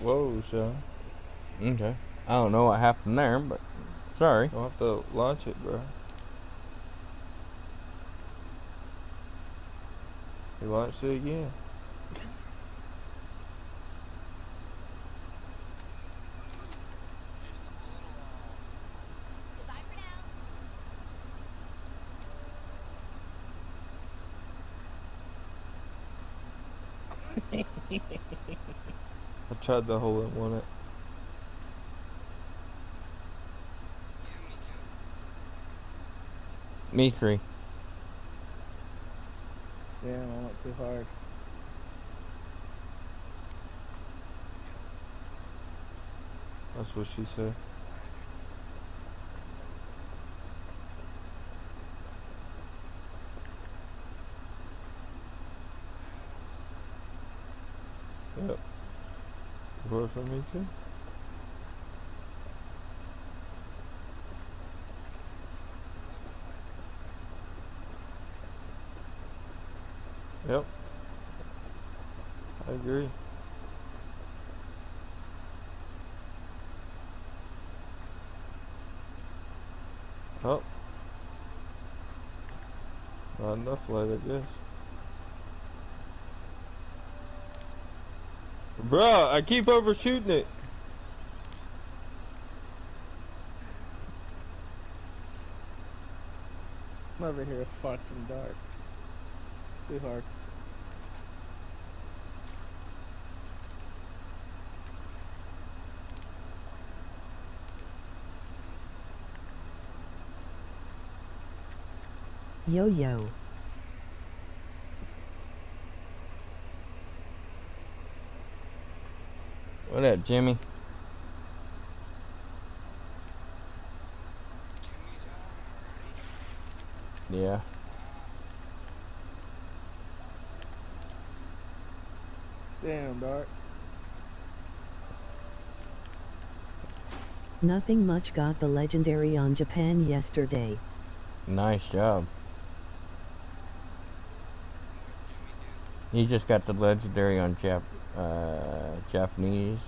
Whoa, Sean. Okay. I don't know what happened there, but sorry. Don't have to launch it, bro. You launched it again. I tried the hole in one it. Me three. Damn, I went too hard. That's what she said. Yep. Work for me too. Yep. I agree. Oh. Not enough light, I guess. Bruh, I keep overshooting it. I'm over here fucking dark. Too hard. Yo yo. What up, Jimmy? Yeah. Damn, dark. Nothing much, got the legendary on Japan yesterday. Nice job. He just got the legendary on Japanese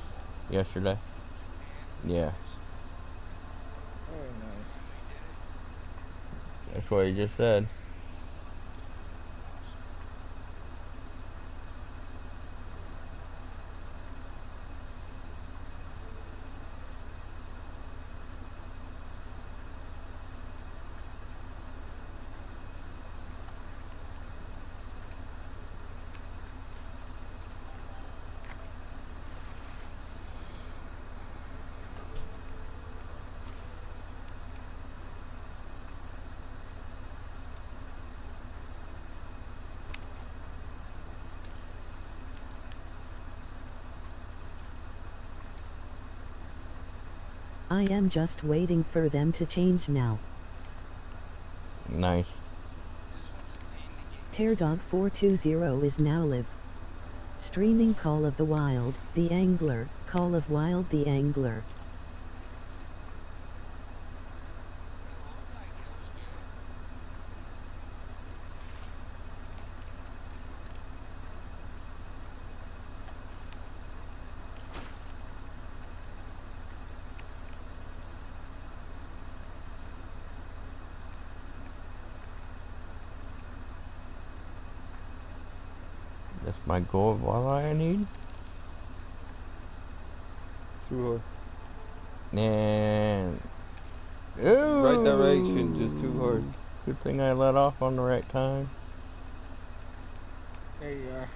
yesterday. Yeah. Very nice. That's what he just said. I am just waiting for them to change now. Nice. Teardog420 is now live streaming Call of the Wild, the Angler, Call of Wild the Angler. That's my gold walleye I need. Too hard. And Right direction, just too hard. Good thing I let off on the right time. There you are.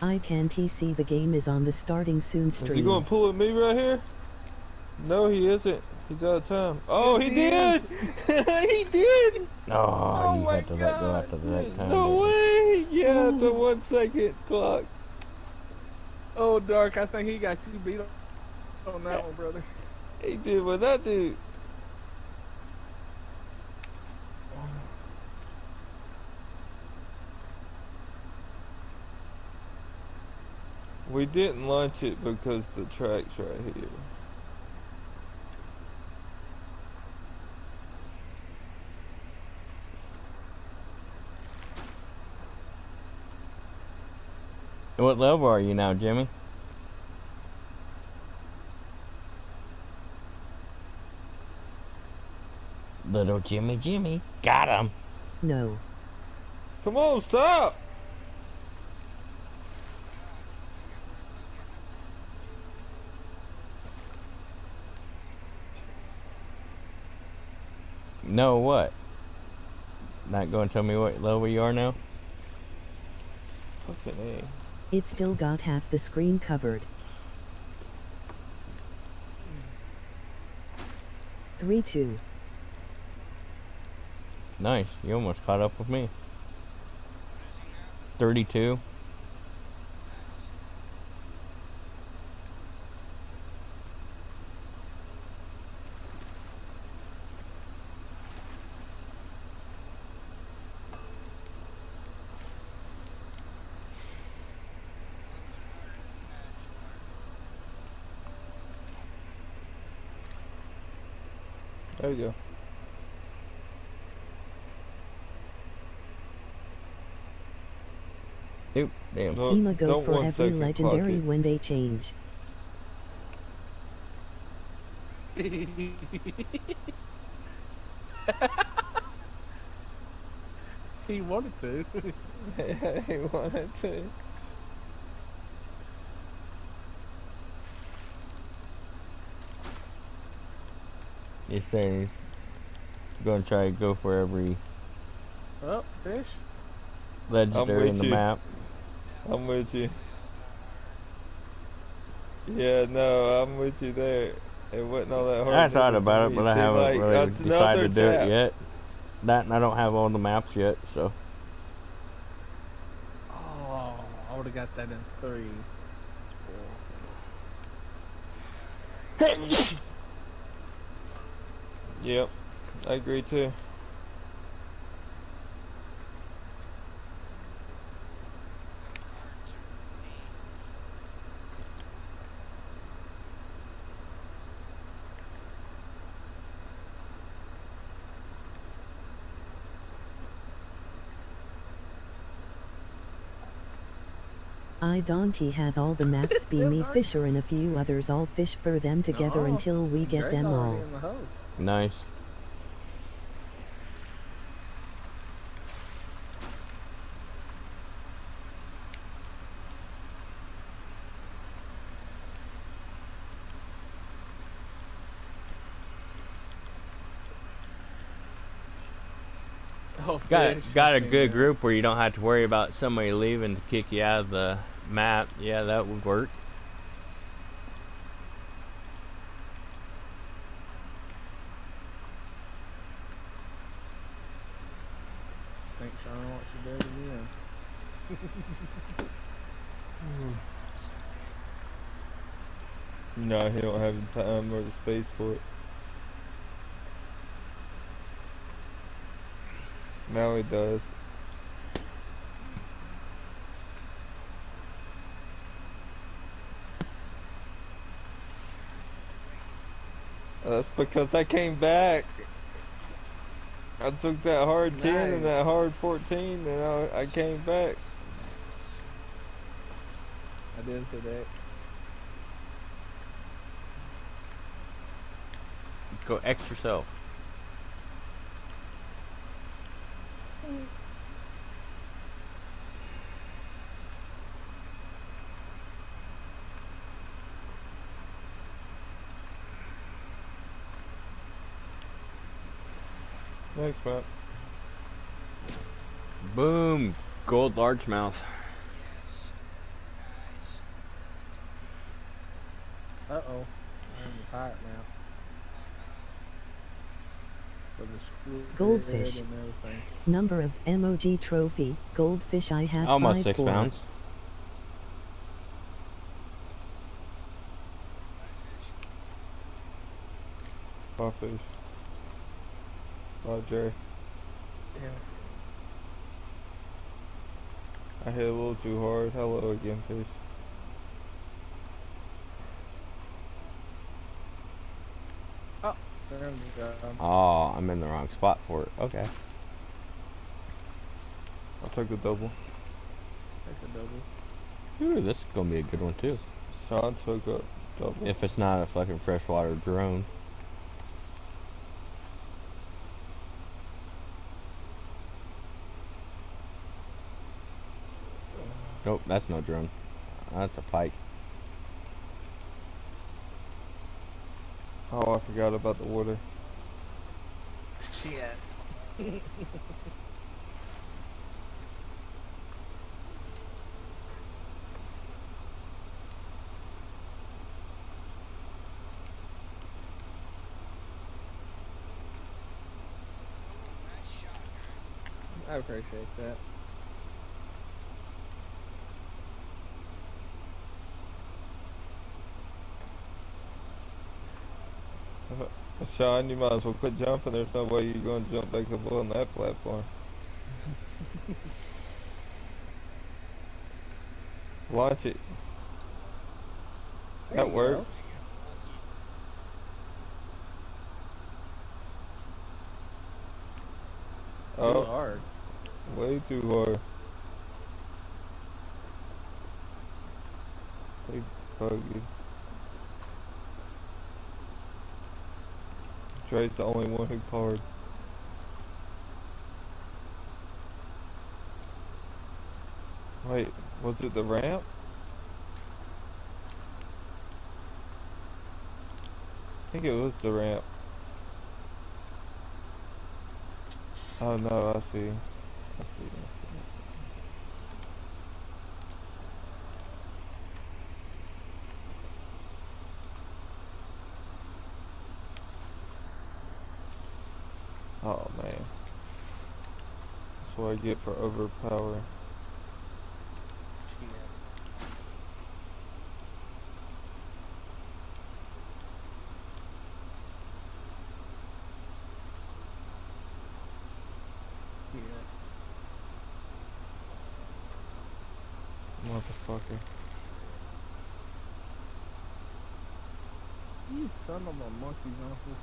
I can't see the game is on the starting soon stream. Is he gonna pull at me right here? No, he isn't. He's out of time. Oh, Yes, he did! He did! Oh, you my had to let go after the right time. No way! Yeah, the 1 second clock. Oh, dark. I think he got you beat on that one, brother. He did what I did. We didn't launch it because the track's right here. What level are you now, Jimmy? Little Jimmy. Got him. No. Come on, stop! No, what? Not going to tell me what level you are now? Fucking A. It still got half the screen covered. 3-2. Nice. You almost caught up with me. 32. There you go. Oop, damn. No, Ema go don't for 1 every second legendary clock it. when they change. He wanted to. He wanted to. He's saying he's going to try to go for every Oh, fish. legendary in the you. map. I'm with you. Yeah, no, I'm with you there. It wasn't all that hard. I thought neither for about it, me. but I See, haven't like, really that's another decided to do it trap. yet. That and I don't have all the maps yet, so. Oh, I would have got that in 3. Yep, I agree too. I Dante have all the maps be me Fisher and a few others all fish for them together No, until we get Drake them already all. in the hole. Nice. Oh, Got fish. a I seen good that. group where you don't have to worry about somebody leaving to kick you out of the map. Yeah, that would work. Think Sean wants to do it again. No, he don't have the time or the space for it. Now he does. That's because I came back. I took that hard 10 and Nice. that hard 14 and I came back. I did for that. Go X yourself. Thanks, Matt. Boom. Gold largemouth. Uh-oh. I'm the pirate now. For the squid Goldfish. and everything. Number of MOG trophy, goldfish I have Almost 5 6 pounds. Fish. Oh, Jerry. Damn it. I hit a little too hard. Hello again, fish. There we go. Oh, I'm in the wrong spot for it. Okay. I took the double. Take the double. Ooh, this is gonna be a good one too. Sean took a double. If it's not a fucking freshwater drone. Oh, that's no drone. That's a pike. Oh, I forgot about the water. Shit. I appreciate that. Sean, you might as well quit jumping. There's no way you're going to jump back up on that platform. Watch it. There That you worked. go. Too Oh, hard. way too hard. Big buggy. Dre's the only one who parred. Wait, was it the ramp? I think it was the ramp. Oh no, I see. I see. Oh man. That's what I get for overpowering. Shit. Yeah. Motherfucker. You son of a monkey's uncle.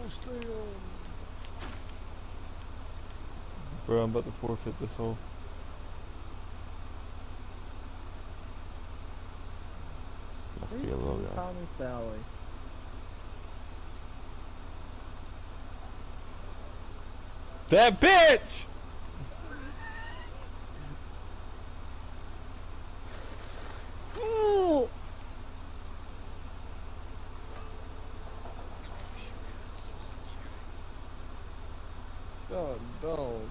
Still. Bro, I'm about to forfeit this hole. Must be a little guy. Tommy Sally. That bitch! Ooh. God, dog.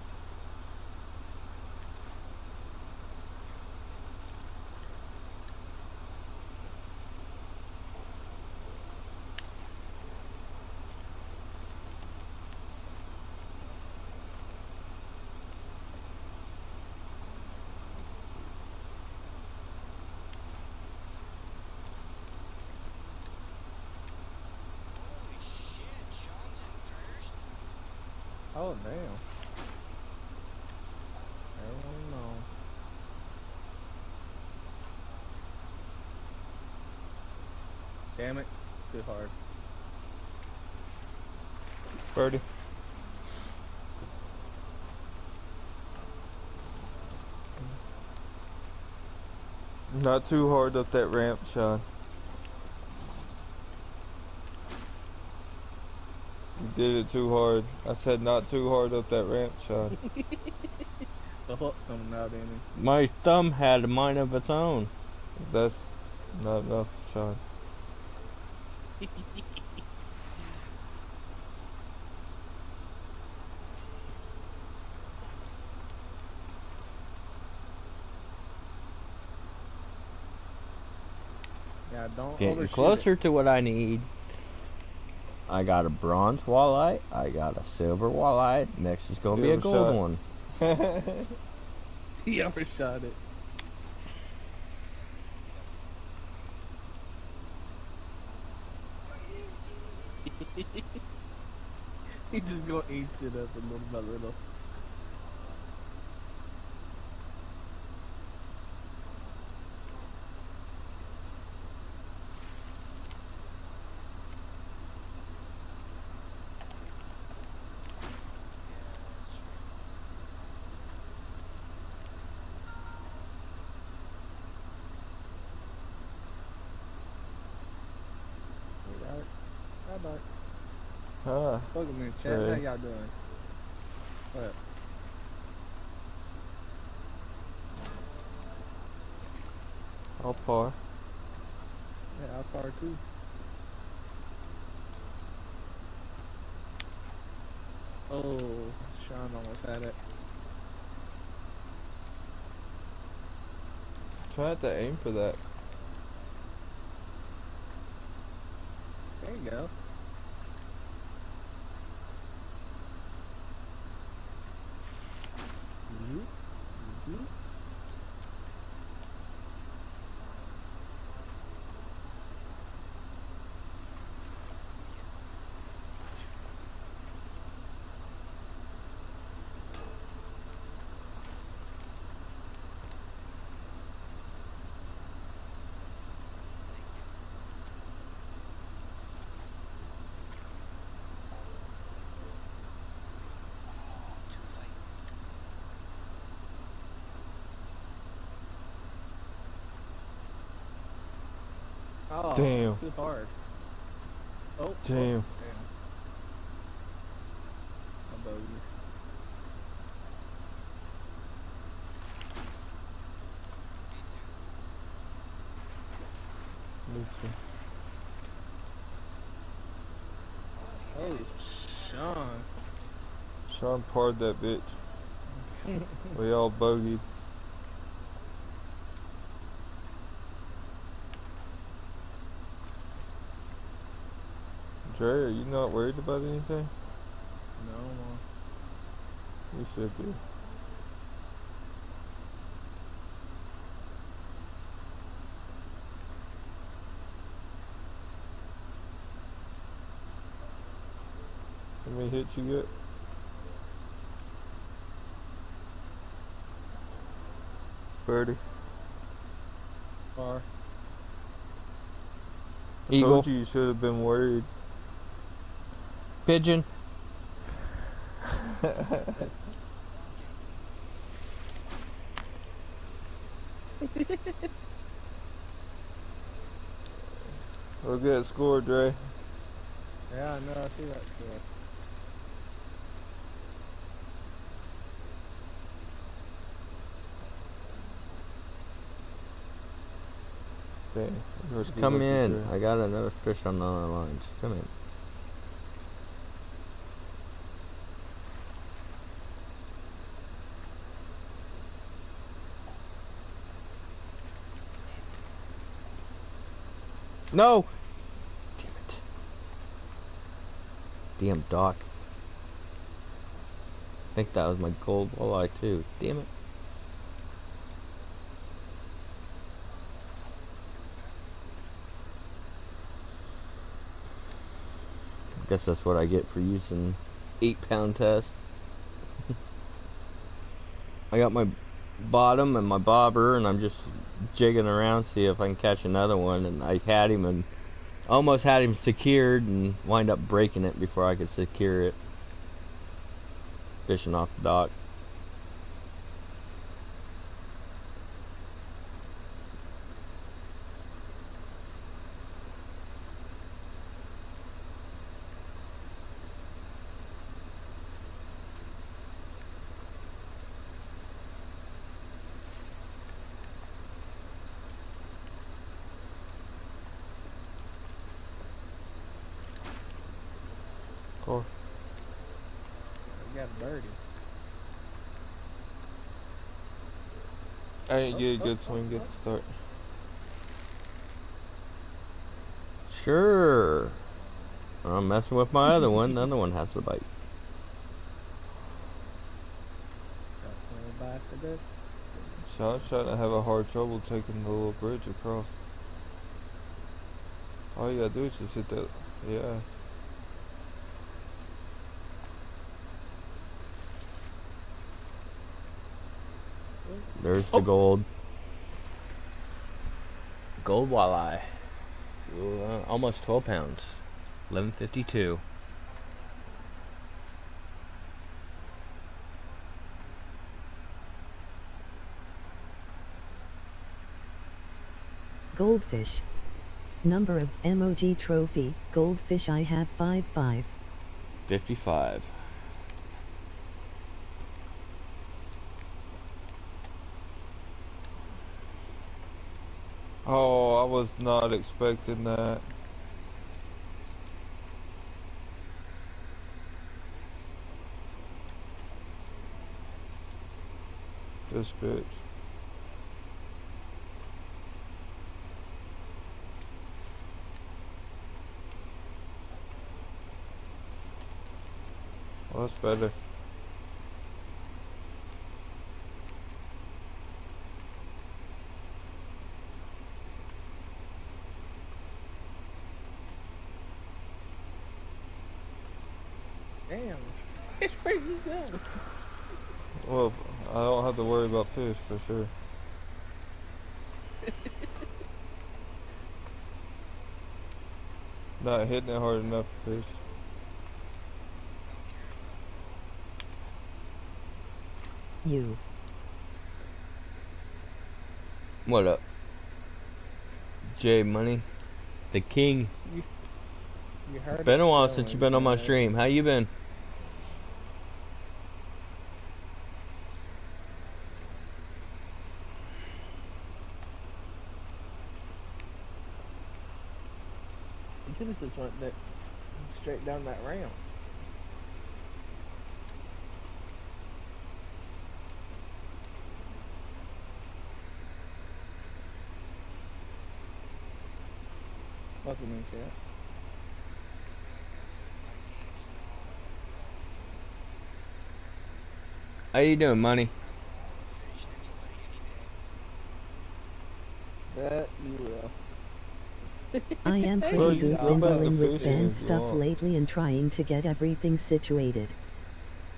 Oh, damn. Hell no. Damn it. Too hard. Birdie. Not too hard up that ramp, Sean. You did it too hard. I said not too hard up that ramp, Sean. The hook's coming out in him. My thumb had a mind of its own. That's not enough, Sean. Yeah, don't Getting overshoot closer to what I need. I got a bronze walleye. I got a silver walleye. Next is gonna be a gold Overshot. one. it. He overshot it. He just gonna eat shit up a little by little. Dark. Huh? Fuck with me in chat. How Right. y'all doing? What? How far? Yeah, how far too? Oh, Sean almost had it. Try to aim for that. There you go. Zoop, zoop. Oh, Damn. too hard. Oh, Damn. damn. I bogey. Me too. Oh, Sean. Sean parred that bitch. We all bogeyed. Dre, are you not worried about anything? No, man. You should be. How many hits you get? Birdie. Far. I Eagle. told you should have been worried. Pigeon. Look at that score, Dre. Yeah, I know. I see that score. Damn. Yours Just be come lucky, in. Dre. I got another fish on the other lines. Come in. No! Damn it. Damn dock. I think that was my gold walleye too. Damn it. Guess that's what I get for using 8-pound test. I got my bottom and my bobber, and I'm just jigging around, see if I can catch another one. And I had him and almost had him secured, and wind up breaking it before I could secure it. Fishing off the dock. Cool. I got a birdie. I didn't get a good swing at the start. Sure. I'm messing with my other one. The other one has to bite. Got to back to this. Sean's trying to have a hard trouble taking the little bridge across. All you gotta do is just hit that. Yeah. There's the gold. Gold walleye. Almost 12 pounds. 11.52. Goldfish. Number of MOG trophy, goldfish I have 5. 55. Oh, I was not expecting that. This bitch. Well, that's better. Damn. Where you going? Well, I don't have to worry about fish for sure. Not hitting it hard enough for fish. You. What up? J Money, the king. You heard Been it a while snowing, since you've been on my guys. stream. How you been? You could have just went that straight down that ramp. Welcome in, chat. How you doing, Money? Bet you will. I am Hey, pretty Well, you good go back to dwindling with fishing band if you stuff want. lately and trying to get everything situated.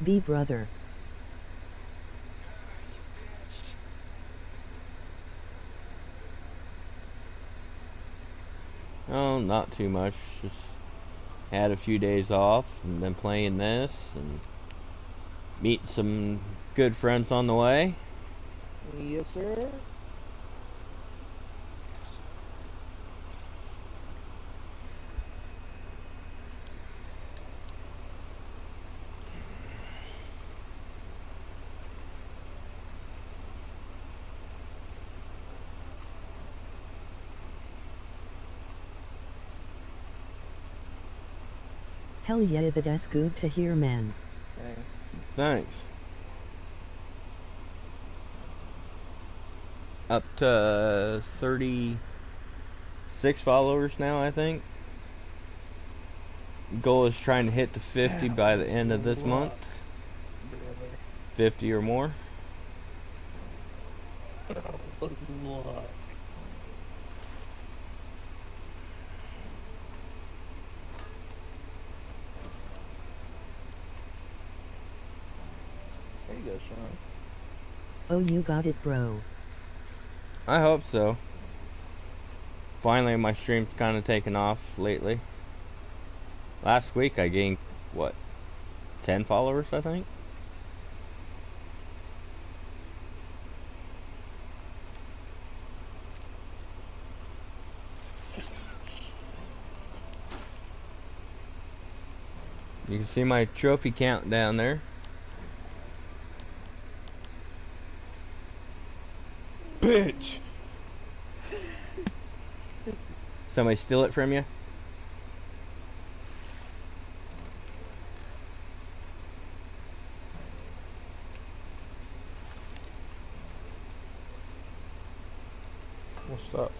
B brother. Oh, not too much. Just had a few days off and been playing this and meeting some good friends on the way. Yes, sir. Hell yeah, that's good to hear, man. Dang. Thanks. Up to 36 followers now, I think. Goal is trying to hit the 50 by the end of this month. Brother. 50 or more. Luck. There you go, Sean. Oh, you got it, bro. I hope so. Finally, my stream's kind of taken off lately. Last week I gained, what, 10 followers, I think? You can see my trophy count down there. Bitch! Somebody steal it from you? We'll stop.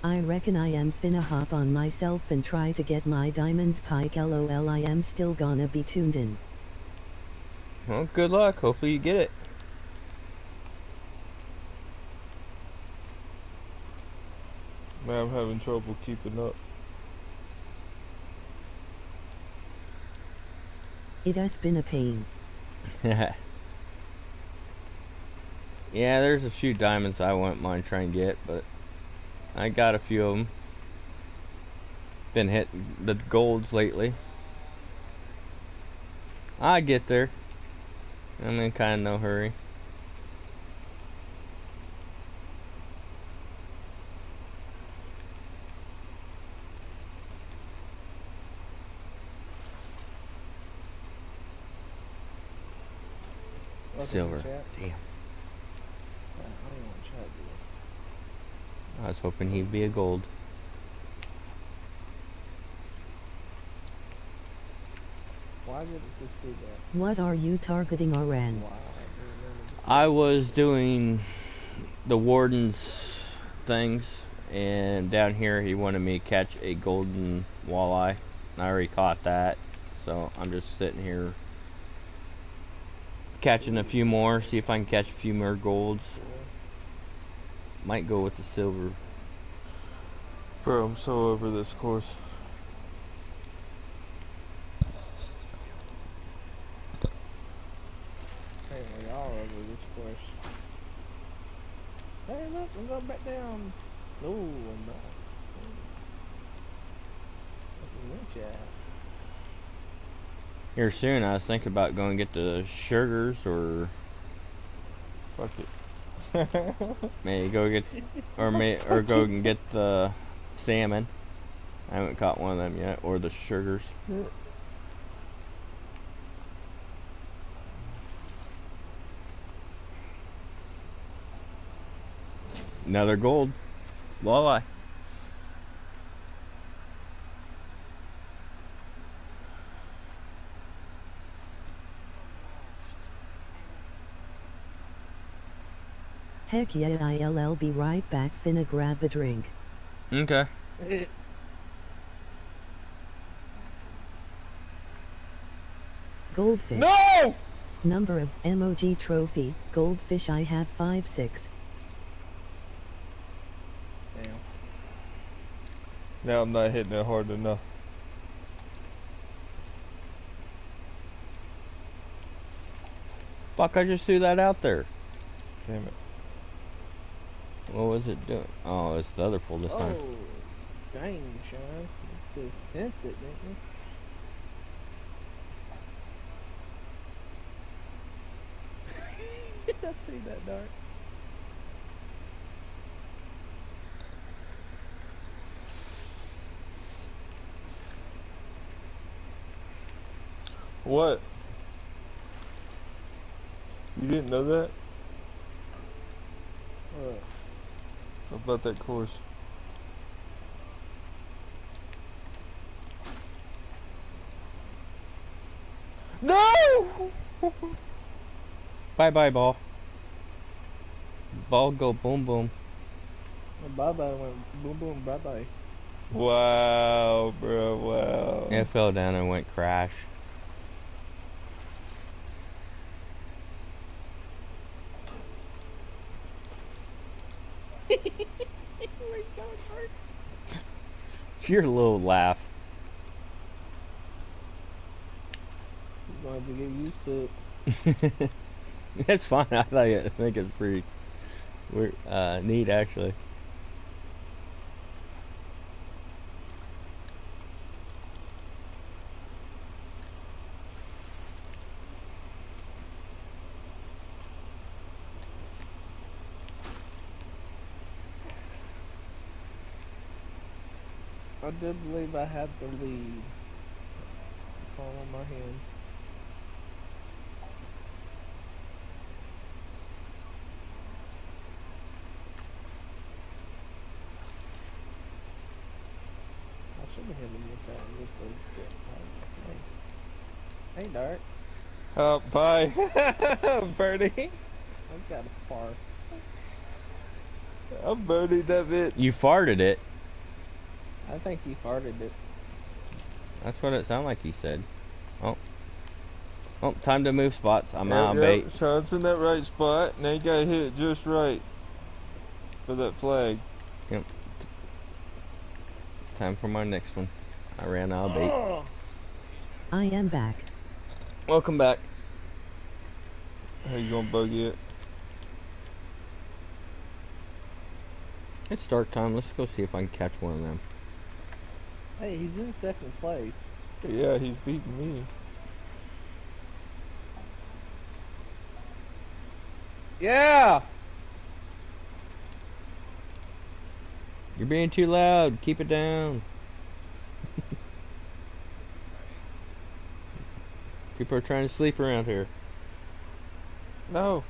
I reckon I am finna hop on myself and try to get my diamond pike. LOL, I am still gonna be tuned in. Well, good luck. Hopefully you get it. Man, I'm having trouble keeping up. It has been a pain. Yeah, there's a few diamonds I wouldn't mind trying to get, but I got a few of them. Been hitting the golds lately. I get there. I'm in kind of no hurry. Fucking Silver. chat. Damn. I don't want to chat this. I was hoping he'd be a gold. Why did it just do that? What are you targeting, RN? Why? I was doing the warden's things, and down here he wanted me to catch a golden walleye, and I already caught that, so I'm just sitting here catching a few more, see if I can catch a few more golds. Might go with the silver. Bro, I'm so over this course. Hey, we all over this course. Hey, look, I'm going back down. No, I'm not. Look at Here soon, I was thinking about going get the sugars, or Fuck it. maybe go get, or go and get the salmon. I haven't caught one of them yet, or the sugars. Another gold walleye. Heck yeah, I'll be right back, finna grab a drink. Okay. it. Goldfish. No! Number of MOG trophy. Goldfish I have 5, 6. Damn. Now I'm not hitting it hard enough. Fuck, I just threw that out there. Damn it. What was it doing? Oh, it's the other full this time. Oh, dang, Sean. It just sent it, didn't it? I see that, Dark. What? You didn't know that? What? About that course? No! Bye bye, ball. Ball go boom boom. Bye bye went boom boom, bye bye. Wow, bro, wow. It fell down and went crash. Where you going, Dark? Your little laugh. You're going to get used to it. It's fine. I think it's pretty weird, neat actually. I do believe I have the lead. Fall on my hands. I should have hit him with that with the Hey, Dart. Bye. Birdie. I've got a par. I'm birdie that bitch. You farted it. I think he farted it. That's what it sounded like he said. Oh. Oh, time to move spots. I'm out of bait. Sean's in that right spot. Now you gotta hit it just right for that flag. Yep. Time for my next one. I ran out of bait. I am back. Welcome back. How you gonna buggy it? It's start time. Let's go see if I can catch one of them. Hey, he's in second place. Yeah, he's beating me. Yeah! You're being too loud. Keep it down. People are trying to sleep around here. No.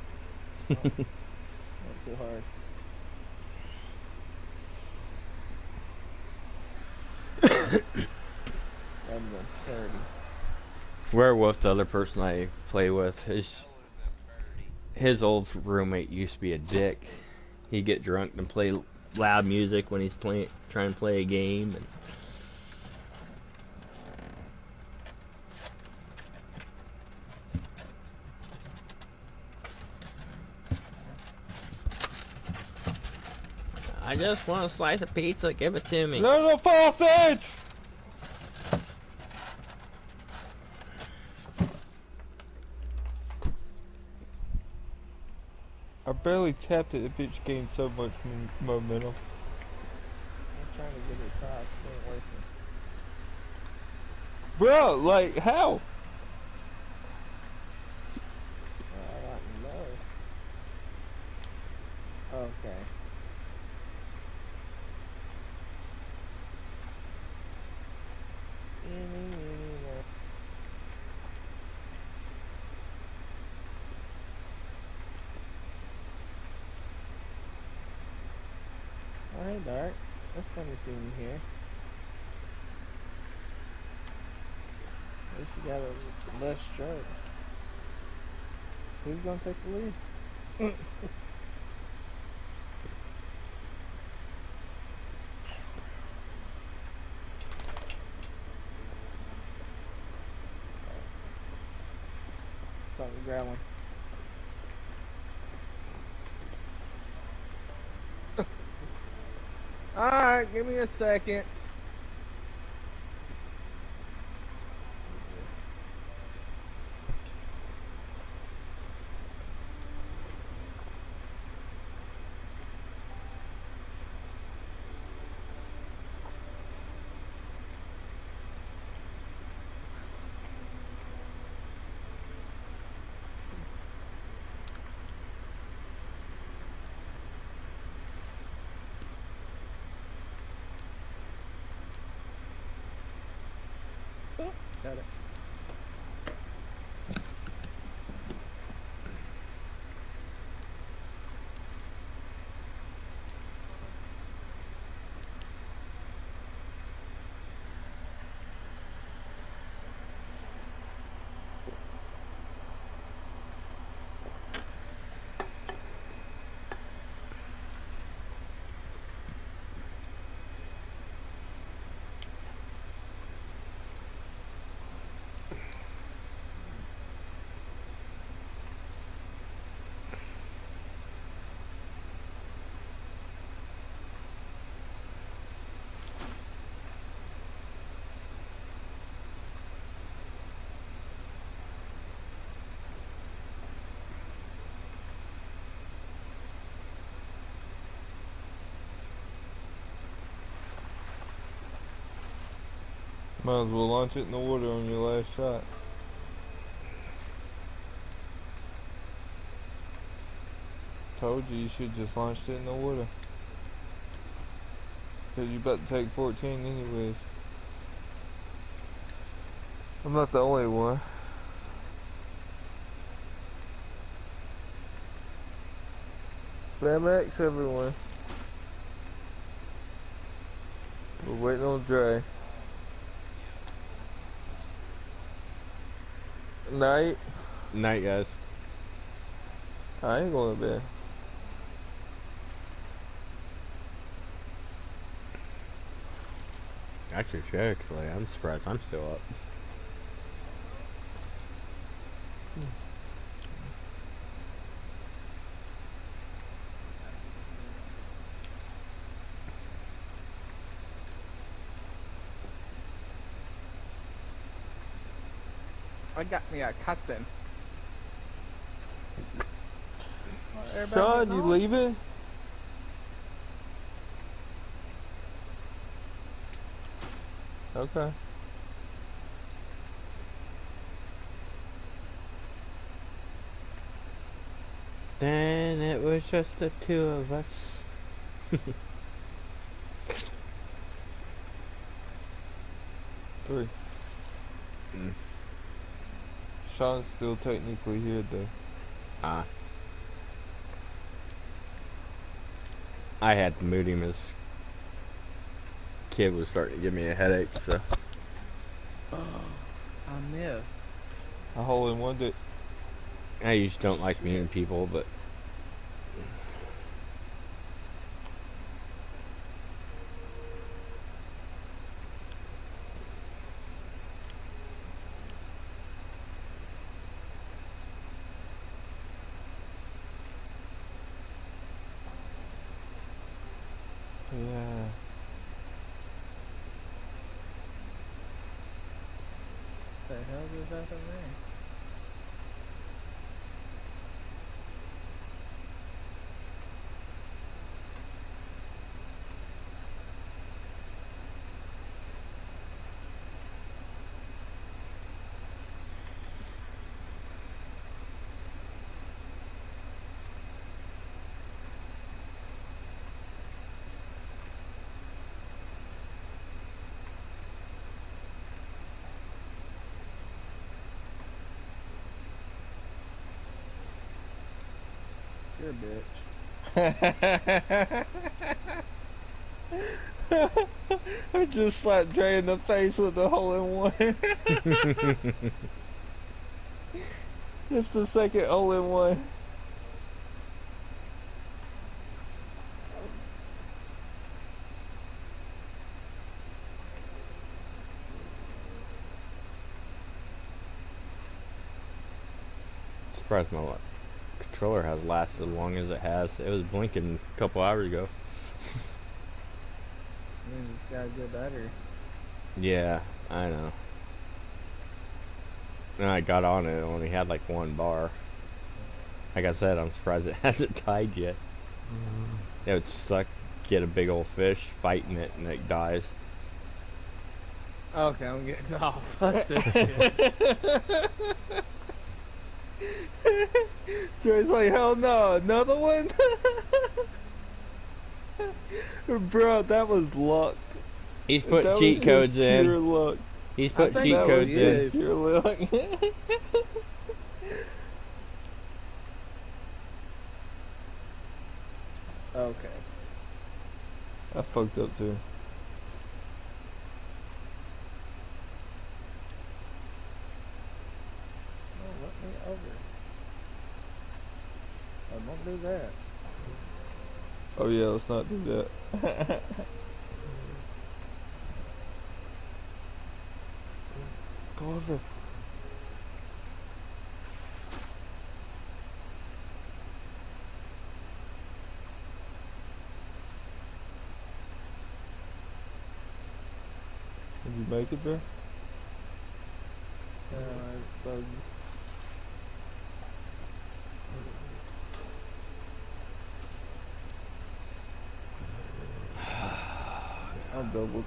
Not too hard. Rather than 30. Werewolf, the other person I play with, his old roommate used to be a dick. He'd get drunk and play loud music when he's trying to play a game. And I just want a slice of pizza. Give it to me. No sausage! I barely tapped it. The bitch gained so much momentum. I'm trying to get it across. It ain't working. Bro, like, how? I don't know. Okay. Oh, hey, Dark. That's funny seeing you here. At least you got a less stroke. Who's gonna take the lead? Something growling. Alright, give me a second. Got it. Might as well launch it in the water on your last shot. Told you should just launched it in the water. Cause you about to take 14 anyways. I'm not the only one. Spam X everyone. We're waiting on Dre. Night. Night, guys. I ain't going to bed. Actually, seriously, I'm surprised I'm still up. I got me a cutting. Sean, you leaving? Okay. Then it was just the two of us. Three. Sean's still technically here though. Ah. I had to move him. His kid was starting to give me a headache, so. I missed. A hole in one it. I usually don't like meeting people, but. Yeah. The hell is that in there? You're a bitch. I just slapped Dre in the face with the hole in one. It's the second hole in one. Surprised my controller has lasted as long as it has. It was blinking a couple hours ago. It's got a good battery. Yeah, I know. And I got on it, it only had like one bar. Like I said, I'm surprised it hasn't died yet. It would suck, get a big old fish, fighting it, and it dies. Okay, I'm getting off. Fuck this shit. Dre's like, hell no, another one? Bro, that was luck. He's That put was cheat just codes pure in. luck. He's put think cheat that codes was in. good. Pure luck. Okay. I fucked up too. Oh, let me over. Oh, don't do that. Oh yeah, let's not do that. Go over. Did you make it there? It's bugged. I'm doubled.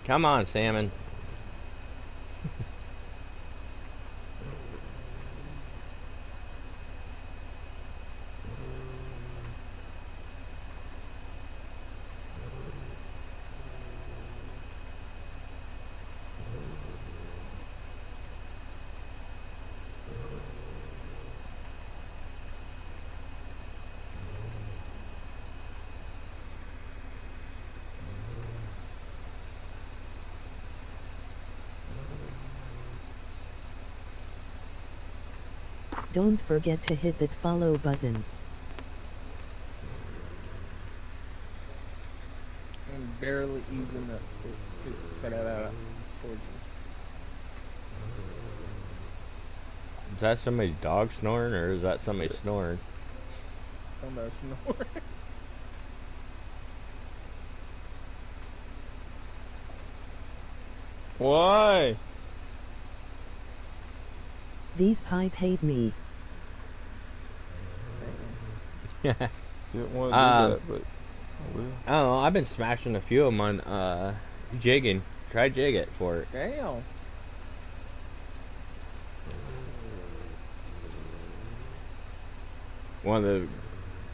Come on, salmon. Don't forget to hit that follow button. I'm barely easing up to cut it out towards you. Is that somebody's dog snoring, or is that somebody snoring? Somebody snoring. Why? These pie paid me. Didn't want to do that, but I will. I don't know. I've been smashing a few of them on jigging. Try jig it for it. Damn. One of the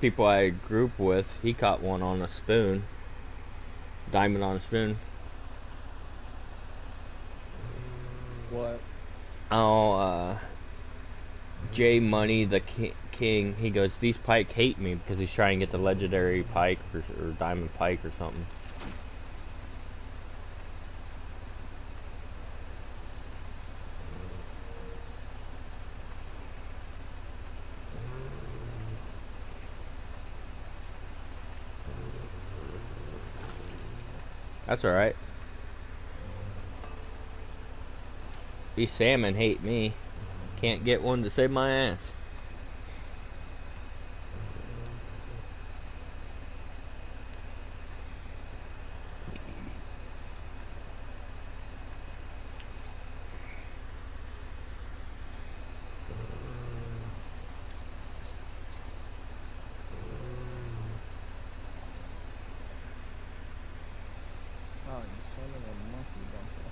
people I group with, he caught one on a spoon. Diamond on a spoon. What? Oh, J Money the King. He goes, these pike hate me because he's trying to get the legendary pike or diamond pike or something. That's alright. These salmon hate me. Can't get one to save my ass. Oh, you son of a monkey bumper.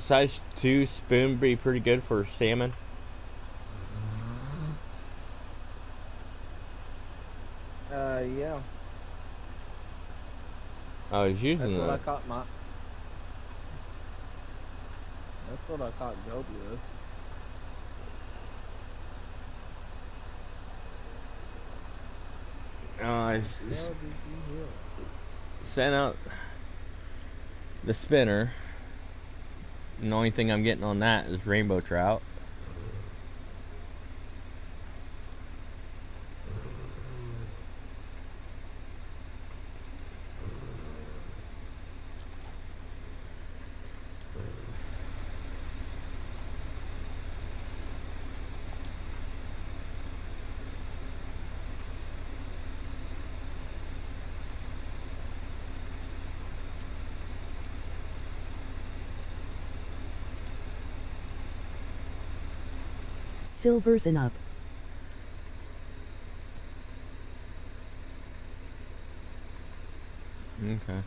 Size 2 spoon be pretty good for salmon. Yeah. I was using That's what I the. caught my. That's what I caught Gobi with. I What did you hear? sent out the spinner. And the only thing I'm getting on that is rainbow trout. Silvers and up. Okay.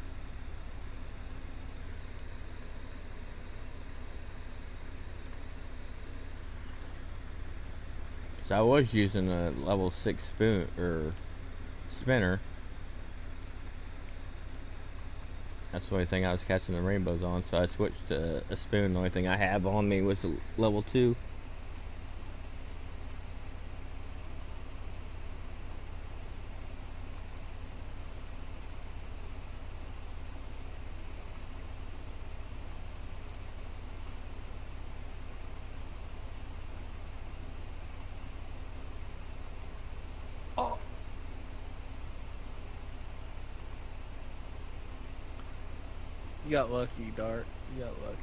So I was using a level 6 spoon or spinner. That's the only thing I was catching the rainbows on, so I switched to a spoon. The only thing I have on me was a level 2. Oh. You got lucky, Dart. You got lucky.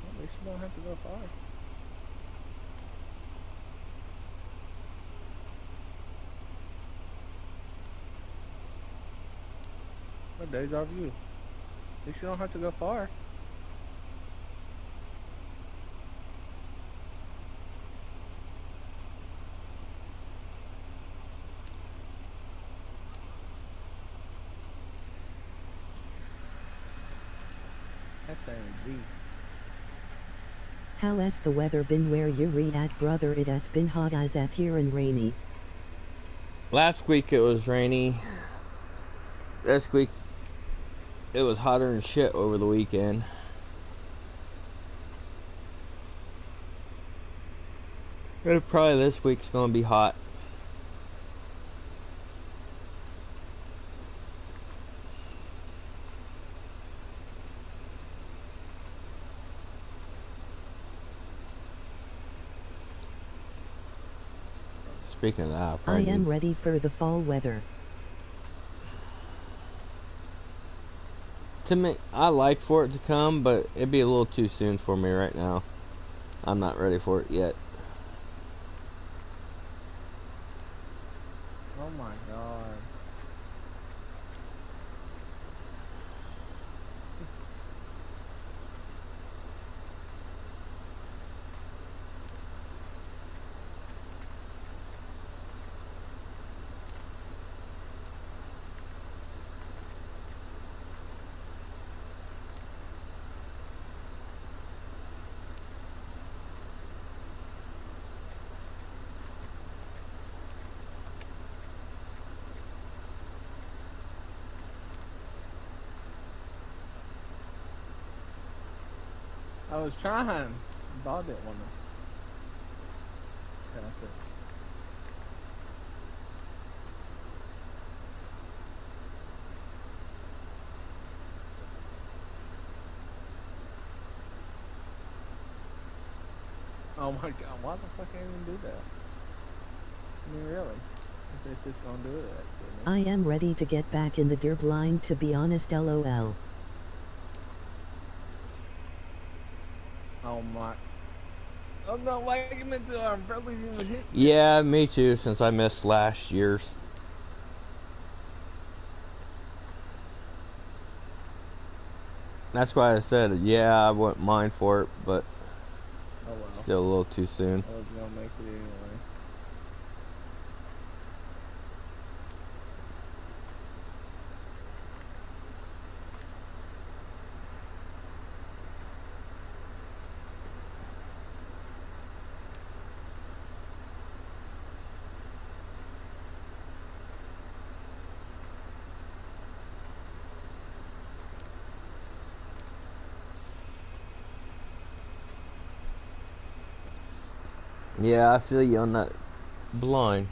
At least you don't have to go far. What deja vu? At least you don't have to go far. That's saying deep. How has the weather been where you're at, brother? It has been hot as F here and rainy. Last week it was rainy. This week it was hotter than shit over the weekend. And probably this week's gonna be hot. Speaking of that, I'll I probably am ready for the fall weather. to me, I like for it to come, but it'd be a little too soon for me right now. I'm not ready for it yet. Oh my god. I was trying. Bob didn't want to. Oh my god, why the fuck I even do that? I mean, really? If it's just gonna do it to me. I am ready to get back in the deer blind, to be honest, lol. Oh my. I'm not liking it till I'm probably even hit. Yeah, me too, since I missed last year's. That's why I said, yeah, I wouldn't mind for it, but Oh well. still a little too soon. I was gonna make it anyway. Yeah, I feel you on that blind.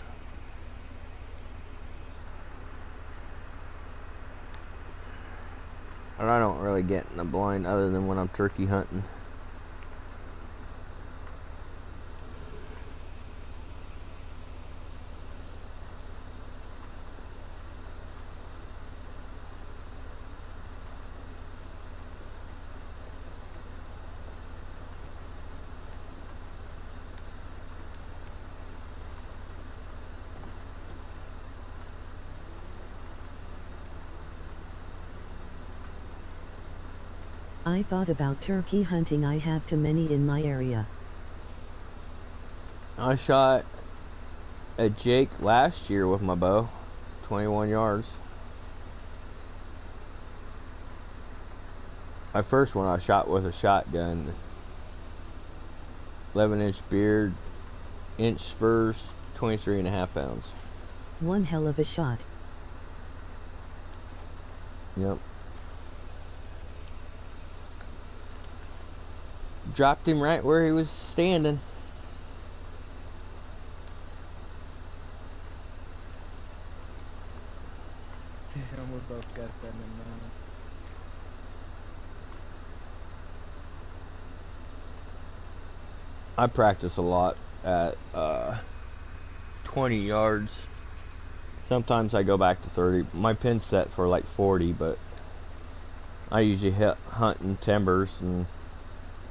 And I don't really get in the blind other than when I'm turkey hunting. I thought about turkey hunting. I have too many in my area. I shot at Jake last year with my bow, 21 yards. My first one I shot with a shotgun, 11-inch beard, inch spurs, 23.5 pounds. One hell of a shot. Yep. Dropped him right where he was standing. Damn, we both got that in mind. I practice a lot at 20 yards. Sometimes I go back to 30. My pin's set for like 40, but I usually hit hunting timbers, and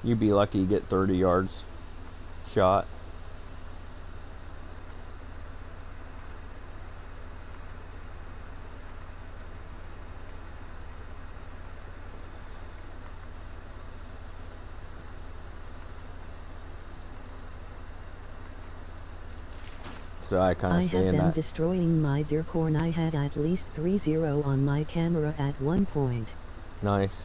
you'd be lucky to get 30 yards shot. So I kind I of stay have in them that. destroying my deer corn. I had at least 3-0 on my camera at one point. Nice.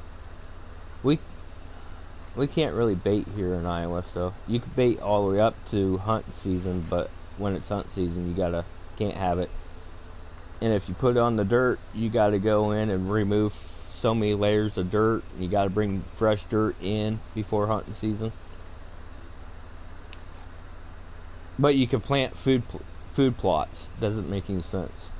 We can't really bait here in Iowa, so you can bait all the way up to hunt season, but when it's hunt season, you can't have it. And if you put it on the dirt, you gotta go in and remove so many layers of dirt, and you got to bring fresh dirt in before hunting season. But you can plant food plots. Doesn't make any sense.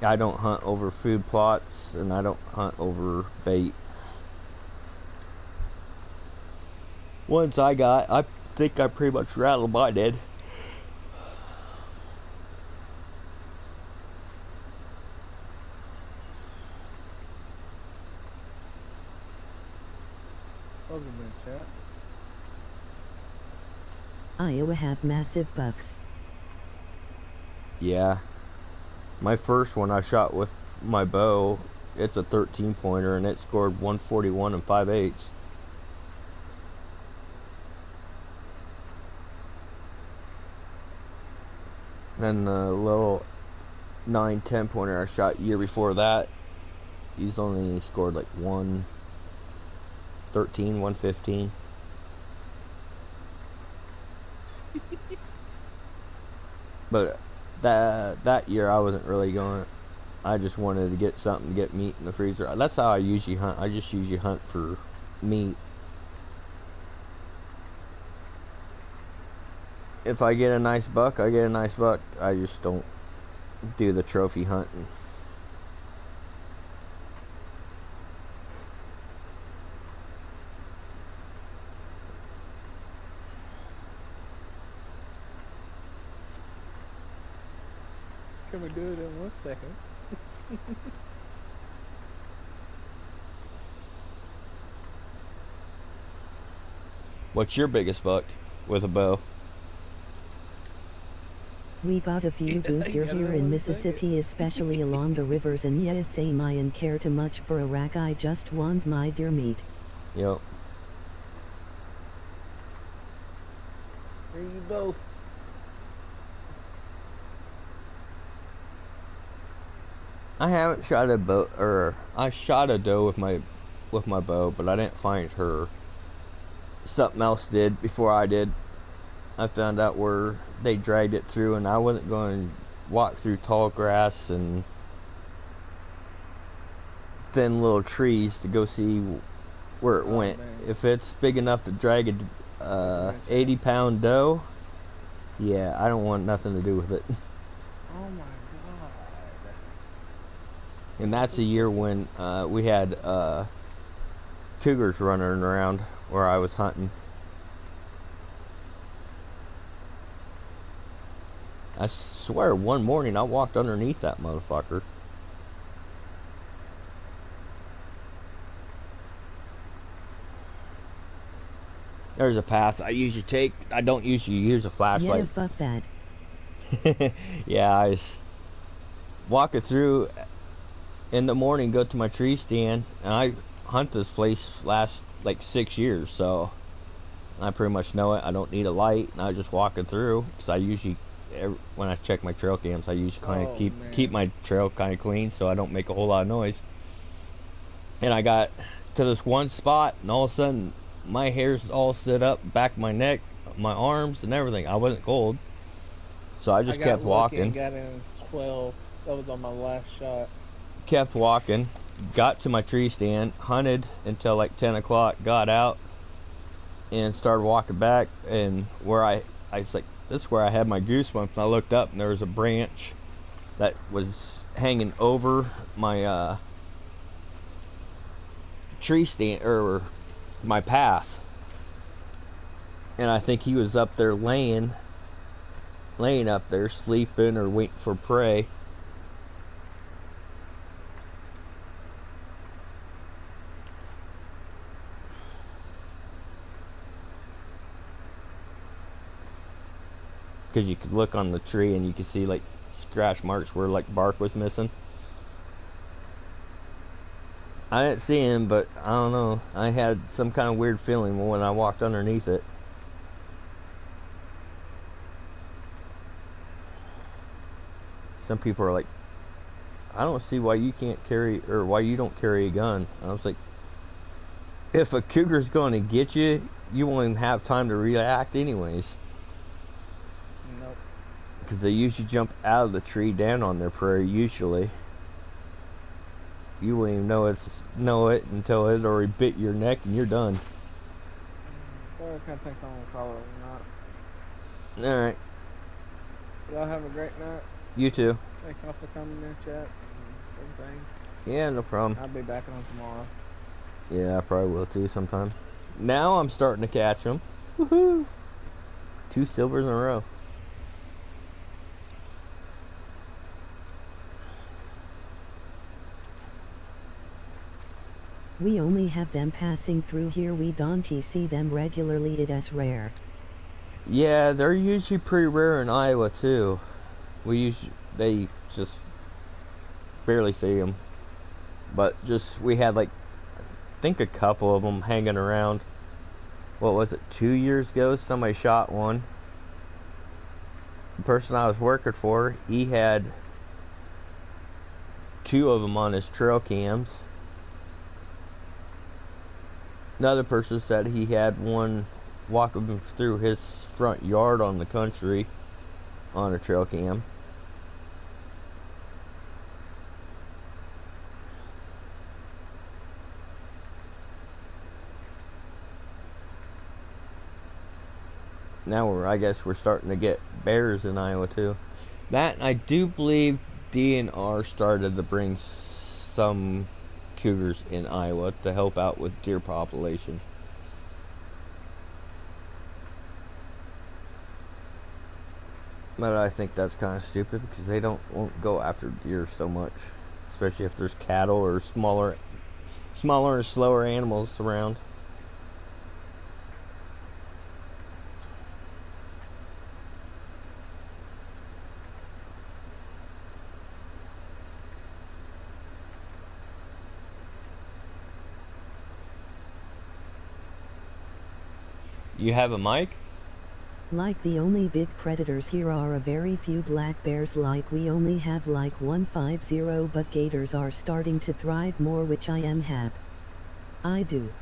I don't hunt over food plots, and I don't hunt over bait. Once I think I pretty much rattled my head. Welcome in, chat. Iowa have massive bucks. Yeah. My first one I shot with my bow, it's a 13 pointer, and it scored 141 and 5/8. Then the little 9-10 pointer I shot year before that, he's only scored like 113, 115. But that year I wasn't really going. I just wanted to get something to get meat in the freezer. That's how I usually hunt. I just usually hunt for meat. If I get a nice buck, I get a nice buck. I just don't do the trophy hunting. Can we do it in 1 second? What's your biggest buck with a bow? We got a few boot deer here in Mississippi, especially along the rivers, and yes, same, I don't care too much for a rack, I just want my deer meat. Yep. Here you both. I haven't shot a bow, or I shot a doe with my bow, but I didn't find her. Something else did before I did. I found out where they dragged it through, and I wasn't going to walk through tall grass and thin little trees to go see where it went. Man. If it's big enough to drag a 80-pound doe, yeah, I don't want nothing to do with it. Oh my god. And that's a year when we had cougars running around where I was hunting. I swear one morning I walked underneath that motherfucker. There's a path I usually take. I don't usually use a Yeah, flashlight. fuck that. Yeah, I was walking through in the morning, go to my tree stand, and I hunt this place last like 6 years, so I pretty much know it. I don't need a light, and I was just walking through, because I usually, when I check my trail cams, I usually kind of keep my trail kind of clean, so I don't make a whole lot of noise. And I got to this one spot, and all of a sudden my hair's all stood up, back of my neck, my arms, and everything. I wasn't cold, so I just kept walking. Got in 12. That was on my last shot. Kept walking, got to my tree stand, hunted until like 10 o'clock, got out, and started walking back. And where I was like, this is where I had my goosebumps. And I looked up, and there was a branch that was hanging over my tree stand, or my path. And I think he was up there laying up there, sleeping or waiting for prey. Because you could look on the tree and you could see like scratch marks where like bark was missing. I didn't see him, but I don't know. I had some kind of weird feeling when I walked underneath it. Some people are like, I don't see why you can't carry, or why you don't carry a gun. And I was like, if a cougar's going to get you, you won't even have time to react anyways. Nope. Because they usually jump out of the tree down on their prey, usually. You won't even know it until it already bit your neck and you're done. Well, I can't think I'm gonna call it or not. Alright, Y'all have a great night. you too. Thank y'all for coming in, chat, and everything. Yeah, no problem. I'll be back on tomorrow. Yeah, I probably will too sometime. Now I'm starting to catch them. Woohoo! 2 silvers in a row. We only have them passing through here. We don't see them regularly. It is rare. Yeah, they're usually pretty rare in Iowa too. They just barely see them. But we had like, I think a couple of them hanging around. What was it, 2 years ago? Somebody shot one. The person I was working for, he had 2 of them on his trail cams. Another person said he had one walking through his front yard on the country on a trail cam. Now I guess we're starting to get bears in Iowa too. That, I do believe DNR started to bring some cougars in Iowa to help out with deer population. But I think that's kind of stupid because they won't go after deer so much, especially if there's cattle or smaller and slower animals around. You have a mic? Like the only big predators here are a very few black bears. Like we only have like 150, but gators are starting to thrive more, which I am happy. I do.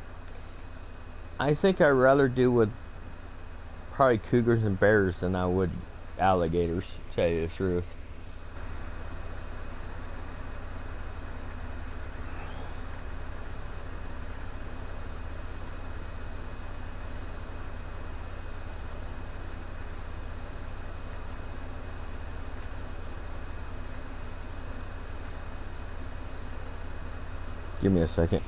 I think I'd rather do with probably cougars and bears than I would alligators, to tell you the truth. Give me a second.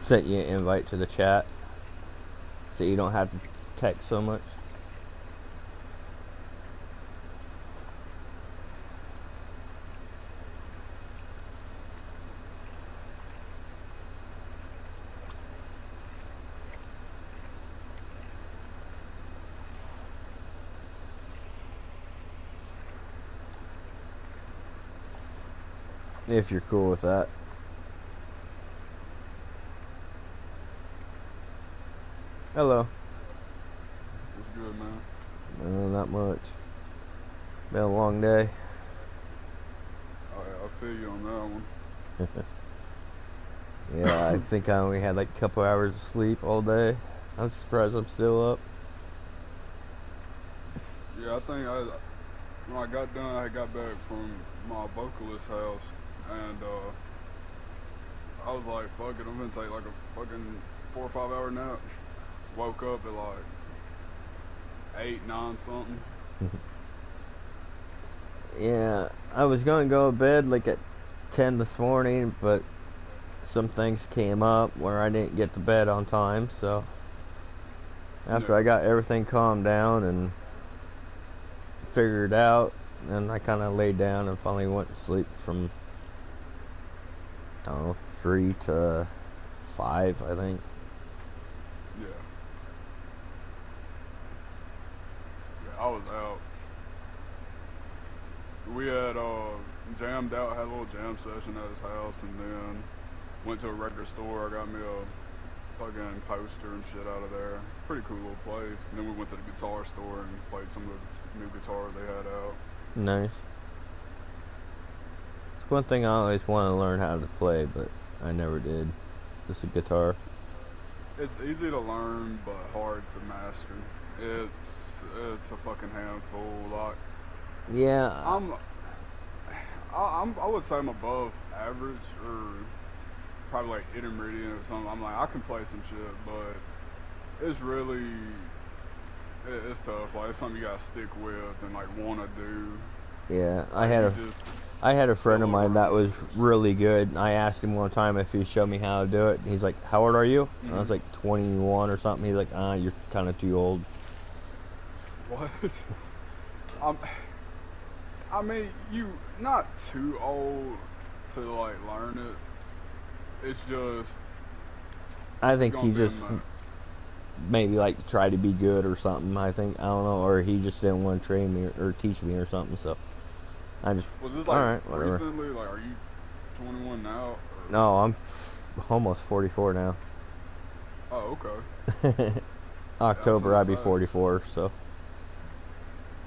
Sent you an invite to the chat so you don't have to text so much. If you're cool with that. Hello. What's good, man? No, not much. Been a long day. I feel you on that one. Yeah, I think I only had like a couple hours of sleep all day. I'm surprised I'm still up. Yeah, I think when I got done, I got back from my vocalist house, and I was like, fuck it, I'm gonna take like a fucking 4 or 5 hour nap. Woke up at like 8, 9 something. Yeah, I was gonna go to bed like at 10 this morning, but some things came up where I didn't get to bed on time, so after I got everything calmed down and figured out, then I kind of laid down and finally went to sleep from, I don't know, 3 to 5, I think. Yeah. Yeah, I was out. We had jammed out, had a little jam session at his house, and then went to a record store. I got me a fucking poster and shit out of there. Pretty cool little place. And then we went to the guitar store and played some of the new guitars they had out. Nice. It's one thing I always want to learn how to play, but I never did. Just a guitar. It's easy to learn, but hard to master. It's a fucking handful. Like Yeah. I would say I'm above average or probably like intermediate or something. I'm like I can play some shit, but it's really it's tough. Like it's something you gotta stick with and like wanna do. Yeah. You I had a friend of Follow mine that around. was really good. And I asked him one time if he'd show me how to do it. He's like, "How old are you?" And I was Mhm. like 21 or something. He's like, "You're kind of too old." What? I'm, I mean, you not too old to like learn it. It's just I you're think gonna he be just in the maybe like tried to be good or something. I don't know, or he just didn't want to train me or teach me or something. So I just, Was this all like right, whatever. recently? Like, are you 21 now? Or... No, I'm almost 44 now. Oh, okay. October I'll be say. 44. So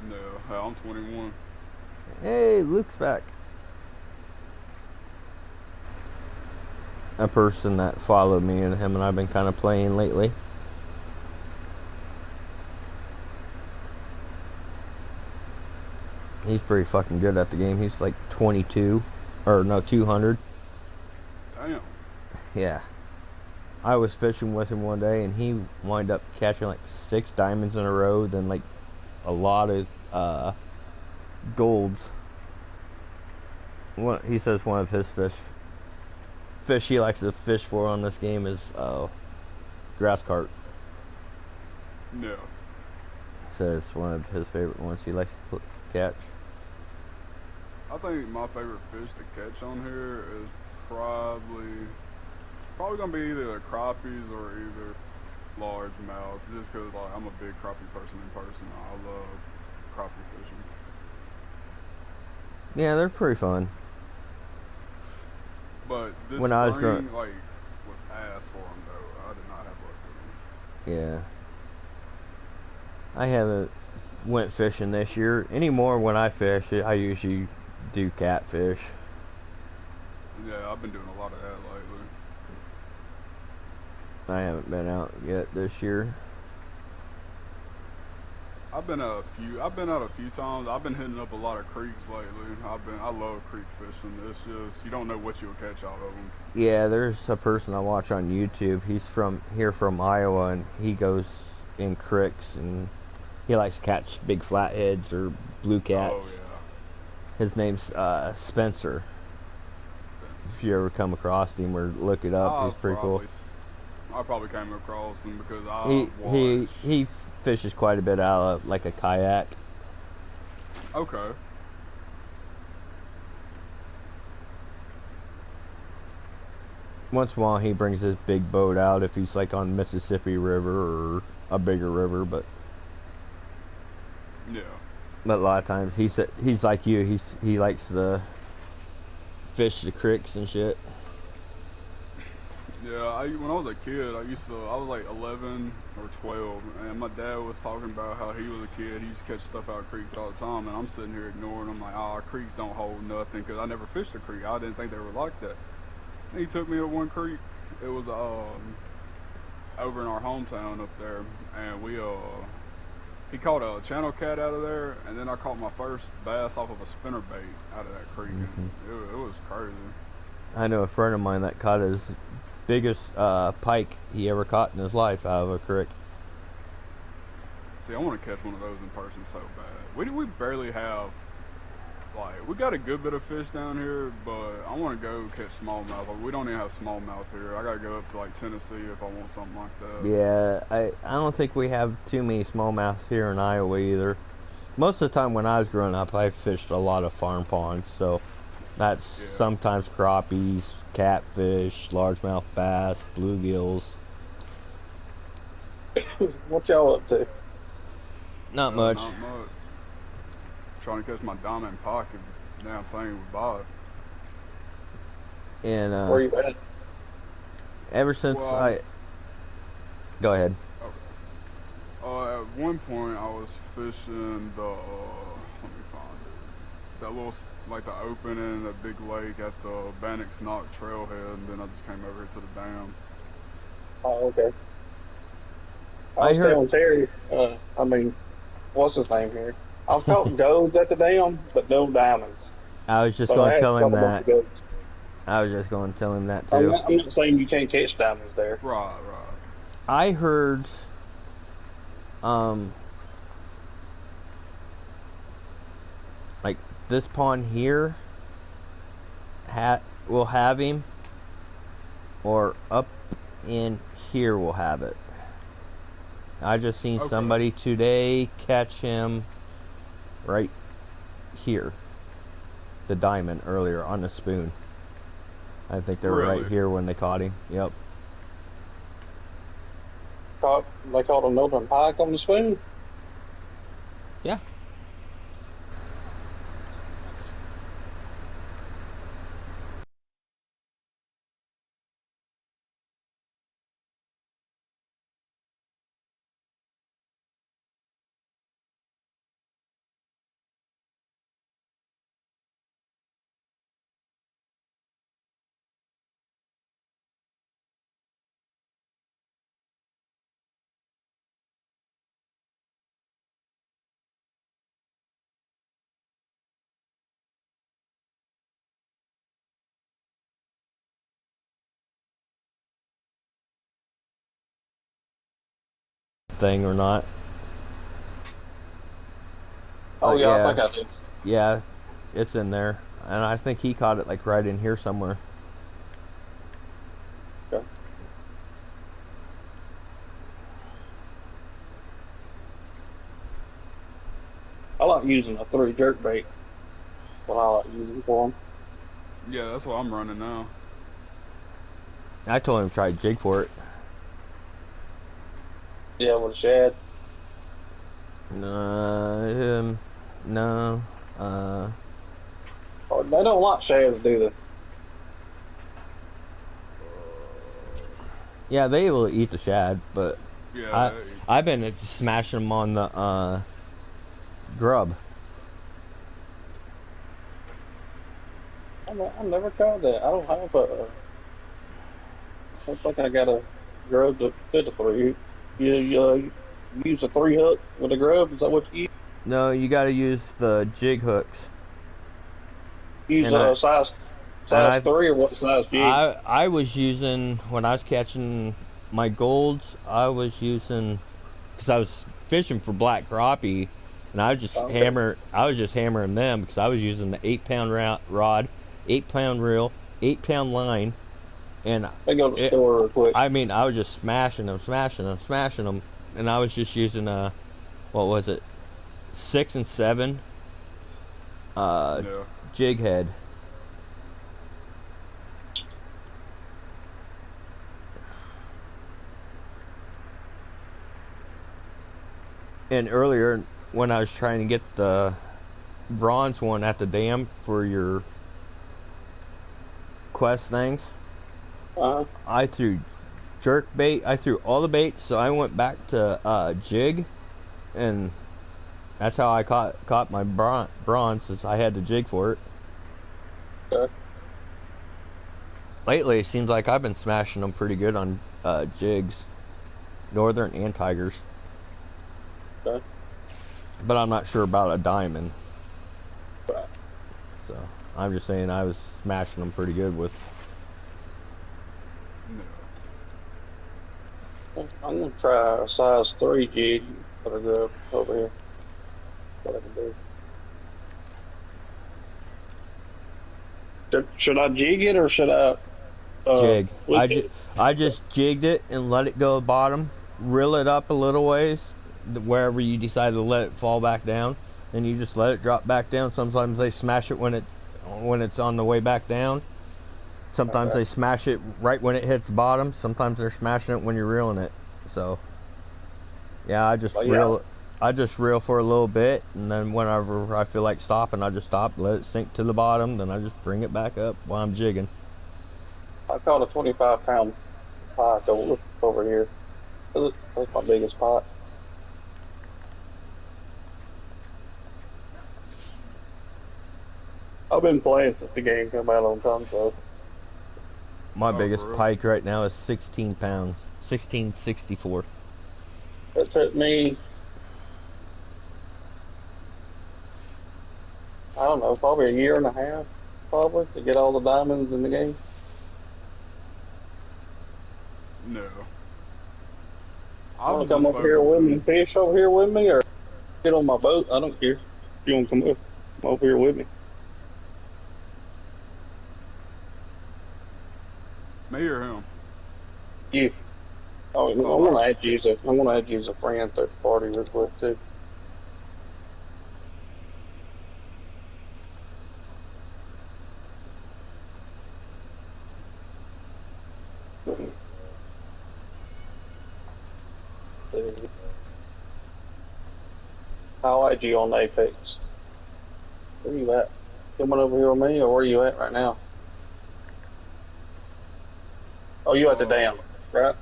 No, hey, I'm 21. hey, Luke's back. A person that followed me and him and I've been kind of playing lately. He's pretty fucking good at the game. He's like 22, or no, 200. Damn. Yeah. I was fishing with him one day and he wound up catching like 6 diamonds in a row, then like a lot of golds. He says one of his fish he likes to fish for on this game is grass carp. No. Says one of his favorite ones he likes to catch. I think my favorite fish to catch on here is probably gonna be either the crappies or either largemouth. Just 'cause like I'm a big crappie person in person. I love crappie fishing. Yeah, they're pretty fun. But this When I was spring, like, was ass for them though. I did not have luck with them. Yeah. I haven't went fishing this year anymore. When I fish, I usually do catfish. Yeah, I've been doing a lot of that lately. I haven't been out yet this year. I've been out a few times. I've been hitting up a lot of creeks lately. I love creek fishing. It's just you don't know what you'll catch out of them. Yeah, there's a person I watch on YouTube. He's from Iowa, and he goes in creeks and he likes to catch big flatheads or blue cats. Oh yeah. His name's Spencer. If you ever come across him or look it up, he's pretty cool. I probably came across him because I He watched. fishes quite a bit out of like a kayak. Okay. Once in a while he brings his big boat out if he's like on Mississippi River or a bigger river, but Yeah. a lot of times he's like you. He likes to fish the creeks and shit. Yeah, when I was a kid, I was like 11 or 12, and my dad was talking about how he was a kid. He used to catch stuff out of creeks all the time, and I'm sitting here ignoring them like, creeks don't hold nothing, because I never fished a creek. I didn't think they were like that. And he took me to one creek. It was over in our hometown up there, and he caught a channel cat out of there, and then I caught my first bass off of a spinnerbait out of that creek. And it was crazy. I know a friend of mine that caught his biggest pike he ever caught in his life out of a creek. See, I want to catch one of those in person so bad. We barely have, like, we got a good bit of fish down here, but I want to go catch smallmouth. Like, we don't even have smallmouth here. I gotta go up to like Tennessee if I want something like that. Yeah, I don't think we have too many smallmouths here in Iowa either. Most of the time when I was growing up, I fished a lot of farm ponds, so that's sometimes crappies, catfish, largemouth bass, bluegills. What y'all up to? Not much. Not much. Trying to catch my diamond pocket. This damn thing with Bob. And Where you at? ever since Well, Go ahead. At one point, I was fishing the, let me find it. That little, like the opening, that big lake at the Bannock's Knock trailhead, and then I just came over here to the dam. Oh, okay. I I was heard. telling Terry, I mean, what's his name here? I was caught golds at the dam, but no diamonds. I was just But I going to had tell him caught a bunch that. of golds. I was just going to tell him that I'm too. not, I'm not saying you can't catch diamonds there. Right, right. I heard. Um. Like this pond here. Will have him. Or up in here will have it. I just seen Okay. somebody today catch him right here. The diamond earlier on the spoon. I think they were right Really? here when they caught him. Yep. They caught a northern pike on the spoon. Yeah. Thing or not. Oh, But yeah, I yeah. think I did. Yeah, it's in there. And I think he caught it like right in here somewhere. Okay. I like using a 3 jerk bait. What I like using for them. Yeah, that's what I'm running now. I told him to try jig for it. Yeah, with a shad. No. Oh, they don't like shads, do they? Yeah, they will eat the shad, but Yeah, I've been smashing them on the grub. I've never tried that. I don't have a. I don't think I got a grub to fit a 3. You use a 3 hook with a grub? Is that what you use? No, you got to use the jig hooks. Use And a size I 3 or what size jig? I was using when I was catching my golds. I was using because I was fishing for black crappie, and I was just Okay. hammering them because I was using the 8-pound rod, 8-pound reel, 8-pound line, and They go to the it, store real quick. I mean I was just smashing them, and I was just using what was it, 6 and 7 yeah. jig head. And earlier, when I was trying to get the bronze one at the dam for your quest things, Uh-huh. I threw jerk bait. I threw all the baits, so I went back to jig, and that's how I caught my bronze, since I had to jig for it. Okay. Lately, it seems like I've been smashing them pretty good on jigs, northern and tigers. Okay. But I'm not sure about a diamond. Right. So I'm just saying I was smashing them pretty good with. I'm gonna try a size 3 jig for a grub over here. What I can do. Should I jig it or should I Jig. flick it? I just jigged it and let it go bottom, reel it up a little ways, wherever you decide to let it fall back down, and you just let it drop back down. Sometimes they smash it when it's on the way back down. Sometimes Okay. they smash it right when it hits bottom. Sometimes they're smashing it when you're reeling it. So yeah, Well, yeah. I just reel for a little bit, and then whenever I feel like stopping, I just stop, let it sink to the bottom, then I just bring it back up while I'm jigging. I caught a 25-pound pike over here. That's my biggest pot. I've been playing since the game came out on console. My Oh, biggest for real? pike right now is 16 pounds. 1664. It took me, I don't know, probably a year and a half, probably, to get all the diamonds in the game. No. You I want was to come just over here with me focusing. and fish over here with me, or get on my boat? I don't care. If you want to come over here with me. Me or him? You. Oh, I'm Oh, gonna add you as a, I'm gonna add you as a friend, third party, real quick too. I'll add you on Apex. Where you at? Coming over here with me, or where you at right now? Oh, you at the uh, dam, right?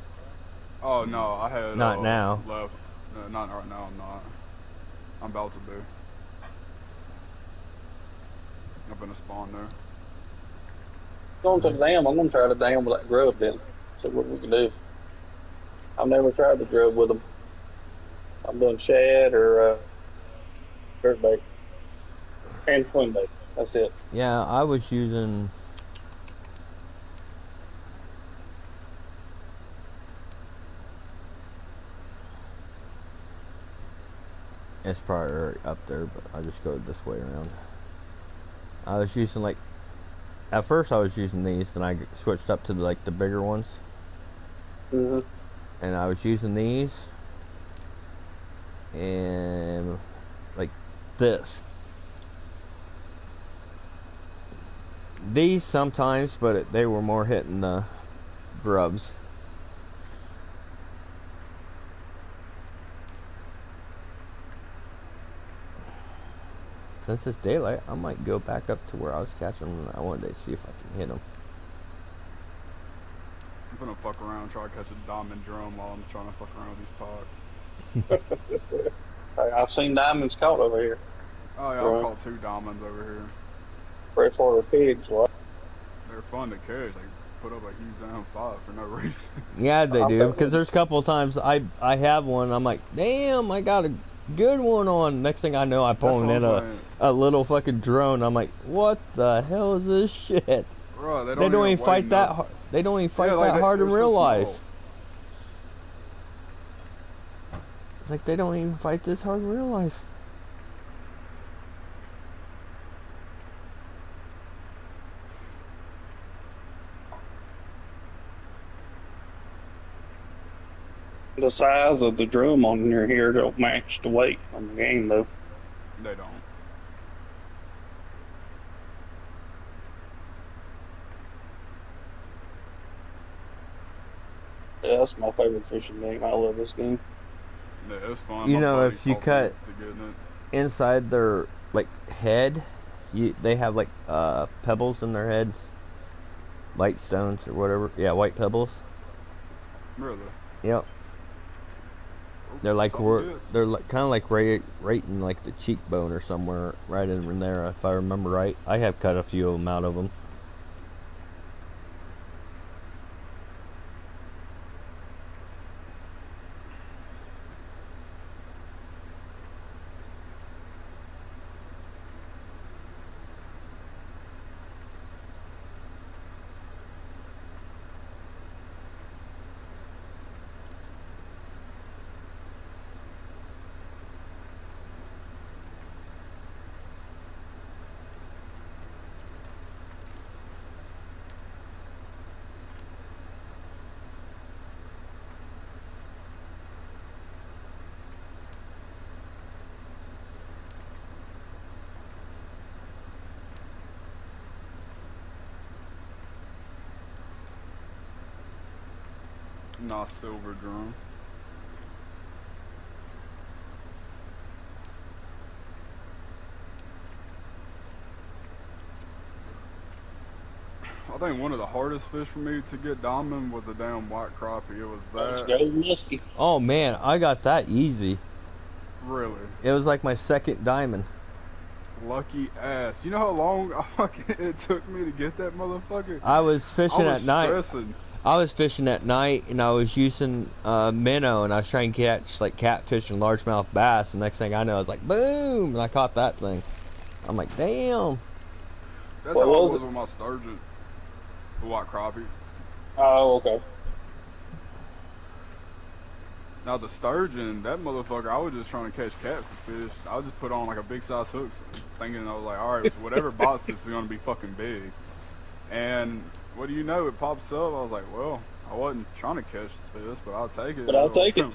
oh no, I had Not now. left. No, not right now. I'm not. I'm about to be. I'm gonna spawn there. Going to the dam. I'm gonna try the dam with that grub then. See what we can do. I've never tried the grub with them. I'm doing shad or jerkbait and swim bait. That's it. Yeah, I was using. It's probably right up there, but I'll just go this way around. I was using like. At first, I was using these, then I switched up to like the bigger ones, hmm and I was using these, and like this. These sometimes, but they were more hitting the grubs. Since it's daylight, I might go back up to where I was catching them. I wanted to see if I can hit them. I'm gonna fuck around, try to catch a diamond drum while I'm trying to fuck around with these pods. I've seen diamonds caught over here. Oh yeah, I've caught 2 diamonds over here. Freshwater pigs, what? They're fun to catch. They put up a huge damn fight for no reason. Yeah, they I'm do. telling Because you. there's a couple of times I have one. I'm like, damn, I got a good one on. Next thing I know, I That's pull what in I'm saying. a little fucking drone. I'm like, what the hell is this shit? Right, They don't even fight that. They don't even fight that hard in real life. It's like they don't even fight this hard in real life. The size of the drum on your here don't match the weight on the game, though. They don't. Yeah, that's my favorite fishing game. I love this game. Yeah, it's fun. You My know, buddy if you taught me cut to get in it. inside their like head, they have like pebbles in their heads, light stones or whatever. Yeah, white pebbles. Really? Yep. Oh, They're like something good. they're like, kind of like right in like the cheekbone or somewhere right in there, if I remember right. I have cut a few of them out of them. Not silver drum. I think think one of the hardest fish for me to get diamond was a damn white crappie. It was that. Go musky. Oh man, I got that easy. Really. It was like my second diamond. Lucky ass. You know how long it took me to get that motherfucker? I was fishing I was at night. stressing. I was fishing at night and I was using minnow and I was trying to catch like catfish and largemouth bass. The next thing I know, I was like, boom, and I caught that thing. I'm like, damn. That's What how I was was it? with my sturgeon. The white crappie. Oh, okay. Now the sturgeon, that motherfucker, I was just trying to catch catfish. I would just put on like a big size hook, thinking I was like, all right, so whatever bites this is gonna be fucking big. And what do you know? It pops up. I was like, well, I wasn't trying to catch the fish, but I'll take it. But I'll take it.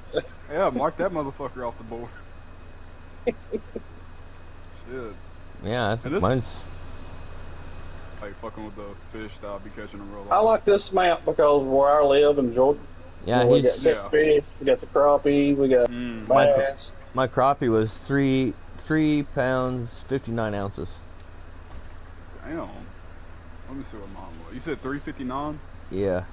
Yeah, mark that motherfucker off the board. Shit, Yeah, And this- mine's. like fucking with the fish that I'll be catching in real life. I like this mount because where I live in Jordan, Yeah, we he's got Yeah. catfish, we got the crappie, we got bass. my crappie was 3 pounds 59 ounces. Damn. Let me see what mine was. You said 359? Yeah.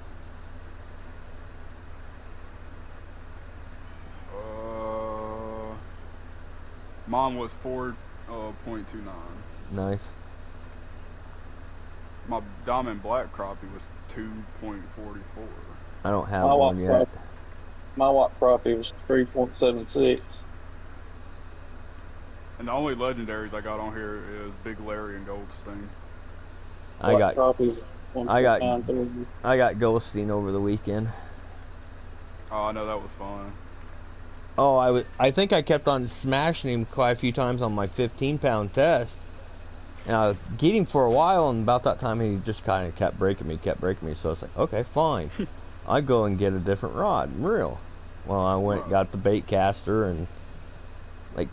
Mine was 4.29. Nice. My diamond black crappie was 2.44. I don't have My one white yet. crappie, my white crappie was 3.76. And the only legendaries I got on here is Big Larry and Goldstein. I got crappie was I got- 1.93. I got Goldstein over the weekend. Oh, I know that was fun. Oh, I think I kept on smashing him quite a few times on my 15-pound test. And I was getting him for a while, and about that time he just kind of kept breaking me. So it's like, okay, fine. I go and get a different rod and reel. Well, I went and got the bait caster and like,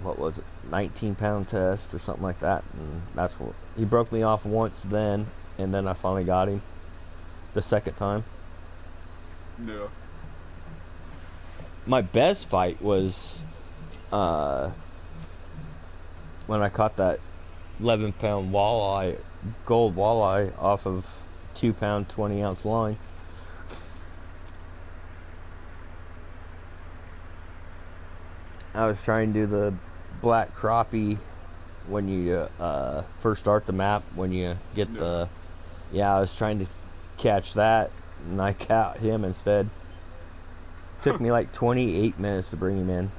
what was it, 19-pound test or something like that. And that's what he broke me off once then, and then I finally got him the second time. Yeah. My best fight was when I caught that 11-pound walleye, gold walleye off of 2-pound 20-ounce line. I was trying to do the black crappie when you first start the map, when you get Yeah. I was trying to catch that and I caught him instead. Took me like 28 minutes to bring him in.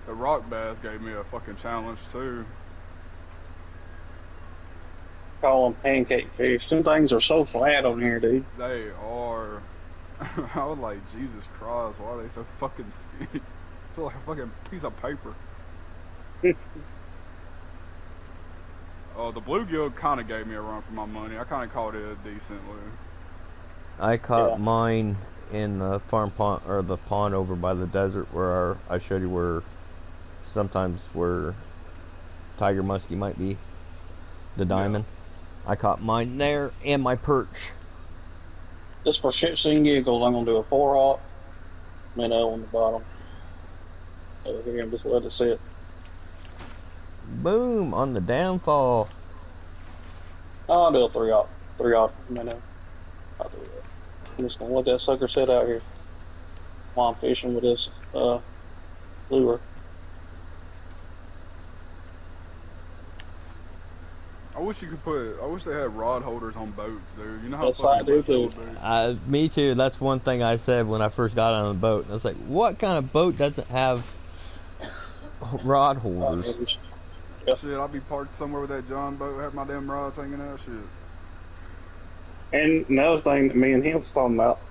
The rock bass gave me a fucking challenge too. Call them pancake fish. Them things are so flat on here, dude. They are. I was like, Jesus Christ, why are they so fucking skinny? I feel like a fucking piece of paper. The bluegill kind of gave me a run for my money. I kind of caught it decently. I caught Yeah. mine in the farm pond, or the pond over by the desert where I showed you where sometimes where tiger muskie might be, the diamond. I caught mine there and my perch. Just for shits and giggles, I'm gonna do a 4-aught minnow on the bottom. Over here and just let it sit. Boom, on the downfall. I'll do a 3-aught minnow. I'll do that. I'm just gonna let that sucker sit out here while I'm fishing with this lure. I wish you could put. I wish they had rod holders on boats, dude. You know how Yes, fucking I do much that too. would be? Me too. That's one thing I said when I first got on the boat. I was like, what kind of boat doesn't have rod holders? Yep. Shit, I'd be parked somewhere with that John boat, have my damn rods hanging out. Shit. And another thing that me and him was talking about,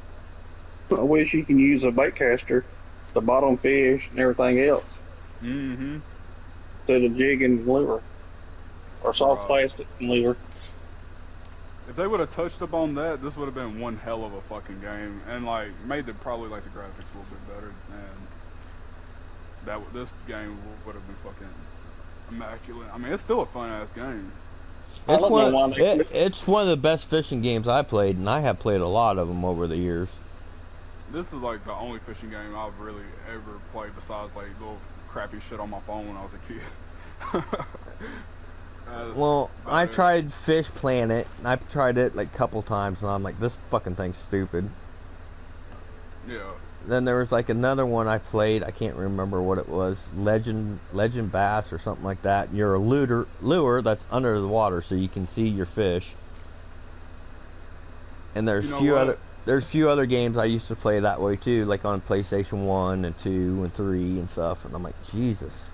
I wish you can use a bait caster to bottom fish and everything else Mm-hmm. instead of jigging and lure or soft Right. plastic and lure. If they would have touched up on that, this would have been one hell of a fucking game, and like made the probably like the graphics a little bit better, and this game would have been fucking immaculate. I mean, it's still a fun ass game. I It's don't know why they- it's one of the best fishing games I played, and I have played a lot of them over the years. This is like the only fishing game I've really ever played besides like little crappy shit on my phone when I was a kid. That's Well, about I it. tried Fish Planet. I've tried it like a couple times, and I'm like, this fucking thing's stupid. Yeah. Then there was like another one I played. I can't remember what it was. Legend Bass or something like that. And you're a lure that's under the water, so you can see your fish. And there's You know what? few other games I used to play that way too, like on PlayStation 1 and 2 and 3 and stuff. And I'm like, Jesus.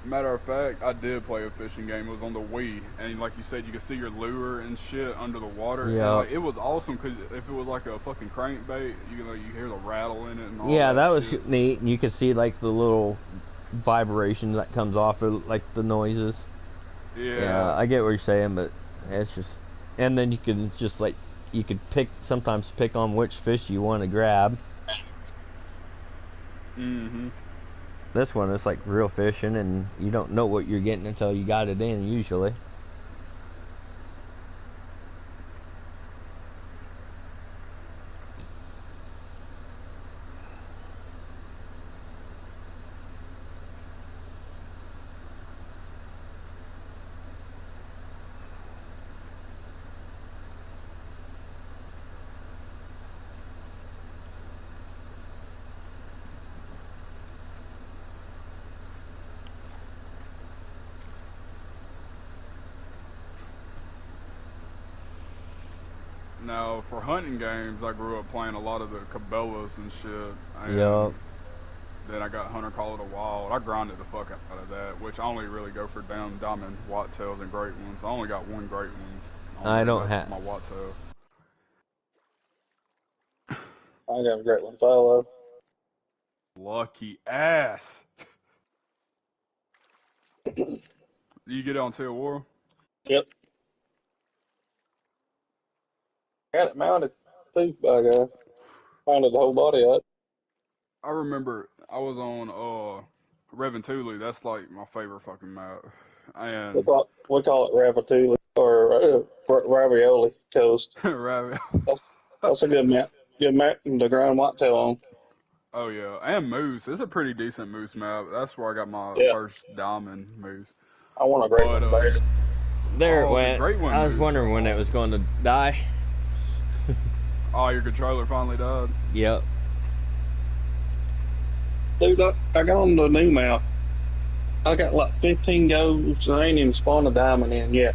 Matter of fact, I did play a fishing game. It was on the Wii, and like you said, you could see your lure and shit under the water. Yeah. And, like, it was awesome because if it was like a fucking crankbait, you hear the rattle in it and all Yeah, that was shit. neat. And you could see like the little vibration that comes off of like the noises. Yeah, I get what you're saying, but it's just, and then you can just like, you could sometimes pick on which fish you want to grab. Mm-hmm. This one is like real fishing, and you don't know what you're getting until you got it in, usually. Now, for hunting games, I grew up playing a lot of the Cabela's and shit. And Yup. then I got Hunter Call of the Wild. I grinded the fuck out of that, which I only really go for damn diamond whitetails and great ones. I only got one great one. I don't That's have. my whitetail. I got a great one follow. Lucky ass. You get on Till War? Yep. Got it mounted too, by God. Mounted the whole body up. I remember I was on Reventuli. That's like my favorite fucking map. And We call it ravioli or ravioli toast. Ravi. That's a good map. Good map to grind whitetail on. Oh yeah, and moose. It's a pretty decent moose map. That's where I got my Yeah. first diamond moose. I want a great But, one, baby. There it Oh, the went. great one I was moves wondering when are it was going to die. Oh, your controller finally died. Yep. Dude, I got on the new map. I got like 15 goals. I ain't even spawned a diamond in yet.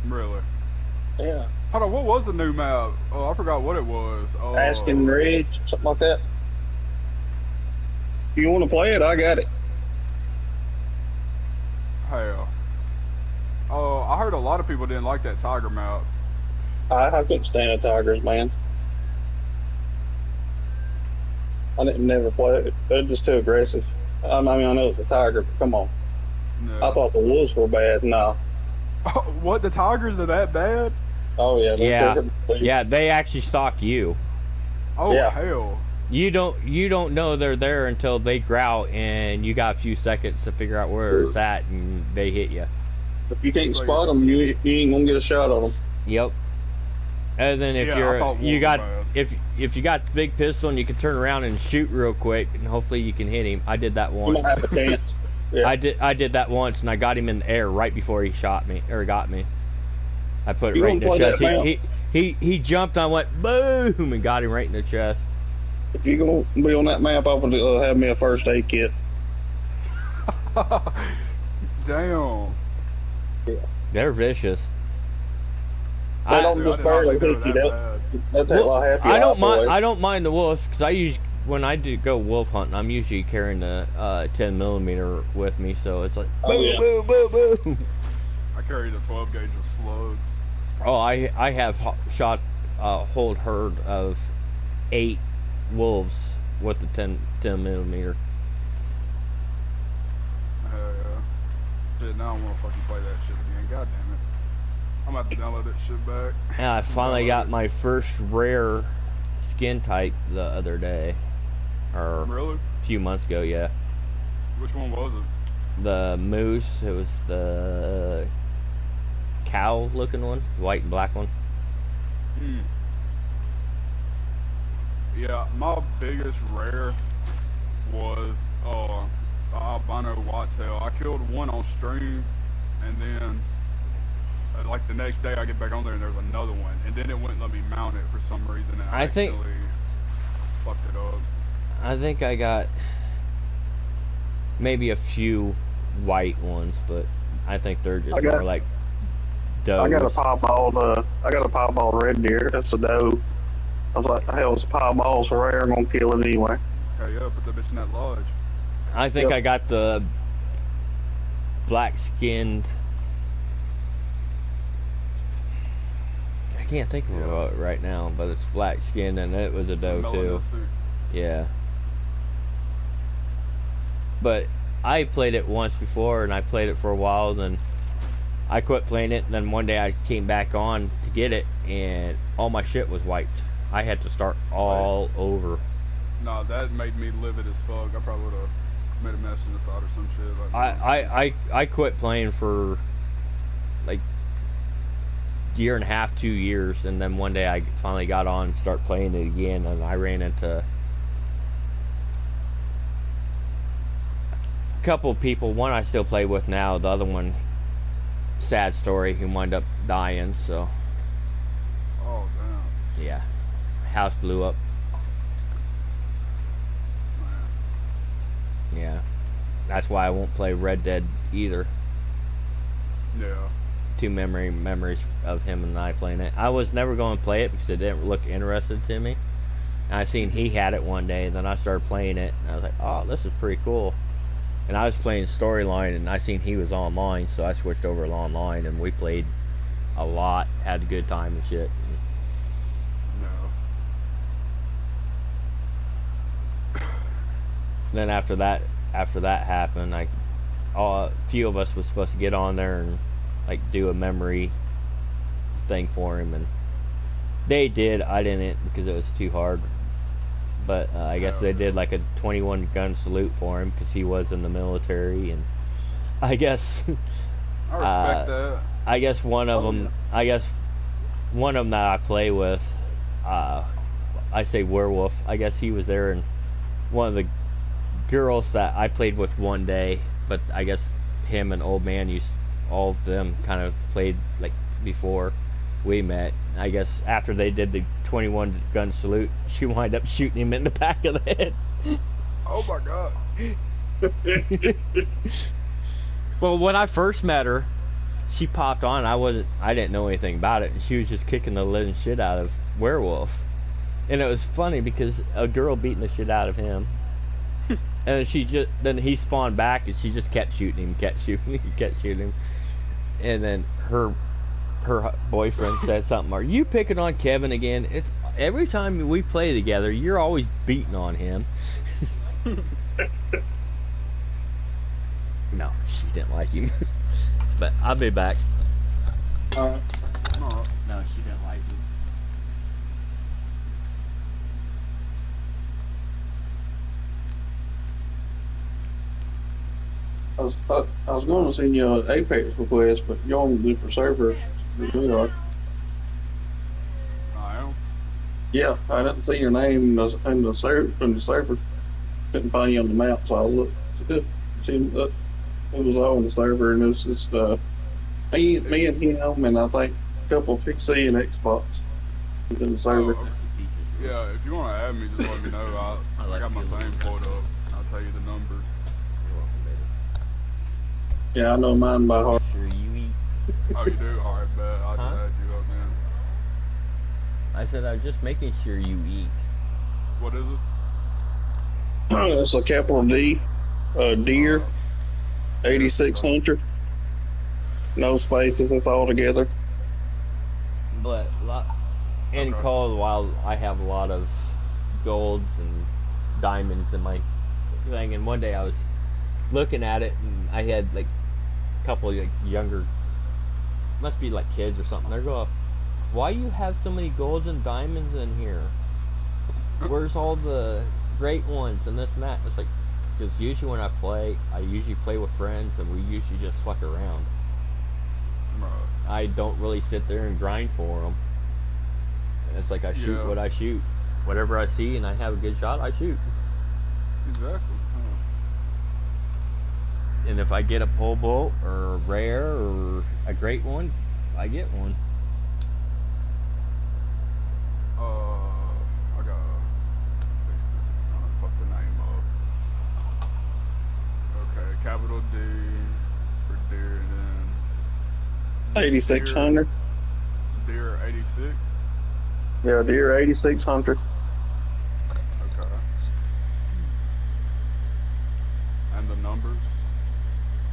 Really? Yeah. Hold on, what was the new map? Oh, I forgot what it was. Oh, Asking Ridge, something like that. If you want to play it, I got it. hell. Oh, I heard a lot of people didn't like that tiger map. I couldn't stand the Tigers, man. I didn't never play it. They're just too aggressive. I mean, I know it's a tiger, but come on. No. I thought the wolves were bad. No. What, the tigers are that bad? Oh yeah. Yeah. Yeah, they actually stalk you. Oh Yeah. hell. You don't know they're there until they growl, and you got a few seconds to figure out where it's at, and they hit you. If you can't spot them, you ain't gonna get a shot on them. Yep. And then if Yeah, I thought you wolves got were if you got the big pistol and you can turn around and shoot real quick, and hopefully you can hit him. I did that You once. might have a chance. Yeah. I did that once, and I got him in the air right before he shot me or got me. I put it You right in gonna the play chest. that He jumped. I went boom and got him right in the chest. If you're gonna be on that map, I would have me a first aid kit. Damn. They're vicious. They don't Dude, just I did not barely think they were hit you. that They'll take like half your I don't life mind. away. I don't mind the wolves because I usually when I do go wolf hunting, I'm usually carrying the 10mm with me, so it's like Oh, boom, yeah. boom, boom, boom. I carried a 12 gauge of slugs. Oh, I have shot a whole herd of 8 wolves with the 10mm. Hell yeah. Shit, now I want to fucking play that shit again. God damn it. I'm about to download that shit back. And I finally got my first rare skin type the other day, or Really? a few months ago. Yeah, Which one was it? the moose. It was the cow-looking one, white and black one. Hmm. Yeah, my biggest rare was albino whitetail. I killed one on stream, and then like the next day I get back on there and there's another one, and then it wouldn't let me mount it for some reason, and I think- accidentally fucked it up. I think I got maybe a few white ones, but I think they're just I got- more like does. I got a piebald red deer. That's a doe. I was like, hell, it's a piebald, so rare. I'm gonna kill it anyway. Okay, yeah, put the bitch in that lodge. I think Yep. I got the black skinned. I can't think of it right now, but it's black skinned and it was a doe too. Melanistic. Yeah. But I played it once before and I played it for a while, then I quit playing it, and then one day I came back on to get it and all my shit was wiped. I had to start all over. Nah, that made me livid as fuck. I probably would have made a mess in the side or some shit. Like, I quit playing for like year and a half, 2 years, and then one day I finally got on and start playing it again, and I ran into a couple people. One I still play with now, the other one, sad story, he wound up dying, so oh damn, yeah, house blew up. man. Yeah, that's why I won't play Red Dead either. Yeah. Two memories of him and I playing it. I was never going to play it because it didn't look interested to me. And I seen he had it one day, and then I started playing it, and I was like, oh, this is pretty cool. And I was playing storyline, and I seen he was online, so I switched over to online, and we played a lot, had a good time and shit. No. Then after that happened, a few of us was supposed to get on there and like do a memory thing for him, and they did. I didn't because it was too hard. But I guess they did like a 21 gun salute for him because he was in the military, and I guess I respect that. I guess one of them that I play with, I say werewolf. I guess he was there, and one of the girls that I played with one day, but I guess him and Old Man all of them kind of played like before we met. I guess after they did the 21 gun salute, she wound up shooting him in the back of the head. Oh my god. Well, when I first met her, she popped on. I didn't know anything about it, and she was just kicking the living shit out of Werewolf. And it was funny because a girl beating the shit out of him, and then he spawned back, and she just kept shooting him, kept shooting him, and then her boyfriend said something, are you picking on Kevin again? It's every time we play together, you're always beating on him. No, she didn't like him. But I'll be back. No. No, she didn't like him. I was going to send you an Apex request, but you're on a different server than we are. I am. Yeah, I didn't see your name in the server. Couldn't find you on the map, so I looked. It was all on the server, and it was just me and him, and I think a couple of PC and Xbox in the server. Oh, yeah, if you want to add me, just let me know. I got my thing pulled up. I'll tell you the number. Yeah, I know mine by heart. Sure you eat. Oh, you do? Alright, bet. I'll just add you up, man. I said I was just making sure you eat. What is it? It's a capital D, deer, 8600. No spaces, it's all together. But in Okay. Call of the Wild, I have a lot of golds and diamonds in my thing. And one day I was looking at it, and I had like a couple of like, younger, must be like kids or something. They're going, "Why you have so many golds and diamonds in here? Where's all the great ones and this and that?" It's like, because usually when I usually play with friends, and we usually just fuck around. Right. I don't really sit there and grind for them. And it's like I shoot Yeah. what I shoot. Whatever I see and I have a good shot, I shoot. Exactly. and if I get a pole bolt or a rare or a great one, I get one. I gotta fix this. I don't fuck the name up. Okay, capital D for deer, and then 8600. deer 86. Yeah, deer 8600. Okay. And the numbers.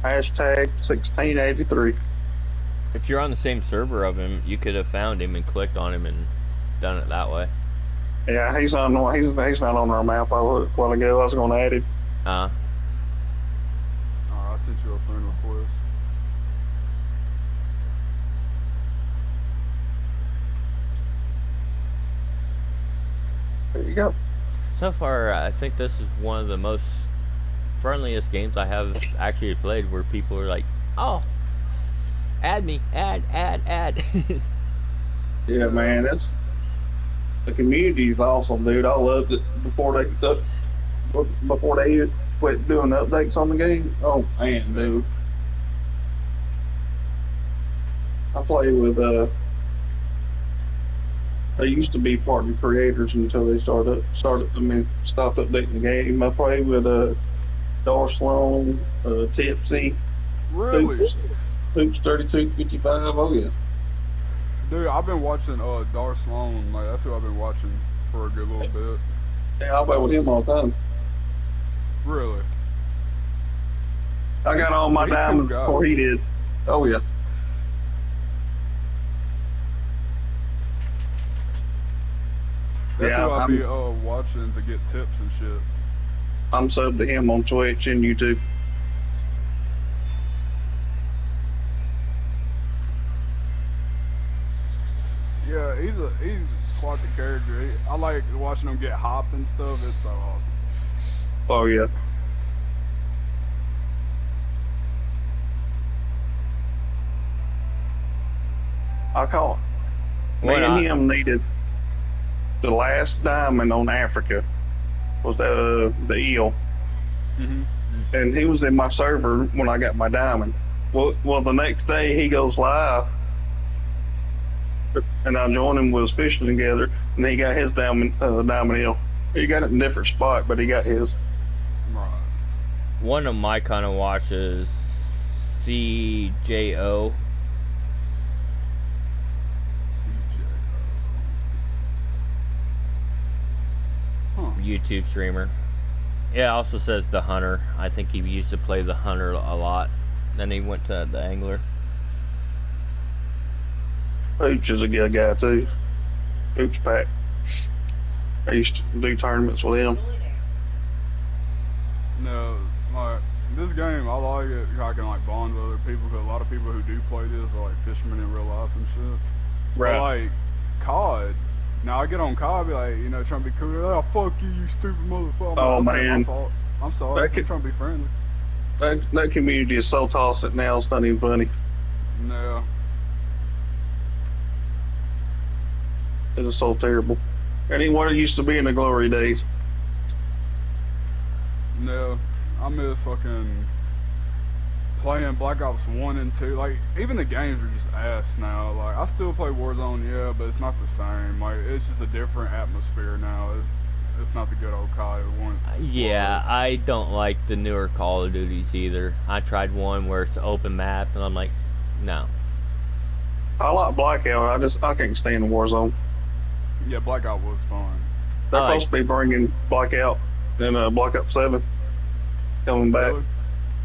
Hashtag 1683. If you're on the same server of him, you could have found him and clicked on him and done it that way. Yeah, he's not on our map. I looked a while ago. I was going to add him. Uh, I sent you a friend request. There you go. so far, I think this is one of the most friendliest games I have actually played, where people are like, "Oh, add me, add." Yeah, man, the community is awesome, dude. I loved it before they quit doing the updates on the game. Oh man, dude. I play with they used to be partner creators until they stopped updating the game. I play with Dar Sloan, Tipsy, Really? Hoops 3255. Oh yeah. Dude, I've been watching Dar Sloan. Like, that's who I've been watching for a good little bit. Yeah, I play with him all the time. Really? I got all my He's a cool diamonds guy. before he did. Oh yeah. That's Yeah, who I'll be watching to get tips and shit. I'm subbed to him on Twitch and YouTube. Yeah, he's quite the character. I like watching him get hopped and stuff. It's so awesome. Oh yeah. I call it. Me and him needed the last diamond on Africa was the eel, Mm-hmm. and he was in my server when I got my diamond. Well, the next day he goes live, and I joined him. Was fishing together, and he got his diamond eel. He got it in a different spot, but he got his. Right. One of my kind of watches, CJO. Huh. YouTube streamer. Yeah, it also says the hunter. I think he used to play the hunter a lot. Then he went to the angler. Hooch is a good guy too. Hooch Pack. I used to do tournaments with him. No, like this game, I like it. I can like bond with other people because a lot of people who do play this are like fishermen in real life and shit. But like COD. Now I get on COD, be like, you know, trying to be cool. Oh, fuck you, you stupid motherfucker. Oh, I'm like, okay, man. my fault. I'm sorry. I'm trying to be friendly. That community is so toxic now. It's not even funny. No. It is so terrible. It ain't what it used to be in the glory days. No. I miss fucking playing Black Ops 1 and 2. Like, even the games are just ass now. Like, I still play Warzone, yeah, but it's not the same. Like, it's just a different atmosphere now. It's not the good old COD it once. Yeah, I don't like the newer Call of Duties either. I tried one where it's open map, and I'm like, no. I like Blackout. I can't stand the Warzone. Yeah, Blackout was fun. They're I like- supposed to be bringing Blackout and Black Ops 7 coming back. Really?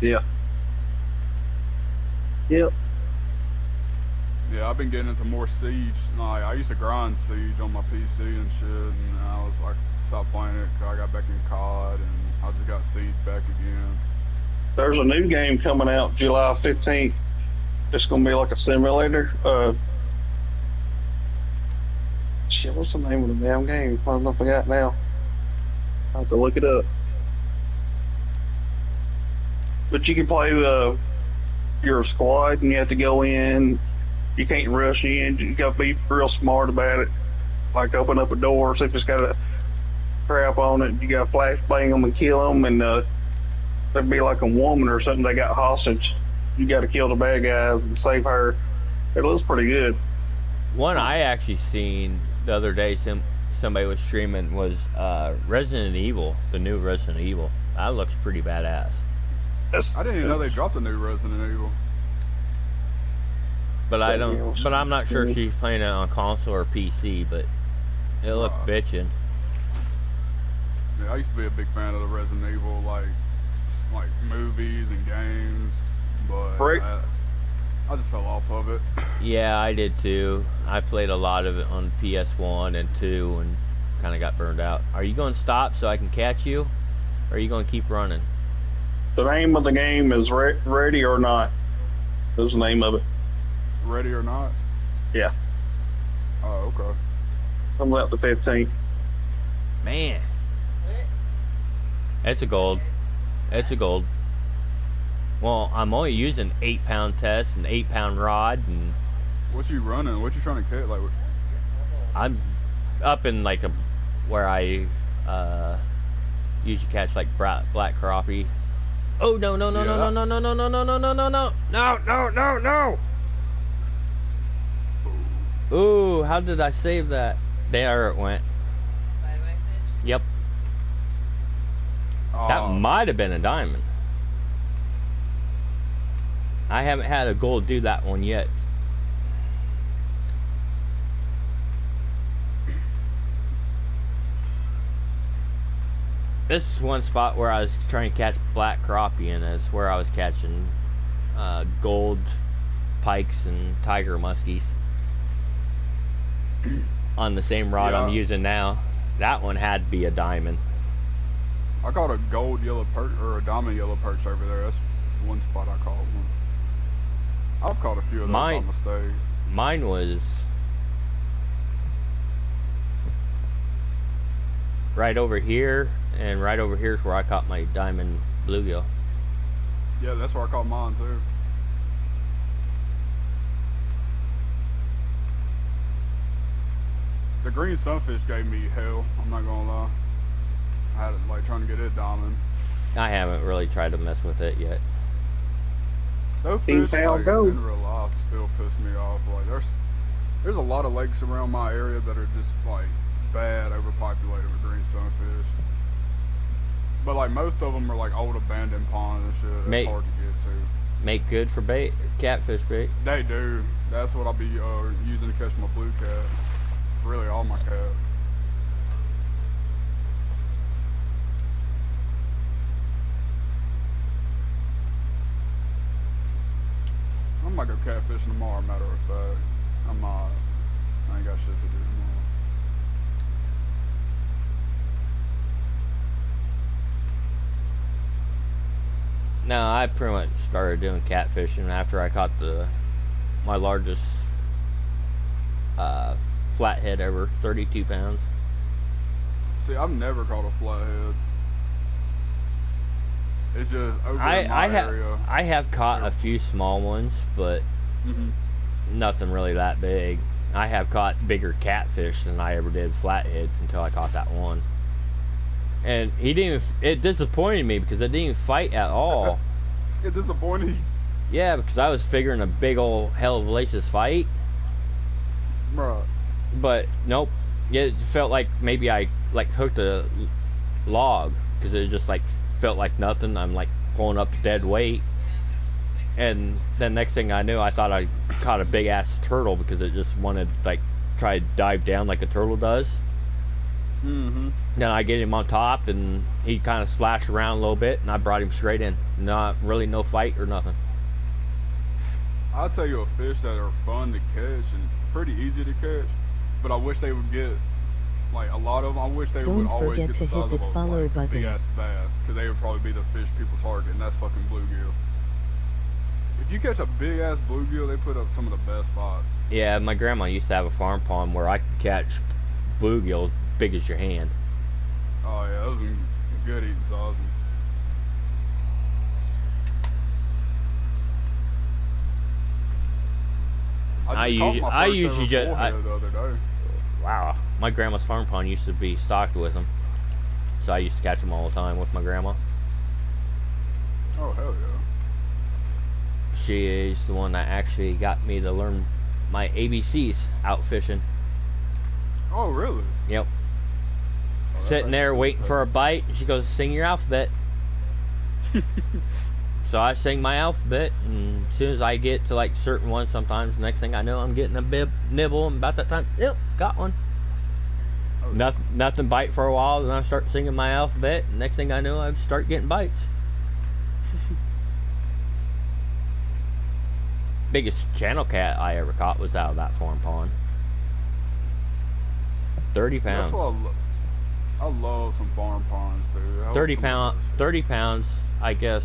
Yeah. Yep. Yeah, I've been getting into more Siege. Like, I used to grind Siege on my PC and shit, and I was like, stopped playing it because I got back in COD, and I just got Siege back again. There's a new game coming out July 15th. It's gonna be like a simulator. Shit, what's the name of the damn game? I forgot now. I have to look it up. But you can play you're a squad and you have to go in. You can't rush in. You got to be real smart about it. Like open up a door, see if it's got a trap on it. You got to flashbang them and kill them, and there'd be like a woman or something they got hostage. You got to kill the bad guys and save her. It looks pretty good. One I actually seen the other day, somebody was streaming, was Resident Evil, the new Resident Evil. That looks pretty badass. I didn't even know they dropped a new Resident Evil. But I'm not sure if she's playing it on console or PC, but it looked bitchin'. Yeah, I used to be a big fan of the Resident Evil, like movies and games, but I just fell off of it. Yeah, I did too. I played a lot of it on PS1 and 2 and kind of got burned out. Are you going to stop so I can catch you? Or are you going to keep running? The name of the game is Ready or Not. That's the name of it. Ready or Not? Yeah. Oh, okay. Comes out the 15th. Man. It's a gold. It's a gold. Well, I'm only using 8-pound test and 8-pound rod, and what you running? What you trying to catch? Like, I'm up in like where I usually catch like black crappie. Oh no no no no no no no no no no no no no no no no no! Ooh, how did I save that? There it went. Yep. That might have been a diamond. I haven't had a gold do that one yet. This is one spot where I was trying to catch black crappie, and it's where I was catching gold pikes and tiger muskies on the same rod I'm using now. That one had to be a diamond. I caught a gold yellow perch or a diamond yellow perch over there. That's one spot I caught one. I've caught a few of those by mistake. Mine was right over here, and right over here is where I caught my diamond bluegill. Yeah, that's where I caught mine too. The green sunfish gave me hell, I'm not gonna lie. I had it like trying to get it diamond. I haven't really tried to mess with it yet. Those fish like, in real life still piss me off. Like there's a lot of lakes around my area that are just like bad overpopulated with green sunfish. But like most of them are like old abandoned ponds and shit. It's hard to get to. Make good for bait, catfish bait. They do. That's what I'll be using to catch my blue cat. Really all my cats. I might go catfishing tomorrow, matter of fact. I ain't got shit to do tomorrow. No, I pretty much started doing catfishing after I caught my largest flathead ever, 32 pounds. See, I've never caught a flathead. It's just over in my area. I have caught a few small ones, but nothing really that big. I have caught bigger catfish than I ever did flatheads until I caught that one. And it disappointed me because it didn't even fight at all. It disappointed you? Yeah, because I was figuring a big old hell of a hellacious fight. Bruh. But nope. It felt like maybe I like hooked a log because it just like felt like nothing. I'm like pulling up the dead weight, and then next thing I knew, I thought I caught a big ass turtle because it just wanted like try to dive down like a turtle does. Then I get him on top, and he kind of splashed around a little bit, and I brought him straight in. Not really no fight or nothing. I'll tell you a fish that are fun to catch and pretty easy to catch, but I wish they would get like a lot of them. I wish they would always get the size of a big ass bass, because they would probably be the fish people target, and that's fucking bluegill. If you catch a big ass bluegill, they put up some of the best spots. Yeah, my grandma used to have a farm pond where I could catch bluegill big as your hand. Oh yeah, those are good eating sizes. I usually just the other day. Wow, my grandma's farm pond used to be stocked with them, so I used to catch them all the time with my grandma. she's the one that actually got me to learn my ABCs out fishing. Oh, really? Yep. Oh, Sitting there waiting for a bite, and she goes, "Sing your alphabet." So I sing my alphabet, and as soon as I get to like certain ones, sometimes the next thing I know, I'm getting a nibble, and about that time, yep, got one. Oh, Nothing bite for a while, then I start singing my alphabet, and next thing I know, I start getting bites. Biggest channel cat I ever caught was out of that farm pond. 30 pounds. That's what I love some farm ponds, dude. I hope 30 somebody pound, does. 30 pounds. I guess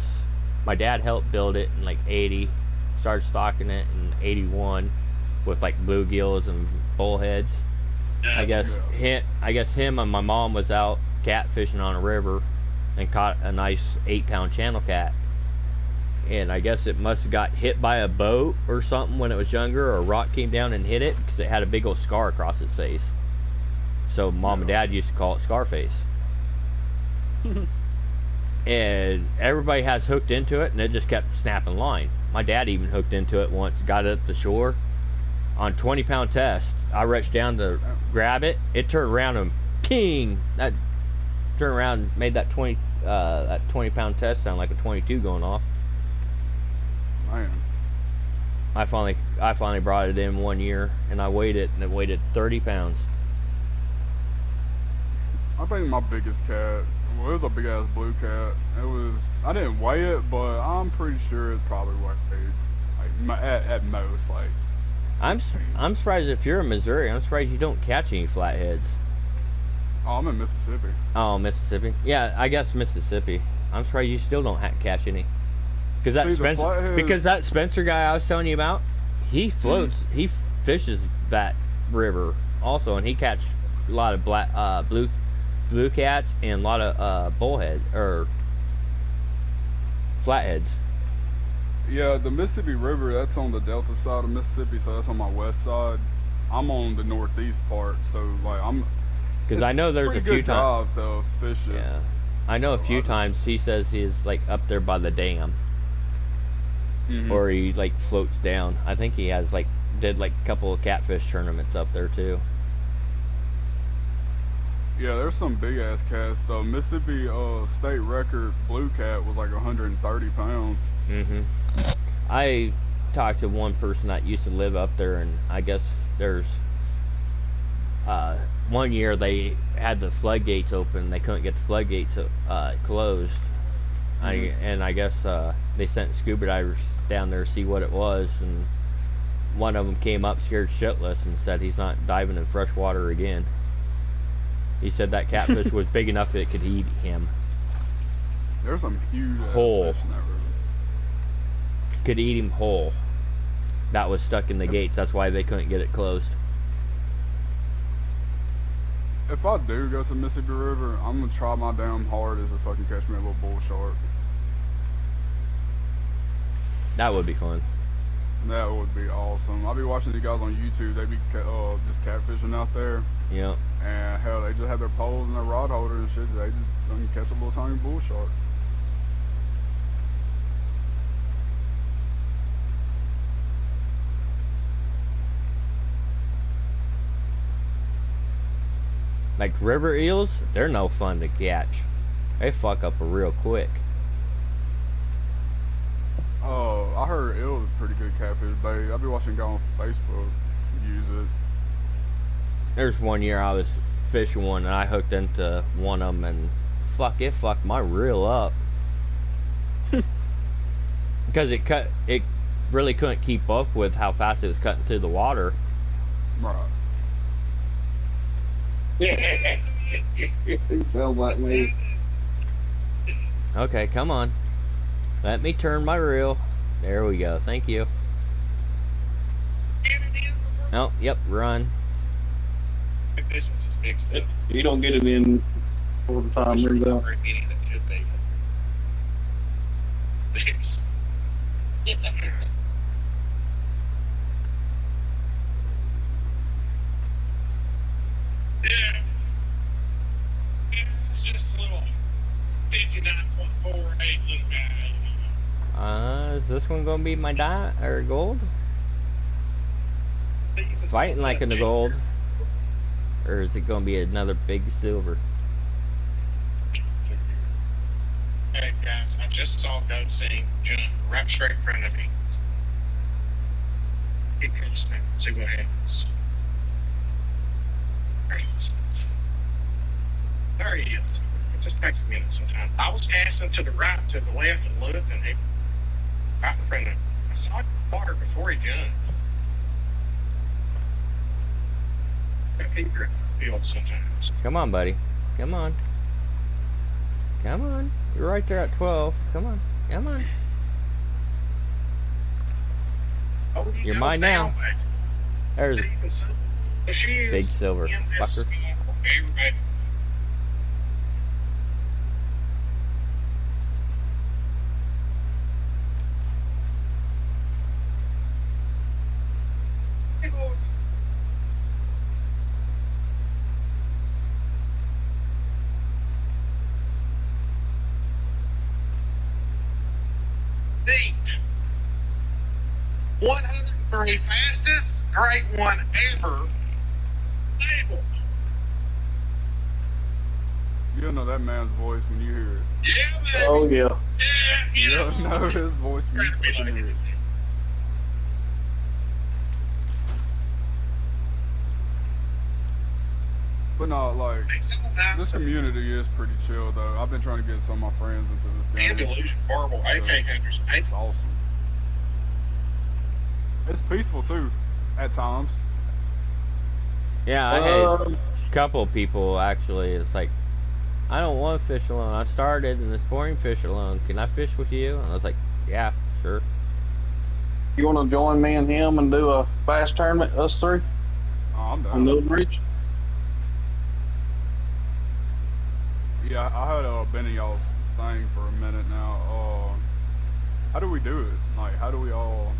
my dad helped build it in like 80. Started stocking it in 81 with like bluegills and bullheads. I guess him and my mom was out catfishing on a river and caught a nice 8-pound channel cat. And I guess it must have got hit by a boat or something when it was younger, or a rock came down and hit it because it had a big old scar across its face. So mom and dad used to call it Scarface. And everybody has hooked into it, and it just kept snapping line. My dad even hooked into it once, got it up the shore on 20-pound test. I reached down to grab it. It turned around and ping! That turned around and made that 20-pound test sound like a 22 going off. Man. I finally brought it in one year, and I weighed it, and it weighed 30 pounds. I think my biggest cat, well, it was a big ass blue cat. I didn't weigh it, but I'm pretty sure it probably weighed like at most like. I'm 16. surprised if you're in Missouri. I'm surprised you don't catch any flatheads. Oh, I'm in Mississippi. Oh, Mississippi. Yeah, I guess Mississippi. I'm surprised you still don't catch any. Because See, the flathead- that Spencer guy I was telling you about, he floats. He fishes that river also, and he catch a lot of blue cats and a lot of bullheads or flatheads. Yeah, the Mississippi River, that's on the delta side of Mississippi, so that's on my west side. I'm on the northeast part, so like Because I know there's a pretty few good times. drive to fish it. Yeah, I know a So few I just- times he says he's like up there by the dam, Mhm. or he like floats down. I think he has like did like a couple of catfish tournaments up there too. Yeah, there's some big ass cats though. Mississippi state record blue cat was like 130 pounds. I talked to one person that used to live up there, and I guess there's one year they had the floodgates open. They couldn't get the floodgates closed. And I guess they sent scuba divers down there to see what it was, and one of them came up scared shitless and said he's not diving in fresh water again. He said that catfish was big enough it could eat him. There's some huge ass Whole. fish in that river. Could eat him whole. That was stuck in the gates. That's why they couldn't get it closed. If I do go to the Mississippi River, I'm gonna try my damn hardest to fucking catch me a little bull shark. That would be fun. That would be awesome. I'll be watching these guys on YouTube. They be just catfishing out there, Yep. and hell, they just have their poles and their rod holder and shit. They just catch a little tiny bull shark. Like river eels, they're no fun to catch. They fuck up real quick. Oh, I heard it was a pretty good catfish bait. I'll be watching a guy on Facebook use it. There's one year I was fishing one and I hooked into one of them and it fucked my reel up. Because it really couldn't keep up with how fast it was cutting through the water. Right. He felt like me. Okay, come on. Let me turn my reel. There we go. Thank you. Oh, yep, run. This one's just big stuff. You don't get it in all the time. There's a Great meeting that could be. This. Yeah. It's just a little 59.48 little guy. this one gonna be my or gold? Fighting like in the gold. Or is it gonna be another big silver? Hey guys, I just saw Goat Sing jump right straight in front of me. Keep listening, see what happens. There he is. There he is. It just takes a minute sometimes. I was casting to the right, to the left, and looked, and he right in front of me. I saw him in the water before he jumped. Gotta keep your eyes peeled sometimes. Come on, buddy. Come on. Come on. You're right there at 12. Come on. Come on. Oh, he You're goes mine down, now. baby. There's Even so, she is big silver in this fucker. everybody. Hey, boys. Deep. 103 fastest great one ever. Labeled. You'll know that man's voice when you hear it. Yeah, baby. Oh yeah. Yeah, you You'll know his voice when you Rather be fucking like hear it. it. But no, like, Hey, something this nice. community is pretty chill, though. I've been trying to get some of my friends into this And game. Delusion Horrible AK Hunters. Hey, It's awesome. It's peaceful, too, at times. Yeah, I had Um, a couple of people actually. It's like, I don't want to fish alone. I started and it's boring fish alone. Can I fish with you? And I was like, yeah, sure. you want to join me and him and do a bass tournament, us three, Oh, I'm on down. Middle Bridge? Yeah, I had been in y'all's thing for a minute now. How do we do it? Like, how do we all,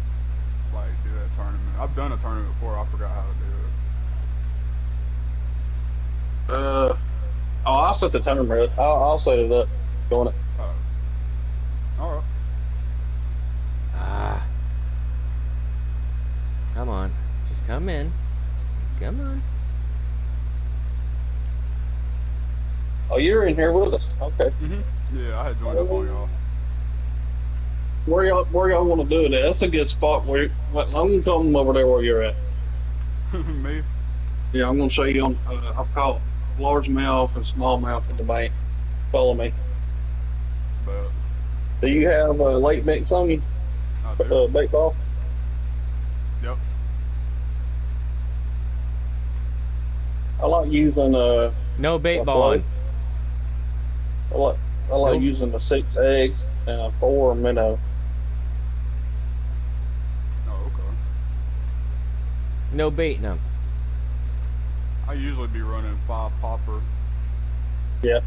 like, do that tournament? I've done a tournament before. I forgot how to do it. I'll set the tournament. I'll set it up. Doing it. All right. Ah. Come on. Just come in. Come on. Oh, you're in here with us. Okay. Yeah, I had joined up on y'all. Where y'all want to do it at? That's a good spot. I'm gonna come over there where you're at. Me? Yeah, I'm gonna show you on. I've caught largemouth and smallmouth in the bank. Follow me. But Do you have a late mix on you? I do. Bait ball? Yep. I like using No bait a balling. float. I like Nope. using the 6 eggs and a 4 minnow. Oh, okay. No bait, no. I usually be running 5 popper. Yeah.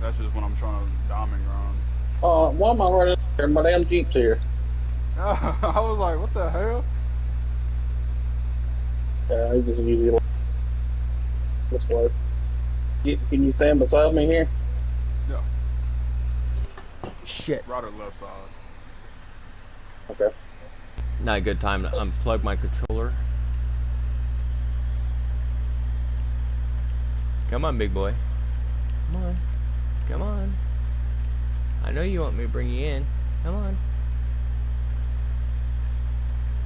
That's just when I'm trying to diamond grind. Why am I running here? My damn Jeep's here. I was like, what the hell? Yeah, I just use it this way. Can you stand beside me here? Yeah, Shit. right or left side. Okay. Not a good time to unplug my controller. Come on, big boy. Come on. Come on. I know you want me to bring you in. Come on.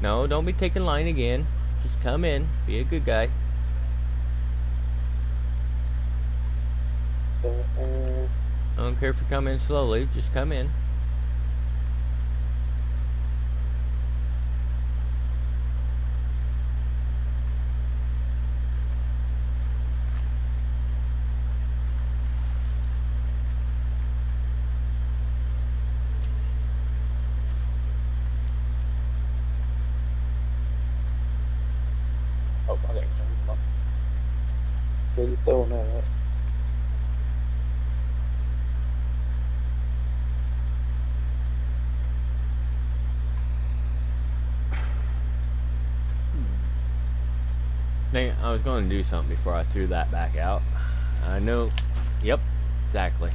No, don't be taking line again. Just come in. Be a good guy. I don't care if you come in slowly. Just come in. Oh, I got you. Where you throwing that at? Dang it, I was going to do something before I threw that back out. I know. Yep, exactly.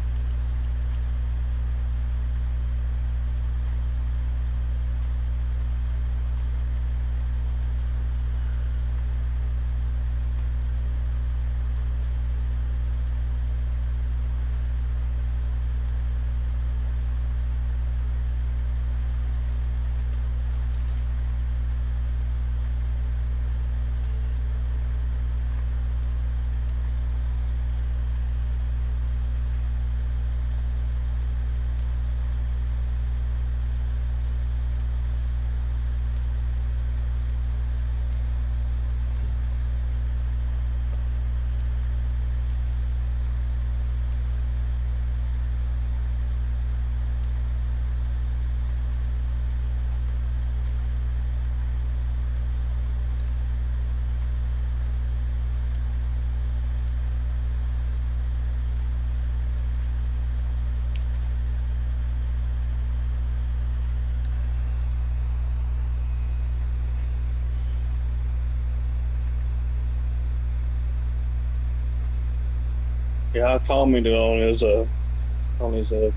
Yeah, I commented on his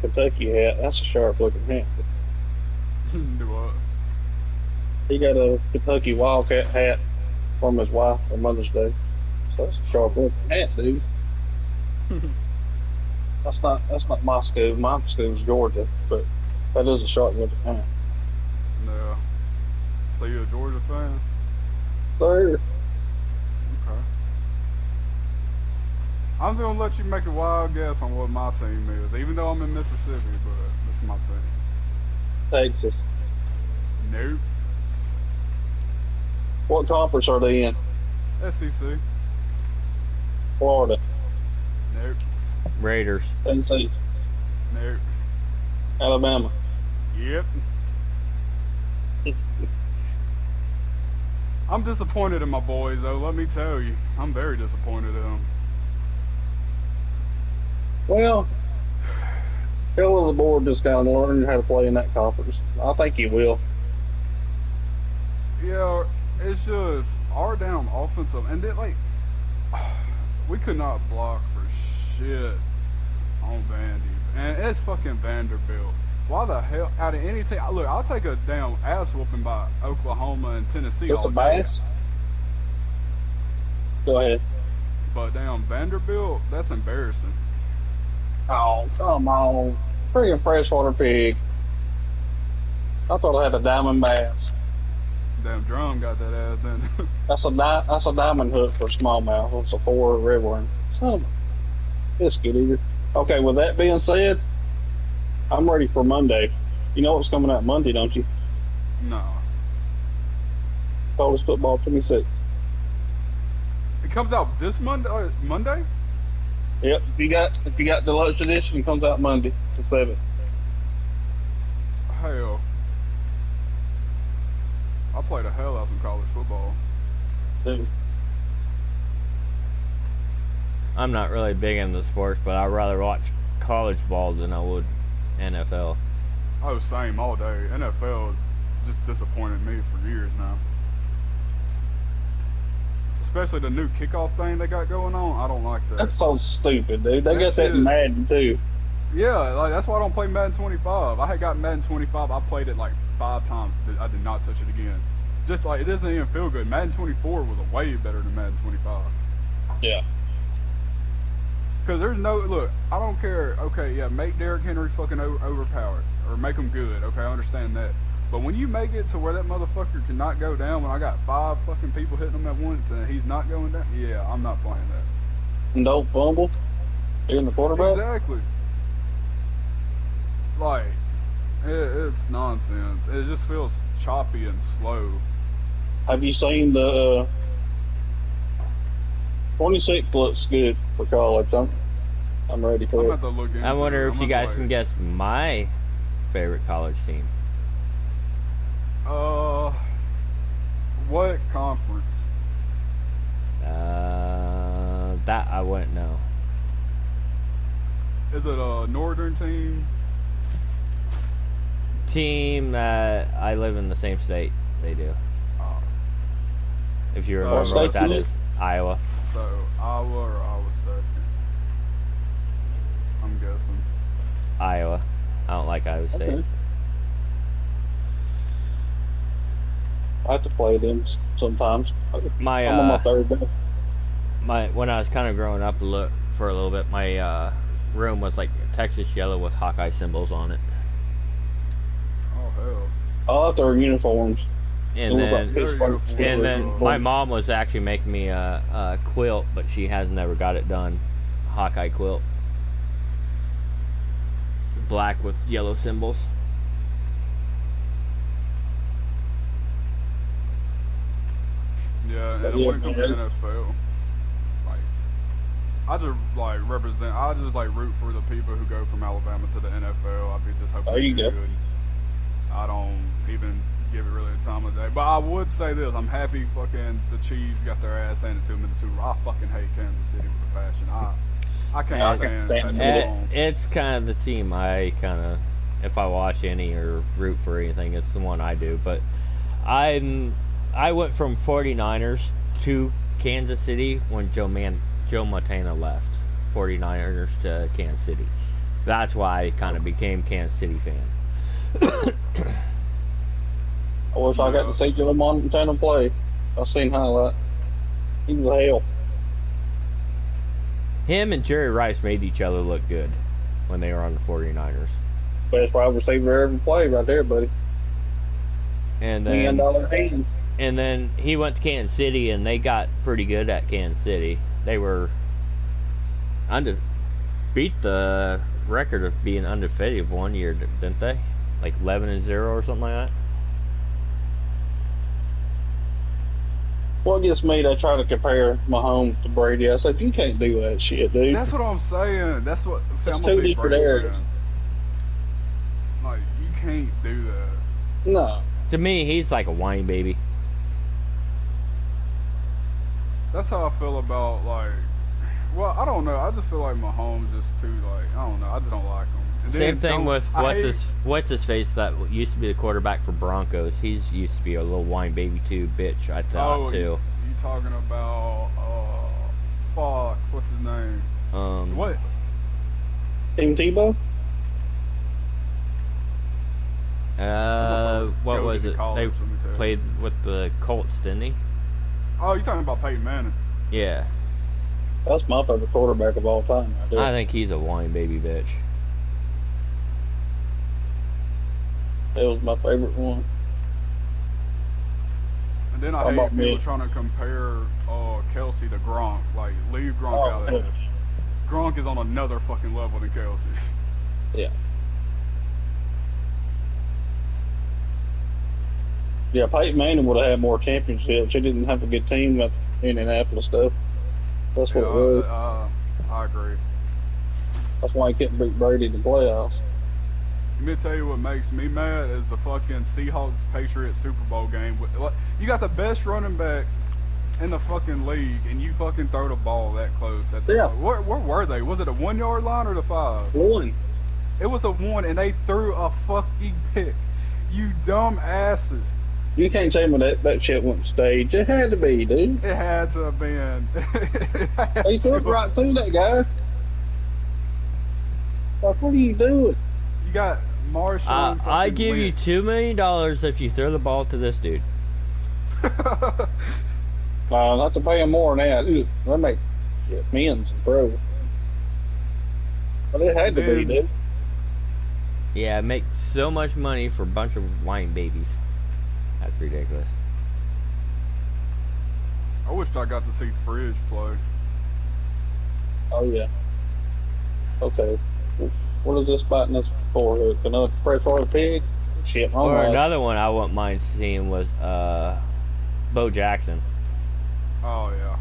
Kentucky hat. That's a sharp looking hat. Do what? He got a Kentucky Wildcat hat from his wife for Mother's Day. So that's a sharp looking hat, dude. That's not my school. My school's Georgia, but that is a sharp looking hat. No. So you a Georgia fan? There. Okay. I'm just gonna let you make a wild guess on what my team is, even though I'm in Mississippi, but this is my team. Texas. Nope. What conference are they in? SEC. Florida. Nope. Raiders. Tennessee. Nope. Alabama. Yep. I'm disappointed in my boys, though. Let me tell you, I'm very disappointed in them. Well, Hill of the board just got to learn how to play in that conference. I think he will. Yeah, it's just our damn offensive, and then like we could not block for shit on Vandy, and it's fucking Vanderbilt. Why the hell out of any team? Look, I'll take a damn ass whooping by Oklahoma and Tennessee. Just all a day. bass? Go ahead. But damn Vanderbilt, that's embarrassing. Oh, come on. Friggin' freshwater pig. I thought I had a diamond bass. Damn Drum got that ass then. That's a diamond hook for smallmouth. It's a 4 red worm. Son of a biscuit eater. Okay, with that being said, I'm ready for Monday. You know what's coming out Monday, don't you? No. College football 26. It comes out this Monday. Monday? Yep. If you got deluxe edition, it comes out Monday the 7th. Hell. I played the hell out of some college football. Dude. I'm not really big into sports, but I'd rather watch college ball than I would NFL. Oh, same all day. NFL has just disappointed me for years now. Especially the new kickoff thing they got going on. I don't like that. That's so stupid, dude. They That got that shit in is- Madden, too. Yeah, like that's why I don't play Madden 25. I had got Madden 25. I played it like 5 times. I did not touch it again. Just like it doesn't even feel good. Madden 24 was way better than Madden 25. Yeah. Because there's no look. I don't care. Okay, yeah, make Derrick Henry fucking overpowered or make him good. Okay, I understand that. But when you make it to where that motherfucker cannot go down, when I got 5 fucking people hitting him at once and he's not going down, yeah, I'm not playing that. And don't fumble. Being the quarterback. Exactly. Like, it's nonsense. It just feels choppy and slow. Have you seen the 26 looks good for college. I'm ready I'm for about it. to look into I wonder it. if you guys can guess my favorite college team. What conference? That I wouldn't know. Is it a northern team? Team that I live in the same state. They do. Oh, If you So- remember State what that you is, Iowa. so Iowa or Iowa State? I'm guessing. Iowa. I don't like Iowa State. Okay. I have to play them sometimes. My I'm on my third day. when I was kind of growing up for a little bit, my room was like Texas yellow with Hawkeye symbols on it. Oh hell. I like their uniforms. And It was then like Pittsburgh and and then uniforms. my mom was actually making me a quilt, but she has never got it done. Hawkeye quilt, black with yellow symbols. Yeah, and But when yeah, it comes to man. NFL, like I just like represent. I just like root for the people who go from Alabama to the NFL. I be just hoping There you they do go. good. I don't even give it really the time of day. But I would say this: I'm happy fucking the Chiefs got their ass handed to them in the Super Bowl. I fucking hate Kansas City with a passion. I can't I stand can't stand Patrick them. Mahomes. It's kind of the team I kind of, if I watch any or root for anything, it's the one I do. But I went from 49ers to Kansas City when Joe Montana left. 49ers to Kansas City. That's why I kind of became Kansas City fan. I wish I got to see Joe Montana play. I've seen highlights. He was hell. Him and Jerry Rice made each other look good when they were on the 49ers. Best wide receiver ever played right there, buddy. And $1 then, million hands. and then he went to Kansas City, and they got pretty good at Kansas City. They were beat the record of being undefeated one year, didn't they? Like 11-0 or something like that. What gets me, they try to compare Mahomes to Brady. I said, you can't do that shit, dude. That's what I'm saying. That's what. See, It's I'm a two big different Brady areas. fan. Like, you can't do that. No. To me, he's like a whine baby. That's how I feel about, like, well, I don't know. I just feel like Mahomes is too, like, I don't know. I just don't like him. And then Same thing with I hate- what's his face that used to be the quarterback for Broncos. He's used to be a little whine baby too, bitch. I thought Oh, too. you talking about, fuck, what's his name? What? Tim Tebow? What Go was to it? college, They let me tell you. played with the Colts, didn't he? Oh, you talking about Peyton Manning? Yeah. That's my favorite quarterback of all time. Right there. I think he's a whine baby bitch. That was my favorite one. And then I How hate about people me? trying to compare Kelsey to Gronk. Like, leave Gronk Oh, out of this. Gronk is on another fucking level than Kelsey. yeah. Yeah, Peyton Manning would have had more championships. He didn't have a good team at Indianapolis stuff. That's what it was. I agree. That's why he couldn't beat Brady in the playoffs. Let me tell you what makes me mad is the fucking Seahawks-Patriots Super Bowl game. You got the best running back in the fucking league, and you fucking throw the ball that close. At the Yeah. Where were they? Was it a 1 yard line or the 5? One. It was a 1, and they threw a fucking pick. You dumb asses. You can't tell me that shit went stage. It had to be, dude. It had to have been. He threw it right through that guy. Like, what are you doing? You got Marshawn. I give you $2 million if you throw the ball to this dude. Not to pay him more than that. Ooh, they make shit, millions and pro. But it had to be, dude. Yeah, make so much money for a bunch of whine babies. That's ridiculous. I wish I got to see Fridge play. Oh, yeah. Okay. What is this biting us for? Another freshwater pig? Shit, my Or mind. another one I wouldn't mind seeing was Bo Jackson. Oh, yeah.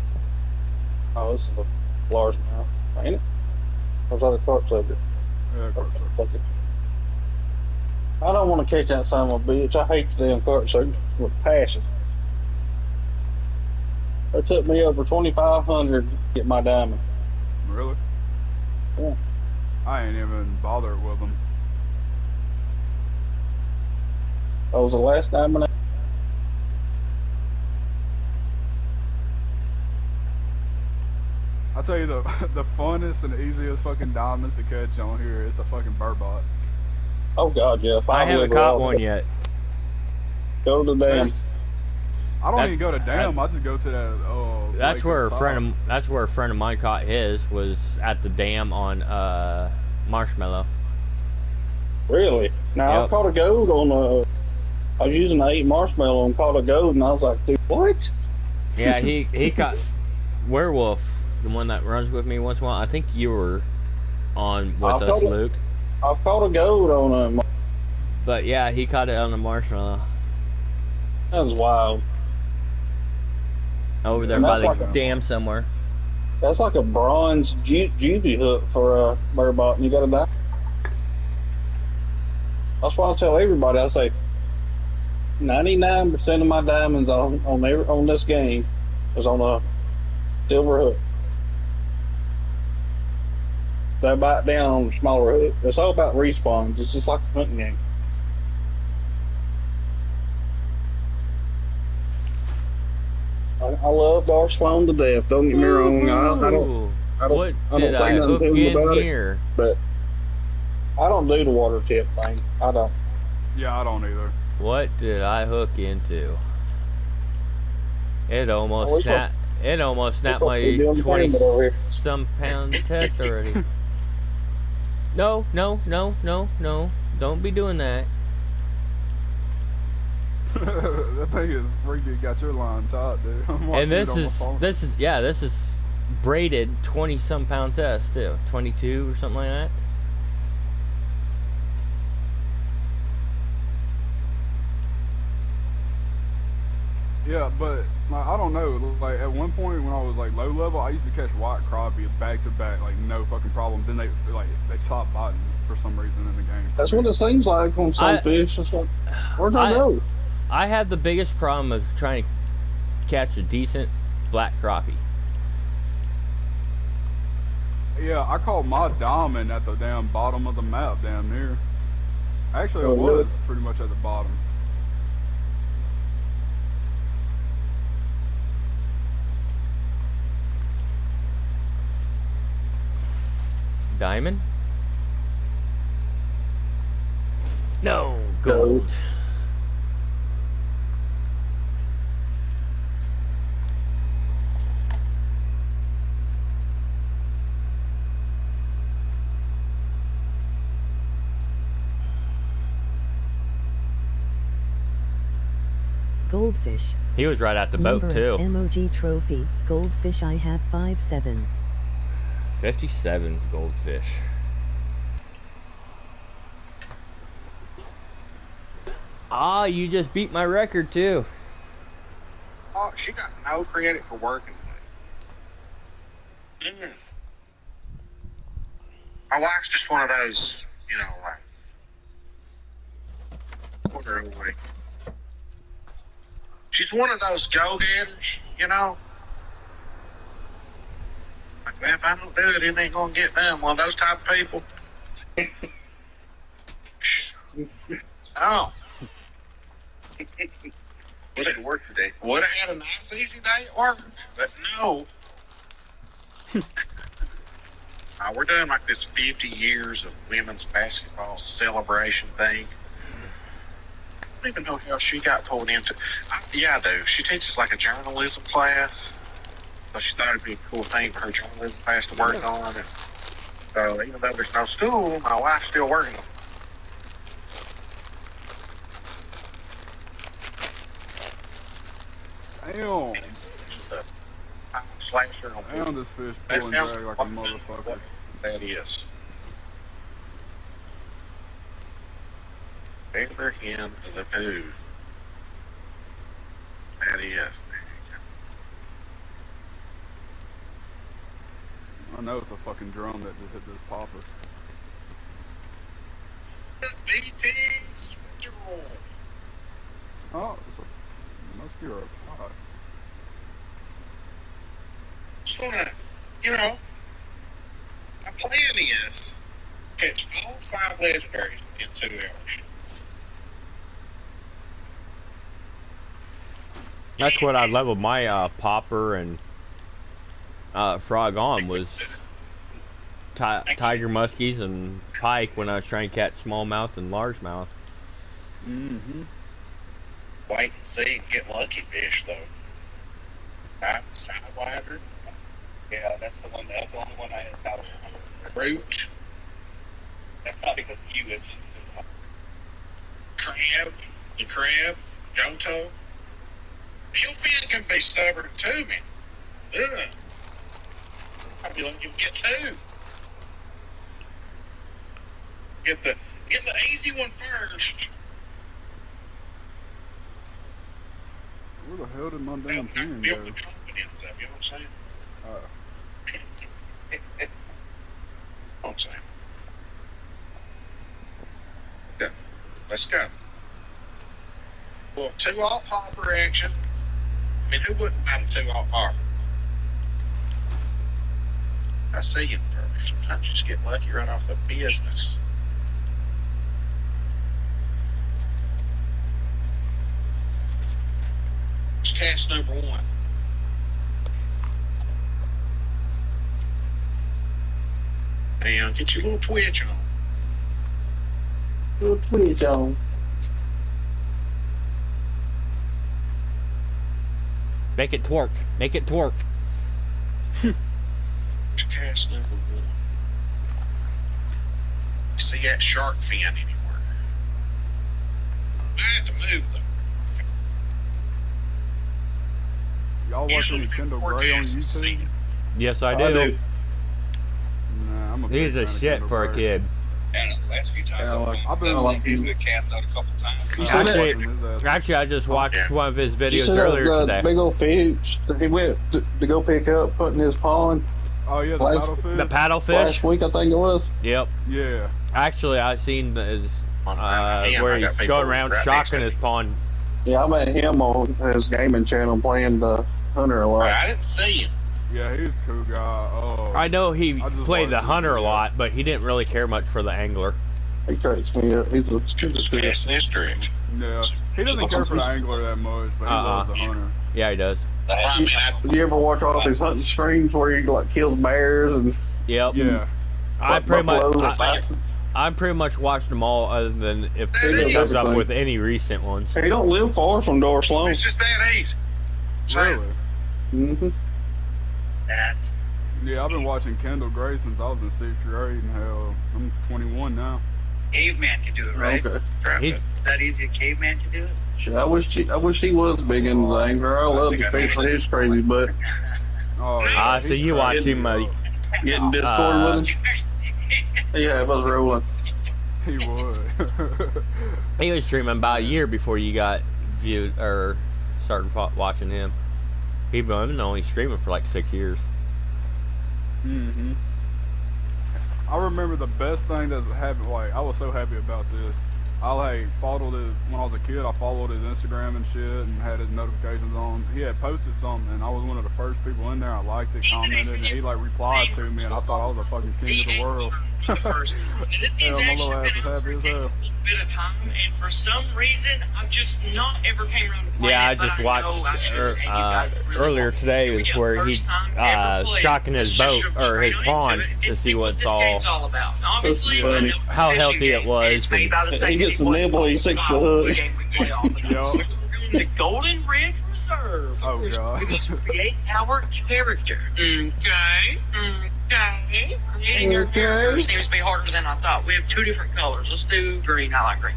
Oh, this is a large mouth, ain't it? Or was that a carp sucker? Yeah, of course. Fuck it. I don't want to catch that son of a bitch. I hate the damn carp sucker with passion. It took me over 2,500 to get my diamond. Really? Yeah. I ain't even bothered with them. That was the last diamond. I tell you, the funnest and easiest fucking diamonds to catch on here is the fucking burbot. Oh God, yeah. I haven't caught one yet. Go to the dam. There's- I don't That- even go to dam. I just go to that. That's lake where up a friend of mine caught his, was at the dam on Marshmallow. Really? Now I was Yep. caught a gold on I was using the 8 marshmallow and caught a gold, and I was like, dude, what? Yeah, he caught Werewolf, the one that runs with me once in a while. I think you were on with I've us, caught it. Luke. I've caught a gold on But yeah, he caught it on the Marshmallow that was wild. over there And by that's the like a- dam somewhere. That's like a bronze juvie hook for a burbot, and you got to die. That's why I tell everybody. I say 99% of my diamonds on this game is on a silver hook. They bite down on a smaller hook. It's all about respawns. It's just like a hunting game. I love Dark Sloan to death. Don't get me wrong. I don't. I don't. What I did don't say I nothing hook to him in about it. here? But I don't do the water tip thing. I don't. Yeah, I don't either. What did I hook into? It Oh, almost snapped. It almost we're snapped supposed to be my doing the 20 same over here. some pound test already. No, no, no, no, no. Don't be doing that. That thing is freaky. Got your line tight, dude. I'm watching And it on my phone. this is braided 20 some pound test too. 22 or something like that. Yeah, but like, I don't know. Like at one point when I was like low level, I used to catch white crappie back to back, like no fucking problem. Then they stopped biting for some reason in the game. That's what it seems like on some fish. It's like, where'd I go? I have the biggest problem of trying to catch a decent black crappie. Yeah, I caught my diamond at the damn bottom of the map down near. Actually, Oh, it was really? pretty much at the bottom. Diamond? No, gold. Goldfish. He was right at the boat Number too. MOG trophy. Goldfish I have 5-7. 57 goldfish. Ah, you just beat my record too. Oh, she got no credit for working today. My wife's just one of those, you know, like, quarter away. She's one of those go-getters, you know. Like, man, if I don't do it, it ain't gonna get done. One of those type of people. Oh. Would have worked today. Would have had a nice, easy day at work, but no. We're doing like this 50 years of women's basketball celebration thing. I don't even know how she got pulled into. Yeah, I do. She teaches like a journalism class, so she thought it'd be a cool thing for her journalism class to work on. And so even though there's no school, my wife's still working on it. Damn. Slasher on Damn, this fish That pulling sounds drag like a like motherfucker. that is. Ever in the poo. That is. I know it's a fucking drum that just hit this popper. DT switcher. Oh, it's a must be a pot. Just gonna, you know, my plan is catch all 5 legendaries within 2 hours. That's what I leveled my popper and frog on was tiger muskies and pike when I was trying to catch smallmouth and largemouth. Mm-hmm. Wait and see and get lucky fish though. Sidewinder. Yeah, that's the one. That's the only one I had thought of. Root. That's not because of you. It's just Crab. The crab. Goto. Billfin can be stubborn too, man. Ugh. I'd be lucky to get 2. Get the easy one first. Where the hell did my damn Build pen the go? confidence up, you know what I'm saying? I'm saying. Yeah, let's go. Well, 2 alt popper action. I mean, who wouldn't buy the 2 alt popper? I see you first. Sometimes you just get lucky right off the business. It's cast number 1. Now, get your little twitch on. Little twitch on. Make it twerk. Make it twerk. Cast number 1. You see that shark fin anywhere? I had to move them. Y'all watching Kendall Gray on YouTube? Yes, I I do. do. Nah, I'm a big He's a fan of shit Kendall for a Gray. kid. And the last few times Yeah, like, I've been like a good cast out a couple times. You said Actually, that? actually, I just watched one of his You videos said earlier that today. big old fish that he went to go pick up, put in his pond Oh yeah, the last- paddlefish. The paddlefish. last week, I think it was. Yep. Yeah. Actually, I seen his, Man, where I got he's people going around right next shocking to me. his pond. Yeah, I met him on his gaming channel playing the Hunter a lot. I didn't see him. Yeah, he's a cool guy. Oh. I know he I just played the watched his hunter a video. lot, but he didn't really care much for the angler. He cracks me up. He's a stupid fish. Casting his direction. Yeah. He doesn't care for the angler that much, but he loves the hunter. Yeah, he does. Well, I mean, Did you ever watch all his hunting streams where he like kills bears and Yep. Yeah. I pretty much, buffaloes? I pretty much watched them all, other than if He he does comes up everything. with any recent ones. He don't live far from Dar Sloan. it's just that easy. Really? Mm-hmm. That. Yeah, I've been watching Kendall Gray since I was in 6th grade, and hell, I'm 21 now. Caveman can do it, right? Okay. He- Is that easy? A caveman can do it? Shit, I wish he was big into the angler. I love to fish for his crazy butt. Oh, yeah. Ah, so he's you watch crazy, him, bro. Get in Discord with him. Did you fish? Yeah, it was rolling. He would. He was streaming about a year before you got viewed or started watching him. He'd been only streaming for like 6 years. hmm I remember the best thing that's happened. Like, I was so happy about this. I like followed his when I was a kid. I followed his Instagram and shit, and had his notifications on. He had posted something, and I was one of the first people in there. I liked it, commented, and he like replied to me, and I thought I was a fucking king of the world. First. And this game Hell, my actually little ass been is out for happy as a hell. bit of time, and for some reason, I've just not ever came around to play Yeah, I it, but just know I watched should, and you guys really earlier want me today to. is Yeah, where he first time ever played. shocking his Let's boat just or his jump pond straight into it to and see what what's this game's all all about. And obviously, That's I funny. know it's How a fishing healthy it game, was and it's made by the He same gets some people nibble, he sinks the hook. the game we play off of. Yup. So we're doing the Golden Ridge Reserve. Oh, We're God. going to create our character. Okay. Creating your character seems to be harder than I thought. We have 2 different colors. Let's do green. I like green.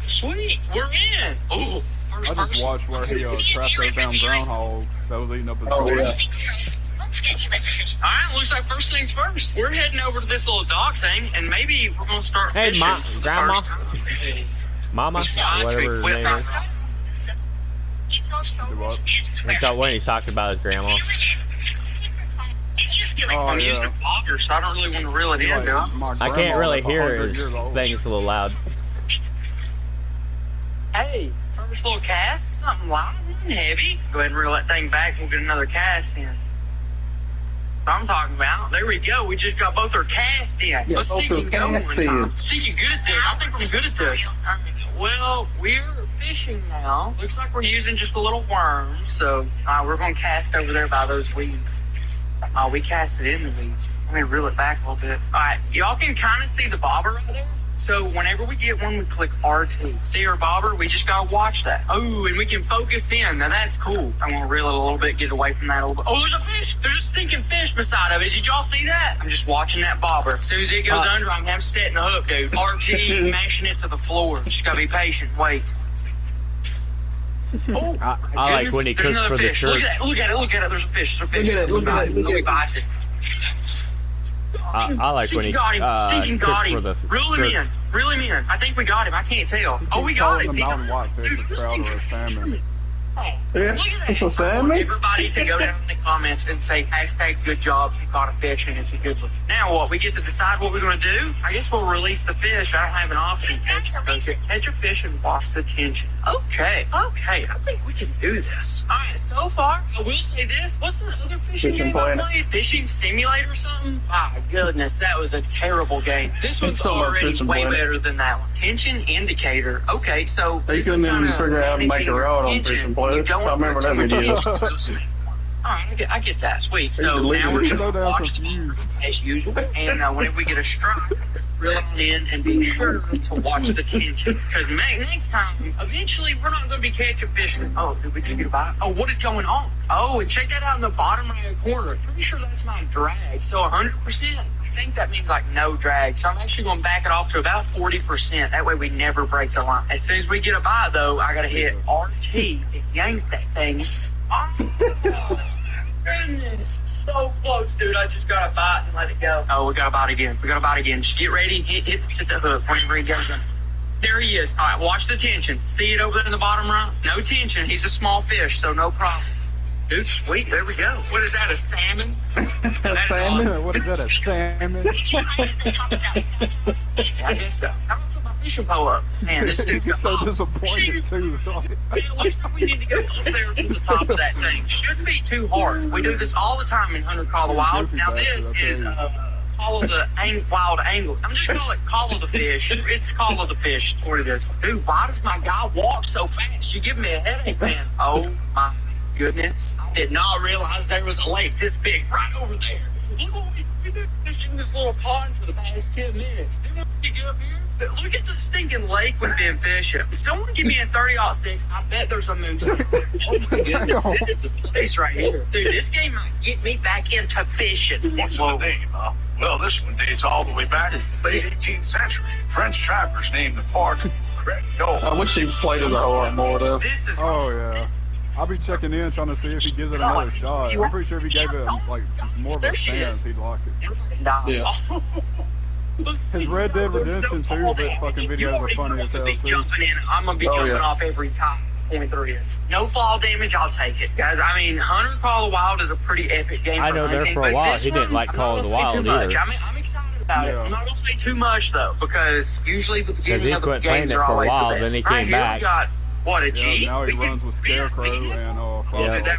Sweet. We're in. Oh, first I just person. watched where he trapped those damn groundhogs that was eating up his Oh, boat. yeah. Alright, looks like first things first. We're heading over to this little dock thing, and maybe we're gonna start Hey, fishing. Ma- for the Grandma? first time. Mama, whatever his name is. Do what? I thought when he talked about his grandma. Oh, I'm using yeah. a bobber, so I don't really want to reel it in, Like, do I? my I can't grandma really was hear 100 his years old. things a little loud. Hey, first little cast, something light and heavy. Go ahead and reel that thing back, we'll get another cast in. I'm talking about. There we go. We just got both our cast in. Yeah, Let's both see our if we can go cast one time. in. See if you're good at this. I think I'm good at this. Well, we're fishing now. Looks like we're using just a little worm, so we're going to cast over there by those weeds. We cast it in the weeds. Let me reel it back a little bit. All right, y'all can kind of see the bobber right there. So whenever we get one, we click RT. See our bobber? We just gotta watch that. Oh, and we can focus in. Now that's cool. I'm gonna reel it a little bit, get away from that a little bit. Oh, there's a fish. There's a stinking fish beside of it. Did y'all see that? I'm just watching that bobber. As soon as it goes under, I'm gonna have setting the hook, dude. RT, mashing it to the floor. Just gotta be patient. Wait. Oh, I like when he there's cooks another for the fish. Look church. at it. Look at it. Look at it. There's a fish. There's a fish. Look at it, look at it, look at it. Bites it. I like when he got him. Stinking got cooks for him. the Reel him church. in. Reel him in. I think we got him. I can't tell. Oh, we got him. The He's mountain whitefish, Dude, a this trout, thing or a is salmon. huge. Yeah, Look at that. it's a I want salmon. everybody to go down in the comments and say hashtag good job, you caught a fish and it's a good one. Now what? We get to decide what we're going to do? I guess we'll release the fish. I don't have an option. Catch a fish and watch the tension. Okay. I think we can do this. All right, so far, I will say this. What's that other fishing Fishing game I Planet. played? Fishing Simulator or something? My goodness, that was a terrible game. This one's talking about already Fishing way Planet. better than that one. Tension indicator. Okay, so They this is couldn't even kinda figure out how to make a managing rod on tension. Fishing Planet. You don't I remember put too that much video. tension. All Alright, I get that. Sweet. He's So now we're He's just so gonna damn watch confused. as usual, and whenever we get a strike, reel it in and be sure to watch the tension. Because next time, eventually, we're not going to be catching fish. Oh, did we just get a bite? Oh, what is going on? Oh, and check that out in the bottom right corner. Pretty sure that's my drag. So 100%. I think that means like no drag. So I'm actually going to back it off to about 40%. That way we never break the line. As soon as we get a bite, though, I got to hit RT and yank that thing. Oh, goodness. So close, dude. I just got a bite and let it go. Oh, we got a bite again. We got a bite again. Just get ready. Hit the hook whenever he goes in. There he is. All right, watch the tension. See it over there in the bottom right? No tension. He's a small fish, so no problem. Dude, sweet. There we go. What is that, a salmon? That's Salmon? awesome. Or what is that, a salmon? Yeah, I guess so. I'm going to put my fishing pole up. Man, this dude He's so got disappointed, too. it looks like we need to go up there to the top of that thing. Shouldn't be too hard. We do this all the time in Hunter Call the Wild. Now this is Call of the Wild Angle. I'm just gonna call it Call of the Fish. It's Call of the Fish. That's what it is. Dude, why does my guy walk so fast? You give me a headache, man. Oh my goodness. I did not realize there was a lake this big right over there. Look what we've been fishing this little pond for the past 10 minutes. Then when we get up here, look at the stinking lake we've been fishing. Someone give me a 30-06. I bet there's a moose. Oh my goodness, this is the place right here. Dude, this game might get me back into fishing. What's the name, huh? Well, this one dates all the way back to the late 18th century. French trappers named the park Crête d'Or. I wish he played it a whole more though. This is Oh, yeah. I'll be checking in trying to see if he gives it another shot. I'm pretty sure if he gave it like more of a chance, he'd like it. Yeah. His Red Dead Redemption 2 that fucking videos are funny as hell too. I'm gonna be jumping off every time. Point there is. No fall damage, I'll take it. Guys, I mean, Hunter Call of the Wild is a pretty epic game. I for know there hunting, for a but while this he didn't one, like I'm Call not of the gonna say Wild too much. either. I'm excited about it. Yeah. I'm not gonna say too much though, because usually the beginning he of the quit playing games it are for a always while, the then best. he Right came here back. we got what a Yeah, Jeep. now he runs with Scarecrow and Yeah.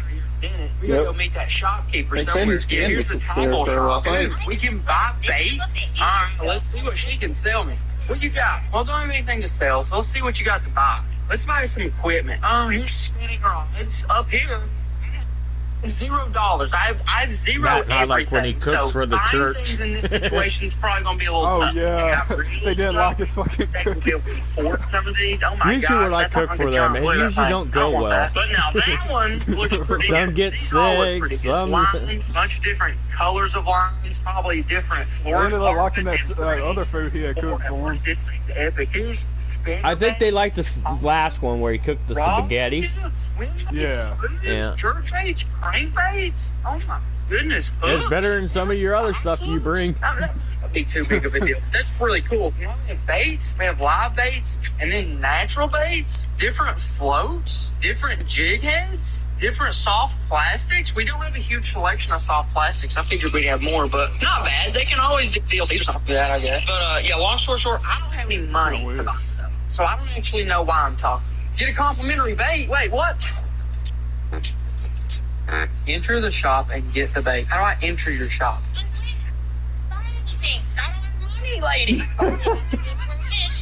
We gotta go meet that shopkeeper They said somewhere. he's Yeah, here's the getting table Scarecrow, shop. I think. Dude, we can buy baits. Alright, let's see what she can sell me. What you got? Well, don't have anything to sell, so let's see what you got to buy. Let's buy some equipment. Oh, here's spinning rods up here. $0. I have zero Not everything. like when he cooks so for the buying church. things in this situation is probably gonna be a little Oh tough. yeah, I got real they didn't stuff like his fucking that can be able to afford some of these. Oh my Usually gosh, when I that's cook a for $100 them, it blue, usually I don't think. go I want well. that. But now that one looks pretty Some good. get These all look sick, pretty good. some- Lines, bunch of different colors of lines, probably different I floor. ended up liking that other food he had cooked for him. This thing's epic. Here's spin I think they like baits, the last one where he cooked the raw spaghetti. baits, swim baits, Yeah. spoons, Yeah. jerk baits, crankbaits. Oh my goodness. It's hooks. better than some of your other stuff you bring. That'd be too big of a deal. That's really cool. You know, we have baits, we have live baits, and then natural baits, different floats, different jig heads, different soft plastics. We don't have a huge selection of soft plastics. I figured we'd have more, but not bad. They can always do deals or something like that, I guess. But yeah, long story short, I don't have any money to buy stuff, so I don't actually know why I'm talking. Get a complimentary bait. Wait, what? Enter the shop and get the bait. How do I enter your shop? I don't have money, lady.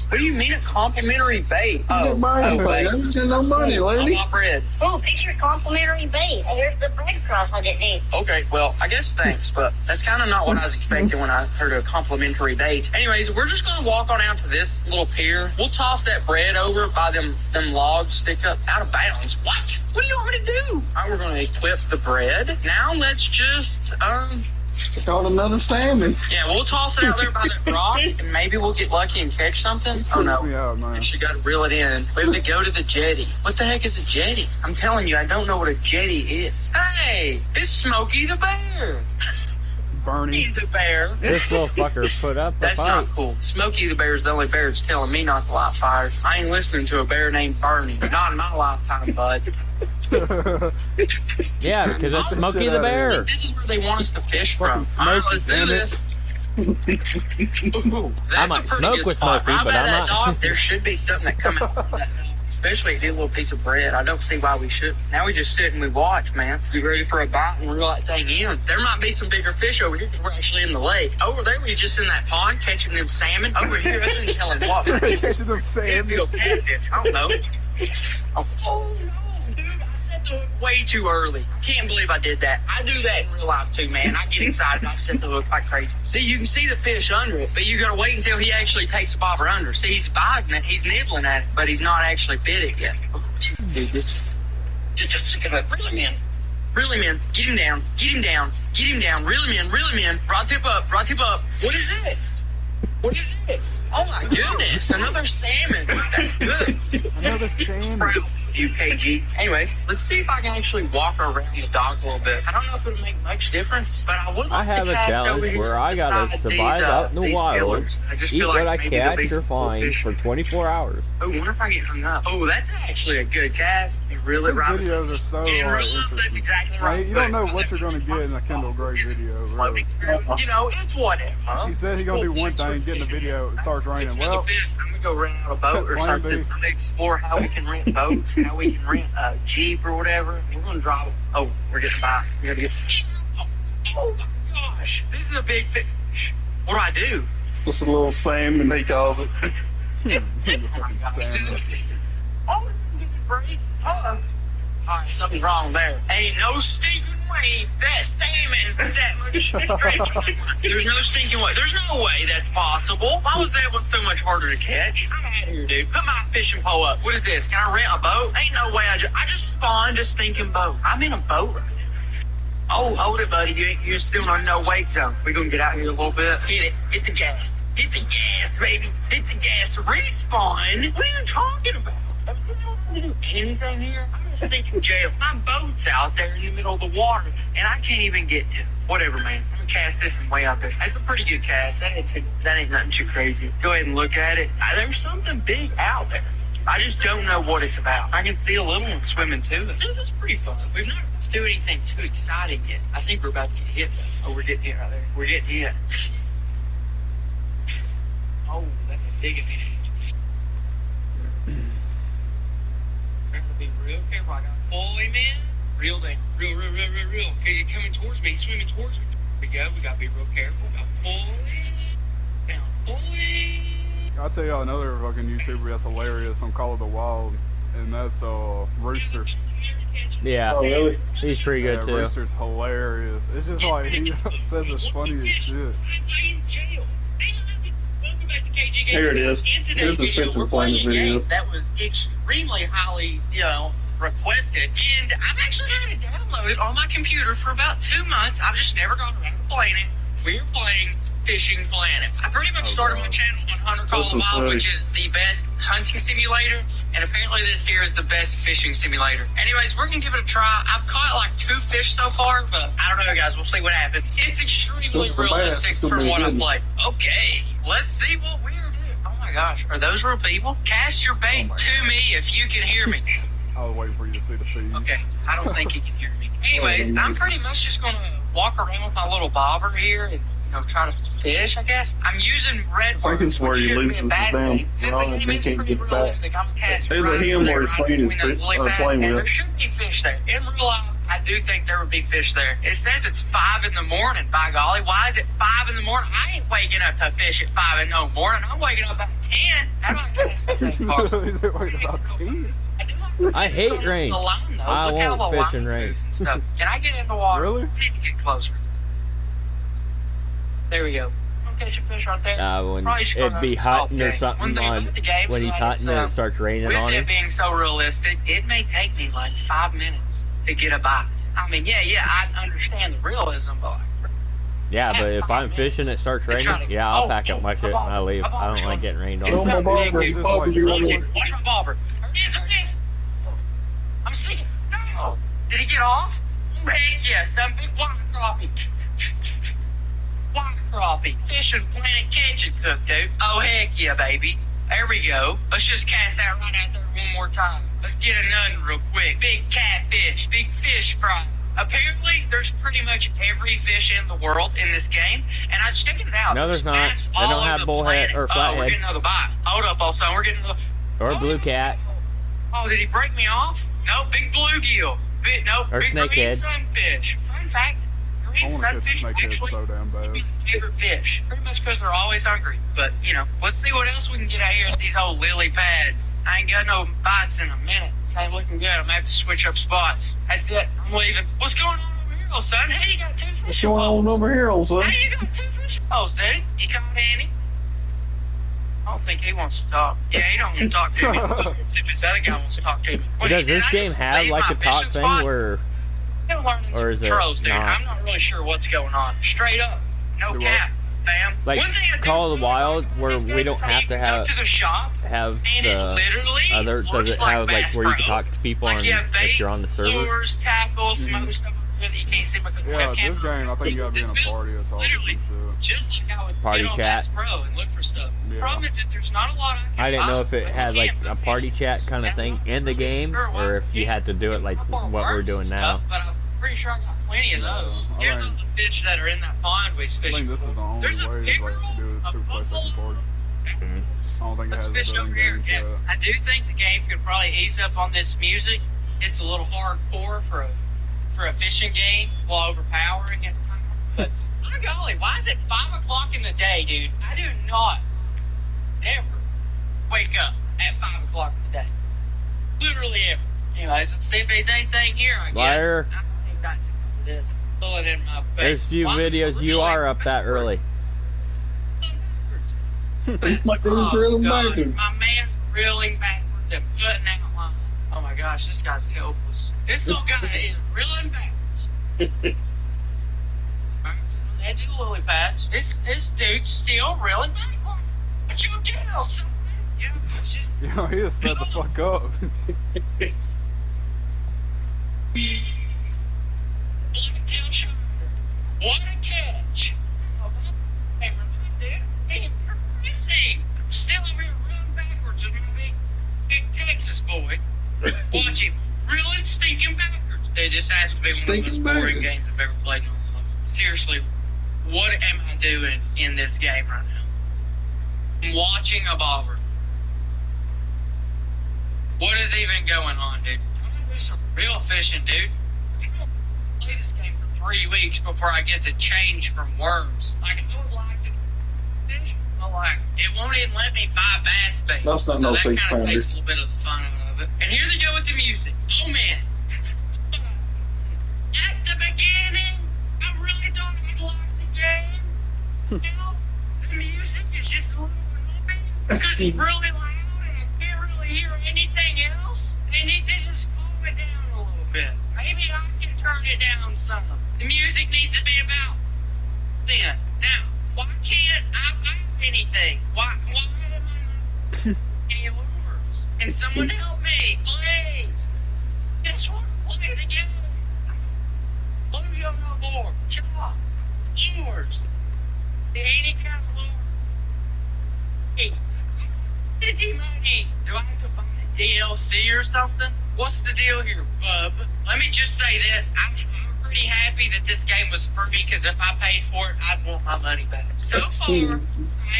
What do you mean a complimentary bait? Get mine, wait. I ain't got no money, I lady. want bread. Oh, pick your complimentary bait. And here's the bread cross I didn't need. Okay, well, I guess thanks, but that's kind of not what I was expecting when I heard a complimentary bait. Anyways, we're just going to walk on out to this little pier. We'll toss that bread over by them logs stick up out of bounds. What? What do you want me to do? All right, we're going to equip the bread. Now let's just, Caught another salmon. yeah, we'll toss it out there by that rock, and maybe we'll get lucky and catch something. Oh, no. Yeah, man. Actually got to reel it in. We have to go to the jetty. What the heck is a jetty? I'm telling you, I don't know what a jetty is. Hey, it's Smokey the Bear. Bernie. Smokey the Bear. This little fucker put up a That's fight. not cool. Smokey the Bear is the only bear that's telling me not to light fires. I ain't listening to a bear named Bernie. Not in my lifetime, bud. Yeah, because it's Oh, Smokey shit the out of Bear. This is where they want us to fish Fucking from. All right, Smokey, let's do damn it. this. Ooh, I that's a might pretty smoke good with spot. Smokey, Right but by I'm that not. dock, there should be something that come out of that dock. Especially a little piece of bread. I don't see why we should. Now we just sit and we watch, man. Be ready for a bite and reel that thing in. There might be some bigger fish over here because we're actually in the lake. Over there, we're just in that pond catching them salmon. Over here, I didn't tell him what. Catching them It'd salmon. be a catfish. I don't know. Oh no, dude! I set the hook way too early. Can't believe I did that. I do that in real life too, man. I get excited. I set the hook like crazy. See, you can see the fish under it, but you gotta wait until he actually takes the bobber under. See, he's biting it, he's nibbling at it, but he's not actually bit it yet. Oh, dude, this just look at it. Reel him in. Reel him in. Get him down. Get him down. Get him down. Reel him in. Reel him in. Rod tip up. Rod tip up. What is this? What is this? Oh my goodness! Another salmon. That's good. Another salmon. Proud of you, KG. Anyways, let's see if I can actually walk around the dock a little bit. I don't know if it'll make much difference, but I would like I have to a cast over challenge here where I gotta beside survive these, out in the these wild, pillars. I just eat feel what like I maybe there'll be catch or some cool find fish. for 24 hours. Oh, what if I get hung up? Oh, that's actually a good cast. You reel it right beside. Videos are so In real like, life, that's exactly right. you don't know what you're gonna get in a Kendall Gray video. Really. You know, it's whatever. He said he's gonna do one thing, get in the video, it starts raining. Well, I'm gonna go rent out a boat or Plan something. B. I'm gonna explore how we can rent boats, how we can rent a Jeep or whatever. We're gonna drive. Oh, we're getting by. We gotta get. Oh my gosh, this is a big fish. What do I do? Just a little salmon, they calls it. Oh my gosh, this is. Oh, it's a break. Alright, something's wrong there. Ain't no stinking way that salmon that much. There's no stinking way. There's no way that's possible. Why was that one so much harder to catch? I'm out of here, dude. Put my fishing pole up. What is this? Can I rent a boat? Ain't no way. I just spawned a stinking boat. I'm in a boat right now. Oh, hold it, buddy. You're still on no wake zone. We're gonna get out here a little bit. Hit it. Hit the gas. Hit the gas, baby. Hit the gas. Respawn? What are you talking about? I don't do anything here. I'm in a stinking jail. My boat's out there in the middle of the water, and I can't even get to it. Whatever, man. I'm gonna cast this one way out there. That's a pretty good cast. That ain't nothing too crazy. Go ahead and look at it. There's something big out there. I just don't know what it's about. I can see a little one swimming too. This is pretty fun. We've not got to do anything too exciting yet. I think we're about to get hit. Oh, we're getting hit right there. We're getting hit. Oh, that's a big event. Be real careful. I got to pull him in. Reel down. Reel. Okay, you're coming towards me. He's swimming towards me. Here we go. We got to be real careful. Got to pull in. Down. Pull in. I'll tell y'all another fucking YouTuber that's hilarious on Call of the Wild, and that's Rooster. Yeah. Oh, really? He's pretty good too. Rooster's hilarious. It's just like he says it's funny as shit. Here it is. In today's Here's the video, Spencer we're playing playing a the video. game that was extremely highly, requested. And I've actually had it downloaded on my computer for about 2 months. I've just never gone around to playing it. We're playing Fishing Planet. I pretty much started my channel on Hunter Call of the Wild, which is the best hunting simulator. And apparently this here is the best fishing simulator. Anyways, we're going to give it a try. I've caught like 2 fish so far, but I don't know, guys. We'll see what happens. It's extremely realistic from what I've played. Okay, let's see what we're doing. Oh my gosh, are those real people? Cast your bait to me if you can hear me. I was waiting for you to see the feed. Okay, I don't think he can hear me. Anyways, I'm pretty much just going to walk around with my little bobber here and, try to fish, I guess. I'm using red I think it's where he shouldn't be loses a the bad damn thing. Since rod the and game they is can't pretty get it back. realistic, I'm casting Either right him there, or his right friend is between those lily pads, playing and with. there should be fish there. In real life, I do think there would be fish there. It says it's 5 in the morning, by golly. Why is it 5 in the morning? I ain't waking up to fish at 5 in the morning. I'm waking up at 10. How do I cast that far? Wait about 10. I hate rain. I won't fish in rain. Can I get in the water? Really? I need to get closer. There we go. I'm gonna catch a fish right there. When Probably should it'd go be to the hot soft or game. something One thing on about the game when is he's like hot it's, and it starts raining with on it him. being so realistic, it may take me like 5 minutes to get a bite. I mean, yeah, I understand the realism, but Yeah, but if I'm fishing and it starts raining, yeah, I'll pack up my shit and I leave. I don't like getting rained it's on. so big, bobber, dude. bobber, you Watch want it. Watch my bobber. There it is. I'm sticking. No. Did he get off? Oh, heck yeah, some big white crappie. White crappie. Fishing Planet Catch and Cook, dude. Oh, heck yeah, baby. There we go. Let's just cast out right out there one more time. Let's get another real quick. Big catfish. Big fish fry. Apparently, there's pretty much every fish in the world in this game, and I checked it out. No, there's not. Maps They all don't over have the bullhead planet. or Oh, we're flathead getting another bite. Hold up, also. We're getting another. or blue cat. Oh, did he break me off? No, big bluegill. Nope, Or big green snakehead. sunfish. Fun fact, I green want to sunfish make it actually so damn would bad. be my favorite fish. Pretty much because they're always hungry. But, you know, let's see what else we can get out here at these old lily pads. I ain't got no bites in a minute. It's ain't looking good. I'm going to have to switch up spots. That's it. I'm leaving. What's going on over here, old son? Hey, you got two What's fishing going poles. on over here, old son? Hey, you got two fishing poles, dude. You caught any? I don't think he wants to talk. Yeah, he don't want to talk to me. Let's see if this other guy wants to talk to me. What, Does did this I game just have leave like my a talk fishing thing spot? where, Still learning or the is it controls, dude. not? I'm not really sure what's going on. Straight up. No Do what? cap, fam. like One thing I do Call of the really like Wild, about where this we game don't is how have you to can go to the shop have and it the literally other? Does looks it like have like Bass where you Pro. can talk to people Like and you have baits, if you're on the server? lures, tackles, some other stuff that you can't see because the Yeah, webcam. this game, I think you gotta be in a party or talk or some Literally, shit. just like I would Party get on chat. Bass Pro and look for stuff. Yeah. The problem is that there's not a lot I can I didn't know buy. if it Like, had you like can't a put party videos, chat kind of and I'm thing not in the really game, sure why or if you had to do it like more what we're worms doing and now. stuff, but I'm pretty sure I got plenty of those. I Here's think- all the fish that are in that pond we I fishing. think this is the only way There's a is like to pickerel, do it a to PlayStation buffalo. 4. I don't think it Let's has fish a over building here. game Yes, chat. I do think the game could probably ease up on this music. It's a little hardcore for a fishing game while overpowering at the time. But my golly, why is it 5 o'clock in the day, dude? I do not ever wake up at 5 o'clock in the day. Literally ever. Anyways, let's see if there's anything here. I guess. Liar. I ain't got to for this. I'm pulling in my face. There's few Why am I videos you really are up that early. My dude's reeling gosh, backwards. my man's reeling backwards and putting out line. Oh my gosh, this guy's helpless. This little guy is reeling backwards. Edge of the lily pads. This dude's still reeling backwards. What's your deal, son? Yeah, it's just. Yo, he just sped the fuck up. Blacktail shark. What a catch. Hey, dude, hey, progressing. I'm still over here running backwards with my big Texas boy. Watch him reeling stinking backwards. Dude, this has to be one of the most Stinking boring backwards. games I've ever played in my life. Seriously, what am I doing in this game right now? I'm watching a bobber. What is even going on, dude? I'm gonna do some real fishing, dude. I'm gonna play this game for 3 weeks before I get to change from worms. Like, I would like to fish, but like, it won't even let me buy bass bait. That's not so no that six kind of pounder. takes a little bit of the fun out of it. And here they go with the music. Oh man. At the beginning, I really thought I'd like the game. Now, the music is just a little annoying because it's really loud and I can't really hear anything else. They need to just calm it down a little bit. Maybe I can turn it down some. The music needs to be about then. Now, why can't I buy anything? Why am I not any lures? Can someone help me, please? Just want to play the game. Bluegill no more. Chop. Lures. Any kind of lure. Hey, Digimon, do I have to buy a DLC or something? What's the deal here, bub? Let me just say this. I'm pretty happy that this game was free, because if I paid for it, I'd want my money back. So far, I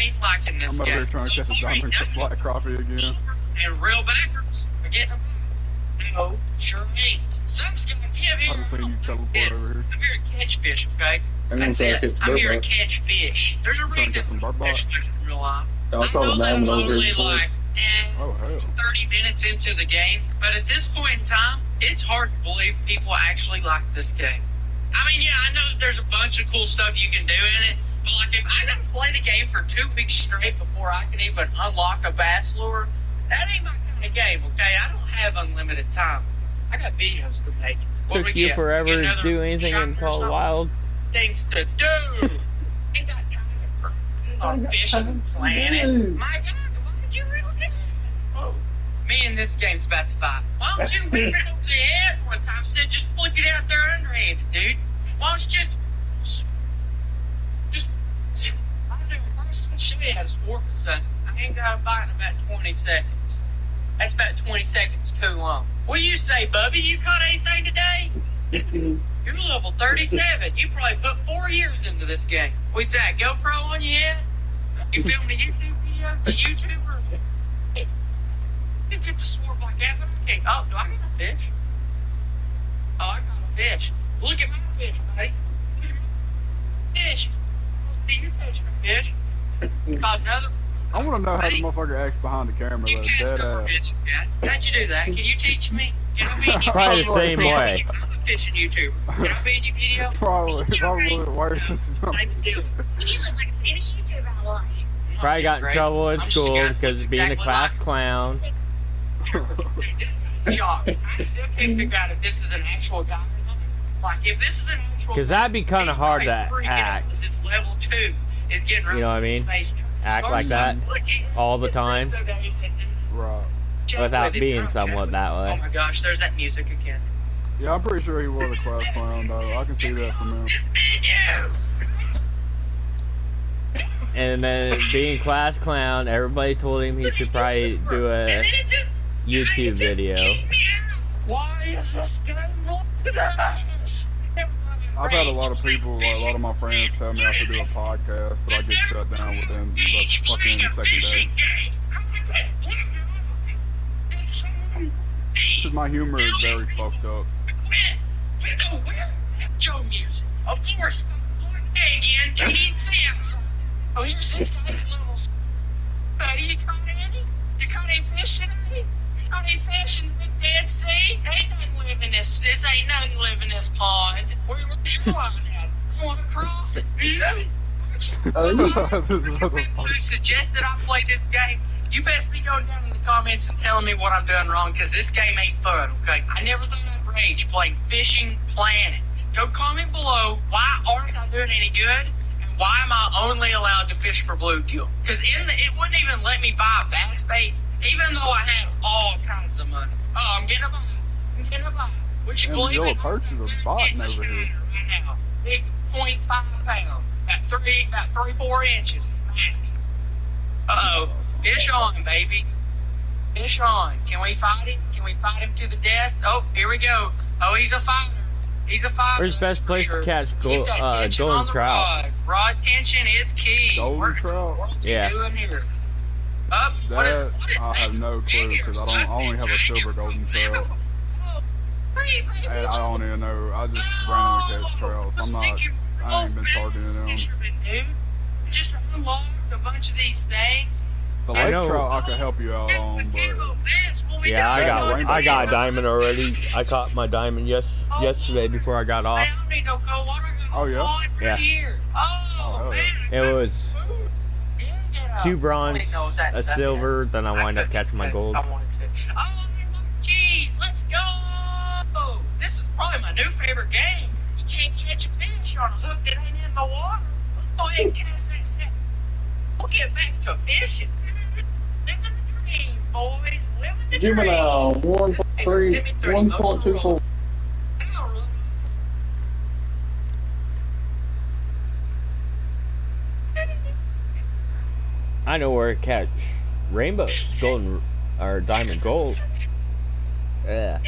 ain't liking I'm this over here game. trying to So catch a far, diamond nothing black crappie again. and real backers are getting them. No, sure ain't. Something's got to give here. I haven't seen you teleport Yes. over here. I'm here to catch fish, okay? I'm gonna That's try to it. catch I'm here to bird catch fish. There's a Trying to reason get some for bird fish like in real life. I'll I call know him that I'm Diamond over only here. like Oh, hell. 30 minutes into the game, but at this point in time, it's hard to believe people actually like this game. I mean, yeah, I know that there's a bunch of cool stuff you can do in it, but like if I gotta play the game for 2 weeks straight before I can even unlock a bass lure, that ain't my kind of game, okay? I don't have unlimited time. I got videos to make. What Took we you get? forever Get to another do anything shot in or Call of something? Wild? Things to do. Ain't got time for on fishing planet. My God, why would you really do that? Oh, me and this game's about to fight. Why don't you whip it over the head one time instead of just flick it out there underhanded, dude? Why don't you just I was in reverse and show you how to sport or something. I ain't got a bite in about 20 seconds. That's about 20 seconds too long. What do you say, Bubby? You caught anything today? You're level 37. You probably put 4 years into this game. What's that, GoPro on your head? You filming a YouTube video? A YouTuber? Hey, you get the sword like that, but okay. Oh, do I got a fish? Oh, I got a fish. Look at my fish, buddy. Look at fish. Do you catch a fish? Caught another. I want to know how the motherfucker acts behind the camera, You though. cast Dead over ass. it, Dad. How'd you do that? Can you teach me? Can I be in your Probably video? the same way. I'm a fishing YouTuber. Can I be in your video? Probably worse. I can do it. You look like a famous YouTuber I watch. Probably got in Great. trouble in I'm school scared. because of Looks being a exactly class like clown. This guy's shocked. I still can't figure out if this is an actual guy or not. Like, if this is an actual Because that'd be kind of he's hard to probably freaking out act. that this level 2 is getting You know what I mean? Act like that all the time Right. without being somewhat that Oh way. my gosh, there's that music again. Yeah, I'm pretty sure he was a class clown, though. I can see that from him. And then being class clown, everybody told him he should probably do a YouTube video. Why is this guy like this? I've had a lot of people, like a lot of my friends, tell me I should do a podcast, but I get shut down within the fucking second day. Because my humor is very fucked up. Joe music. Of course. Hey again, Katie Sam's. Oh, here's this guy's little buddy. You caught any? You caught any fish today? You caught any fish in the Big Dead Sea? Ain't nothing live in this. This ain't nothing live in this pond. Where's your line at? I want to cross it. Who suggested I play this game? You best be going down in the comments and telling me what I'm doing wrong, because this game ain't fun, okay? I never thought I'd rage playing Fishing Planet. Go comment below, why aren't I doing any good? And why am I only allowed to fish for bluegill? Because it wouldn't even let me buy a bass bait, even though I had all kinds of money. Oh, I'm getting a bite. I'm getting a bite. Would you And believe Yellow it? Perch is a botting It's a over here. Schneider right now. Big 0.5 pounds. About 3-4 inches max. Uh-oh. Fish on, baby. Fish on. Can we fight him? Can we fight him to the death? Oh, here we go. Oh, he's a fighter. He's a fighter. Where's the best place to catch Keep that tension on golden the trout? Rod tension is key. Golden trout? What's Yeah. he doing here? Up. What is That, I have no clue, because I only have a silver golden trout. And I don't even know, I just randomly catch trout, so I ain't been targeting them. Dude, we just unlocked a bunch of these things. The I lake know. trout I could help you out on, but Yeah, I got a trout. diamond already. I caught my diamond yesterday before I got off. I don't need no cold water. I got Oh, yeah? one right Yeah. here. Oh, hell man. yeah. I It got was spoon. Yeah. 2 bronze, I didn't know what that a stuff silver, is. then I wind up catching my gold. I wanted to. Oh, jeez, let's go. This is probably my new favorite game. You can't catch a fish on a hook that ain't in the water. Let's go ahead and cast that set. We'll get back to fishing. Living the dream, boys. Living the dream. Juvenile This game is sent me through an emotional 1.24. roller. I know where to catch rainbow, golden, or diamond gold. Yeah,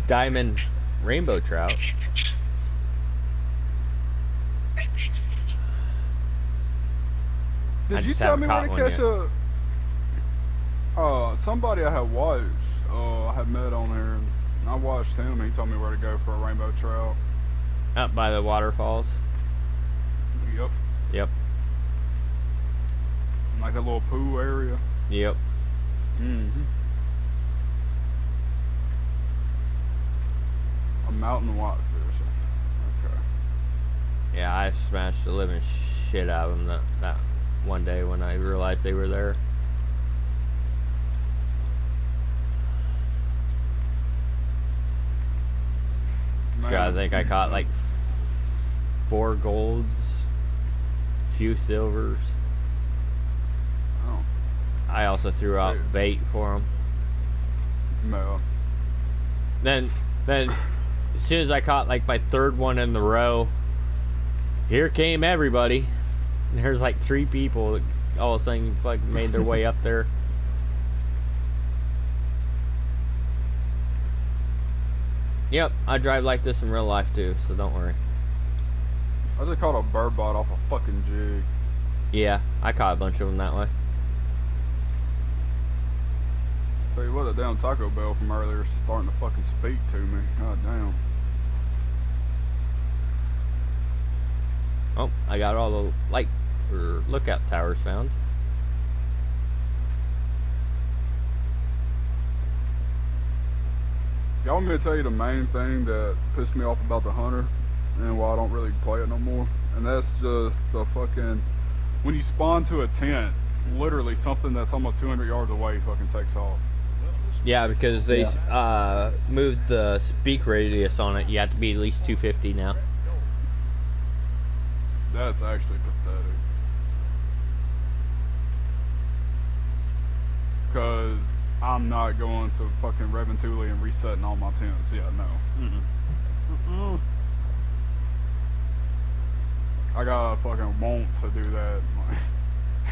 diamond rainbow trout. I Did you just tell haven't me where caught to one catch yet. somebody I had watched, I had met on here, and I watched him, he told me where to go for a rainbow trout. Up by the waterfalls. Yep. Yep, Like that little pool area. yep. Mm-hmm. A mountain whitefish. Okay. Yeah, I smashed the living shit out of them that one day when I realized they were there. Man. Sure, I think I caught like 4 golds, few silvers. Oh, I also threw out bait for them. no. Then as soon as I caught like my 3rd one in the row, here came everybody. There's like 3 people that all of a sudden like made their way up there. Yep, I drive like this in real life too, so don't worry. I just caught a bird bite off a fucking jig. Yeah, I caught a bunch of them that way. Tell you what, that damn Taco Bell from earlier is starting to fucking speak to me. God damn. Oh, I got all the light or lookout towers found. Y'all want me to tell you the main thing that pissed me off about the Hunter and why I don't really play it no more? And that's just the fucking, when you spawn to a tent, literally something that's almost 200 yards away fucking takes off. Yeah, because they moved the speak radius on it. You have to be at least 250 now. That's actually pathetic. Because I'm not going to fucking Reventuli and resetting all my tents. Yeah, no. I got fucking want to do that.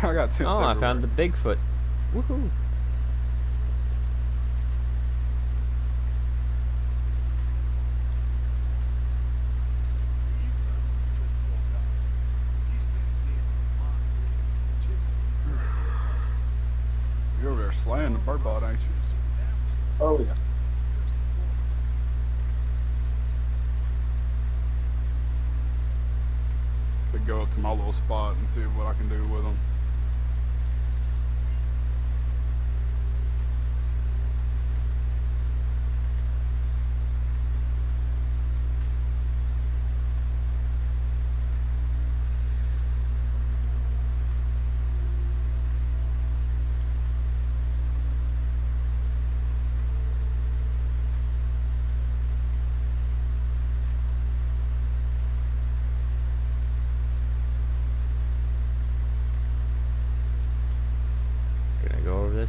I got tents everywhere. I found the Bigfoot. Woohoo. You're over there slaying the bird bot, ain't you? Oh, yeah. To go up to my little spot and see what I can do with them.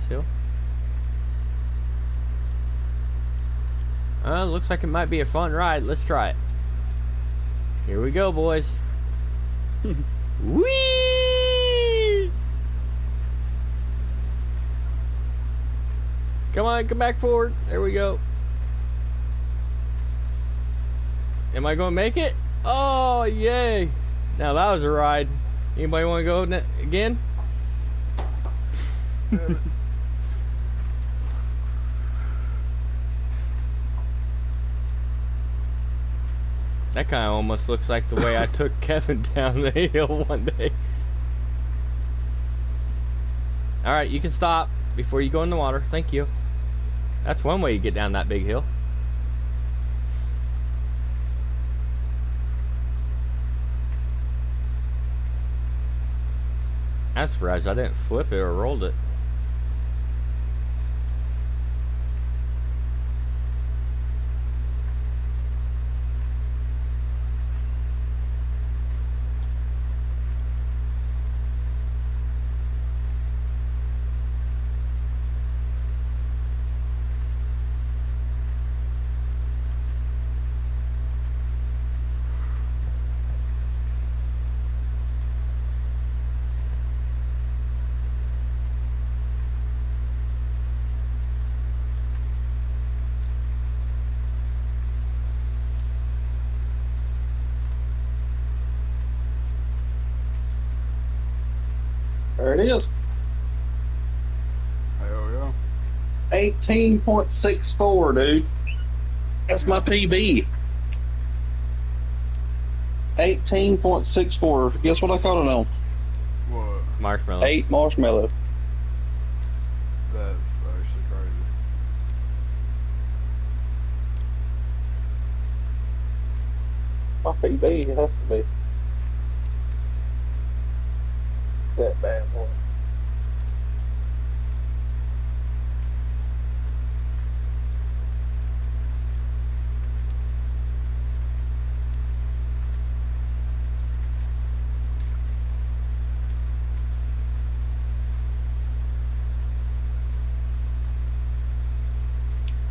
Hill. Looks like it might be a fun ride. Let's try it. Here we go, boys. Whee! Come on, come back forward. There we go. Am I going to make it? Oh, yay. Now that was a ride. Anybody want to go again? That kind of almost looks like the way I took Kevin down the hill one day. Alright, you can stop before you go in the water. Thank you. That's one way you get down that big hill. I'm surprised I didn't flip it or rolled it. There it is. Hell yeah. 18.64, dude. That's my PB. 18.64. Guess what I caught it on? What? Marshmallow. 8 marshmallow. That's actually crazy. My PB has to be. That bad boy.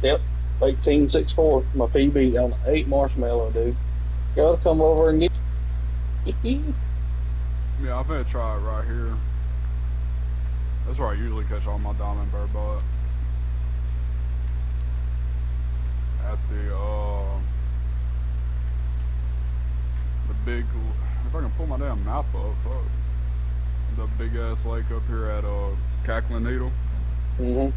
Yep, 18.64. My PB on 8 marshmallow, dude. Gotta come over and get. Yeah, I'm gonna try it right here. That's where I usually catch all my diamond bird bot. At the big, if I can pull my damn map up, fuck. The big ass lake up here at Cackling Needle. Mm-hmm. Yeah.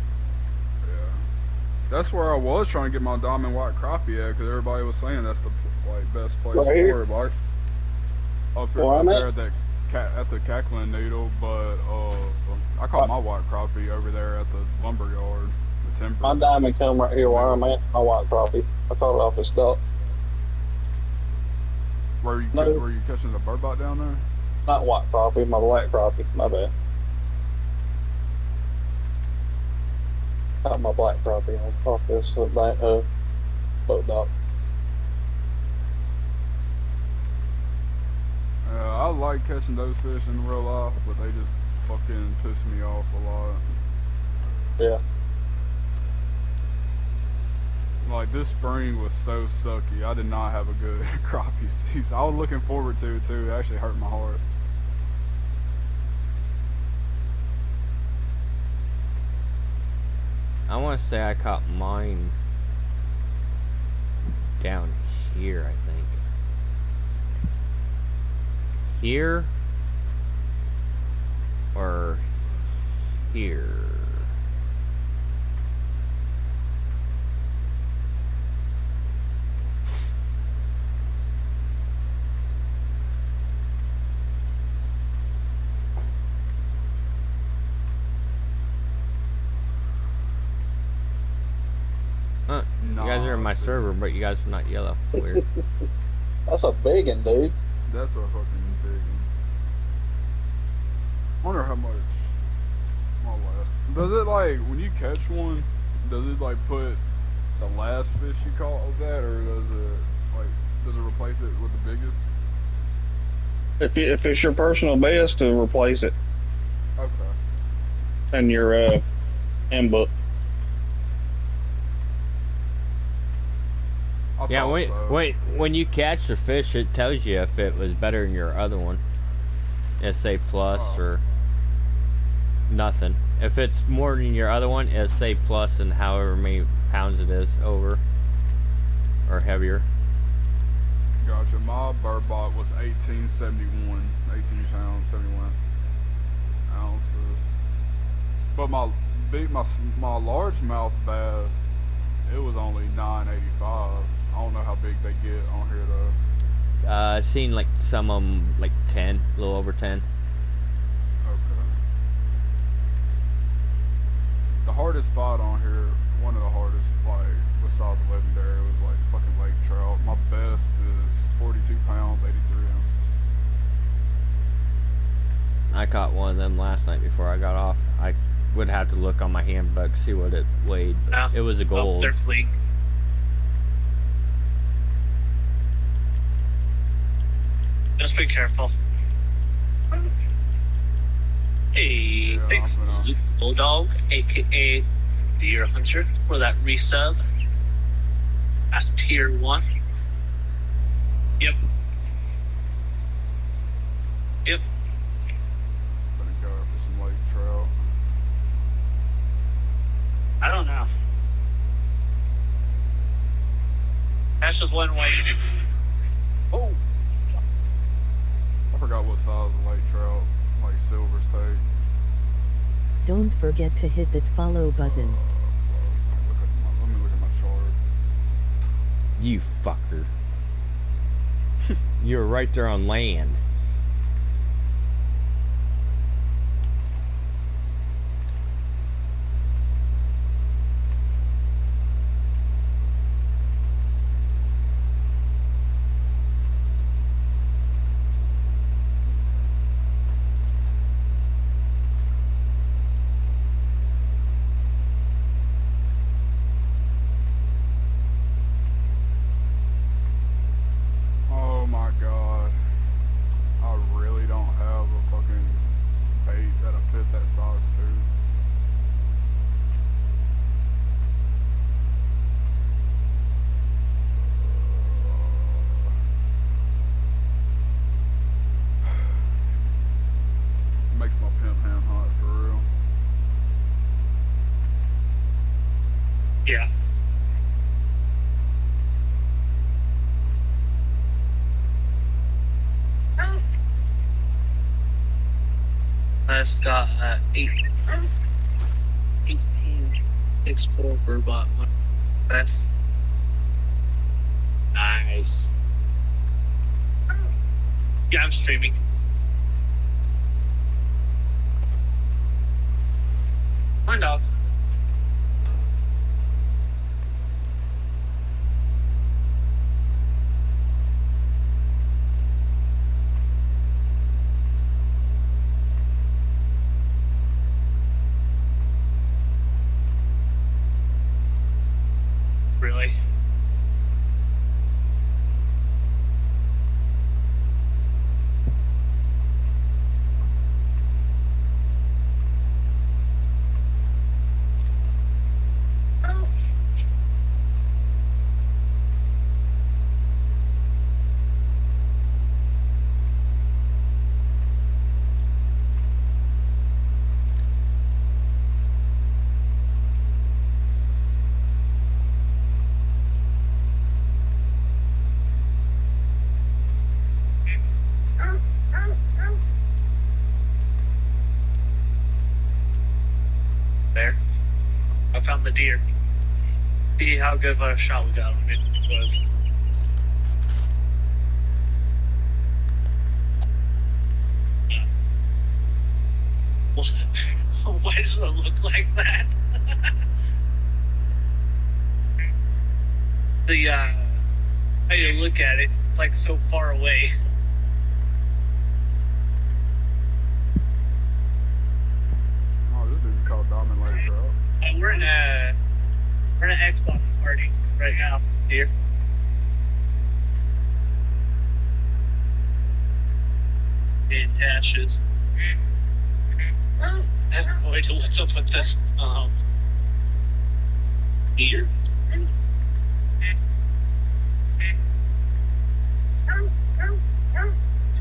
That's where I was trying to get my diamond white crappie at, because everybody was saying that's the best place Right for here? it, like. up Where I'm there at? at the Cackling Needle, but I caught my white crappie over there at the lumber yard, the timber. My diamond come right here where I'm at. My white crappie. I caught it off the stock. Were you No. were you catching the burbot down there? Not white crappie, my black crappie. My bad. Caught my black crappie off this boat dock. I like catching those fish in real life, but they just fucking piss me off a lot. Yeah. Like this spring was so sucky. I did not have a good crappie season. I was looking forward to it too. It actually hurt my heart. I want to say I caught mine down here, I think. Here or here? You guys are in my server, but you guys are not yellow. Weird. That's a big one, dude. That's a fucking big one. I wonder how much my last. Does it like when you catch one? Does it like put the last fish you caught with that, or does it replace it with the biggest? If it's your personal best, to replace it. Okay. And your handbook. Yeah, when you catch the fish, it tells you if it was better than your other one. SA plus or nothing. If it's more than your other one, it'll say plus and however many pounds it is over or heavier. Gotcha. My burbot was 1871, 18 pounds, 71 ounces. But my largemouth bass, it was only 985. I don't know how big they get on here though. I've seen like some of them like 10, a little over 10. Okay. The hardest spot on here, one of the hardest, like besides legendary, was like fucking lake trout. My best is 42 pounds, 83 ounces. I caught one of them last night before I got off. I would have to look on my handbook, see what it weighed, but it was a gold. They're fleek. Just be careful. Hey, thanks, Luke Bulldog, aka Deer Hunter, for that resub at tier 1. Yep. Yep. Gonna go for some lake trout. I don't know. That's just one way. Oh. I forgot what size of lake trout, like silvers take. Don't forget to hit that follow button. Let me look at my chart. You fucker. You were right there on land. Oh my god. I really don't have a fucking bait that'll fit that size too. Makes my pimp hand hot for real. Yeah. That's got 18 6-4 burbot one. Best. Nice. Yeah, I'm streaming. My dog. Really? There. I found the deer. See how good of a shot we got on it was. Why does it look like that? How you look at it, it's like so far away. Oh, this is called Diamond Lake Trout. We're in an Xbox party right now here. In Tashes. I have no idea what's up with this deer.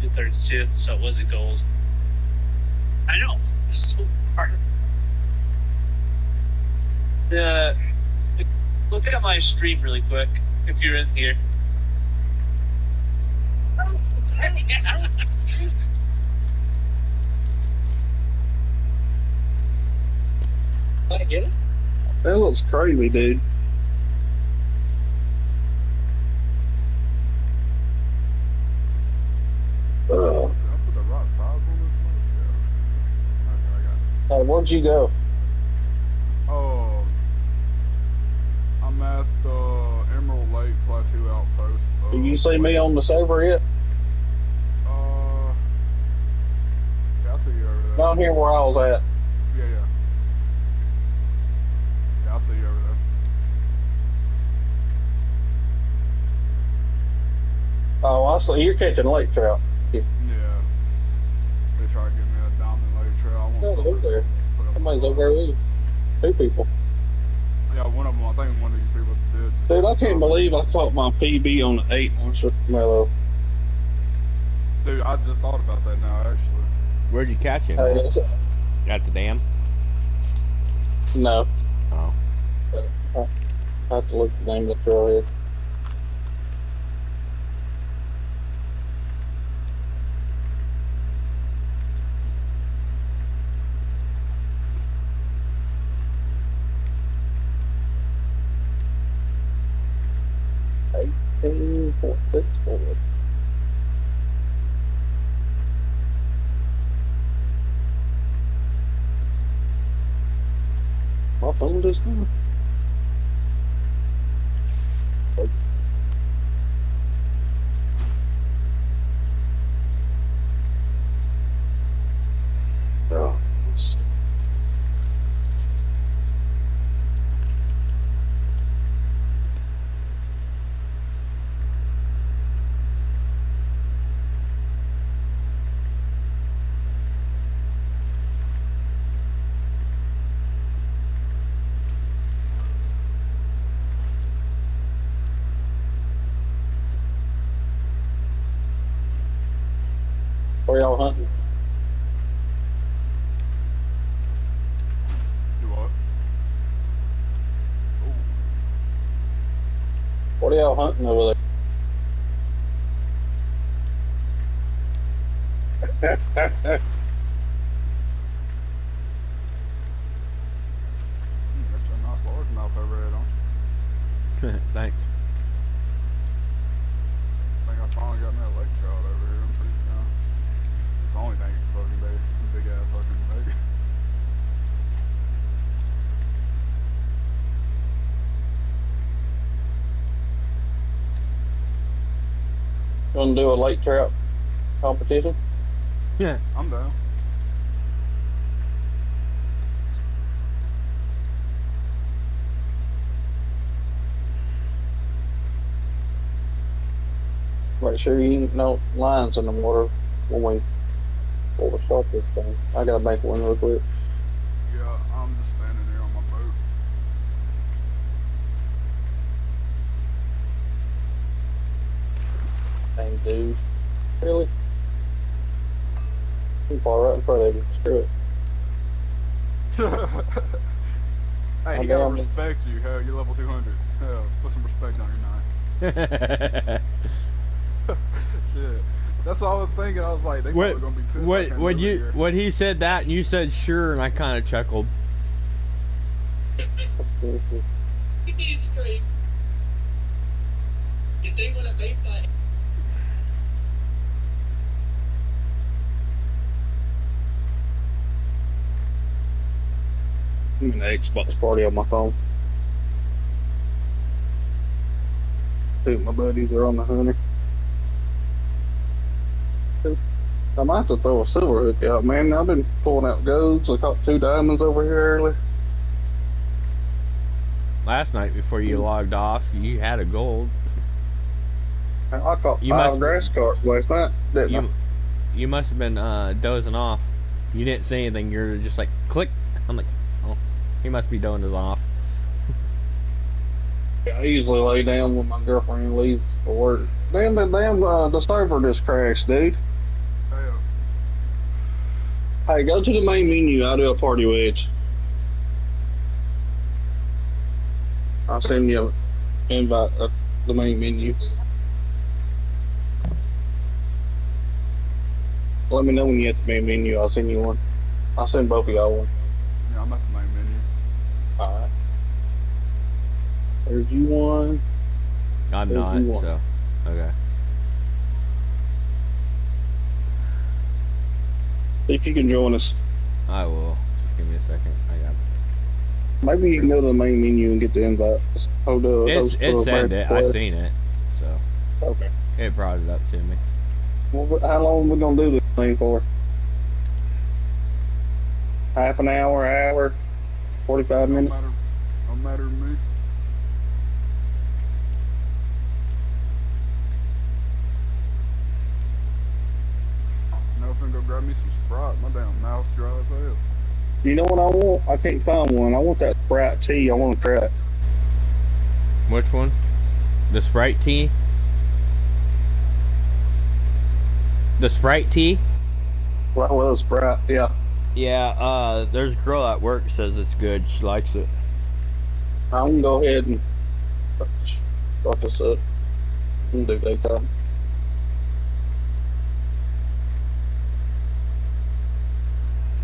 232, so it wasn't gold. I know, it's so hard. Look at my stream really quick, if you're in here. Did I get it? That looks crazy, dude. Did I put the right size on this one? Yeah. Okay, I got it. Where'd you go? Oh, I'm at the Emerald Lake Plateau Outpost. Did you see me on the server yet? Yeah, I see you over there. Down here where I was at. Yeah. Yeah, I see you over there. Oh, I see. You're catching lake trout. Yeah. They try to give me a Diamond Lake Trout. I want No, something over there. to put up Somebody's my- over there with you. 2 people. Yeah, one of them. I think one of you people did. Dude, I can't believe I caught my PB on the 8 Marshmallow. Dude, I just thought about that now, actually. Where'd you catch him? Hey, it's At the dam? no. Oh. I have to look at the name of the trailhead. $18.64. My phone just now. Oh, where y'all hunting? Do what? What are y'all hunting over there? That's a nice largemouth overhead on. Thanks. I think I finally got me a lake trout over here. I'm pretty down. the only thing you can fucking do. Big ass fucking bag. Gonna do a lake trout competition? Yeah. I'm down. Make sure you ain't no lines in the water when we start this thing. I gotta make one real quick. Yeah, I'm just standing there on my boat. Dang dude. Really? Too far right in front of you. Screw it. Hey, he gotta respect you. Hell, you're level 200. Hell, put some respect on your nine. Shit. That's what I was thinking. I was like, they probably gonna be pissed. When he said that and you said sure, and I kind of chuckled. You need straight. You think when it makes that. I'm in the Xbox party on my phone. Two of my buddies are on the hunter. I might have to throw a silver hook out, man. I've been pulling out golds. I caught 2 diamonds over here earlier. Last night before you logged off, you had a gold. I caught 5 grass carps last night, didn't I? You must have been dozing off. You didn't say anything. You're just like, click. I'm like, oh, he must be dozing off. I usually lay down when my girlfriend leaves for work. The server just crashed, dude. Hey, go to the main menu. I'll do a party wedge. I'll send you an invite the main menu. Let me know when you hit the main menu. I'll send you one. I'll send both of y'all one. Yeah, I'm at the main menu. Alright. There's you one. I'm There's not, you one. so okay. See if you can join us. I will. Just give me a second. I got. Maybe you can go to the main menu and get the invite. It said it. I seen it. So. Okay. It brought it up to me. Well, how long are we gonna do this thing for? Half an hour, 45 minutes? Don't matter to me. Now if I go grab me some Sprite, my damn mouth dry as hell. You know what I want? I can't find one. I want that Sprite tea. I want to try it. Which one? The Sprite tea? The Sprite tea? Well, Sprite, yeah. Yeah, there's a girl at work says it's good. She likes it. I'm gonna go ahead and start this up. I'm gonna do daytime.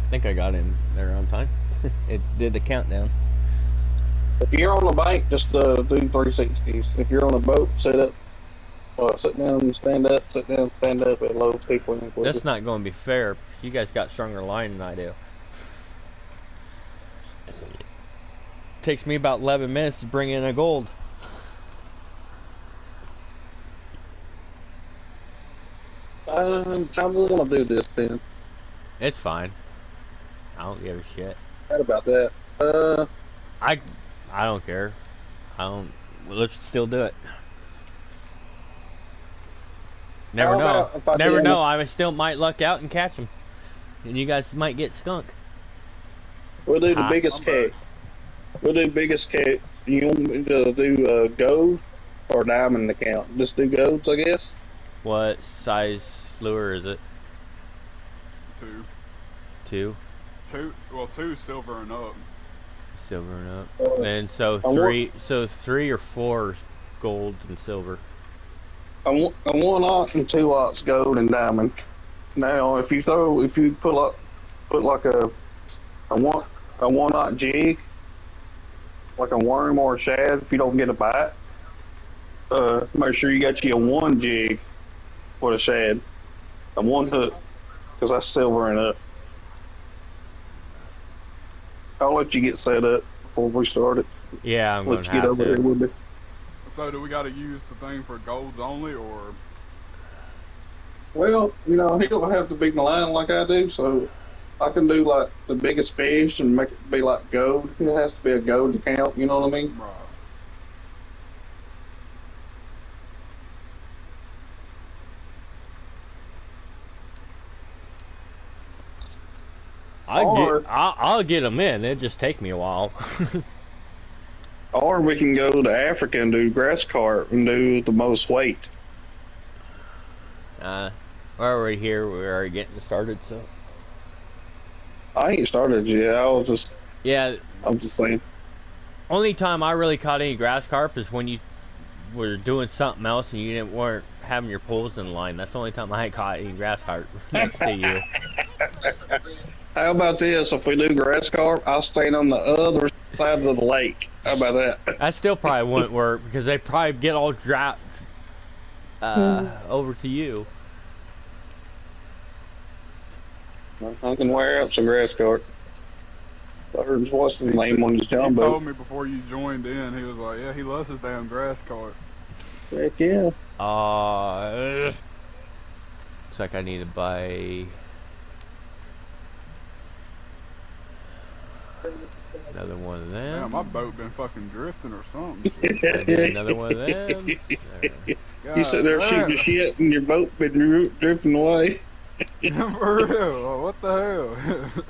I think I got in there on time. It did the countdown. If you're on the bank, just do 360s. If you're on a boat, sit up. Sit down, stand up, sit down, stand up. It loads people in quicker. That's not going to be fair. You guys got stronger line than I do. Takes me about 11 minutes to bring in a gold. I'm gonna do this then. It's fine. I don't give a shit. What about that? I don't care. Let's still do it. Never know. Never know. I still might luck out and catch them, and you guys might get skunk. We'll do the biggest cake. We'll do biggest cake. You want me to do gold or diamond account? Just do golds, I guess. What size lure is it? 2. 2. 2. Well, 2 silver and up. Silver and up. Then so 3. So 3 or 4 gold and silver. I want 1/0 and 2/0 gold and diamond. Now, if you put like a 1/0 jig, like a worm or a shad, if you don't get a bite, make sure you got you a 1 jig with a shad, a 1 hook, because that's silvering up. I'll let you get set up before we start it. Yeah, I'm Let gonna you get have over to. there with me. So do we got to use the thing for golds only, or? Well, he don't have the big line like I do, so I can do like the biggest fish and make it be like gold. It has to be a gold to count, you know what I mean? Right. I'll get them in. It just take me a while. Or we can go to Africa and do grass carp and do the most weight. We're already here. We're already getting started. So I ain't started yet. I'm just saying. Only time I really caught any grass carp is when you were doing something else and you weren't having your poles in line. That's the only time I caught any grass carp next to you. How about this? If we do grass carp, I'll stand on the other side of the lake. How about that? That still probably wouldn't work because they probably get all dropped over to you. I can wear out some grass carp. What's his name on his He jumbo? told me before you joined in, he was like, yeah, he loves his damn grass carp. Heck yeah. Looks like I need to buy another one of them. Damn, my boat been fucking drifting or something. I need another one of them. You sit there shooting shit and your boat been drifting away. For real, what the hell?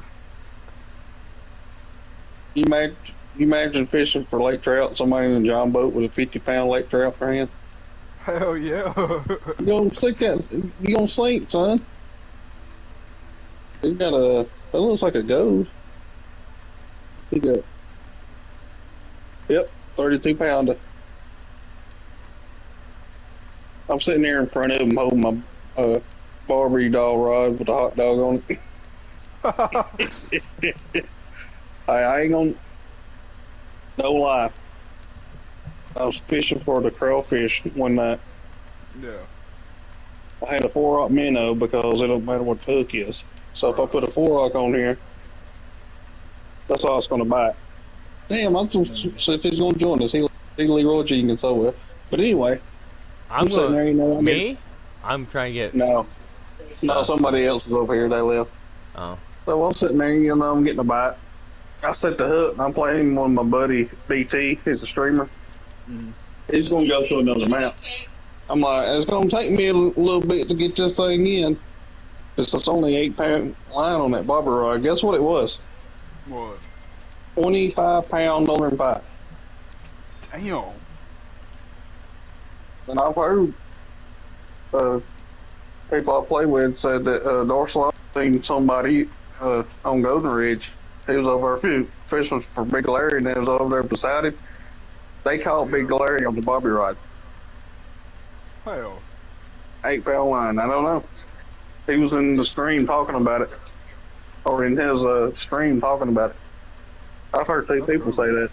You imagine fishing for lake trout, somebody in a john boat with a 50-pound lake trout per hand? Hell yeah. You gonna sink that? You gonna sink, son? He got a. That looks like a gold. He got. Yep, 32-pounder. I'm sitting there in front of him holding my Barbary dog rod with a hot dog on it. I ain't gonna. No lie. I was fishing for the crawfish one night. Yeah. I had a 4-aught minnow because it don't matter what the hook is. So if I put a 4-aught on here, that's all it's going to bite. Damn, I'm going to see if he's going to join us. He Leroy Jenkins somewhere. But anyway, I'm sitting there, I'm trying to get. No, somebody else is over here. They left. Oh. So I'm sitting there, I'm getting a bite. I set the hook, and I'm playing one of my buddy, BT. He's a streamer. Mm-hmm. He's going to go to another mount. I'm like, it's going to take me a little bit to get this thing in. It's only 8-pound line on that bobber rod. Guess what it was? What? 25-pound northern pipe. Damn. And I've heard people I play with said that Dorsal seen somebody on Golden Ridge. He was over there fishing for Big Larry, and they was over there beside him. They caught Big Larry on the bobby rod. Hell. 8-pound line. I don't know. He was in the stream talking about it, or in his stream talking about it. I've heard two people say that.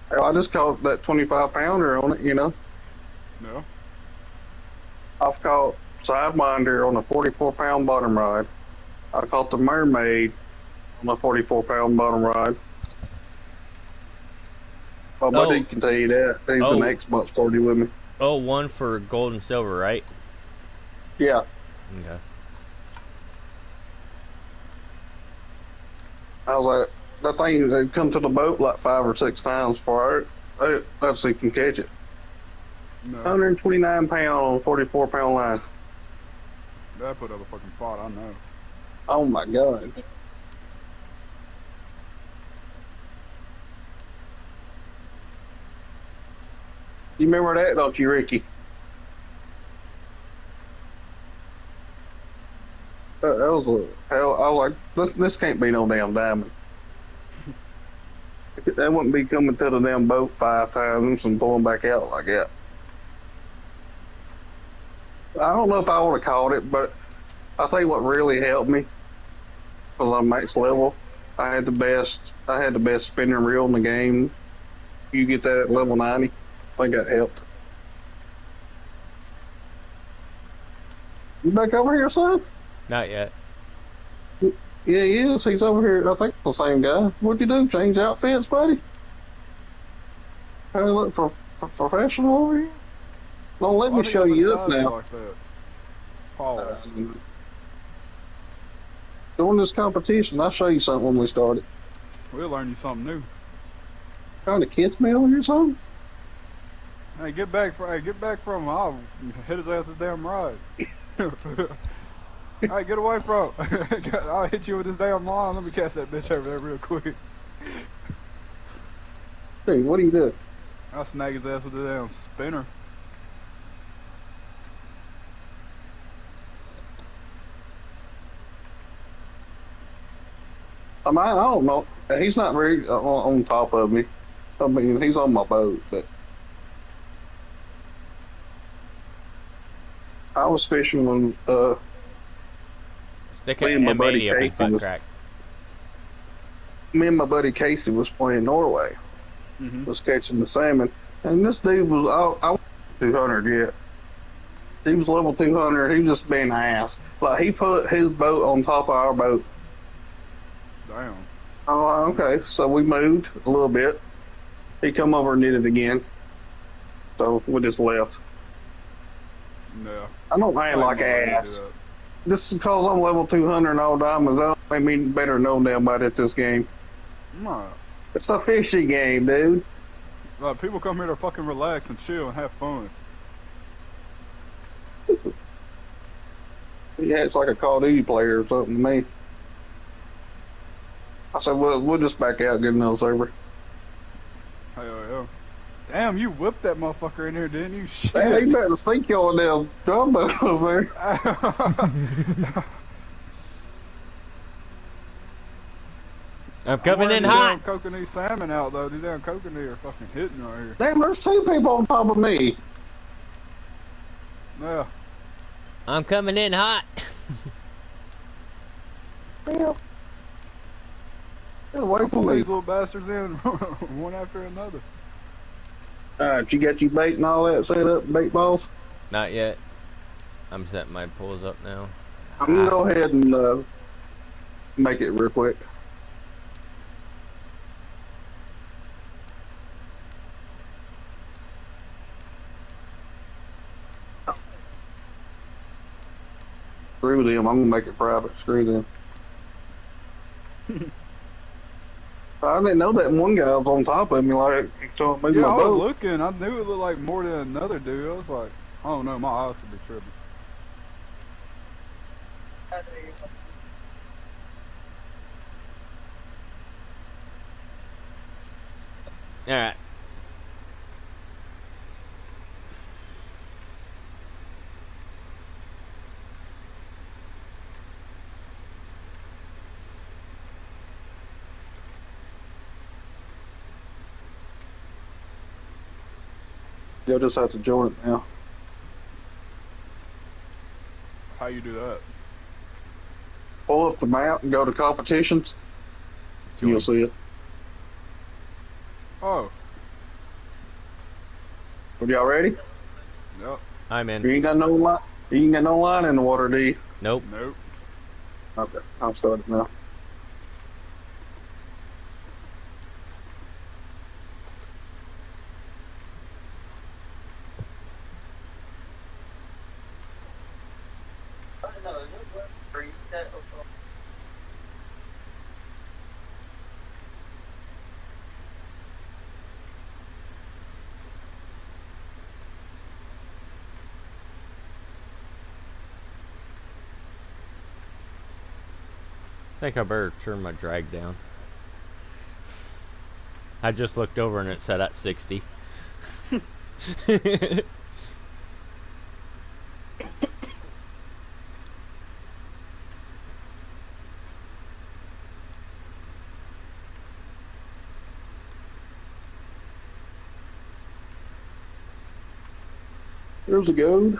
Hell, I just caught that 25-pounder on it, No. I've caught Sidewinder on a 44-pound bottom rod. I caught the Mermaid on a 44-pound bottom rod. My buddy can tell you that. He's the next month's party with me. Oh, one for gold and silver, right? Yeah. Okay. I was like, that thing, they come to the boat like 5 or 6 times before I actually can catch it. No. 129 pound on a 44-pound line. That put up a fucking fight, I know. Oh my god. You remember that, don't you, Ricky? That was a hell. I was like, this can't be no damn diamond. That wouldn't be coming to the damn boat 5 times and pulling back out like that. I don't know if I would have caught it, but I think what really helped me was on max level. I had the best spinning reel in the game. You get that at level 90. I think that helped. You back over here, son? Not yet. Yeah, he is. He's over here. I think it's the same guy. What'd you do? Change outfits, buddy? How you look for professional over here? Don't let Why me do show gotta you up size me now. like that? Paul. During this competition, I'll show you something when we start it. We'll learn you something new. Trying to kiss me over here, son? Hey, get back from him. I'll hit his ass with damn rod. Hey, get away from him. I'll hit you with this damn line. Let me catch that bitch over there real quick. Hey, what do you do? I'll snag his ass with the damn spinner. I mean, I don't know. He's not very on top of me. I mean, he's on my boat, but I was fishing when Stick me an and my buddy M80 up his Casey butt was crack. me and my buddy Casey was playing Norway. Was catching the salmon, and this dude was I 200 yet. He was level 200. He was just being an ass. Like he put his boat on top of our boat. Damn. Oh, okay. So we moved a little bit. He come over and did it again. So we just left. Yeah. I don't land like an ass. This is because I'm level 200 and all diamonds. I don't make me better know damn about it this game. Nah. It's a fishy game, dude. Like, people come here to fucking relax and chill and have fun. Yeah, it's like a Call of Duty player or something to me. I said, well, we'll just back out and get another server. Hell yeah. Damn, you whipped that motherfucker in here, didn't you? Shit. Hey, you better sink your damn drum boat over there. I'm coming in These hot. damn kokanee salmon out though. These damn kokanee are fucking hitting right here. Damn, there's two people on top of me. Yeah. I'm coming in hot. Damn. Get away Pull from me. these little bastards in one after another. Alright, you got your bait and all that set up, bait balls? Not yet. I'm setting my poles up now. I'm gonna go ahead and make it real quick. Screw them, I'm gonna make it private. Screw them. I didn't know that one guy was on top of me, like, he told me Yeah, my I was boat. looking. I knew it looked like more than another dude. I was like, I don't know, my eyes could be tripping. Alright. You'll just have to join it now. How you do that? Pull up the map and go to competitions. You'll see it. Oh. Are y'all ready? Yep. I'm in. You ain't got no line. You ain't got no line in the water, do you? Nope. Nope. Okay, I'll start it now. I think I better turn my drag down. I just looked over and it said at 60. There's a gold.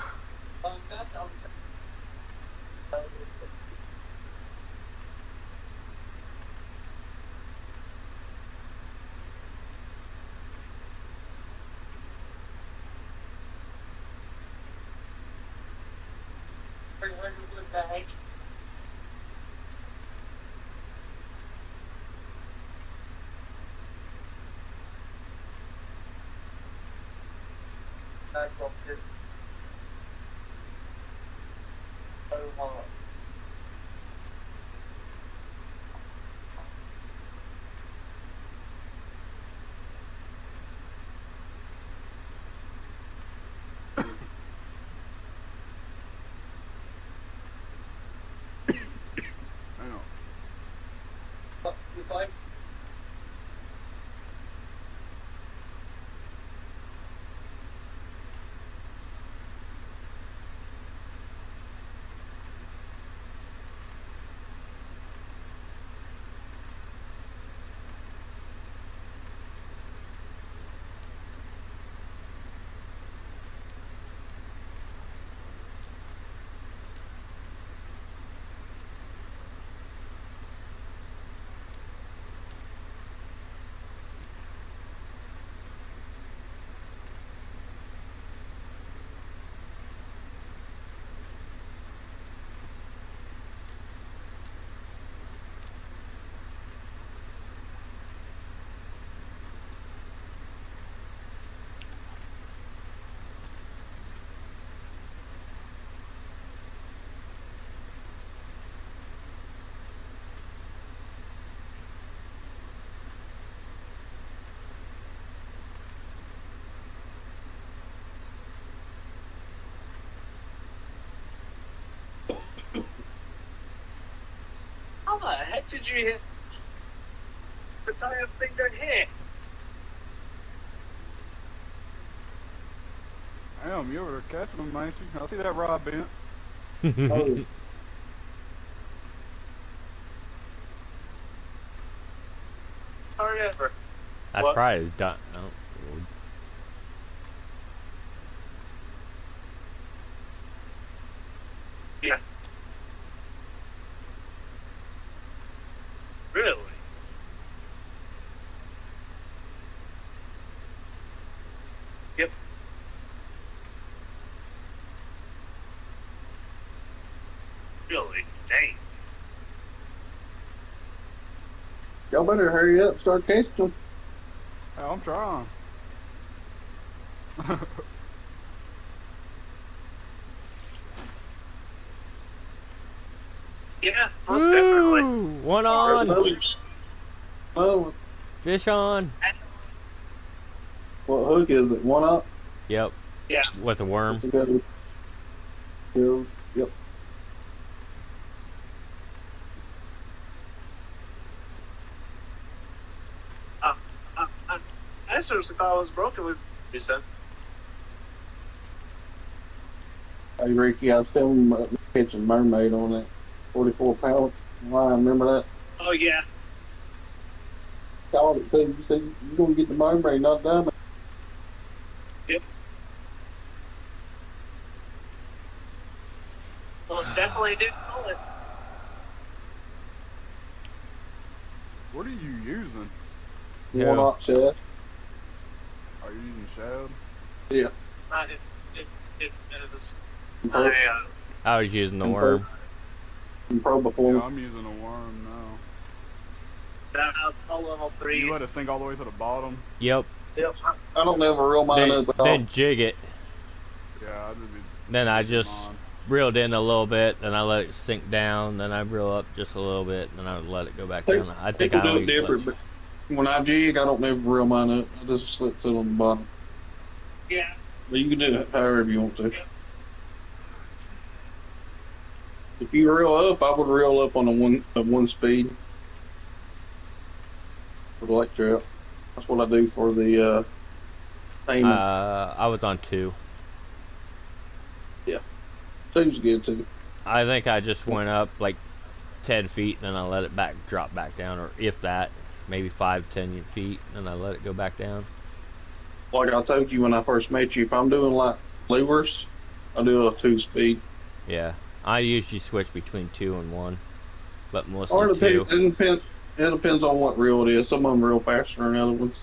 How the heck did you hit the tiniest thing to hit? Damn, you over there catching them, ain't you? I see that rod bent. Oh, Hurry ever. That's What? probably done. Oh, Lord. Yeah. Really? Yep. Really? Dang. y'all better hurry up, start catching them. Hey, I'm trying. Yeah, most definitely. Woo! One on. Oh, Fish on. what hook is it? One up? Yep. Yeah. With a worm. Yep. I seriously thought it was broken with you said. Hey, Ricky, I was telling you about catching mermaid on that 44 pound line. Remember that? Oh yeah. Called it, said, you said you're going to get the mermaid, not diamond. Yep. Most definitely did call it. What are you using? Yeah. One up, chef. Are you using shad? Yeah. It was. Pro, I was using the worm. pro Yeah, before. I'm using a worm now. All level 3s. You let it sink all the way to the bottom? Yep. Yep. I don't ever reel mine Then, up at all. then jig it. Yeah, I just be Then I using just mine. reeled in a little bit. Then I let it sink down. Then I reel up just a little bit. Then I would let it go back down. I think People I do only it different, but when I jig, I don't never reel mine up. I just let it sit on the bottom. Yeah. But you can do it however you want to. If you reel up, I would reel up on a one speed for the lake trout. That's what I do for the payment. I was on 2. Two's good too. I think I just went up like 10 feet, then I let it drop back down, or if that, maybe 5-10 feet, and I let it go back down. Like I told you when I first met you, if I'm doing like lures, I do a 2 speed. Yeah, I usually switch between 2 and 1, but Or mostly it 2. depends. It depends on what reel it is. Some of them reel faster than other ones.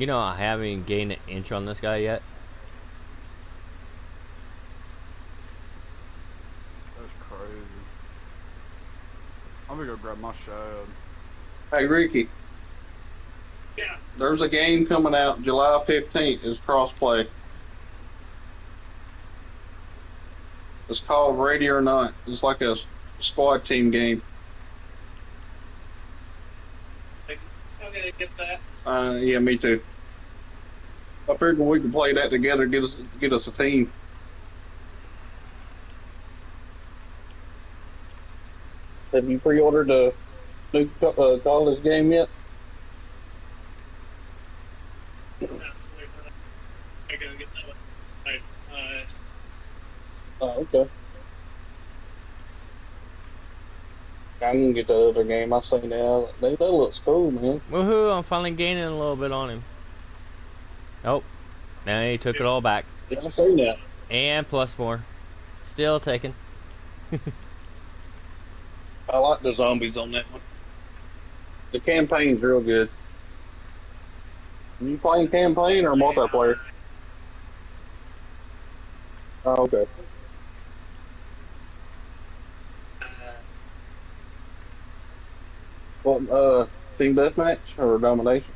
You know, I haven't even gained an inch on this guy yet. That's crazy. I'm gonna go grab my shad. Hey, Ricky. Yeah. There's a game coming out July 15th. It's crossplay. It's called Ready or Not. It's like a squad team game. I'm gonna get that. Yeah, me too. I figured we could play that together, get us a team. Have you pre-ordered the new college game yet? I'm gonna get that one. Right. Oh, okay. I'm gonna get that other game. I seen that. That looks cool, man. Woohoo! I'm finally gaining a little bit on him. Nope. Now he took it all back. Yeah, I seen that. And plus 4. Still taking. I like the zombies on that one. The campaign's real good. You playing campaign or multiplayer? Oh, okay. What, team deathmatch or domination?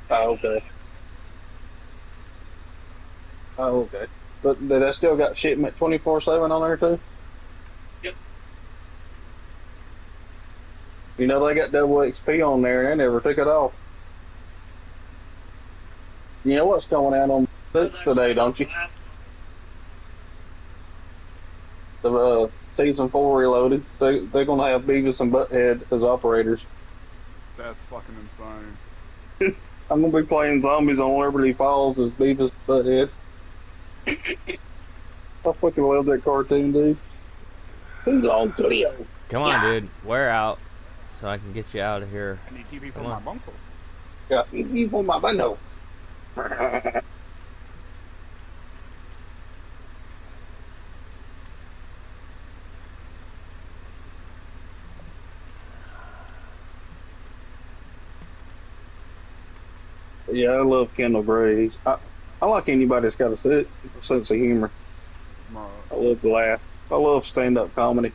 Oh, okay. Oh, okay. But they still got shipment 24/7 on there too? Yep. You know they got double XP on there and they never took it off. You know what's going out on books today, don't you? The season 4 Reloaded. They're gonna have Beavis and Butthead as operators. That's fucking insane. I'm gonna be playing zombies on Liberty Falls as Beavis and Butthead. I fucking love that cartoon, dude. Too long video. Come on, dude. Wear out so I can get you out of here. I need TP for Come my on. bundle. Yeah, easy for my bundle. Yeah, I love Kendall Graves. I like anybody that's got a sense of humor. I love to laugh. I love stand-up comedy.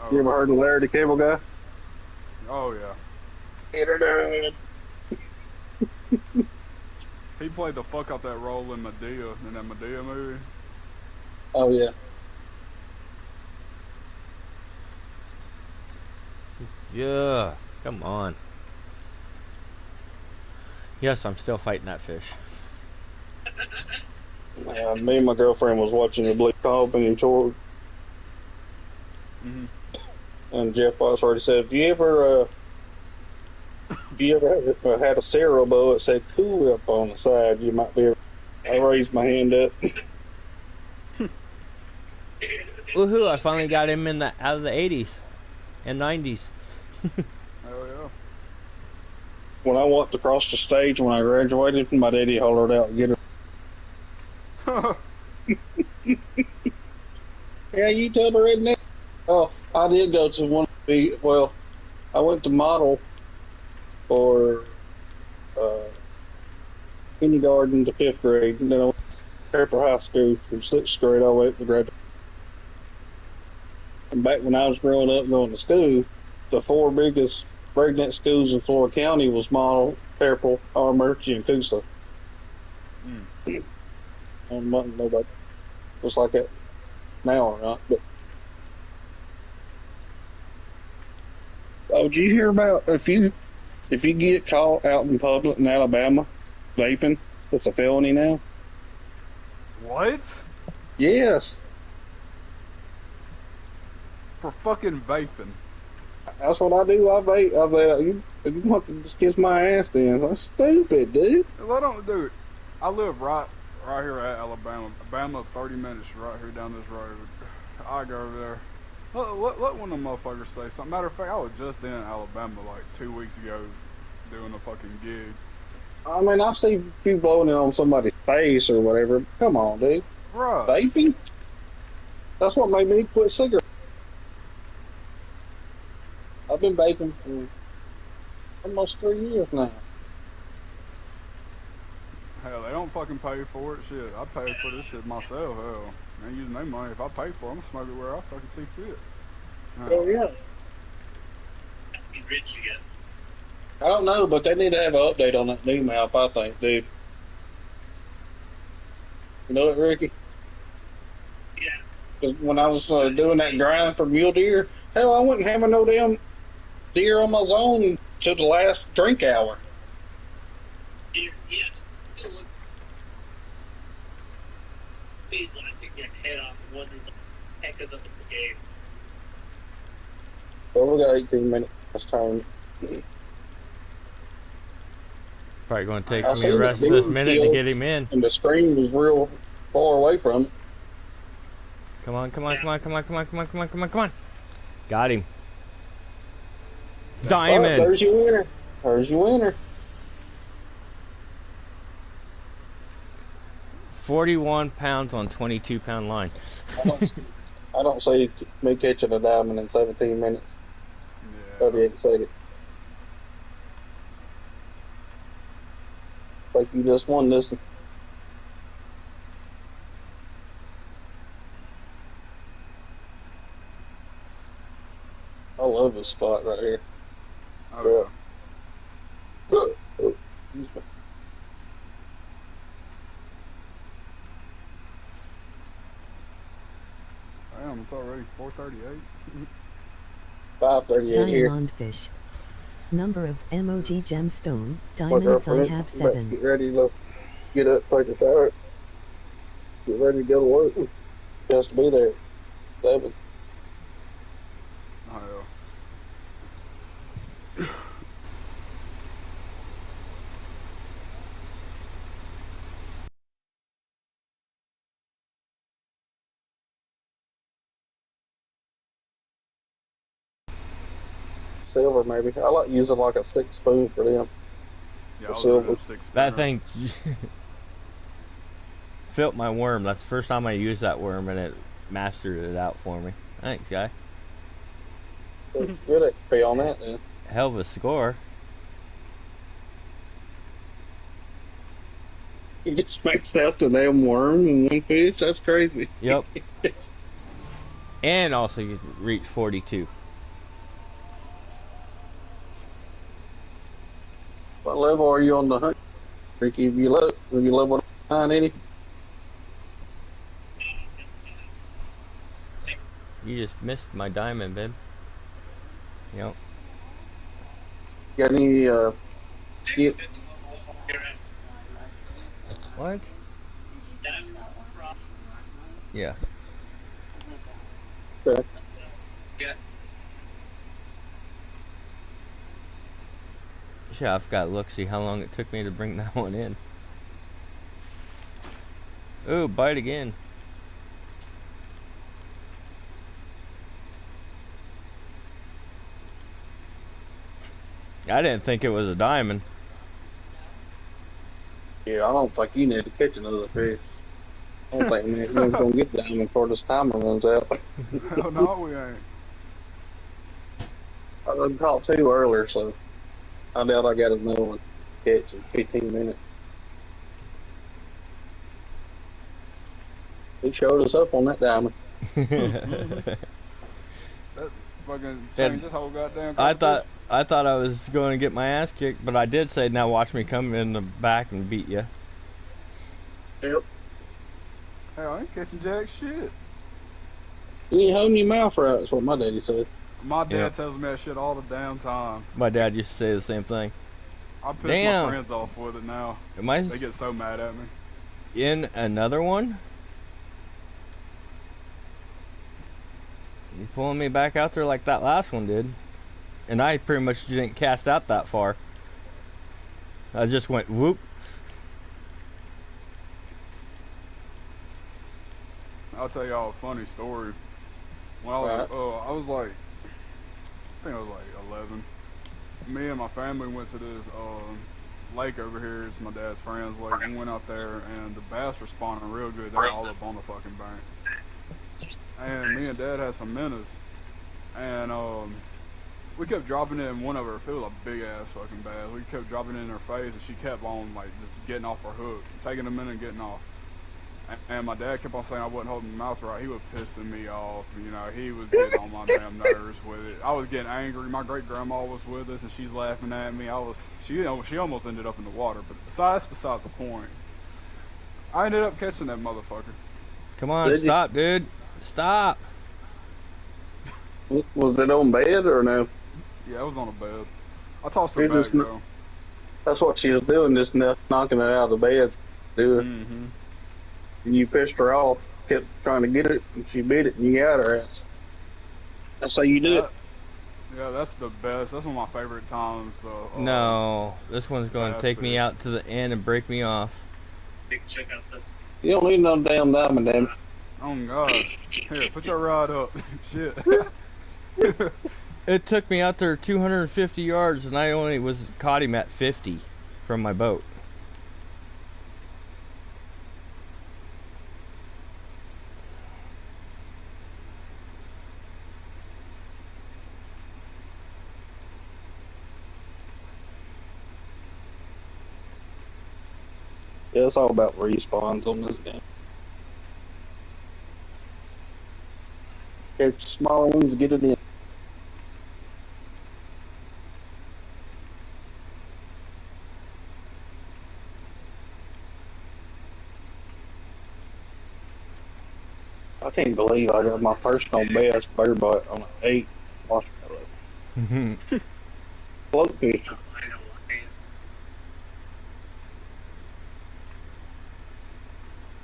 Oh, You ever heard of Larry the Cable Guy? Oh yeah. Get her done. He played the fuck out that role in Medea, in that Medea movie. Oh yeah. Yeah. Come on. Yes, I'm still fighting that fish. Yeah, me and my girlfriend was watching the Blue Cobbin and Chord. And Jeff Boss already said, "Have you ever had a cereal bowl that said Cool Whip on the side? You might be able." I raised my hand up. Woohoo! I finally got him out of the 80s and 90s. Hell yeah. When I walked across the stage when I graduated, my daddy hollered out, "Get her." Yeah, you tell the redneck. Oh, I did go to one of the, well, I went to model for kindergarten to 5th grade, and then I went to Pepper High School from 6th grade all the way up to graduate. And back when I was growing up going to school, the 4 biggest breakneck schools in Florida County was Model, Pepper, Armurchie, and Coosa. I don't know about just like that now or not, but oh, did you hear about if you get caught out in public in Alabama vaping, it's a felony now? What? Yes. For fucking vaping. That's what I do. I vape. You want to just kiss my ass then? That's stupid, dude. Well, I don't do it. I live right here at Alabama. Alabama's 30 minutes right here down this road. I go over there. Let one of them motherfuckers say something. Matter of fact, I was just in Alabama like 2 weeks ago doing a fucking gig. I mean, I've seen a few blowing it on somebody's face or whatever. Come on, dude. Right. Vaping? That's what made me quit cigarettes. I've been vaping for Almost 3 years now. Hell, they don't fucking pay for it. Shit, I pay for this shit myself. Hell, I ain't using their money. If I pay for it, I'm gonna smoke it where I fucking see fit. Oh yeah. Has to be rich again. I don't know, but they need to have an update on that new map, I think, dude. You know it, Ricky? Yeah. 'Cause when I was doing that grind for mule deer, hell, I wouldn't have no damn deer on my zone till the last drink hour. Yeah. Still look. Feed when I pick your head off and wonder what the heck is up with the game. Well, we got 18 minutes. Let's turn. Probably going to take I me seen the rest the of this dude minute to killed, get him in. and the stream was real far away from it. Come on, come on, come on, come on, come on, come on, come on, come on, come on. Got him. Oh, Diamond. there's your winner. There's your winner. 41 pounds on 22-pound line. I don't see me catching a diamond in 17 minutes. Yeah. 38 seconds. Like you just won this one. I love this spot right here. Oh yeah. Oh, excuse me. Damn, it's already 4:38. 538 here. Diamond fish. Number of MOG gemstone. My Diamonds I girlfriend, have but 7. get ready to get up, take a shower, get ready to go to work. She has to be there. 7. Oh yeah. Silver maybe. I like using like a stick spoon for them. Yeah, I For was silver. doing 6 That thing filled my worm. That's the first time I used that worm, and it mastered it out for me. Thanks, guy. There's good XP on that then. Hell of a score. You get maxed out the damn worm and one fish. That's crazy. Yep. And also you reach 42. What level are you on the hunt, Ricky? If you look, when you level 980, You just missed my diamond, babe. Yep. got any skip? What? Yeah. Okay. Yeah. Shit, I forgot to look, see how long it took me to bring that one in. Ooh, bite again. I didn't think it was a diamond. Yeah, I don't think you need to catch another fish. I don't think man, you're gonna get diamond before this timer runs out. Hell no, we ain't. I done caught 2 earlier, so I doubt I got another one to catch in 15 minutes. He showed us up on that diamond. That fucking changed this whole goddamn I competition. thought I was going to get my ass kicked, but I did say, now watch me come in the back and beat you. Yep. Hell, I ain't catching jack shit. You ain't holding your mouth right, that's what my daddy said. My dad Yeah. tells me that shit all the damn time. My dad used to say the same thing. I piss Damn. my friends off with it now. Am I They get so mad at me. in another one? You pulling me back out there like that last one did. And I pretty much didn't cast out that far. I just went whoop. I'll tell y'all a funny story. When I was like, I think I was like 11. Me and my family went to this lake over here. It's my dad's friend's lake. We went out there and the bass were spawning real good. They're all up on the fucking bank. And me and dad had some minnows. And we kept dropping it in one of her. It was a big ass fucking bass. We kept dropping it in her face, and she kept on like just getting off her hook, taking a minute and getting off. And my dad kept on saying I wasn't holding my mouth right. He was pissing me off. You know, he was getting on my damn nerves with it. I was getting angry. My great grandma was with us, and she's laughing at me. She almost ended up in the water. But besides the point. I ended up catching that motherfucker. Come on, stop, dude. Stop. Was it on bed or no? Yeah, it was on a bed. I tossed her back, though. That's what she was doing, just knocking it out of the bed. Mm-hmm. And you pissed her off, kept trying to get it, and she bit it, and you got her ass. That's how you do it. Yeah, that's the best. That's one of my favorite times. No, this one's going to take me out to the end and break me off. Check out this. You don't need no damn diamond, damn it. Oh, God. Here, put your rod up. Shit. It took me out there 250 yards, and I only caught him at 50 from my boat. Yeah, it's all about respawns on this game. Catch smaller ones, get it in. I can't believe I got my personal best bear butt on an 8 marshmallow. Float fishing.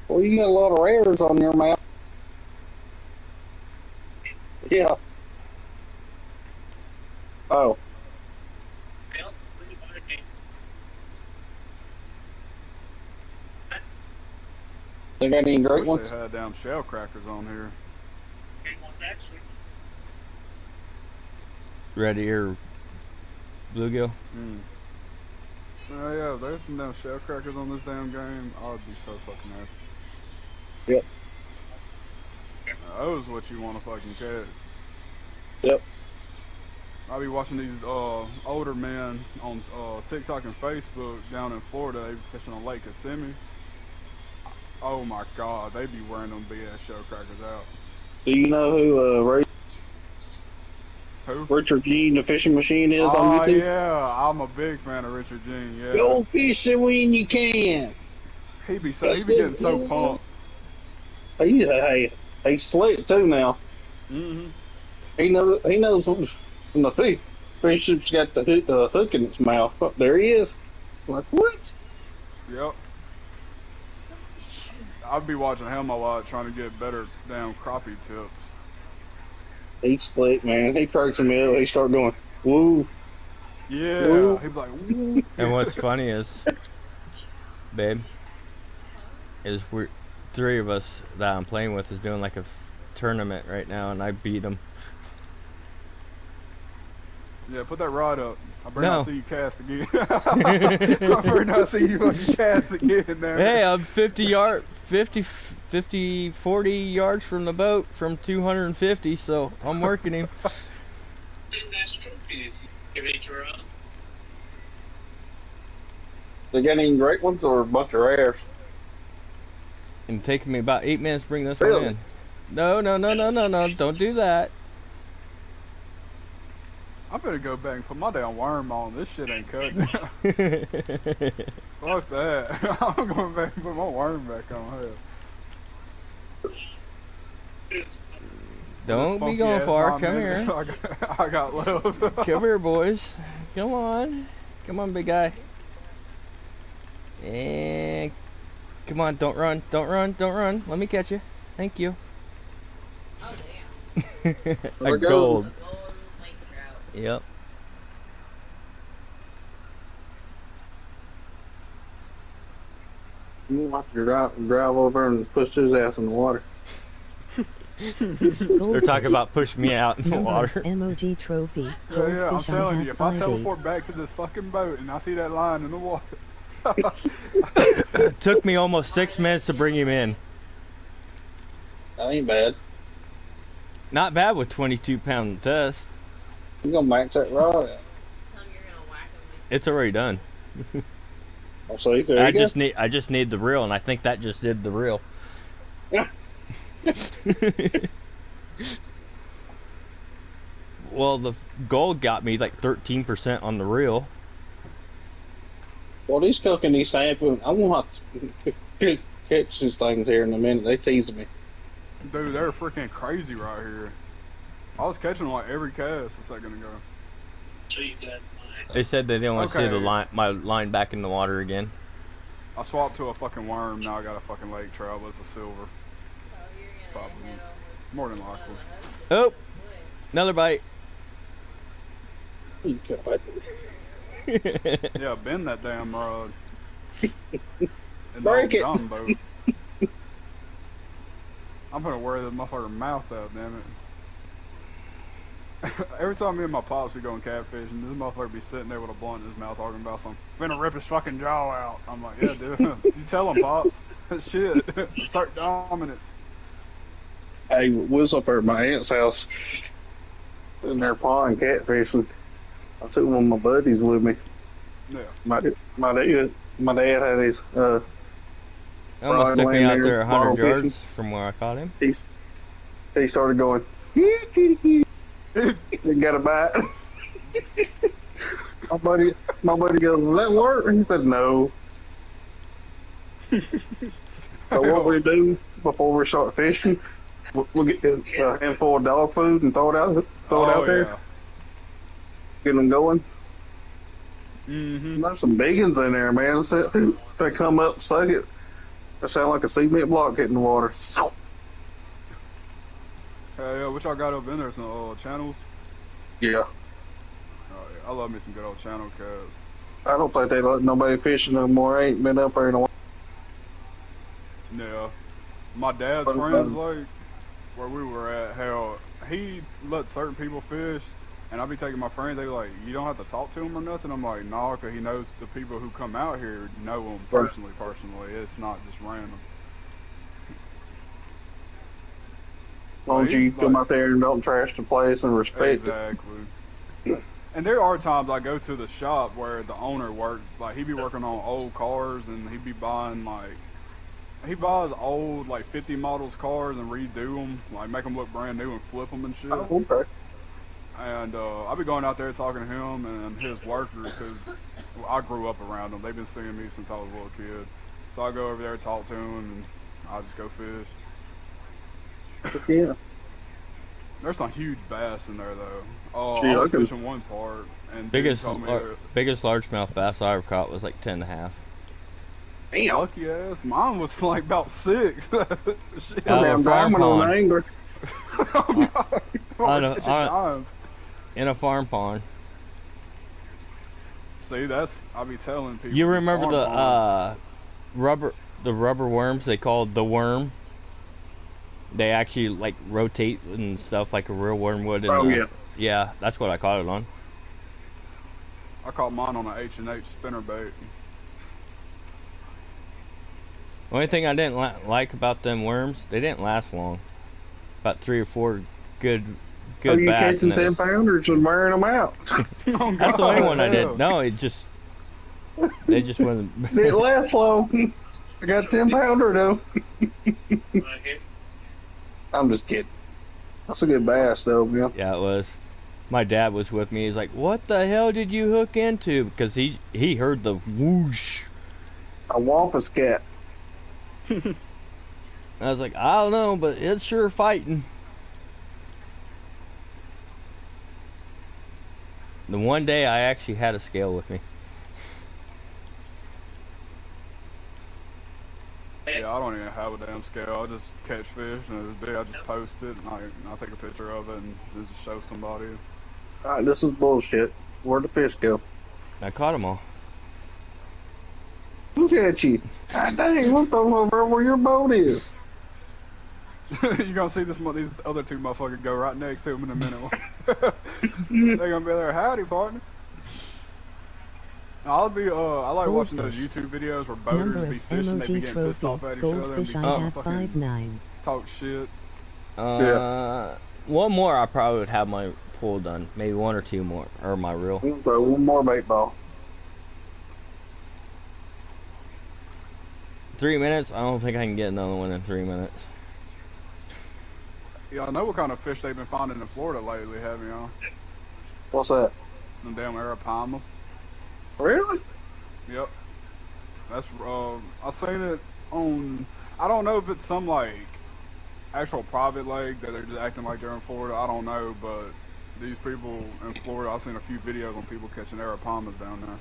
Well, you got a lot of rares on your map. Yeah. Oh. They got any great ones? They had damn shell crackers on here. Red ear bluegill. Oh yeah, there's some damn shell crackers on this damn game. I would be so fucking happy. Yep. Those is what you want to fucking catch. Yep. I be watching these older men on TikTok and Facebook down in Florida. They be fishing on Lake Kissimmee. Oh my God, they be wearing them big ass shell crackers out. Do you know who Richard Gene, the fishing machine, is on YouTube? Yeah, I'm a big fan of Richard Gene. Yeah. Go fishing when you can. He be getting so pumped. He's slick too now. Mm-hmm. He knows when the fish's got the hook in its mouth. Oh, there he is. Like, what? Yep. I'd be watching him a lot, trying to get better damn crappie tips. He's slick, man. He cracks me up. He start going, woo. Yeah. Woo. He'd be like, woo. And what's funny is, babe, is we're 3 of us that I'm playing with is doing like a tournament right now, and I beat him. Yeah, put that rod up. I better No. not see you cast again. I better not see you fucking cast again there. Hey, I'm 40 yards from the boat from 250, so I'm working him. Nice trophies. Give it your own. They got any great ones or a bunch of rares? And taking me about 8 minutes to bring this Really? one in. No, don't do that. I better go back and put my damn worm on. This shit ain't cut down. Fuck that. I'm going back and put my worm back on. Hell. Don't be going far. Come here. I got love. Come here, boys. Come on, big guy. And come on, don't run. Let me catch you. Thank you. Oh damn. A gold. Yep. You have to drive over and push his ass in the water. They're talking about pushing me out in the water. MOG trophy. Yeah, I'm Goldfish telling I you, if have I 5 teleport back to this fucking boat and I see that line in the water. It took me almost 6 minutes to bring him in. That ain't bad. Not bad with 22-pound test. You gonna max that rod out. It's already done. Oh, see, there you go. I just need the reel, and I think that just did the reel. Well, the gold got me like 13% on the reel. Well, he's cooking these samples. I want to catch these things here in a minute. They teasing me. Dude, they're freaking crazy right here. I was catching like every cast a second ago. So you guys They said they didn't want to see Okay. the my line back in the water again. I swapped to a fucking worm, now I got a fucking lake trout, but it's a silver. Probably. More than likely. Oh, another bite. You can't bite Yeah, bend that damn rod. And Break it. Gumbo. I'm gonna wear the motherfucker mouth out, damn it. Every time me and my pops be going catfishing, this motherfucker be sitting there with a blunt in his mouth talking about something. Finna rip his fucking jaw out. I'm like, yeah, dude. You tell him, pops. Shit. Assert dominance. Hey, we was up there at my aunt's house in their pond catfishing. I took one of my buddies with me. Yeah. My dad had his Almost took me laying out there, there 100 bottle yards fishing. from where I caught him. He started going. Didn't got a bite. my buddy goes, "Will that work?" And he said, "No." So what we do before we start fishing, we'll get a handful of dog food and throw it out there, Yeah. get them going. Mm-hmm. There's some big ones in there, man. They come up, suck it. They sound like a cement block hitting the water. Hell yeah, what y'all got up in there? Some channels? Yeah. Oh, yeah. I love me some good old channel cats. I don't think they let nobody fishing no more. I ain't been up there in a while. Yeah. My dad's friends, like, where we were at, hell, he let certain people fish, and I'd be taking my friends, they be like, you don't have to talk to them or nothing? I'm like, nah, because he knows the people who come out here know him personally. It's not just random. As long as you come out there and don't trash the place and respect it. Exactly. And there are times I go to the shop where the owner works, like, he be working on old cars, and he be buying, like, he buys old, like, 50 models cars and redo them, like, make them look brand new and flip them and shit. Oh, okay. And I'll be going out there talking to him and his workers, because I grew up around them. They've been seeing me since I was a little kid. So I go over there, talk to them, and I just go fish. Yeah. There's some huge bass in there, though. Oh, Gee, I was I can- fishing one part, and Biggest dude told me biggest largemouth bass I ever caught was like 10.5. Damn. lucky ass. Mine was like about 6. Shit. Oh, Damn farm diamond on pond. the angler. In a farm pond. See, that's I be telling people. You remember farm the ponds. rubber worms they called the worm? They actually like rotate and stuff like a real worm would. Oh, yeah. Yeah, that's what I caught it on. I caught mine on an H&H spinnerbait. Only thing I didn't like about them worms, they didn't last long. About 3 or 4 good Are you bass. catching and it was- 10-pounders and wearing them out? Oh, That's the only God, one I hell. did. No, it just they just wasn't. Didn't last long. I got a 10-pounder though. I'm just kidding. That's a good bass though, man. Yeah, it was. My dad was with me. He's like, "What the hell did you hook into?" Because he heard the whoosh. A wampus cat. I was like, "I don't know, but it's sure fighting." The one day I actually had a scale with me. Yeah, I don't even have a damn scale. I just catch fish, and if it's big, I just post it, and I take a picture of it, and just show somebody. Alright, this is bullshit. Where'd the fish go? I caught them all. Look at you. God dang, look over where your boat is. You're gonna see these other 2 motherfuckers go right next to him in a minute. They're gonna be there, howdy, partner. I'll be, I like watching those YouTube videos where boaters Number be of fishing, they be MOG getting pissed off trophy. at each other and be Goldfish I have fucking 5'9". talk shit. One more, I probably would have my pool done. Maybe one or two more, or my reel. I'm gonna throw one more bait ball. 3 minutes? I don't think I can get another one in 3 minutes. Yeah, I know what kind of fish they've been finding in Florida lately, have you? What's that? Them damn arapamas. Really? Yep. That's I seen it on. I don't know if it's some like actual private lake that they're just acting like they're in Florida. I don't know, but these people in Florida, I've seen a few videos on people catching arapamas down there.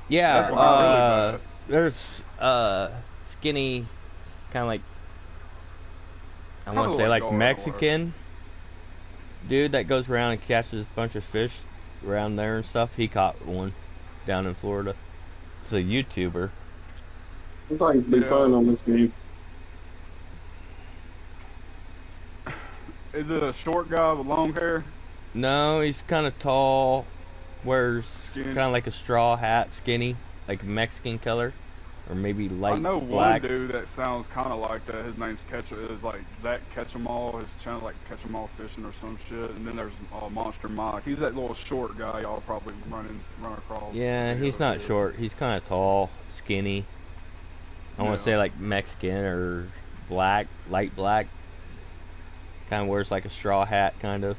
Yeah, That's what really bad. there's skinny, kind of like, I want to Kinda say like like Gar Mexican dude that goes around and catches a bunch of fish around there and stuff. He caught one down in Florida. It's a YouTuber. I'm trying to be fun on this game. Is it a short guy with long hair? No, he's kind of tall, wears Skinny. kind of like a straw hat, skinny, like Mexican color, or maybe light I know black. one dude that sounds kind of like that. His name's is like Zach Ketchumall. His channel like Ketchumall Fishing or some shit. And then there's Monster Mike. He's that little short guy y'all probably run across. Yeah, he's not short. He's kind of tall, skinny. I want to say like Mexican or black, light black. Kind of wears like a straw hat, kind of.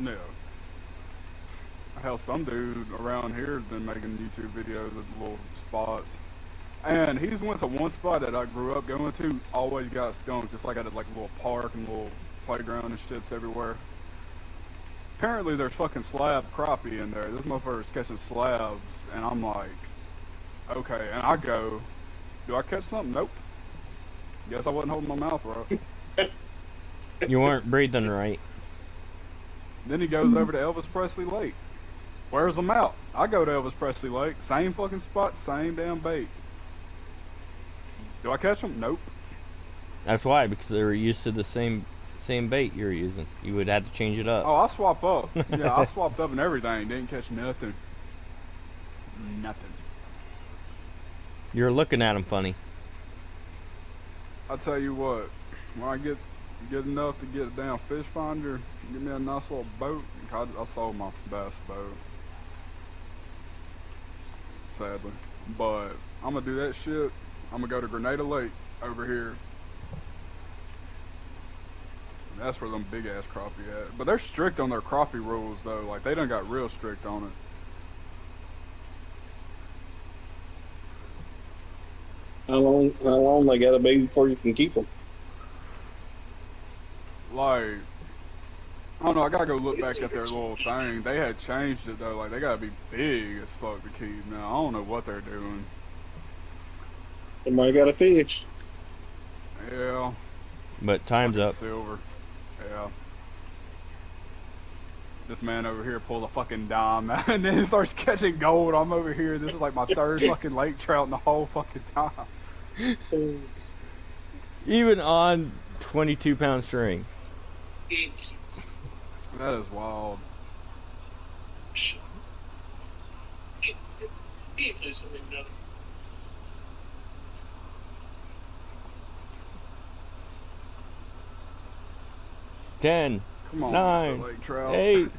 No. Hell, some dude around here has been making YouTube videos of little spots. And he's went to one spot that I grew up going to, always got skunked. It's like at like a little park and a little playground and shit's everywhere. Apparently there's fucking slab crappie in there. This motherfucker's catching slabs, and I'm like, okay. And I go, do I catch something? Nope. Guess I wasn't holding my mouth right. You weren't breathing right. Then he goes over to Elvis Presley Lake. Where's them out? I go to Elvis Presley Lake, same fucking spot, same damn bait. Do I catch them? Nope. That's why, because they were used to the same bait you're using. You would have to change it up. Oh, I swap up. Yeah, I swapped up and everything. Didn't catch nothing. Nothing. You're looking at them funny. I tell you what, when I get enough to get a damn fish finder, give me a nice little boat. I sold my best boat, sadly. But I'm gonna do that shit. I'm gonna go to Grenada Lake over here. That's where them big ass crappie at. But they're strict on their crappie rules though. Like they done got real strict on it. How long they gotta be before you can keep them? Like, I don't know, I gotta go look back at their little thing. They had changed it though, like they gotta be big as fuck to keep now. I don't know what they're doing. Somebody got a fish. Yeah. But time's up. Silver. Yeah. This man over here pulled a fucking dime and then he starts catching gold. I'm over here. This is like my third fucking lake trout in the whole fucking time. Even on 22-pound string. That is wild. Ten, Come on, 9, Mr. Lake Trout. 8,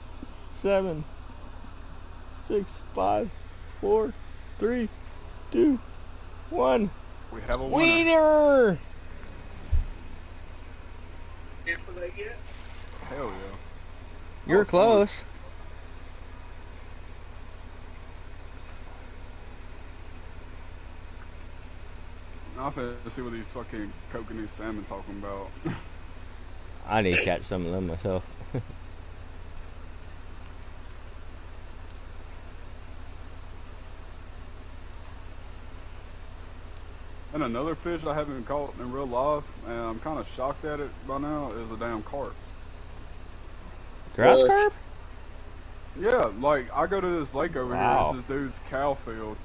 7, 6, 5, 4, 3, 2, 1. We have a winner. Wiener! Hell yeah. You're close. I'm finna see what these fucking coconut salmon talking about. I need to catch some of them myself. And another fish I haven't caught in real life, and I'm kind of shocked at it by now, is a damn carp. Grass carp? Yeah, like, I go to this lake over Wow. here, it's this dude's cow field,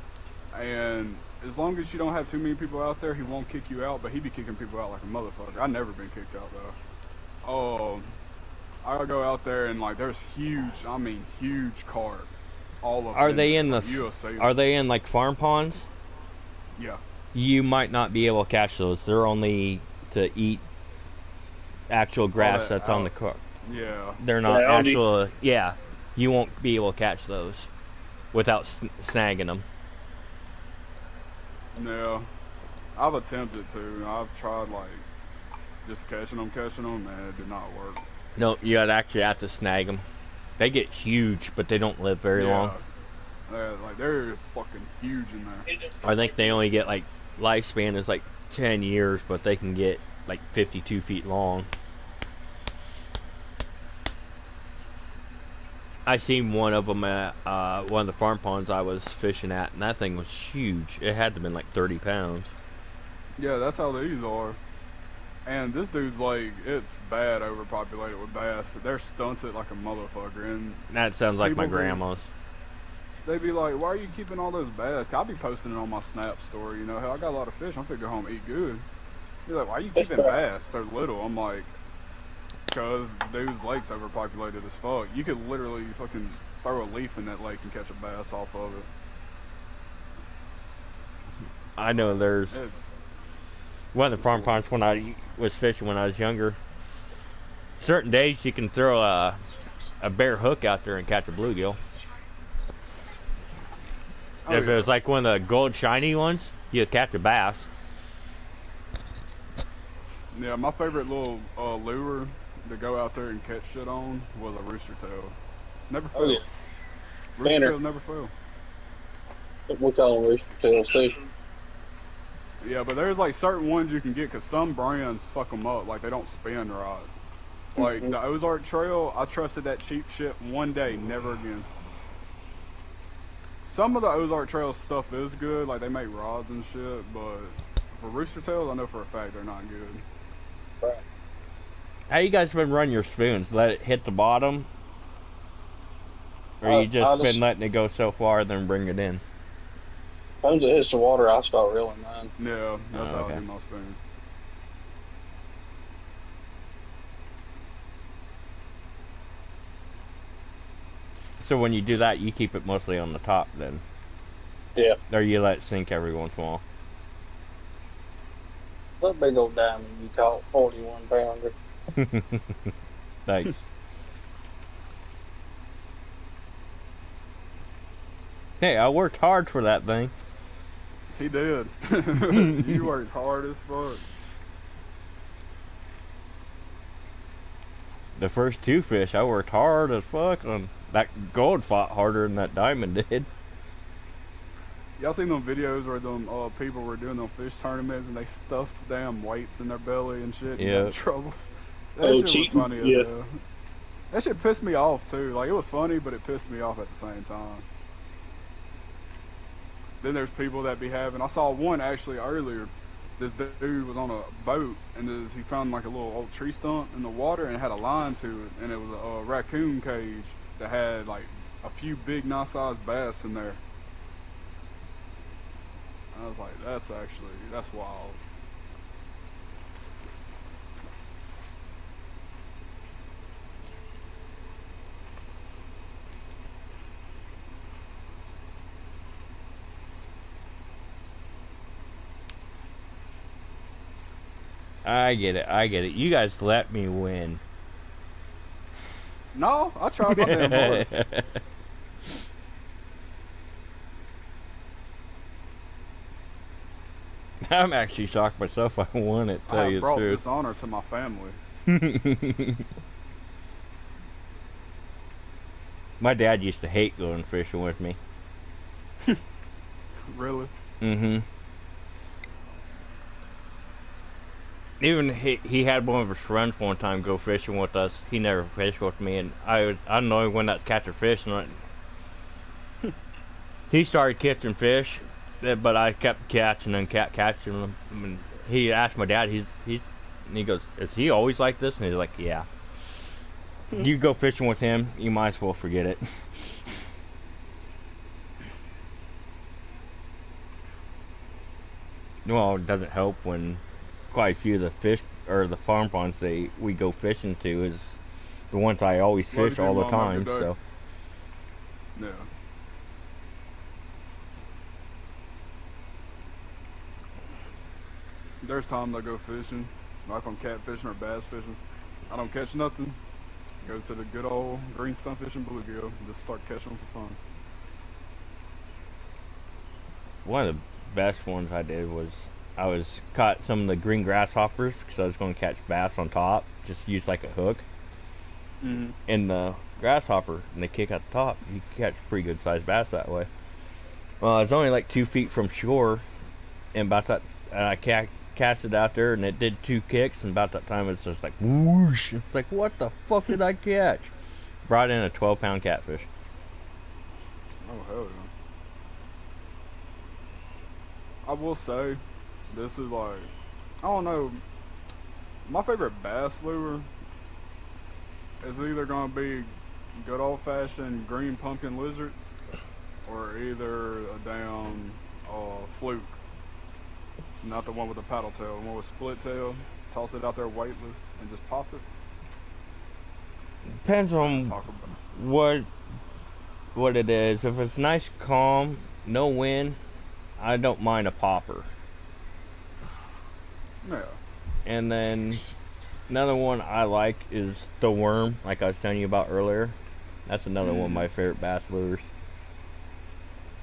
and as long as you don't have too many people out there, he won't kick you out, but he be kicking people out like a motherfucker. I've never been kicked out, though. I go out there, and, like, there's huge, I mean, huge carp. All of them. Are they in the? USA. Are they in like farm ponds? Yeah. You might not be able to catch those. They're only to eat actual grass that that's on the out. car. Yeah. They're not Yeah, Aldi- actual. Yeah, you won't be able to catch those without snagging them. Yeah. I've attempted to. I've tried like just catching them, and it did not work. No, you actually have to snag them. They get huge, but they don't live very long. Like they're fucking huge in there. I think they only get like lifespan is like 10 years, but they can get like 52 feet long. I seen one of them at one of the farm ponds I was fishing at, and that thing was huge. It had to have been like 30 pounds. Yeah, that's how these are. And this dude's like, it's bad overpopulated with bass. They're stunted like a motherfucker. And That sounds like my people be- grandma's. They be like, why are you keeping all those bass? I'll be posting it on my Snap story. You know, hell, I got a lot of fish. I'm finna go home and eat good. He's like, why are you That's keeping the- bass? They're little. I'm like, because dude's lake's overpopulated as fuck. You could literally fucking throw a leaf in that lake and catch a bass off of it. I know there's It's one of the farm ponds when I was fishing when I was younger. Certain days you can throw a bare hook out there and catch a bluegill. Oh, If it yeah. was like one of the gold shiny ones, you'd catch a bass. Yeah, my favorite little lure to go out there and catch shit on was a rooster tail. Never failed. Oh, yeah. Rooster Banner. tails never fail. We call them rooster tails too. Yeah, but there's like certain ones you can get because some brands fuck them up. Like they don't spin right. Like the Ozark Trail, I trusted that cheap shit one day, never again. Some of the Ozark Trail stuff is good, like they make rods and shit, but for rooster tails, I know for a fact they're not good. Right. How you guys been running your spoons? Let it hit the bottom? Or you I'll just been letting it go so far then bring it in? As soon as it hits the water, I start reeling mine. Yeah, that's Oh, how okay. I do my spoon. So when you do that, you keep it mostly on the top then? Yeah. Or you let it sink every once in a while? That big old diamond you caught, 41 pounder. Thanks. Hey, I worked hard for that thing. He did. You worked hard as fuck. The first two fish, I worked hard as fuck on. That gold fought harder than that diamond did. Y'all seen them videos where them people were doing them fish tournaments and they stuffed damn weights in their belly and shit and got Yeah. in trouble? That Oh, shit cheating? was funny as Yeah. hell. That shit pissed me off too. Like it was funny, but it pissed me off at the same time. Then there's people that be having. I saw one actually earlier. This dude was on a boat and he found like a little old tree stump in the water and it had a line to it, and it was a raccoon cage that had like a few big, nice sized bass in there. I was like, that's wild. I get it. You guys let me win. No, I tried my damn hardest. I'm actually shocked myself I won it, I tell you have the brought truth. dishonor to my family. My dad used to hate going fishing with me. Really? Mm-hmm. Even he had one of his friends one time go fishing with us. He never fished with me, and I don't know when that's catching fish. And he started catching fish, but I kept catching them, catching them. And he asked my dad, and he goes, "Is he always like this?" And he's like, "Yeah." You go fishing with him, you might as well forget it. Well, it doesn't help when quite a few of the fish or the farm ponds we go fishing to is the ones I always Well, fish you all the see Mama time. today. So Yeah. There's times I go fishing, like I'm catfishing or bass fishing, I don't catch nothing. Go to the good old green sunfish and bluegill and just start catching them for fun. One of the best ones I did was I was caught some of the green grasshoppers because I was going to catch bass on top. Just use like a hook. And the grasshopper and they kick at the top. You can catch pretty good sized bass that way. Well, I was only like 2 feet from shore, and about that, I cast it out there, and it did 2 kicks, and about that time it's just like whoosh. It's like, what the fuck did I catch? Brought in a 12-pound catfish. Oh hell yeah! I will say, this is like, I don't know. My favorite bass lure is either gonna be good old-fashioned green pumpkin lizards, or either a damn fluke. Not the one with the paddle tail, the one with split tail. Toss it out there weightless and just pop it. Depends on what it is. If it's nice, calm, no wind, I don't mind a popper. Yeah. And then another one I like is the worm, like I was telling you about earlier. That's another one of my favorite bass lures.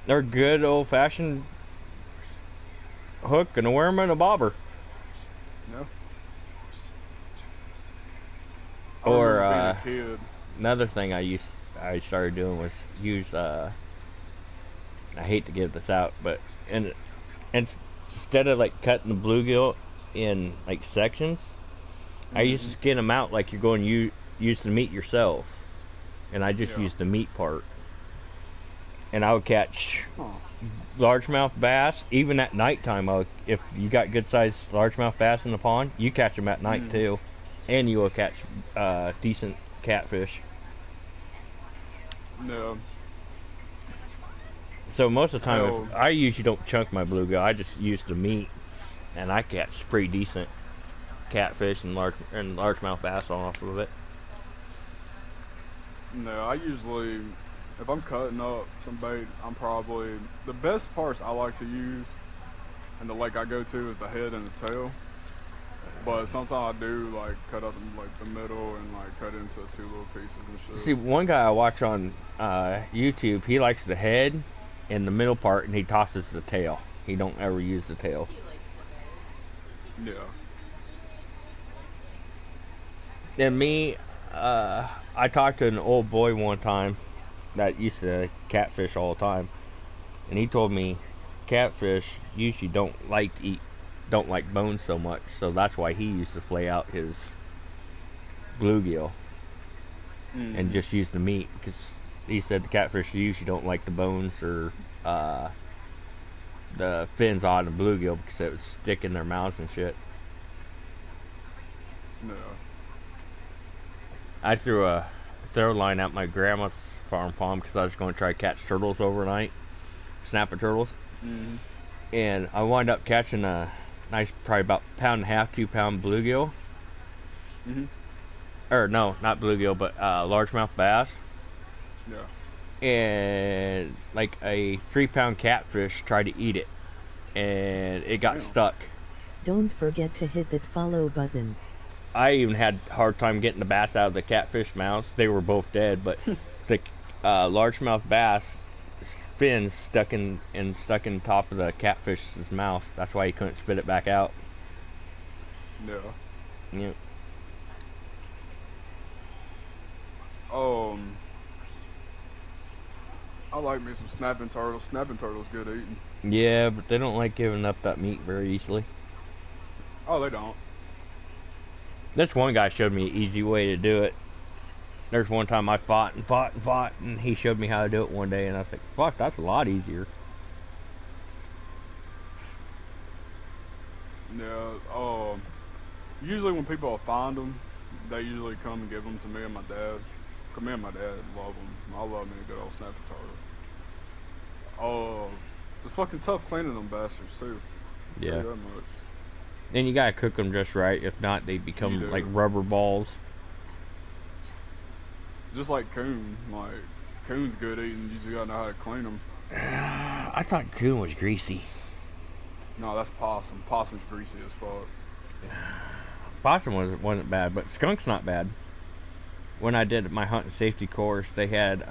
They're good old-fashioned hook and a worm and a bobber. Yeah. Or another thing I started doing was use I hate to give this out, but and instead of like cutting the bluegill in like sections, I used to skin them out like you're going to use the meat yourself, and I just used the meat part. And I would catch largemouth bass even at nighttime. If you got good sized largemouth bass in the pond, you catch them at night too, and you will catch decent catfish. No. So most of the time, I usually don't chunk my bluegill. I just use the meat, and I catch pretty decent catfish and largemouth bass off of it. No, I usually, if I'm cutting up some bait, I'm probably, the best parts I like to use and the lake I go to is the head and the tail. But sometimes I do like cut up like the middle and like cut into 2 little pieces and shit. See, one guy I watch on YouTube, he likes the head and the middle part, and he tosses the tail. He don't ever use the tail. Yeah. And me, I talked to an old boy one time that used to catfish all the time, and he told me catfish usually don't like bones so much, so that's why he used to flay out his bluegill and just use the meat, because he said the catfish usually don't like the bones or the fins on the bluegill because it would stick in their mouths and shit. No. I threw a throw line at my grandma's farm pond because I was going to try to catch turtles overnight, snapper turtles. And I wound up catching a nice, probably about 1.5 to 2 pound bluegill. Or no, not bluegill, but largemouth bass. Yeah. And like a 3-pound catfish tried to eat it, and it got stuck. Don't forget to hit that follow button. I even had a hard time getting the bass out of the catfish mouths. They were both dead, but the largemouth bass fins stuck in the top of the catfish's mouth. That's why he couldn't spit it back out. Yeah. Yeah. I like me some snapping turtles. Snapping turtles good eating. Yeah, but they don't like giving up that meat very easily. Oh, they don't. This one guy showed me an easy way to do it. There's one time I fought, and he showed me how to do it one day, and I was like, fuck, that's a lot easier. Yeah, usually when people find them, they usually come and give them to me and my dad. Cause me and my dad love them. I love me a good old snapping turtle. It's fucking tough cleaning them bastards too. Yeah. That much. Then you gotta cook them just right. If not, they become like rubber balls. Just like coon. Like, coon's good eating. You just gotta know how to clean them. I thought coon was greasy. No, that's possum. Possum's greasy as fuck. Possum wasn't bad, but skunk's not bad. When I did my hunt and safety course, they had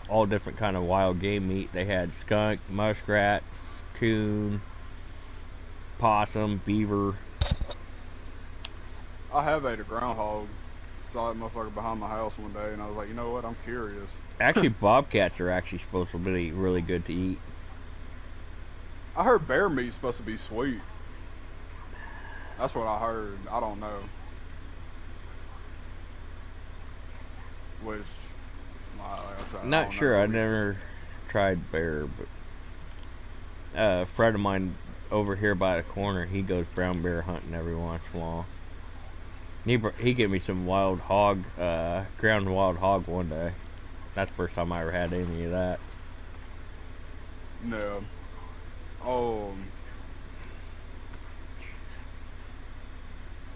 all different kind of wild game meat. They had skunk, muskrats, coon, possum, beaver. I have ate a groundhog. Saw that motherfucker behind my house one day, and I was like, you know what? I'm curious. Actually, bobcats are actually supposed to be really good to eat. I heard bear meat's supposed to be sweet. That's what I heard. I don't know. Which, like I said, I Not don't sure. know. I never tried bear, but a friend of mine over here by the corner, he goes brown bear hunting every once in a while. He gave me some wild hog, ground wild hog one day. That's the first time I ever had any of that. No.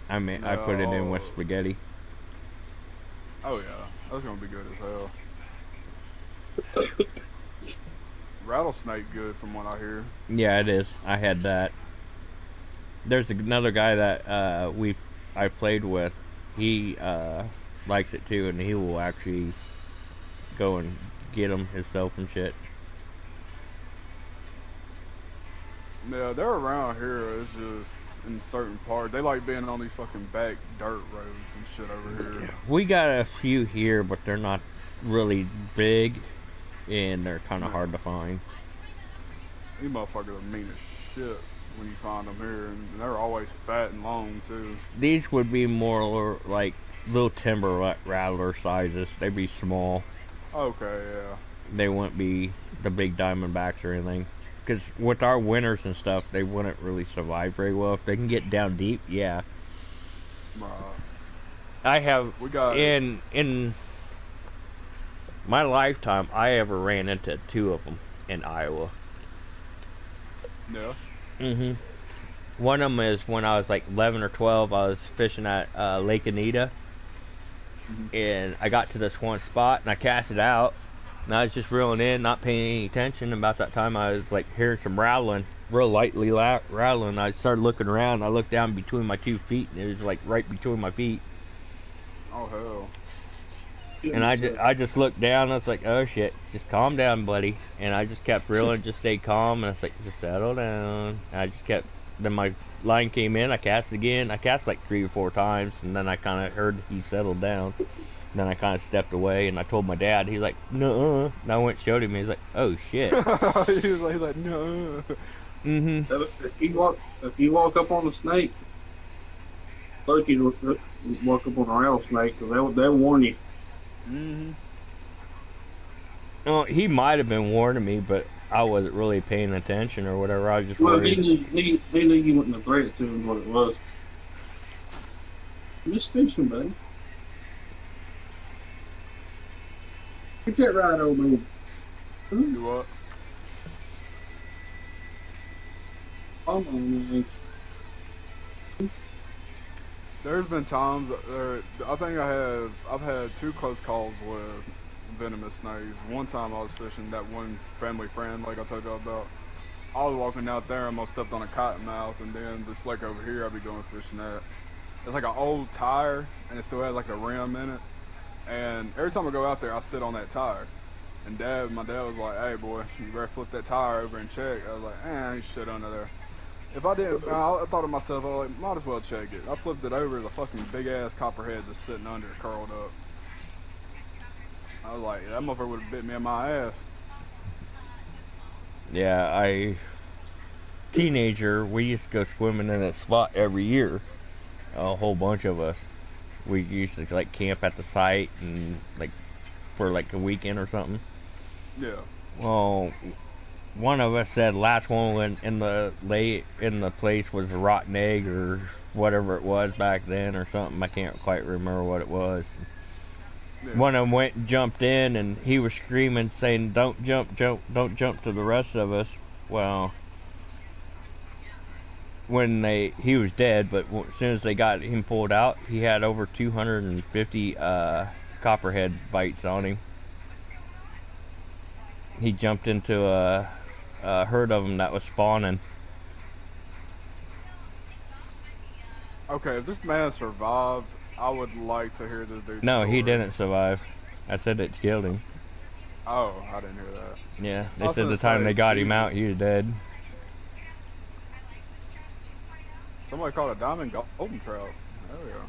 I mean, I put it in with spaghetti. Oh yeah, that's gonna be good as hell. Rattlesnake good from what I hear. Yeah, it is. I had that. There's another guy that I played with. He likes it too, and he will actually go and get them himself and shit. Yeah, they're around here. It's just in certain parts. They like being on these fucking back dirt roads and shit over here. We got a few here, but they're not really big, and they're kind of hard to find. These motherfuckers are mean as shit when you find them here, and they're always fat and long too. These would be more like little timber rattler sizes. They'd be small. Okay, yeah. They wouldn't be the big diamondbacks or anything. Because with our winters and stuff, they wouldn't really survive very well. If they can get down deep, yeah. I have in my lifetime, I ever ran into 2 of them in Iowa. Yeah. Mhm. One of them is when I was like 11 or 12. I was fishing at Lake Anita, and I got to this one spot and I cast it out. And I was just reeling in, not paying any attention. About that time, I was like hearing some rattling, real lightly rattling. I started looking around. I looked down between my 2 feet, and it was like right between my feet. Oh hell. And I just looked down. I was like, oh shit, just calm down, buddy. And I just kept reeling, just stayed calm. And I was like, just settle down. And I just kept. Then my line came in. I cast again. I cast like 3 or 4 times, and then I kind of heard he settled down. Then I kind of stepped away, and I told my dad. He's like, "No." And I went and showed him. He's like, "Oh shit." he's like, "No." Mhm. If you walk up on a snake, turkeys will walk up on a rattlesnake because they'll warn you. Mhm. Well, he might have been warning me, but I wasn't really paying attention or whatever. I was just Well, worried. he knew you wouldn't have threat to him what it was. Just fishing, buddy. Get that right, old man. Do what? Come on, man. There's been times I think I've had 2 close calls with venomous snakes. One time I was fishing that one family friend like I told you about. I was walking out there and I stepped on a cottonmouth, and then this lake over here I'll be going fishing at. It's like an old tire and it still has like a rim in it. And every time I go out there, I sit on that tire. And my dad was like, "Hey boy, you better flip that tire over and check." I was like, ain't shit under there. If I didn't, I thought to myself, I was like, might as well check it. I flipped it over, the fucking big ass copperhead just sitting under it, curled up. I was like, that motherfucker would have bit me in my ass. Yeah, teenager, we used to go swimming in that spot every year. A whole bunch of us. We used to like camp at the site and like for like a weekend or something. Yeah. Well, one of us said last one went in the place was a rotten egg or whatever it was back then or something. I can't quite remember what it was. Yeah. One of them went and jumped in, and he was screaming, saying, "Don't jump, don't jump to the rest of us." Well, when he was dead, but as soon as they got him pulled out, he had over 250 copperhead bites on him. He jumped into a herd of them that was spawning. Okay, if this man survived, I would like to hear this dude's No, he story. didn't survive. I said it killed him. Oh, I didn't hear that. Yeah, I they was said gonna the time say, they got him Jesus. out, he was dead. Somebody caught a diamond golden trout. There we go.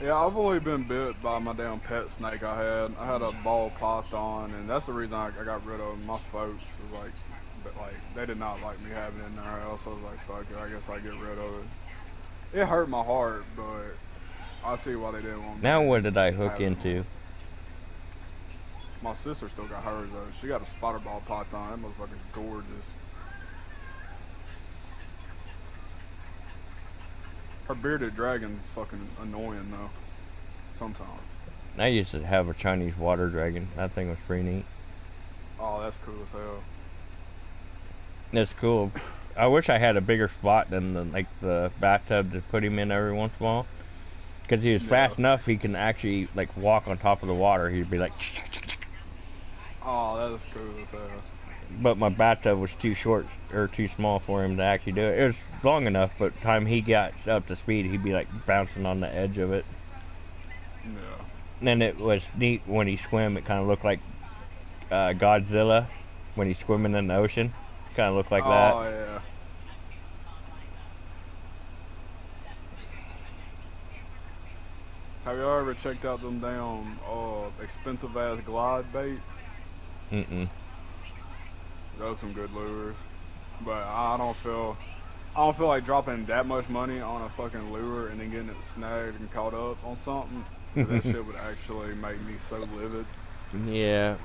Yeah, I've only been bit by my damn pet snake I had. I had a ball python, and that's the reason I got rid of it. My folks was like, but like, they did not like me having it in their house. I was like, fuck it, I guess I get rid of it. It hurt my heart, but I see why they didn't want me. Now what did I hook having into? one. My sister still got hers though. She got a spider ball python. That motherfucker's gorgeous. Her bearded dragon's fucking annoying though. Sometimes. I used to have a Chinese water dragon. That thing was pretty neat. Oh, that's cool as hell. That's cool. I wish I had a bigger spot than the bathtub to put him in every once in a while. Because he was fast enough, he can actually like walk on top of the water. He'd be like. Oh, that is cool as hell. But my bathtub was too short or too small for him to actually do it. It was long enough, but time he got up to speed, he'd be like bouncing on the edge of it. Yeah. And then it was neat when he swam. It kind of looked like Godzilla when he's swimming in the ocean. Kind of looked like that. Oh yeah. Have y'all ever checked out them damn expensive ass glide baits? Mm-mm. Those are some good lures. But I don't feel like dropping that much money on a fucking lure and then getting it snagged and caught up on something. 'Cause that shit would actually make me so livid. Yeah.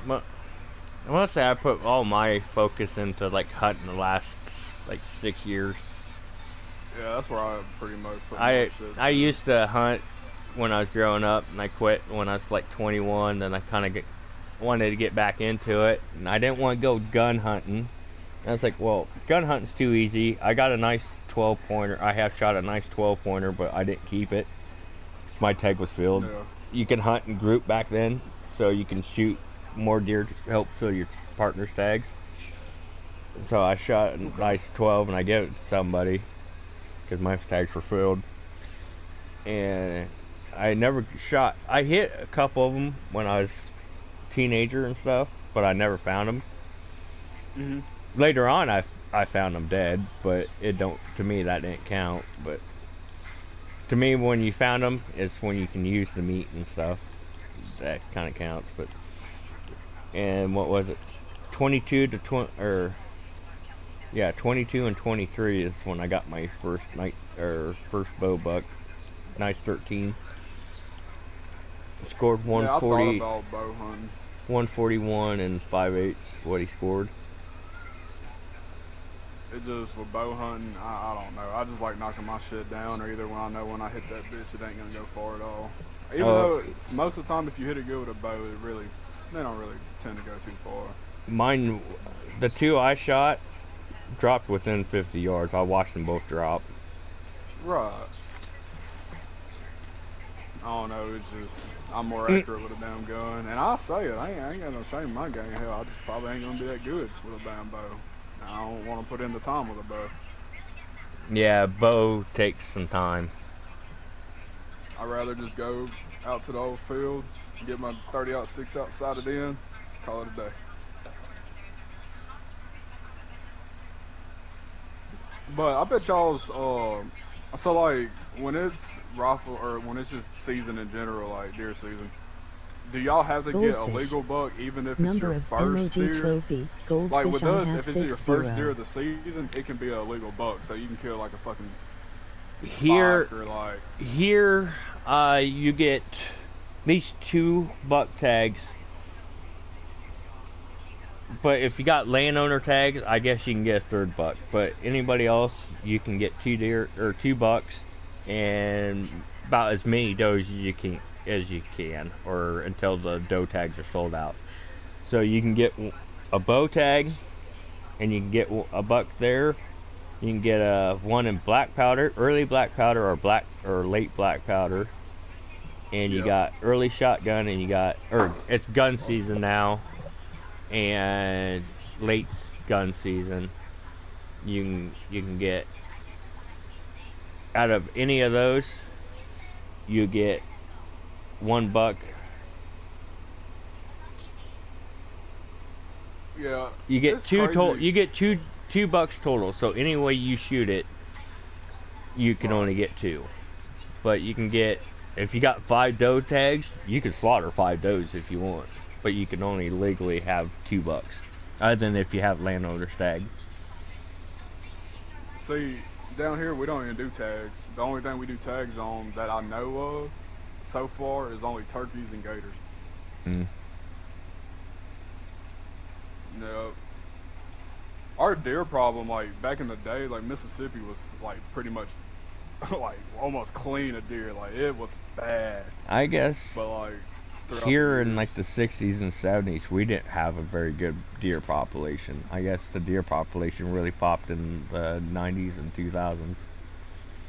I want to say I put all my focus into like hunting the last like 6 years. Yeah, that's where I pretty much put my shit. I used to hunt when I was growing up, and I quit when I was like 21. Then I kind of wanted to get back into it, and I didn't want to go gun hunting. And I was like, well, gun hunting's too easy. I got a nice 12-pointer. I have shot a nice 12-pointer, but I didn't keep it. My tag was filled. Yeah. You can hunt in group back then, so you can shoot more deer to help fill your partner's tags. So I shot a nice 12, and I gave it to somebody because my tags were filled. And I never shot. I hit a couple of them when I was a teenager and stuff, but I never found them. Mm-hmm. Later on, I found them dead, but it don't. To me, that didn't count. But to me, when you found them, it's when you can use the meat and stuff. That kind of counts. But and what was it? 22 to 20, or yeah, 22 and 23 is when I got my first first bow buck. Nice 13. Scored 140. Yeah, I thought about bow hunting. 141 and 5/8 what he scored. It just, with bow hunting, I don't know. I just like knocking my shit down, or either when I know when I hit that bitch, it ain't gonna go far at all. Even though it's, most of the time, if you hit it good with a bow, they don't really tend to go too far. Mine, the two I shot, dropped within 50 yards. I watched them both drop. Right. I don't know, it's just, I'm more accurate with a damn gun. And I say it, I ain't got no shame in my game. Hell, I just probably ain't gonna be that good with a damn bow. I don't want to put in the time with a bow. Yeah, bow takes some time. I'd rather just go out to the old field, get my 30-06 outside it in, call it a day. But I bet y'all's, so like, when it's rifle, or when it's just season in general, like deer season, do y'all have to get a Goldfish. legal buck even if Number it's of your first MOG deer? trophy. Like with Goldfish I us, have if it's your 60. first deer of the season, it can be a legal buck, so you can kill like a fucking Here, buck or like. here, you get at least 2 buck tags. But if you got landowner tags, I guess you can get a 3rd buck. But anybody else, you can get 2 deer or 2 bucks and about as many does as you can, or until the doe tags are sold out. So you can get a bow tag, and you can get a buck there. You can get a one in black powder, early black powder, or late black powder. And you got early shotgun, and it's gun season now, and late gun season. you can get out of any of those, you get $1. Yeah. You get it's two crazy. total. You get $2 total. So any way you shoot it, you can only get 2. But you can get, if you got 5 doe tags, you can slaughter 5 does if you want. But you can only legally have $2. Other than if you have landowner's tag. See, down here we don't even do tags. The only thing we do tags on that I know of so far is only turkeys and gators. Mm. Yeah. Our deer problem, like back in the day, like Mississippi was like pretty much like almost clean of deer. Like it was bad. I guess But like throughout here the in years- like the 60s and 70s, we didn't have a very good deer population. I guess the deer population really popped in the 90s and 2000s.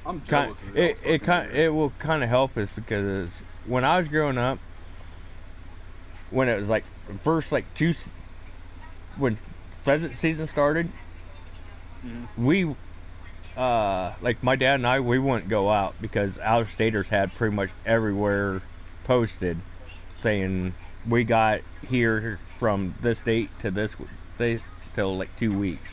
I'm jealous of It y'all fucking deer. it will kind of help us because when I was growing up, when it was like first like when pheasant season started, we like my dad and I, we wouldn't go out because out-of-staters had pretty much everywhere posted saying we got here from this date to this date till like 2 weeks.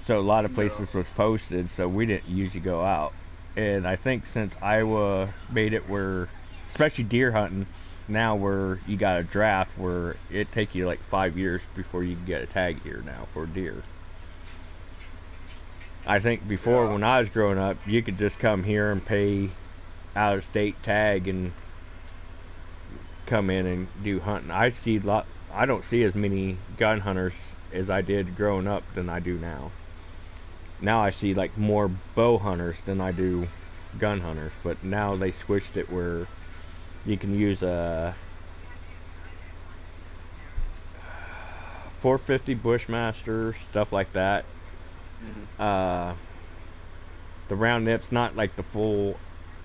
So a lot of places was posted, so we didn't usually go out. And I think since Iowa made it where, especially deer hunting, now where you got a draft where it take you like 5 years before you can get a tag here now for deer. I think before when I was growing up, you could just come here and pay out of state tag and come in and do hunting. I don't see as many gun hunters as I did growing up than I do now. Now I see like more bow hunters than I do gun hunters, but now they switched it where you can use a 450 Bushmaster, stuff like that. The round nips, not like the full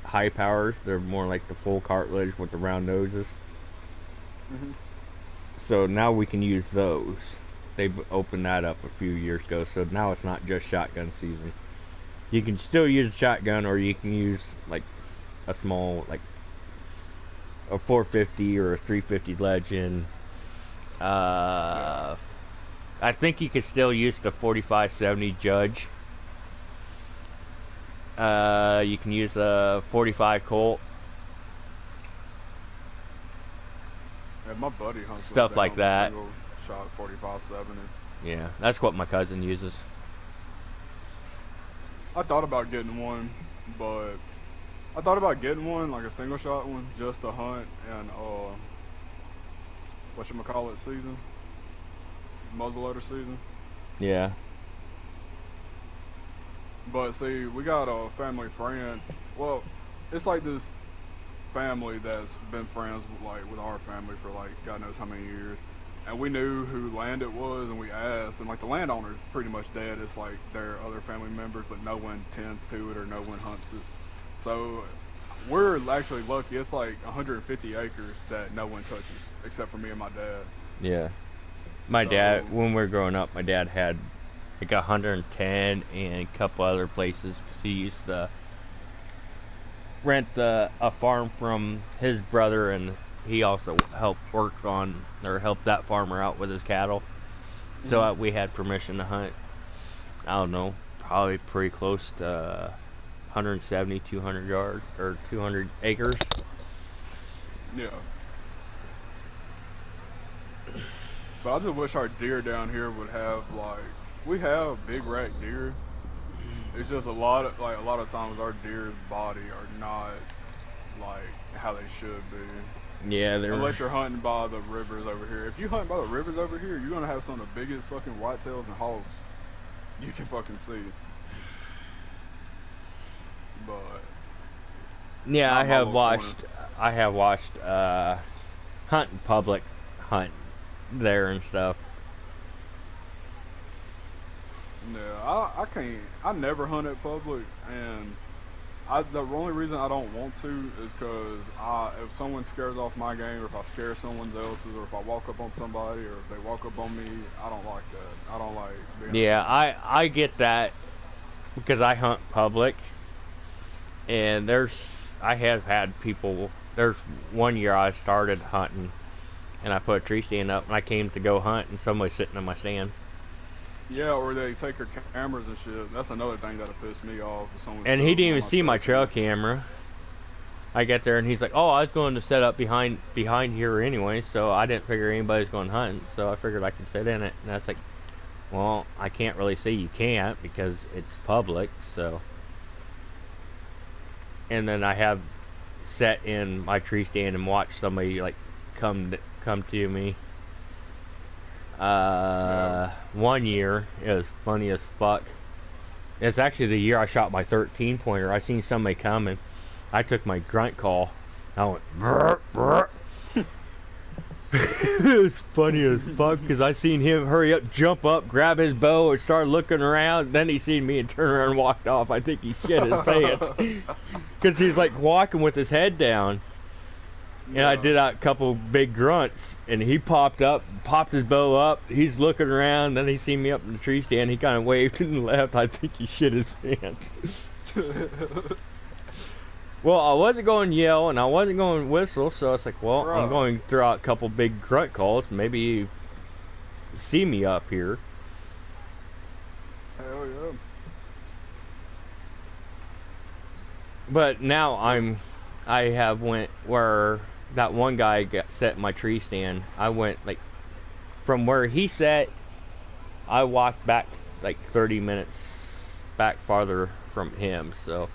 high powers, they're more like the full cartilage with the round noses. So now we can use those. They opened that up a few years ago, so now it's not just shotgun season. You can still use a shotgun, or you can use like a small, like a 450 or a 350 Legend. I think you could still use the 45-70 Judge. You can use a 45 Colt. Yeah, my buddy hunts with Stuff like that. single shot 45-70. Yeah, that's what my cousin uses. I thought about getting one, but I thought about getting one, like a single shot one, just to hunt and whatchamacallit season, muzzleloader season. Yeah. But see, we got a family friend. Well, it's like this family that's been friends with our family for like God knows how many years, and we knew who land it was, and we asked, and like the landowner's pretty much dead. It's like their other family members, but no one tends to it or no one hunts it. So we're actually lucky. It's like 150 acres that no one touches except for me and my dad. Yeah. My dad, when we were growing up, my dad had like 110 and a couple other places. He used to rent a farm from his brother, and he also helped that farmer out with his cattle. So we had permission to hunt, I don't know, probably pretty close to 170, 200 yards, or 200 acres. Yeah. But I just wish our deer down here would have we have big rack deer. It's just a lot of times our deer's body are not like how they should be. Yeah, unless you're hunting by the rivers over here. If you hunt by the rivers over here, you're gonna have some of the biggest fucking whitetails and hogs you can fucking see. But yeah, I have corner. watched hunt in public hunt there and stuff. Yeah, I can't. I never hunt at public, and The only reason I don't want to is because if someone scares off my game, or if I scare someone else's, or if I walk up on somebody, or if they walk up on me, I don't like that. I don't like being. Yeah, I get that because I hunt public, and I have had people. There's one year I started hunting, and I put a tree stand up, and I came to go hunt, and somebody's sitting in my stand. Yeah, or they take your cameras and shit. That's another thing that'll piss me off. If someone And he shows didn't on even see my trail camera. I get there and he's like, "Oh, I was going to set up behind here anyway, so I didn't figure anybody's going hunting, so I figured I could sit in it." And I was like, "Well, I can't really say you can't because it's public, so." And then I have sat in my tree stand and watched somebody like come to me. One year, it was funny as fuck. It's actually the year I shot my 13 pointer. I seen somebody coming. I took my grunt call. I went brr, brr. It was funny as fuck because I seen him hurry up, jump up, grab his bow, and start looking around. Then he seen me and turned around and walked off. I think he shit his pants because he's like walking with his head down. And I did a couple big grunts, and he popped his bow up. He's looking around, then he seen me up in the tree stand. He kind of waved and left. I think he shit his pants. Well, I wasn't going to yell, and I wasn't going to whistle, so I was like, well, I'm going to throw out a couple big grunt calls. Maybe you see me up here. Hell yeah. But now I have went where that one guy set in my tree stand. I went like from where he sat, I walked back like 30 minutes back farther from him, so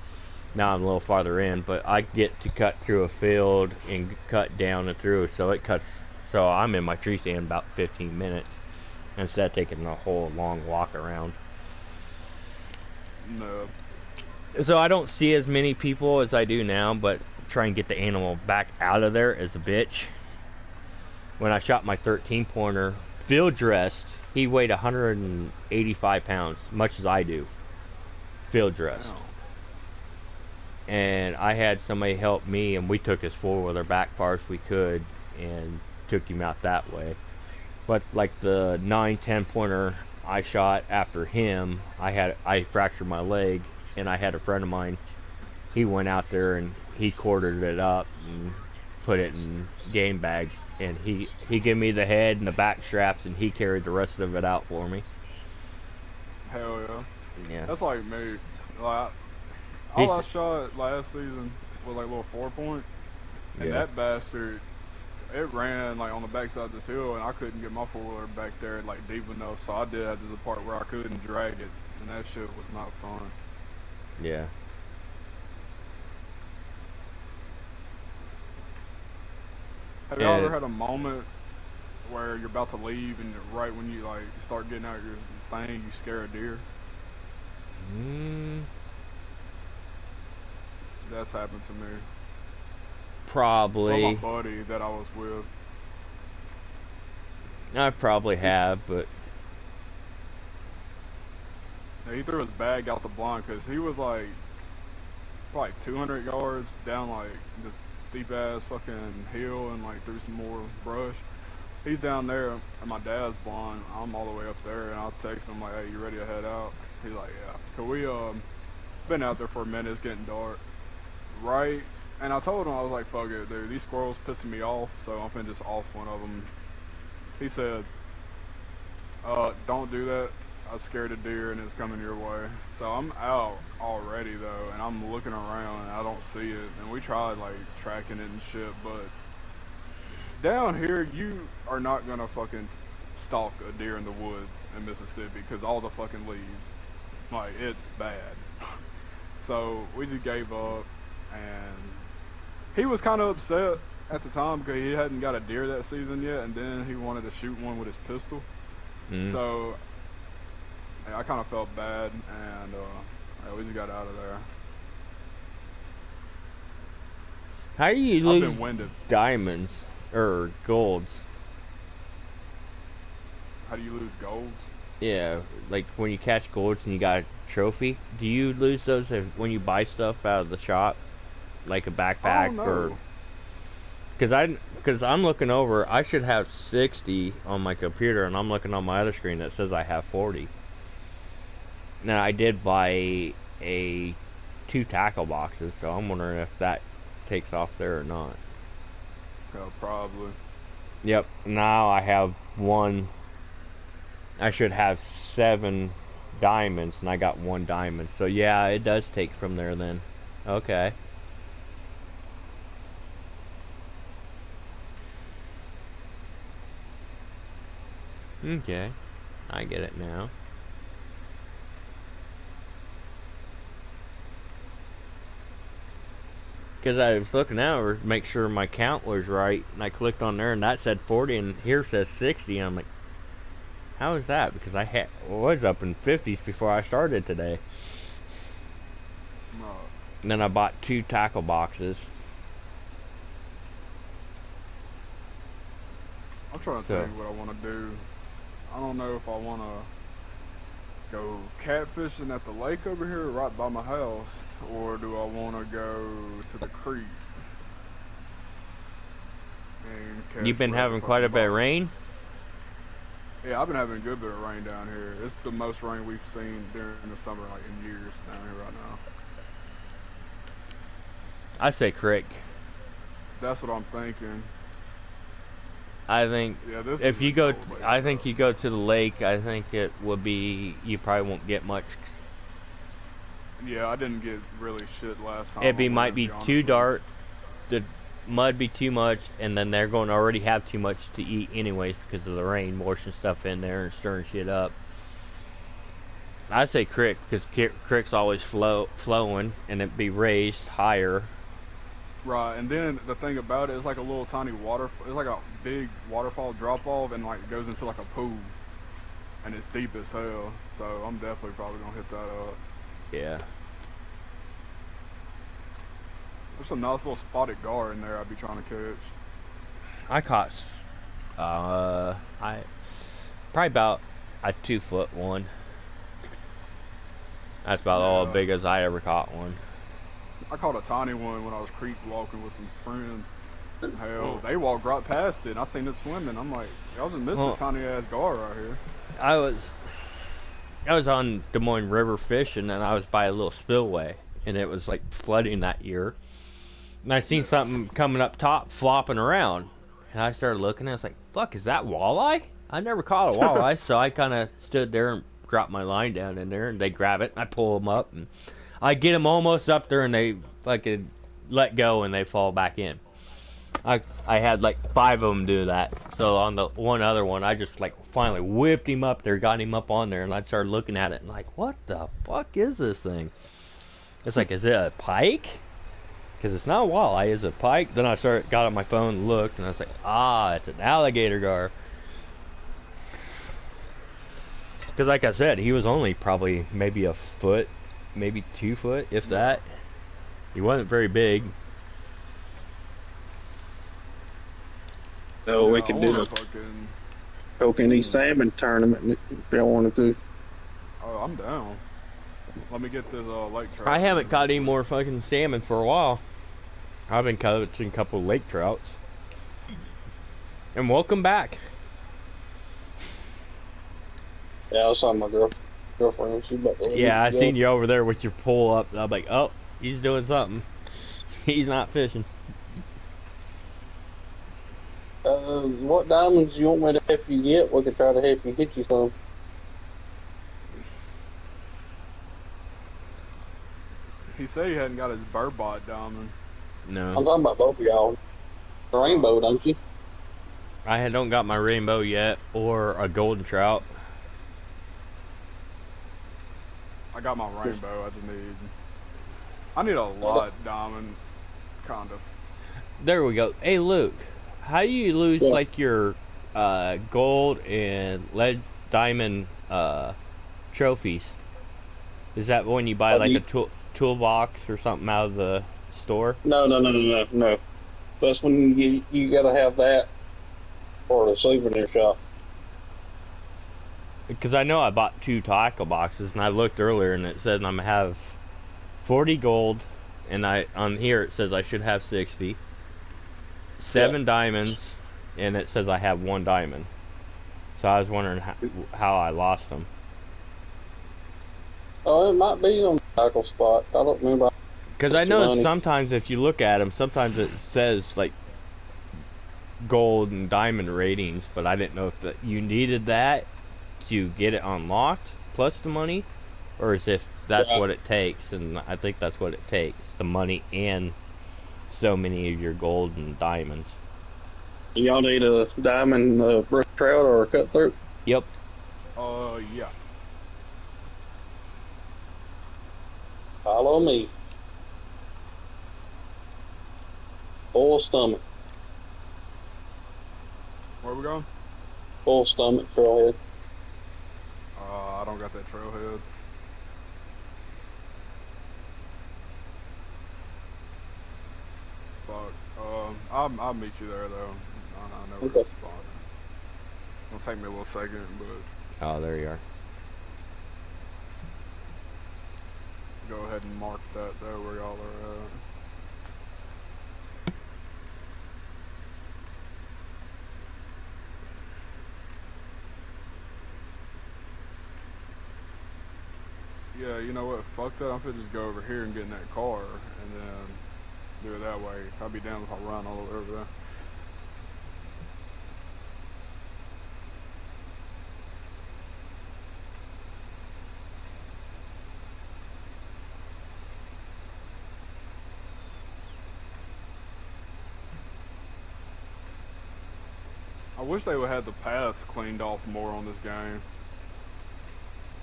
now I'm a little farther in, but I get to cut through a field and cut down and through, so I'm in my tree stand about 15 minutes instead of taking a whole long walk around. No. So I don't see as many people as I do now, but try and get the animal back out of there is a bitch. When I shot my 13 pointer, field dressed, he weighed 185 pounds, much as I do. Field dressed. Wow. And I had somebody help me, and we took his four-wheeler back far as we could and took him out that way. But like the 9-10 pointer I shot after him, I fractured my leg, and I had a friend of mine, he went out there and he quartered it up and put it in game bags, and he gave me the head and the back straps, and he carried the rest of it out for me. Hell yeah. Yeah. That's like me. Like, all I shot last season was like a little 4-point, and that bastard, it ran like on the backside of this hill, and I couldn't get my four-wheeler back there like deep enough, so I did have to the part where I couldn't drag it, and that shit was not fun. Yeah. Have you ever had a moment where you're about to leave, and right when you like start getting out your thing, you scare a deer? That's happened to me. Probably. Well, my buddy that I was with. I probably have, but Yeah, he threw his bag out the blind because he was like 200 yards down like this steep ass fucking hill and like through some more brush. He's down there and my dad's blind. I'm all the way up there, and I'll text him like, "Hey, you ready to head out?" He's like, "Yeah." Cause we been out there for a minute. It's getting dark, right? And I told him, I was like, "Fuck it, dude. These squirrels pissing me off, so I'm finna just off one of them." He said, "Don't do that. I scared a deer and it's coming your way." So I'm out already though, and I'm looking around and I don't see it. And we tried like tracking it and shit, but down here you are not gonna fucking stalk a deer in the woods in Mississippi because all the fucking leaves, like, it's bad. So we just gave up, and he was kind of upset at the time because he hadn't got a deer that season yet, and then he wanted to shoot one with his pistol. So I kind of felt bad, and yeah, we just got out of there. how do you I've lose been winded. diamonds or golds? How do you lose golds? Yeah, like when you catch golds and you got trophy. Do you lose those when you buy stuff out of the shop, like a backpack or? Because I'm looking over, I should have 60 on my computer, and I'm looking on my other screen that says I have 40. Now I did buy 2 tackle boxes, so I'm wondering if that takes off there or not. Yeah, probably. Yep. Now I have 1. I should have 7 diamonds, and I got 1 diamond. So yeah, it does take from there then. Okay. Okay, I get it now. Because I was looking out to make sure my count was right, and I clicked on there, and that said 40, and here says 60, and I'm like, how is that? Because I was up in 50s before I started today. No. And then I bought 2 tackle boxes. I'm trying to think what I want to do. I don't know if I want to go catfishing at the lake over here right by my house, or do I want to go to the creek and catch. You've been having quite a bit of rain? Yeah, I've been having a good bit of rain down here. It's the most rain we've seen during the summer, like in years down here right now. I say creek. That's what I'm thinking. I think if you go, I think you go to the lake. I think it would be, you probably won't get much. Yeah, I didn't get really shit last time. It might be too dark. The mud be too much, and then they're going to already have too much to eat anyways because of the rain, washing stuff in there and stirring shit up. I'd say creek because creek's always flowing, and it'd be raised higher. Right, and then the thing about it is like a little tiny water. It's like a big waterfall drop off, and like it goes into like a pool, and it's deep as hell. So I'm definitely probably gonna hit that up. Yeah. There's some nice little spotted gar in there I'd be trying to catch. I caught, probably about a 2-foot one. That's about all big as I ever caught one. I caught a tiny one when I was creek walking with some friends. Hell, they walked right past it, and I seen it swimming. I'm like, y'all just missed this tiny ass gar right here. I was on Des Moines River fishing, and I was by a little spillway, and it was like flooding that year. And I seen something coming up top, flopping around, and I started looking. And I was like, "Fuck, is that walleye?" I never caught a walleye, so I kind of stood there and dropped my line down in there, and they grab it. And I pull them up, and I get them almost up there, and they fucking let go, and they fall back in. I had like 5 of them do that. So on the one other one, I just like finally whipped him up there, got him up on there, and I started looking at it and like, what the fuck is this thing? It's like, is it a pike? Because it's not a walleye, is it a pike? Then I got on my phone and looked, and I was like, it's an alligator gar. Because like I said, he was only probably maybe a foot, maybe 2 foot, if that. He wasn't very big. So we could do a Kokanee salmon tournament if y'all wanted to. Oh, I'm down. Let me get this lake trout. I haven't caught any more fucking salmon for a while. I've been catching a couple of lake trouts. And welcome back. Yeah, I saw my girlfriend. She about to Yeah, I seen you over there with your pole up. I'm like, oh, he's doing something. He's not fishing. What diamonds you want me to help you get? We could try to help you get you some. He said he hadn't got his burbot diamond. No. I'm talking about both of y'all. The rainbow, don't you? I don't got my rainbow yet, or a golden trout. I got my rainbow. I need a lot diamond, kind of. There we go. Hey, Luke, how do you lose like your gold and lead diamond trophies? Is that when you buy like a toolbox or something out of the store? No. That's when you gotta have that for the souvenir shop. because I know I bought 2 tackle boxes, and I looked earlier, and it said I'm gonna have 40 gold, and on here it says I should have 60, 7 diamonds, and it says I have 1 diamond. So I was wondering how I lost them. Oh, it might be on the tackle spot. I don't remember. Because I know sometimes if you look at them, sometimes it says like gold and diamond ratings, but I didn't know if you needed that to get it unlocked plus the money, or as if that's what it takes. And I think that's what it takes, the money and so many of your gold and diamonds. Y'all need a diamond brook trout or a cutthroat? Yep. Yeah. Follow me. Full stomach. Where are we going? Full stomach trailhead. I don't got that trailhead. Fuck. I'll meet you there though. I know where it's spawning. It'll take me a little second, but. Oh, there you are. Go ahead and mark that though, where y'all are at. Yeah, you know what? Fuck that. I'm gonna just go over here and get in that car and then do it that way. I'll be down if I run all the way over there. I wish they would have the paths cleaned off more on this game.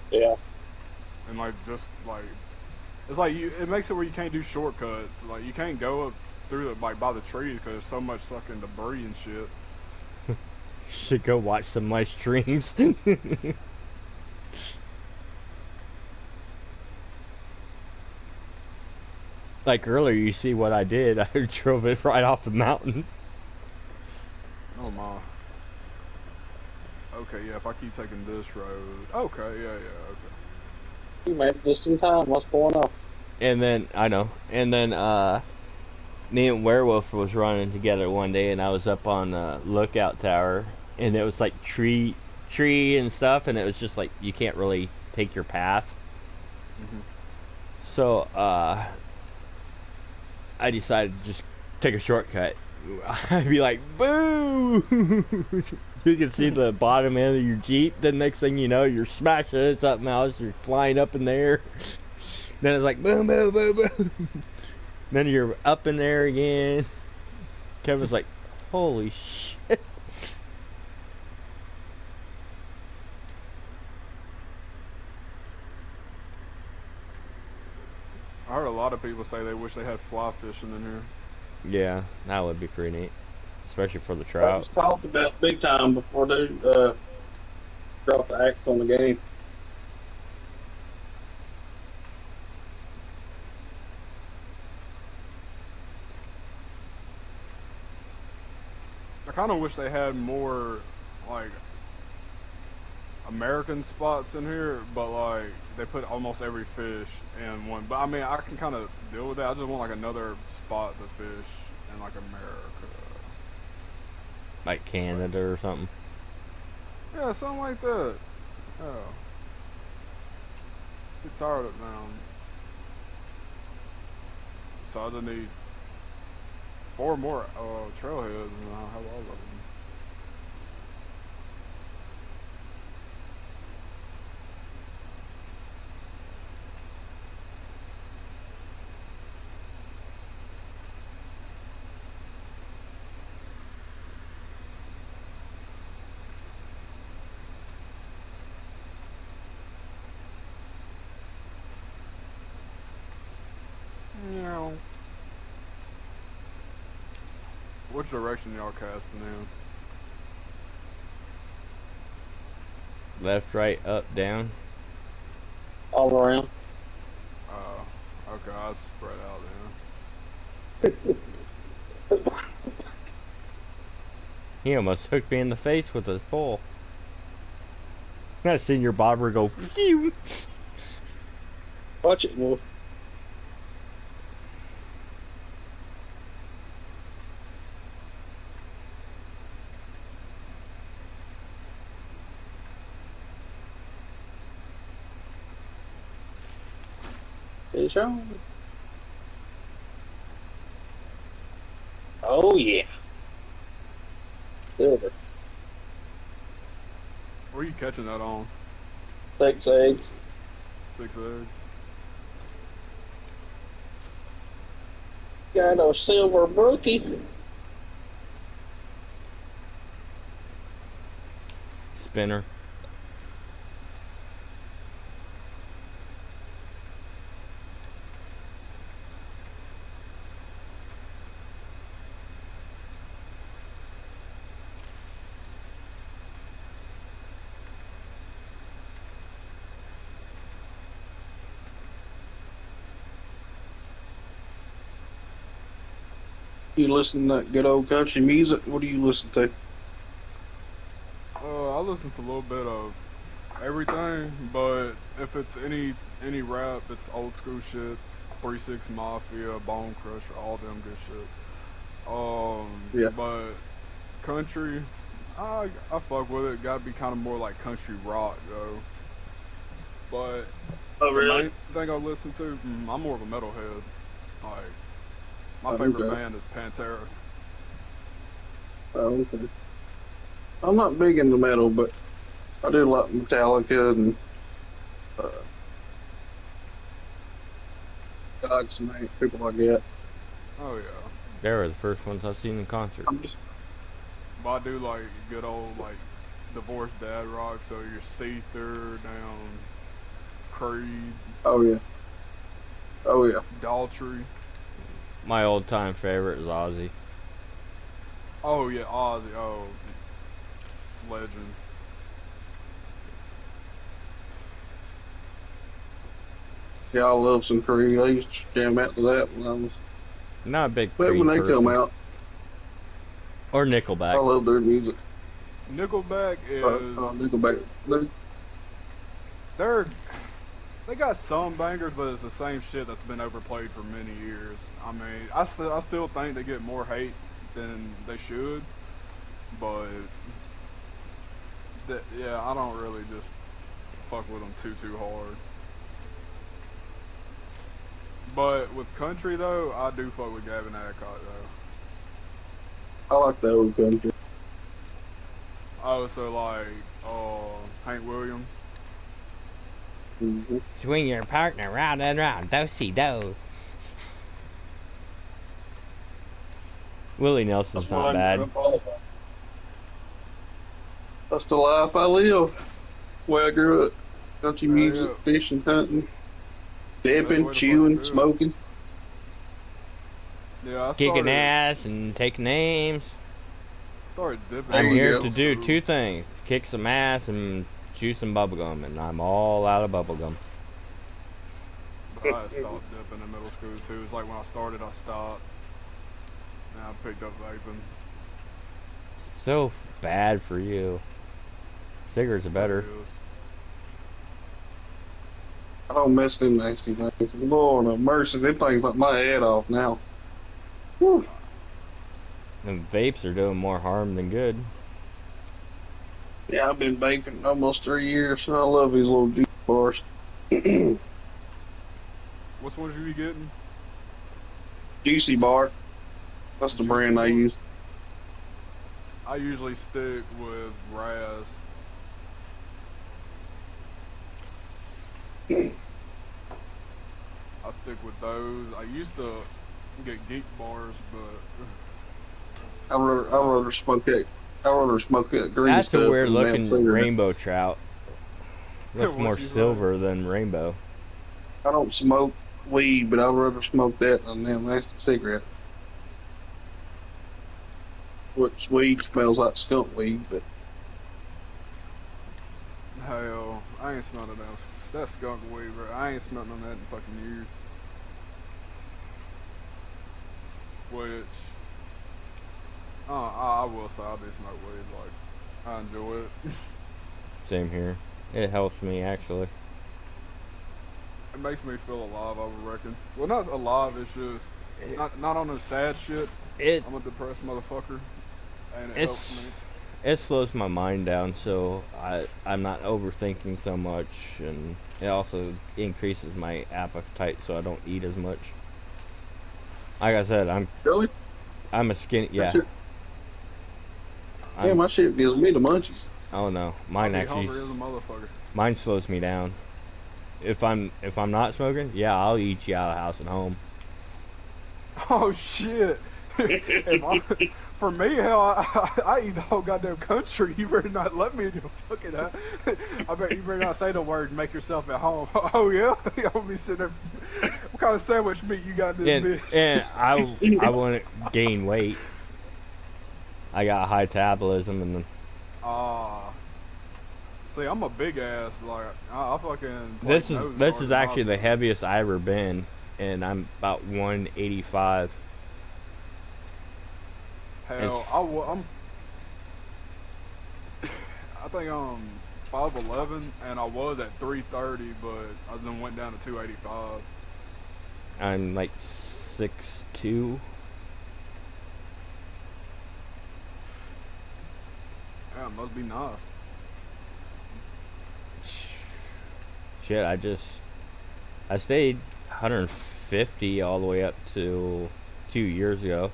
Yeah. And like, just like, it's like it makes it where you can't do shortcuts. Like, you can't go up through the, like, by the trees because there's so much fucking debris and shit. Should go watch some of my streams. Like earlier, you see what I did. I drove it right off the mountain. Oh my. Okay, yeah, if I keep taking this road. Okay, yeah, okay. You made it just in time. What's going on? And then, I know. And then, me and Werewolf was running together one day, and I was up on the lookout tower, and it was like tree and stuff, and it was just like, you can't really take your path. So, I decided to just take a shortcut. I'd be like, boo! You can see the bottom end of your Jeep. The next thing you know, you're smashing into something else. You're flying up in there. Then it's like, boom, boom, boom, boom. Then you're up in there again. Kevin's like, holy shit. I heard a lot of people say they wish they had fly fishing in here. Yeah, that would be pretty neat. Especially for the trout. It's talked about big time before they drop the axe on the game. I kind of wish they had more, like, American spots in here, but, like, they put almost every fish in one. But, I mean, I can kind of deal with that. I just want, like, another spot to fish in, like, America. Like Canada or something. Yeah, something like that. Yeah. Get tired of it now. So I just need 4 more trailheads and I'll have all of them. Which direction y'all casting in? Left, right, up, down. All around. Oh, okay, I'll spread out then. He almost hooked me in the face with his pole. I seen your bobber go. Phew. Watch it, boy. Fish on. Oh yeah. Silver. Where are you catching that on? 6 eggs. 6 eggs. Got a silver brookie. Spinner. You listen to that good old country music? What do you listen to? I listen to a little bit of everything, but if it's any rap, it's old school shit. 3 6 Mafia, Bone Crusher, all them good shit. Yeah. But country, I fuck with it. Gotta be kind of more like country rock though. But Oh, the really? main thing I listen to, I'm more of a metalhead. Like my Oh, favorite okay. band is Pantera. Oh, okay. I'm not big into metal, but I do like Metallica and Godsmack, people like that. Oh yeah. They were the first ones I've seen in concert. I'm just, But I do like good old like divorced dad rock, so your Seether down, Creed, oh yeah. Oh yeah. Daltrey. My old-time favorite is Ozzy. Oh yeah, Ozzy. Oh, legend. Yeah, I love some Creed. I used to jam out to that when I was, Not a big but Creed when they person. come out, Or I Nickelback. love their music. Nickelback is Nickelback. they got some bangers, but it's the same shit that's been overplayed for many years. I mean, I still think they get more hate than they should, but yeah, I don't really just fuck with them too hard. But with country though, I do fuck with Gavin Adcock though. I like the old country. Oh, so like, Hank Williams. Mm-hmm. Swing your partner round and round, do-si-do. Willie Nelson's That's not what I bad. grew up all about. That's the life I live. Where I grew up. Country music, yeah. fishing, hunting, That's the dipping, way to chewing, fucking do it. smoking. Yeah, I Kicking started, ass and taking names. started dipping. There I'm you here go. to do 2 things. Kick some ass and chew some bubblegum, and I'm all out of bubblegum. I stopped dipping in middle school too. It's like when I started, I stopped. Now I picked up vaping. So bad for you. Cigarettes are better. It is. I don't miss them nasty things. Lord have mercy, them things knock my head off now. Whew. And vapes are doing more harm than good. Yeah, I've been vaping almost 3 years. I love these little juice bars. Which ones you be getting? Juicy bar. That's the Juicy brand I Bar? use. I usually stick with Raz. I stick with those. I used to get Geek bars, but I'd rather smoke that. I'd rather smoke that green That's stuff. a weird than that looking cigarette. rainbow trout. Looks What'd more you say? silver than rainbow. I don't smoke weed, but I'd rather smoke that than that nasty cigarette. Which weed smells like skunk weed, but hell, I ain't smelled that skunk weed, bro. I ain't smelled none of that in fucking years. Which, I will say I do smoke weed. Like, I enjoy it. Same here. It helps me actually. It makes me feel alive, I would reckon. Well, not alive, it's just not on the sad shit. I'm a depressed motherfucker, and it helps me. It slows my mind down, so I'm not overthinking so much, and it also increases my appetite, so I don't eat as much. Like I said, I'm a skinny. Yeah. Yeah, my shit gives me the munchies. Oh no, mine actually. Mine slows me down. If I'm not smoking, yeah, I'll eat you out of house and home. Oh shit! For me, hell, I eat the whole goddamn country. You better not let me do fucking that. I bet you better not say the word and make yourself at home. Oh yeah? I'll be sitting there. What kind of sandwich meat you got in this bitch? And I want to gain weight. I got high metabolism and then. See, I'm a big ass. Like I fucking. This is actually the heaviest I ever been, and I'm about 185. Hell, I think I'm 5'11", and I was at 330, but I then went down to 285. I'm like 6'2". Yeah, it must be nice. Shit, I stayed 150 all the way up to 2 years ago.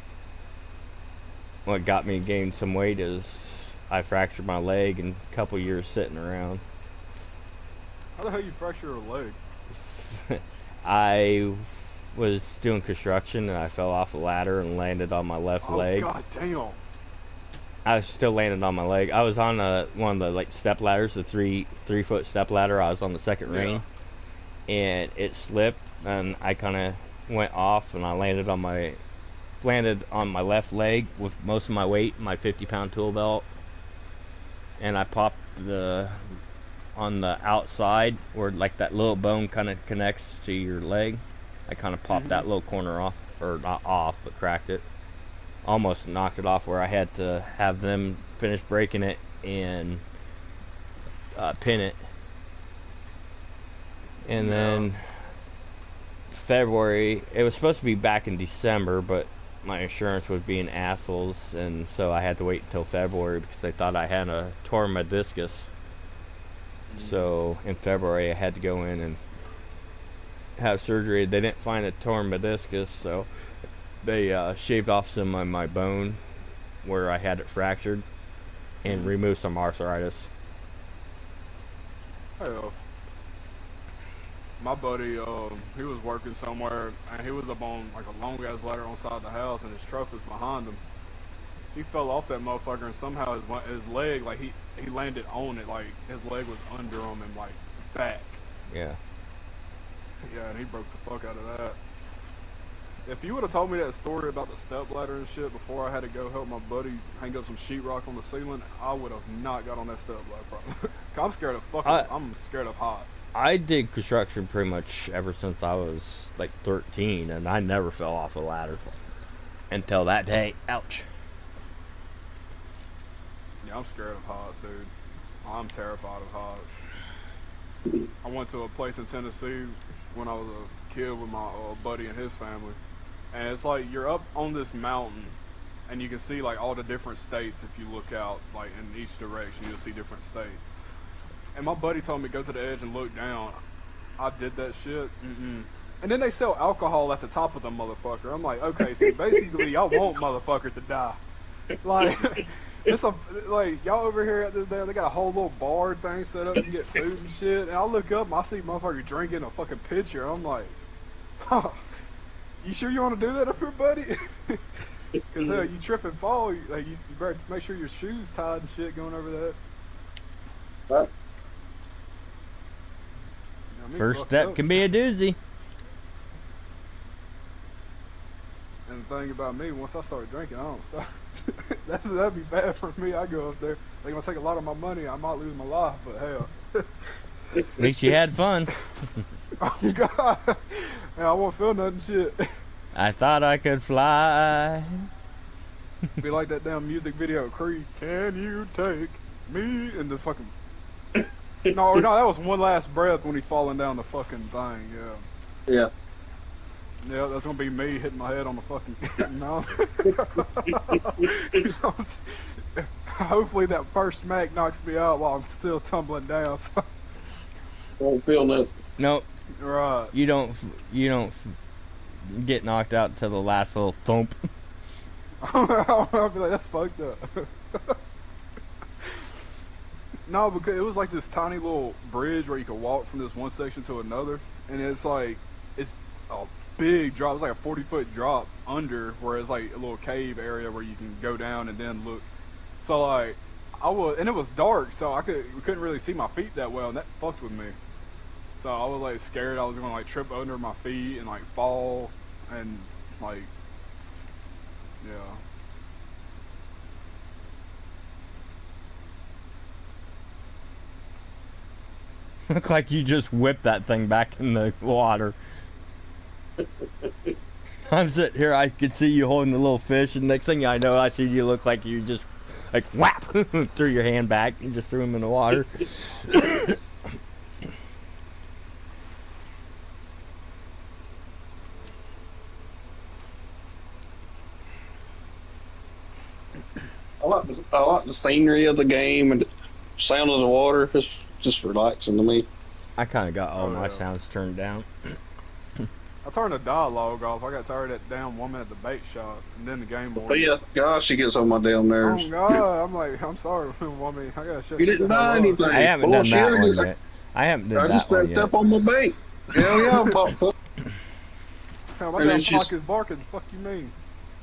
What got me to gain some weight is I fractured my leg in a couple years sitting around. How the hell you fracture a leg? I was doing construction and I fell off a ladder and landed on my left leg. Oh god damn. I was still landing on my leg. I was on one of the like step ladders, the three foot step ladder. I was on the second ring, and it slipped, and I kind of went off, and I landed on my left leg with most of my weight, my 50-pound tool belt, and I popped on the outside where like that little bone kind of connects to your leg. I kind of popped that little corner off, or not off, but cracked it. Almost knocked it off where I had to have them finish breaking it and pin it. And then February, it was supposed to be back in December, but my insurance was being assholes, and so I had to wait until February because they thought I had a torn meniscus. So in February I had to go in and have surgery. They didn't find a torn meniscus, so they shaved off some of my bone where I had it fractured and removed some arthritis. Hell, my buddy, he was working somewhere and he was up on like a long ass ladder on the side of the house, and his truck was behind him. He fell off that motherfucker, and somehow his leg, like he landed on it, like his leg was under him and like back. Yeah. Yeah, and he broke the fuck out of that. If you would have told me that story about the step ladder and shit before I had to go help my buddy hang up some sheetrock on the ceiling, I would have not got on that step ladder. I'm scared of I'm scared of heights. I did construction pretty much ever since I was like 13, and I never fell off a ladder until that day. Ouch. Yeah, I'm scared of heights, dude. I'm terrified of heights. I went to a place in Tennessee when I was a kid with my buddy and his family. And it's like you're up on this mountain and you can see like all the different states. If you look out like in each direction, you'll see different states. And my buddy told me go to the edge and look down. I did that shit. And then they sell alcohol at the top of the motherfucker. I'm like, okay, so basically y'all want motherfuckers to die. Like it's like y'all over here at this, they got a whole little bar thing set up to get food and shit. And I look up and I see motherfucker drinking a fucking pitcher. I'm like, huh. You sure you want to do that up here, buddy? Because you trip and fall, you better make sure your shoes tied and shit going over that. Right. First step can be a doozy. And the thing about me, once I start drinking, I don't stop. That'd be bad for me. I go up there, they're gonna take a lot of my money. I might lose my life, but hell. At least you had fun. Oh God. Yeah, I won't feel nothing shit. I thought I could fly. Be like that damn music video, Creed. Can you take me? And the fucking No, that was one last breath when he's falling down the fucking thing. Yeah. Yeah. Yeah, that's gonna be me hitting my head on the fucking. No. Hopefully that first smack knocks me out while I'm still tumbling down. So. Won't feel nothing. Nope. Right. You don't get knocked out to the last little thump. I'll be like, that's fucked up. No, because it was like this tiny little bridge where you could walk from this one section to another, and it's like it's a big drop. It's like a 40-foot drop under where it's like a little cave area where you can go down and then look. So like and it was dark, so we couldn't really see my feet that well, and that fucked with me. So I was like scared I was gonna like trip under my feet and like fall and like yeah. Look like you just whipped that thing back in the water. I'm sitting here, I could see you holding the little fish, and next thing I know, I see you look like you just, like, whap, threw your hand back and just threw him in the water. I like the scenery of the game and the sound of the water. It's just relaxing to me. I kind of got all my sounds turned down. I turned the dialogue off. I got tired of that damn woman at the bait shop, and then the game board. Yeah, gosh, she gets on my damn nerves. Oh God, I'm like, I'm sorry, woman. I gotta shut You didn't buy anything. I haven't done that one yet. I haven't done that one yet. I just stepped up on my bait. Hell yeah, I'm popped up. My damn clock is barking. Fuck you mean?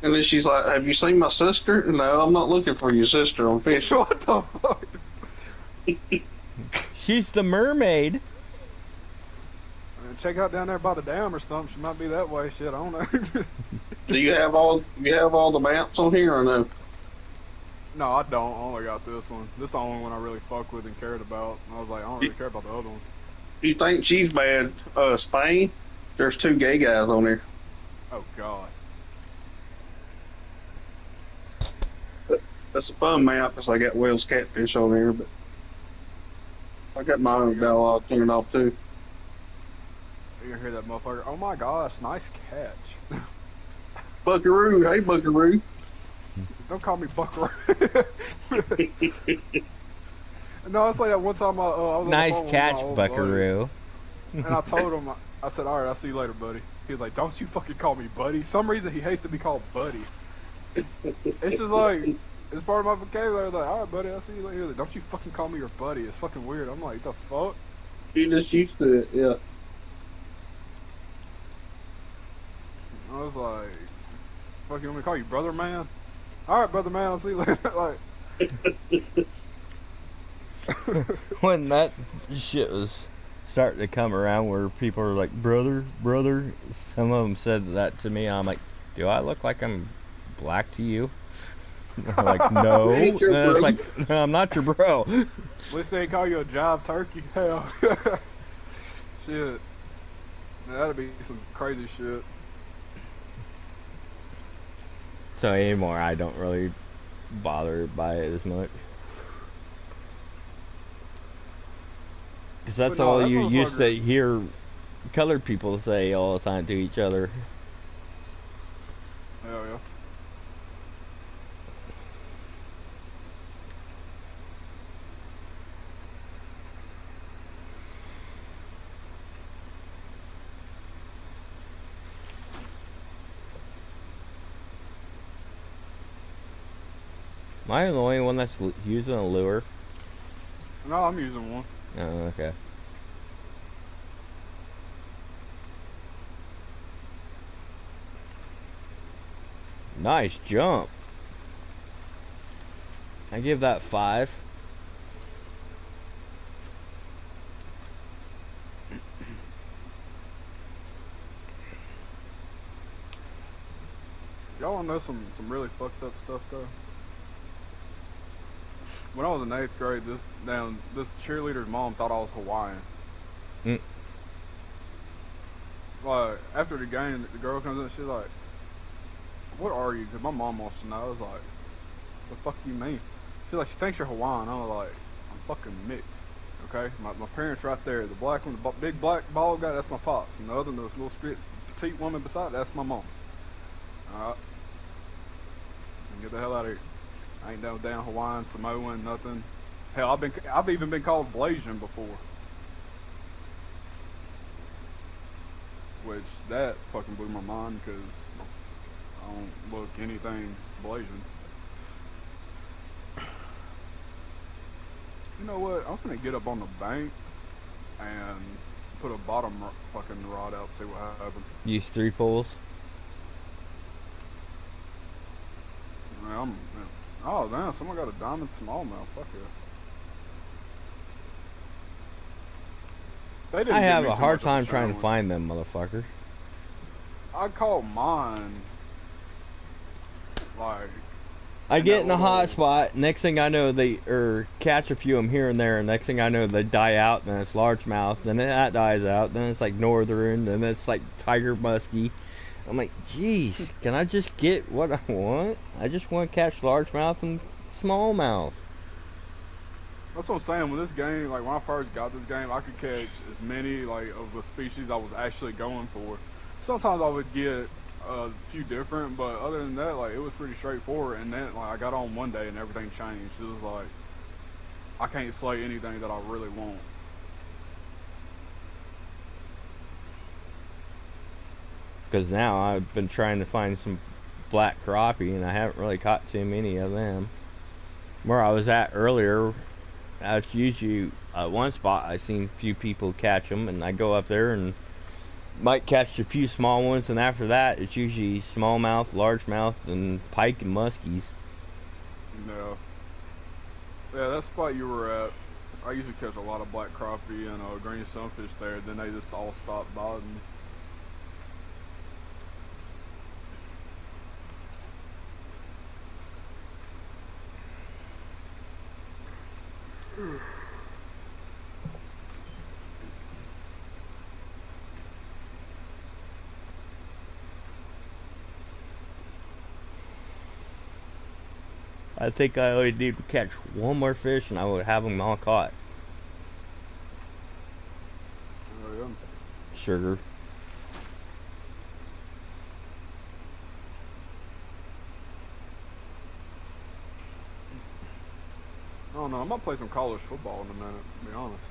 And then she's like, "Have you seen my sister?" No, I'm not looking for your sister on fish. What the fuck? She's the mermaid. Check out down there by the dam or something. She might be that way. Shit, I don't know. Do you have all the maps on here or no? No, I don't. I only got this one. This is the only one I really fuck with and cared about. I was like, I don't really care about the other one. Do you think she's bad? Spain? There's 2 gay guys on there. Oh God. That's a fun map because I got Wales catfish on there, but I got mine dialogue turned off too. You can hear that motherfucker. Oh my gosh, nice catch. Buckaroo, hey Buckaroo. Don't call me Buckaroo. No, it's like that one time I was nice on the phone catch, with my old Buckaroo. buddy, and I told him, I said, all right, I'll see you later, buddy. He was like, don't you fucking call me buddy. Some reason he hates to be called buddy. It's just like, it's part of my vocabulary. Like, all right, buddy, I'll see you later. Like, don't you fucking call me your buddy. It's fucking weird. I'm like, the fuck? You just used to it, yeah. I was like, fuck, you want me to call you brother man? All right, brother man, I'll see you later. Like, When that shit was starting to come around where people are like, brother, some of them said that to me. I'm like, do I look like I'm black to you? They're like, no. And it's like, no, I'm not your bro. at least they ain't call you a jive turkey. Hell. Shit. That'd be some crazy shit. So anymore, I don't really bother by it as much. Because that's But no, all that you used to motherfucker- hear colored people say all the time to each other. Hell yeah. Am I the only one that's using a lure? No, I'm using one. Oh, okay. Nice jump. I give that 5. Y'all wanna know some really fucked up stuff though? When I was in 8th grade, this cheerleader's mom thought I was Hawaiian. Mm. Like, after the game, the girl comes in and she's like, what are you? Because my mom wants to know. I was like, what the fuck do you mean? She's like, she thinks you're Hawaiian. I was like, I'm fucking mixed. Okay, my parents right there. The black one, the big black bald guy, that's my pops. And the other, this little petite woman beside, that's my mom. Alright. Get the hell out of here. I ain't no damn Hawaiian, Samoan, nothing. Hell, I've even been called Blasian before. Which, that fucking blew my mind, because I don't look anything Blasian. You know what? I'm gonna get up on the bank and put a bottom fucking rod out, see what happens. Use 3 poles. Man, oh damn, someone got a diamond smallmouth. Fuck yeah. I have a hard time trying to find them, motherfucker. I caught mine like I get in the hot spot. Next thing I know, they catch a few of them here and there. And next thing I know, they die out. Then it's largemouth. Then that dies out. Then it's like northern. Then it's like tiger muskie. I'm like, geez, can I just get what I want? I just want to catch largemouth and smallmouth. That's what I'm saying. With this game, like when I first got this game, I could catch as many like of the species I was actually going for. Sometimes I would get a few different, but other than that, like it was pretty straightforward. And then like I got on one day and everything changed. It was like I can't slay anything that I really want. Because now I've been trying to find some black crappie and I haven't really caught too many of them. Where I was at earlier, that's usually one spot I seen a few people catch them, and I go up there and might catch a few small ones, and after that it's usually smallmouth, largemouth, and pike and muskies. No. Yeah, that spot you were at, I used to catch a lot of black crappie and green sunfish there. Then they just all stopped biting. I think I only need to catch one more fish and I would have them all caught. Oh, yeah. Sugar. I don't know. I'm gonna play some college football in a minute, to be honest.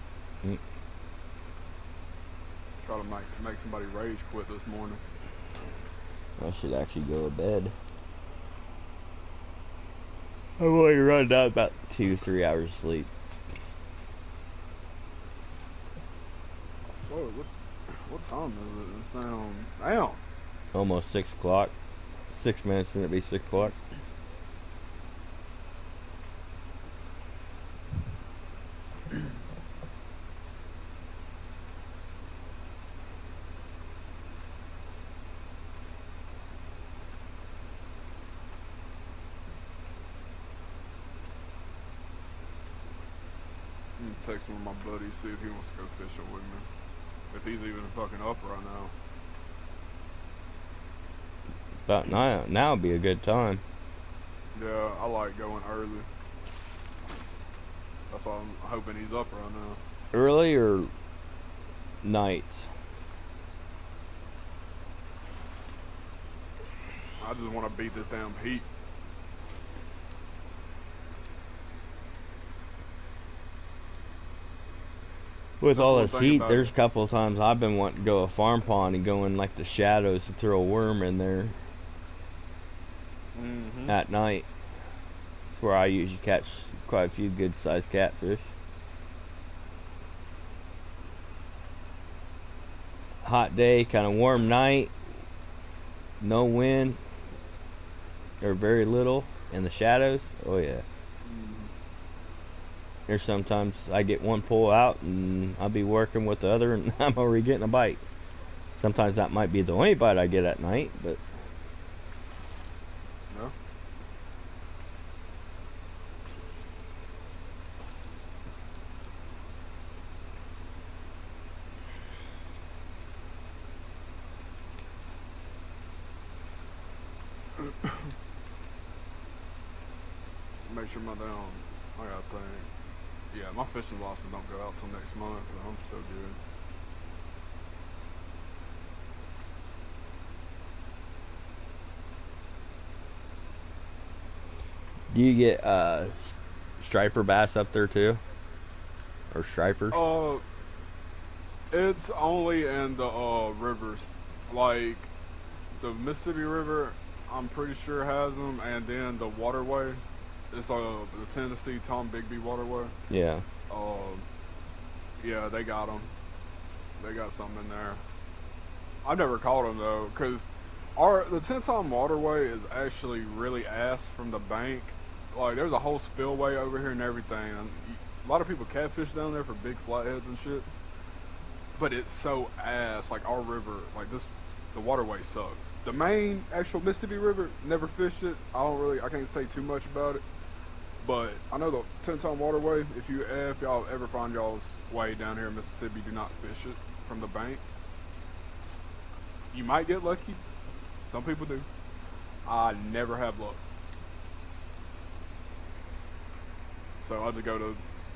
Try to make somebody rage quit this morning. I should actually go to bed. I've only run down about 2-3 hours of sleep. Whoa, what time is it? It's now, damn. Almost 6 o'clock. 6 minutes and it'll be 6 o'clock. Text one of my buddies, see if he wants to go fishing with me. If he's even fucking up right now. About now would be a good time. Yeah, I like going early. That's why I'm hoping he's up right now. Early or nights? I just want to beat this damn heat. With all this heat, there's a couple of times I've been wanting to go a farm pond and go in like the shadows and throw a worm in there at night. That's where I usually catch quite a few good sized catfish. Hot day, kind of warm night, no wind, or very little, in the shadows. Oh yeah. There's sometimes I get one pull out and I'll be working with the other and I'm already getting a bite. Sometimes that might be the only bite I get at night, but no. Make sure my down. I gotta think. Yeah, my fishing losses don't go out till next month, but I'm so good. Do you get striper bass up there too, or stripers? It's only in the rivers, like the Mississippi River. I'm pretty sure has them, and then the waterway. It's the Tennessee Tom Bigby waterway. Yeah. Yeah, they got them. They got some in there. I've never caught them though, cause the Tenn-Tom waterway is actually really ass from the bank. Like there's a whole spillway over here and everything. And a lot of people catfish down there for big flatheads and shit. But it's so ass. Like our river, like this, the waterway sucks. The main actual Mississippi River, never fished it. I can't say too much about it. But I know the Tenn-Tom waterway. If y'all ever find y'all's way down here in Mississippi, do not fish it from the bank. You might get lucky. Some people do. I never have luck. So I just go to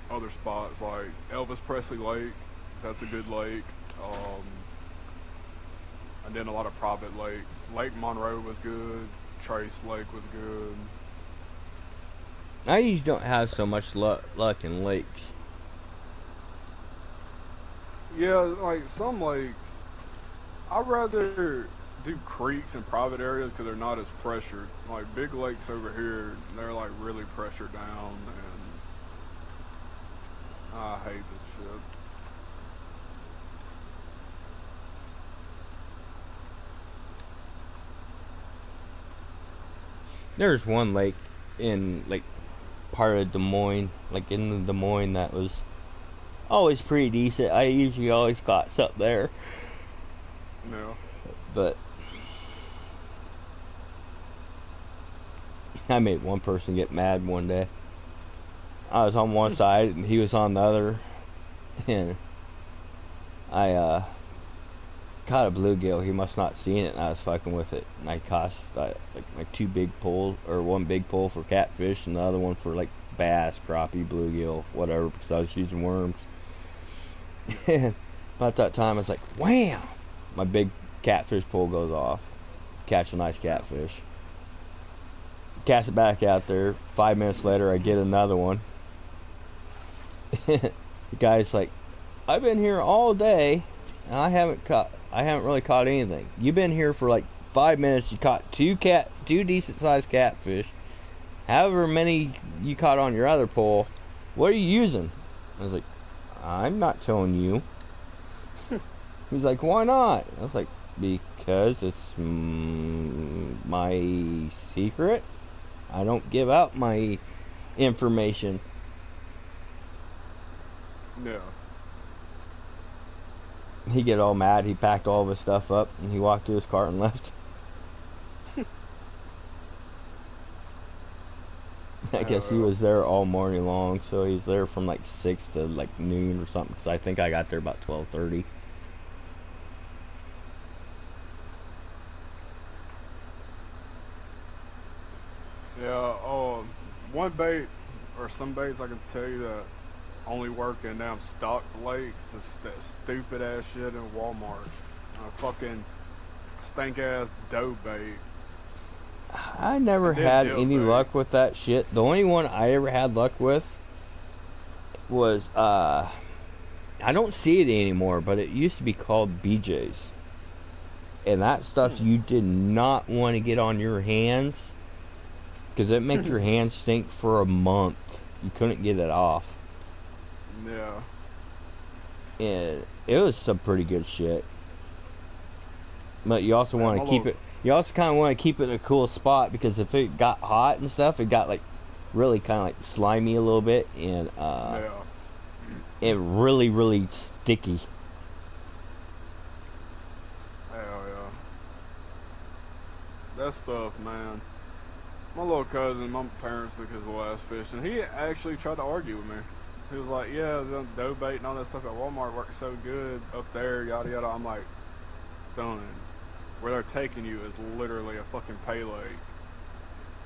other spots like Elvis Presley Lake. That's a good lake. And then a lot of private lakes. Lake Monroe was good. Trace Lake was good. I usually don't have so much luck in lakes. Yeah, like some lakes, I'd rather do creeks and private areas because they're not as pressured. Like big lakes over here, they're like really pressured down, and I hate this shit. There's one lake in like part of Des Moines, like in Des Moines, that was always pretty decent. I usually always caught something there. No. But I made one person get mad one day. I was on one side and he was on the other, and I caught a bluegill. He must not seen it, and I was fucking with it. And I cast like my two big poles, or one big pole for catfish and the other one for like bass, crappie, bluegill, whatever, because I was using worms. And about that time, I was like, wham! My big catfish pole goes off. Catch a nice catfish. Cast it back out there. 5 minutes later, I get another one. The guy's like, I've been here all day, and I haven't really caught anything. You've been here for like 5 minutes. You caught two decent sized catfish. However many you caught on your other pole, what are you using? I was like, I'm not telling you. He's like, why not? I was like, because it's my secret. I don't give out my information. Yeah. He get all mad. He packed all of his stuff up and he walked to his car and left. I guess he was there all morning long, so he's there from like 6 to like noon or something, because I think I got there about 12:30. Yeah, one bait, or some baits I can tell you that only work in damn stocked lakes is that stupid ass shit in Walmart. Fucking stank ass dough bait. I never had any luck with that shit. The only one I ever had luck with was, I don't see it anymore, but it used to be called BJ's. And that stuff you did not want to get on your hands, because it make your hands stink for a month. You couldn't get it off. Yeah. And it was some pretty good shit. But you also want to keep it. You also kind of want to keep it in a cool spot, because if it got hot and stuff, it got like really kind of like slimy a little bit, and it really sticky. Hell yeah. That stuff, man. My little cousin, my parents took his last fish, and he actually tried to argue with me. He was like, yeah, the dough bait and all that stuff at Walmart works so good up there, yada yada. I'm like, son, where they're taking you is literally a fucking pay lake.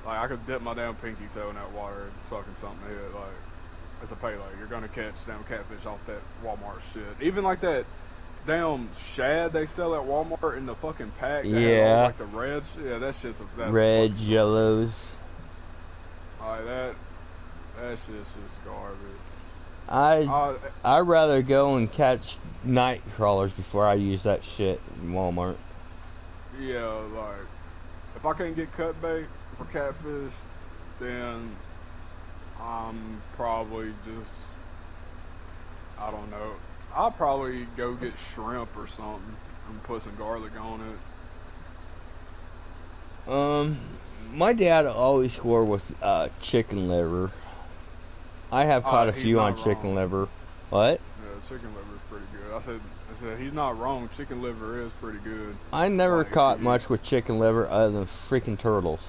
Like, I could dip my damn pinky toe in that water and fucking something hit. Like, It's a pele. You're gonna catch damn catfish off that Walmart shit. Even like that damn shad they sell at Walmart in the fucking pack. That has all, Yeah. like the red. Yeah, that shit's that's Red, fucking yellows. garbage. Like that shit's just garbage. I'd rather go and catch night crawlers before I use that shit in Walmart. Yeah, like if I can't get cut bait for catfish, then I'm probably just, I don't know. I'll probably go get shrimp or something and put some garlic on it. My dad always swore with chicken liver. I have caught a He's few on not chicken wrong. liver. What? Yeah, chicken liver is pretty good. I said he's not wrong. Chicken liver is pretty good. I never Like, caught you- much with chicken liver other than freaking turtles.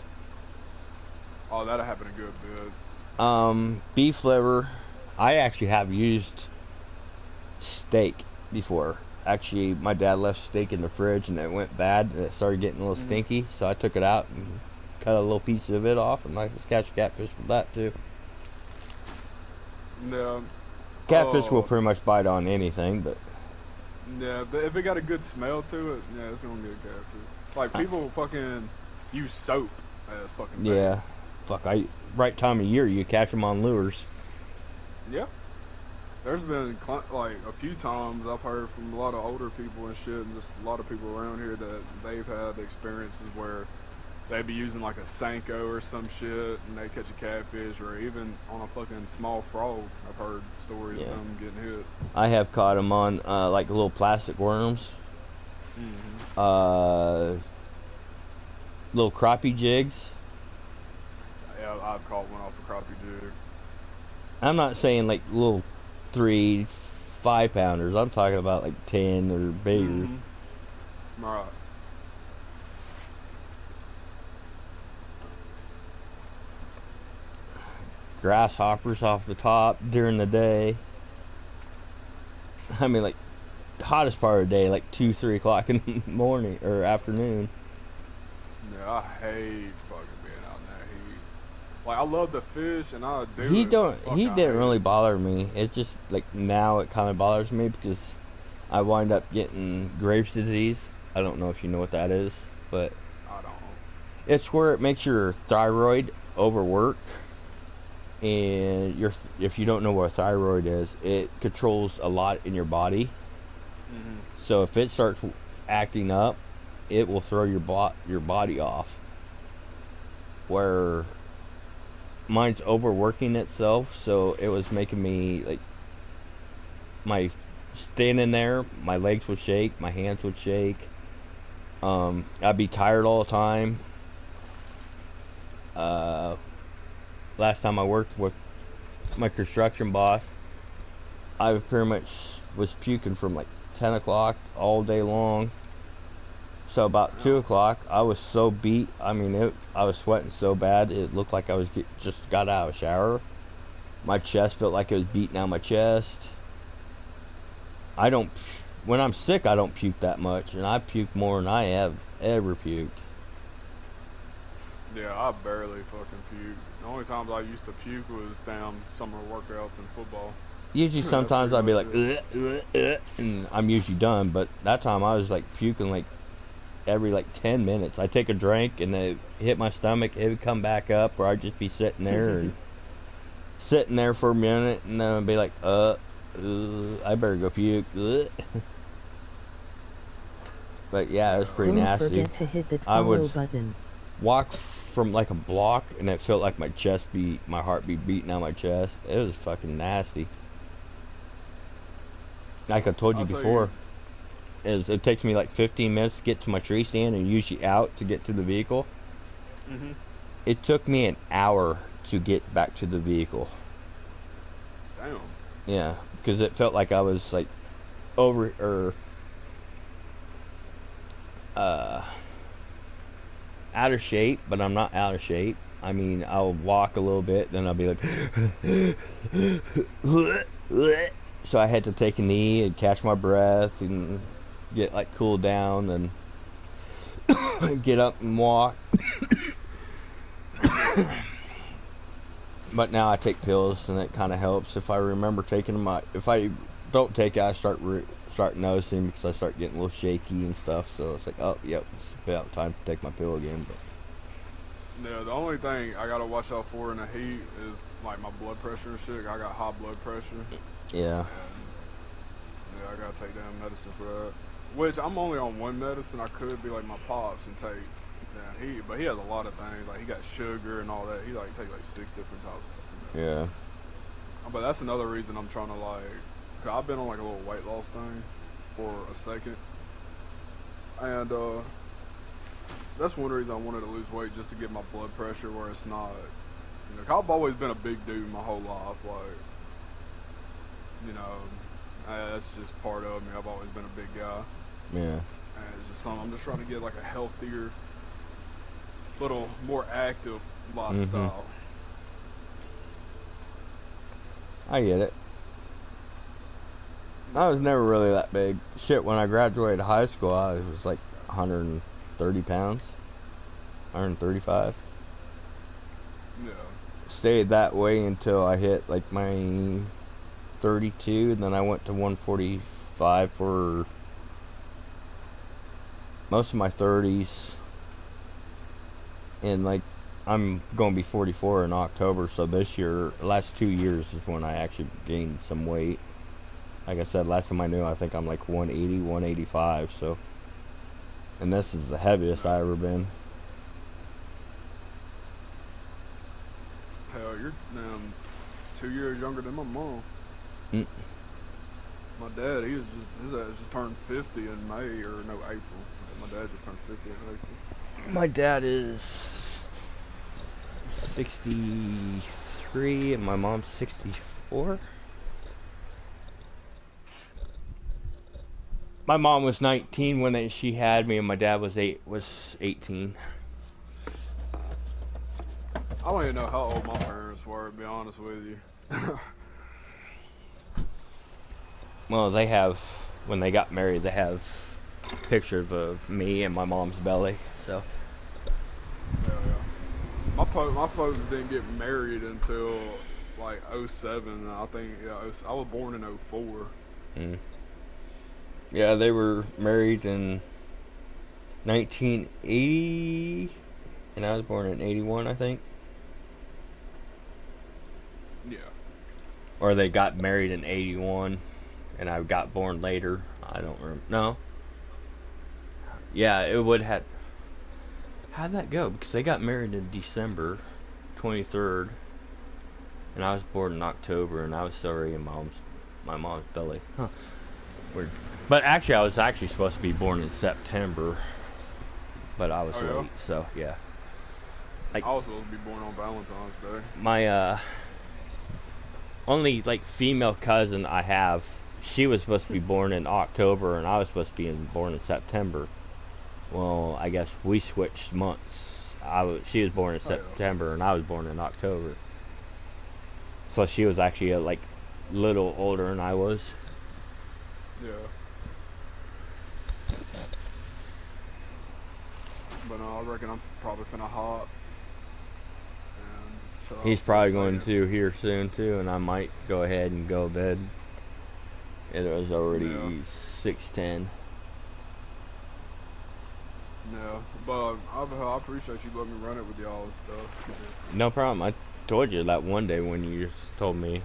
Oh, that'll happen a good bit. Beef liver. I actually have used steak before. Actually, my dad left steak in the fridge and it went bad and it started getting a little stinky. So I took it out and cut a little piece of it off and I just catch catfish with that too. Yeah. Catfish will Oh. pretty much bite on anything, but Yeah, but if it got a good smell to it, yeah, it's gonna be a catfish. Like people fucking use soap as fucking bait. yeah. Fuck, right time of year you catch them on lures. Yeah. There's been like a few times I've heard from a lot of older people and shit, and just a lot of people around here that they've had experiences where they'd be using like a Senko or some shit, and they catch a catfish, or even on a fucking small frog. I've heard stories Yeah. of them getting hit. I have caught them on like little plastic worms, little crappie jigs. Yeah, I've caught one off a crappie jig. I'm not saying like little 3, 5 pounders. I'm talking about like 10 or bigger. Right. Grasshoppers off the top during the day. I mean, like hottest part of the day, like 2, 3 o'clock in the morning or afternoon. Yeah, I hate fucking being out in that heat. Like I love the fish and I do. He it, don't. but fuck, He I didn't hate really it. bother me. It just like now it kind of bothers me because I wind up getting Graves' disease. I don't know if you know what that is, but I don't. it's where it makes your thyroid overwork. And if you don't know what a thyroid is, it controls a lot in your body. So if it starts acting up, it will throw your body off. Where mine's overworking itself, so it was making me like my standing there, my legs would shake, my hands would shake. I'd be tired all the time. Last time I worked with my construction boss, I pretty much was puking from like 10 o'clock all day long. So about 2 o'clock, I was so beat. I mean, I was sweating so bad, it looked like I was just got out of a shower. My chest felt like it was beating out my chest. When I'm sick, I don't puke that much, and I puke more than I have ever puked. Yeah, I barely fucking puke. The only times I used to puke was damn summer workouts and football. Usually That's sometimes I'd pretty be like, much it. and I'm usually done, but that time I was like puking like every like 10 minutes. I'd take a drink and it hit my stomach, it would come back up, or I'd just be sitting there and sitting there for a minute, and then I'd be like, I better go puke. But yeah, it was pretty Don't nasty. forget to hit the I follow would button. walk from like a block, and it felt like my heart be beating out my chest. It was fucking nasty. Like I told you I'll tell before, it takes me like 15 minutes to get to my tree stand and usually out to get to the vehicle. It took me an hour to get back to the vehicle. Damn. Yeah, because it felt like I was like out of shape, but I'm not out of shape. I mean, I'll walk a little bit, then I'll be like, so I had to take a knee and catch my breath and get like cooled down and get up and walk. But now I take pills, and it kind of helps. If I remember taking them, if I don't take it, I start noticing because I start getting a little shaky and stuff. So it's like, oh, yep, it's about time to take my pill again. But Yeah, the only thing I gotta watch out for in the heat is like my blood pressure and shit. I got high blood pressure. yeah, And yeah, I gotta take damn medicine for that. Which I'm only on one medicine. I could be like my pops and take. Yeah, but he has a lot of things. Like he got sugar and all that. He like takes like 6 different types of medicine. yeah, But that's another reason I'm trying to like. Cause I've been on like a little weight loss thing for a second, and that's one reason I wanted to lose weight, just to get my blood pressure where it's not. You know, 'cause I've always been a big dude my whole life. Like, you know, that's just part of me. I've always been a big guy. yeah. And it's just something I'm just trying to get like a healthier, little more active lifestyle. I get it. I was never really that big. Shit, when I graduated high school, I was like 130 pounds, 135. Yeah. Stayed that way until I hit like my 32, and then I went to 145 for most of my 30s. And like, I'm going to be 44 in October, so this year, last 2 years is when I actually gained some weight. Like I said, last time I knew, I think I'm like 180, 185, so. And this is the heaviest I ever been. Hell, you're 2 years younger than my mom. Mm. My dad, his ass just turned 50 in May, or no, April. My dad just turned 50 in April. My dad is 63, and my mom's 64. My mom was 19 when she had me, and my dad was 18. I don't even know how old my parents were, to be honest with you. Well, they have, when they got married, they have pictures of me and my mom's belly, so. Yeah. My folks didn't get married until like 07. I think, yeah, I was born in 04. Mm. Yeah, they were married in 1980, and I was born in 81, I think. Yeah. Or they got married in 81, and I got born later. I don't remember. No. Yeah, it would have. How'd that go? Because they got married in December 23rd, and I was born in October, and I was still already in my mom's belly. Huh. Weird. But actually, I was actually supposed to be born in September, but I was late, so yeah. Like, I was supposed to be born on Valentine's Day. My only like female cousin I have, she was supposed to be born in October, and I was supposed to be born in September. Well, I guess we switched months. She was born in September, and I was born in October. So she was actually a little older than I was. Yeah. But no, I reckon I'm probably finna hop. He's probably going to here soon too, and I might go ahead and go to bed. It was already 6:10. Yeah, but I appreciate you letting me run it with y'all and stuff. No problem. I told you that one day when you just told me.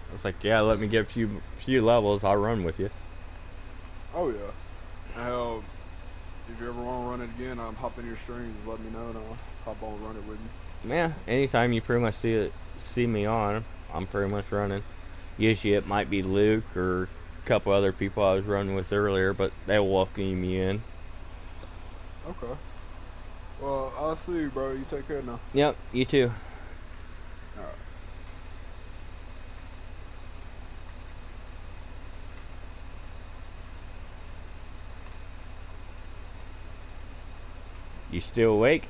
I was like, yeah, let me get a few levels. I'll run with you. Oh yeah. Hell, if you ever want to run it again, I'm hopping your strings. Let me know, and I'll hop on and run it with you. Yeah, anytime you pretty much see me on, I'm pretty much running. Usually it might be Luke or a couple other people I was running with earlier, but they'll welcome me in. Okay. Well, I'll see you, bro. You take care now. Yep, you too. Alright. You still awake?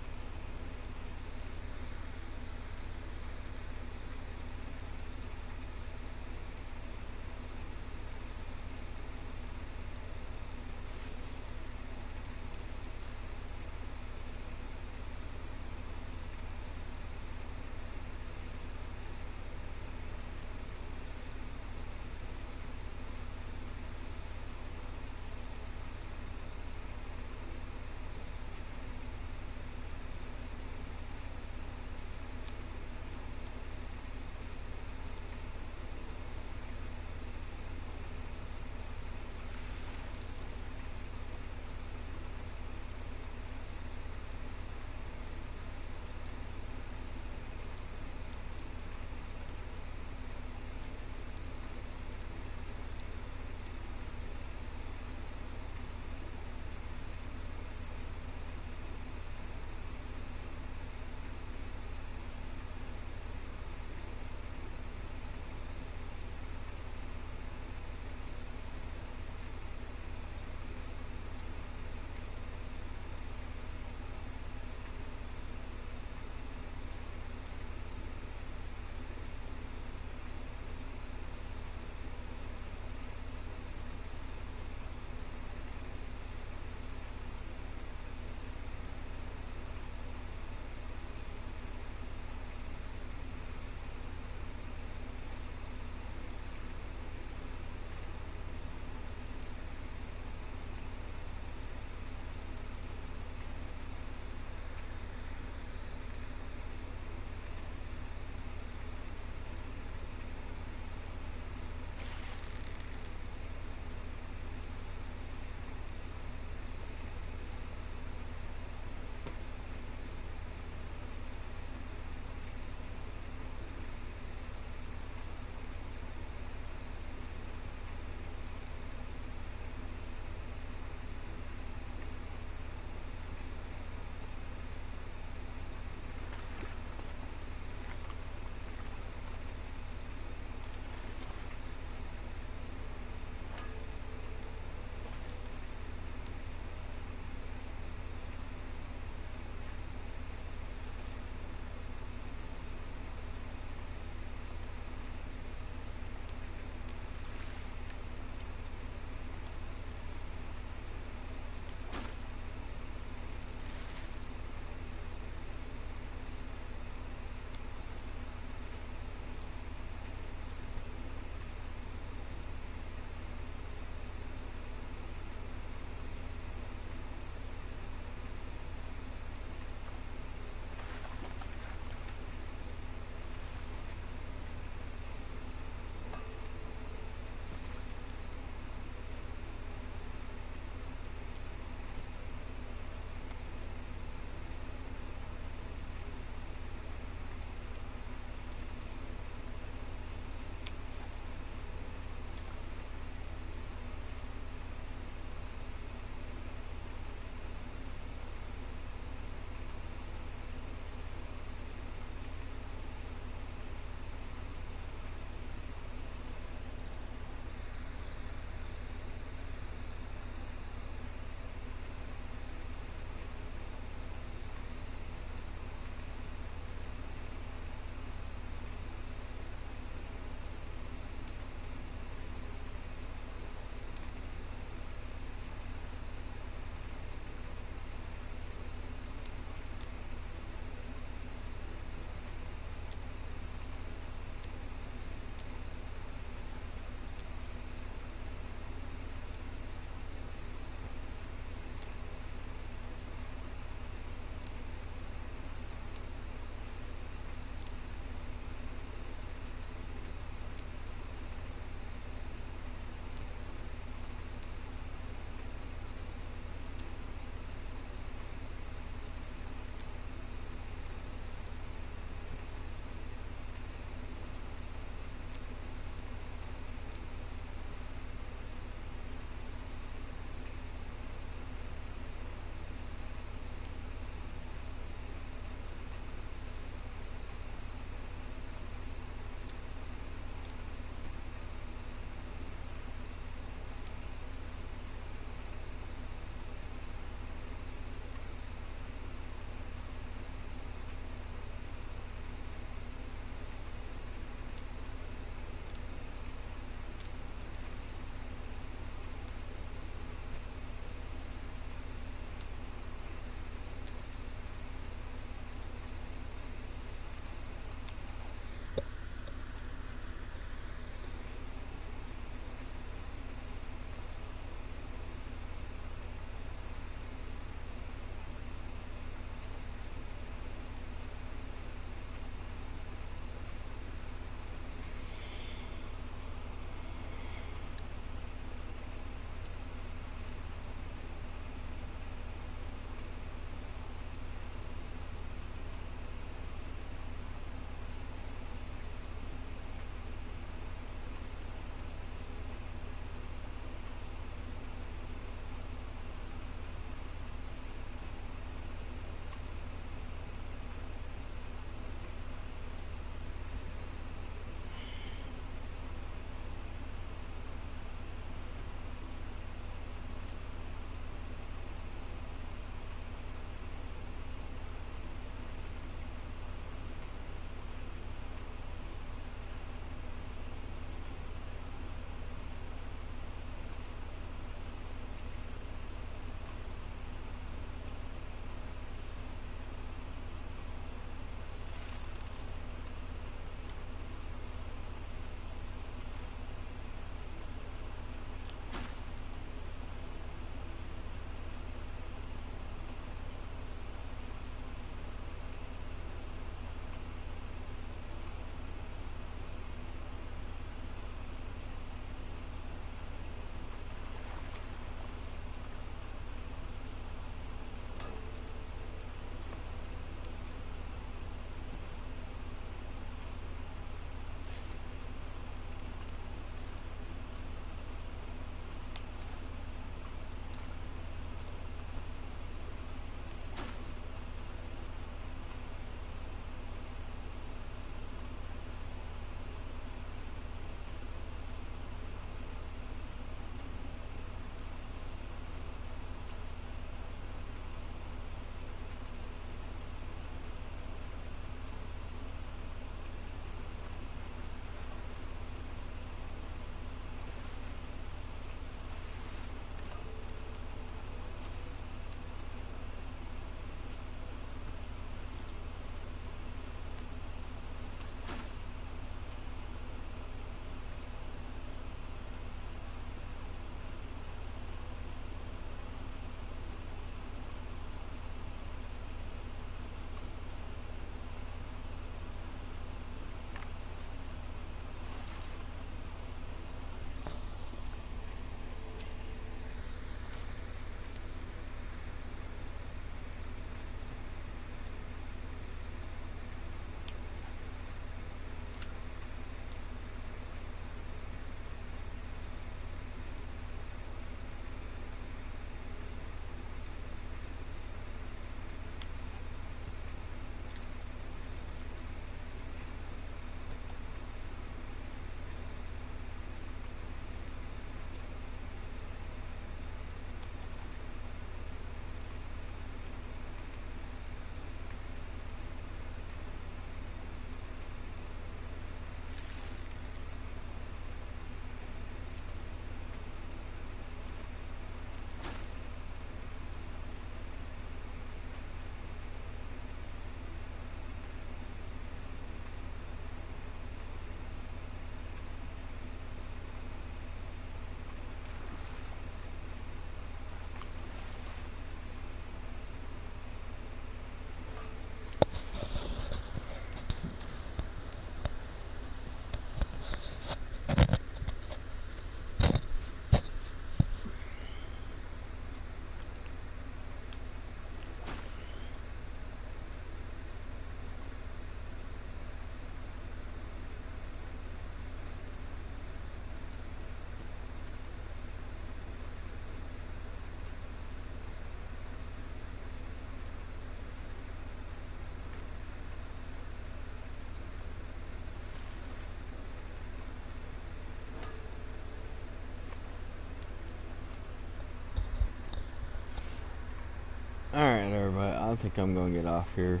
Alright, everybody. I think I'm gonna get off here.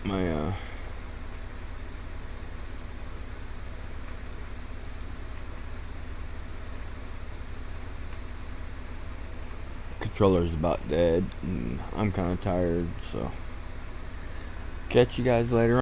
My controller's about dead, and I'm kind of tired, so catch you guys later on.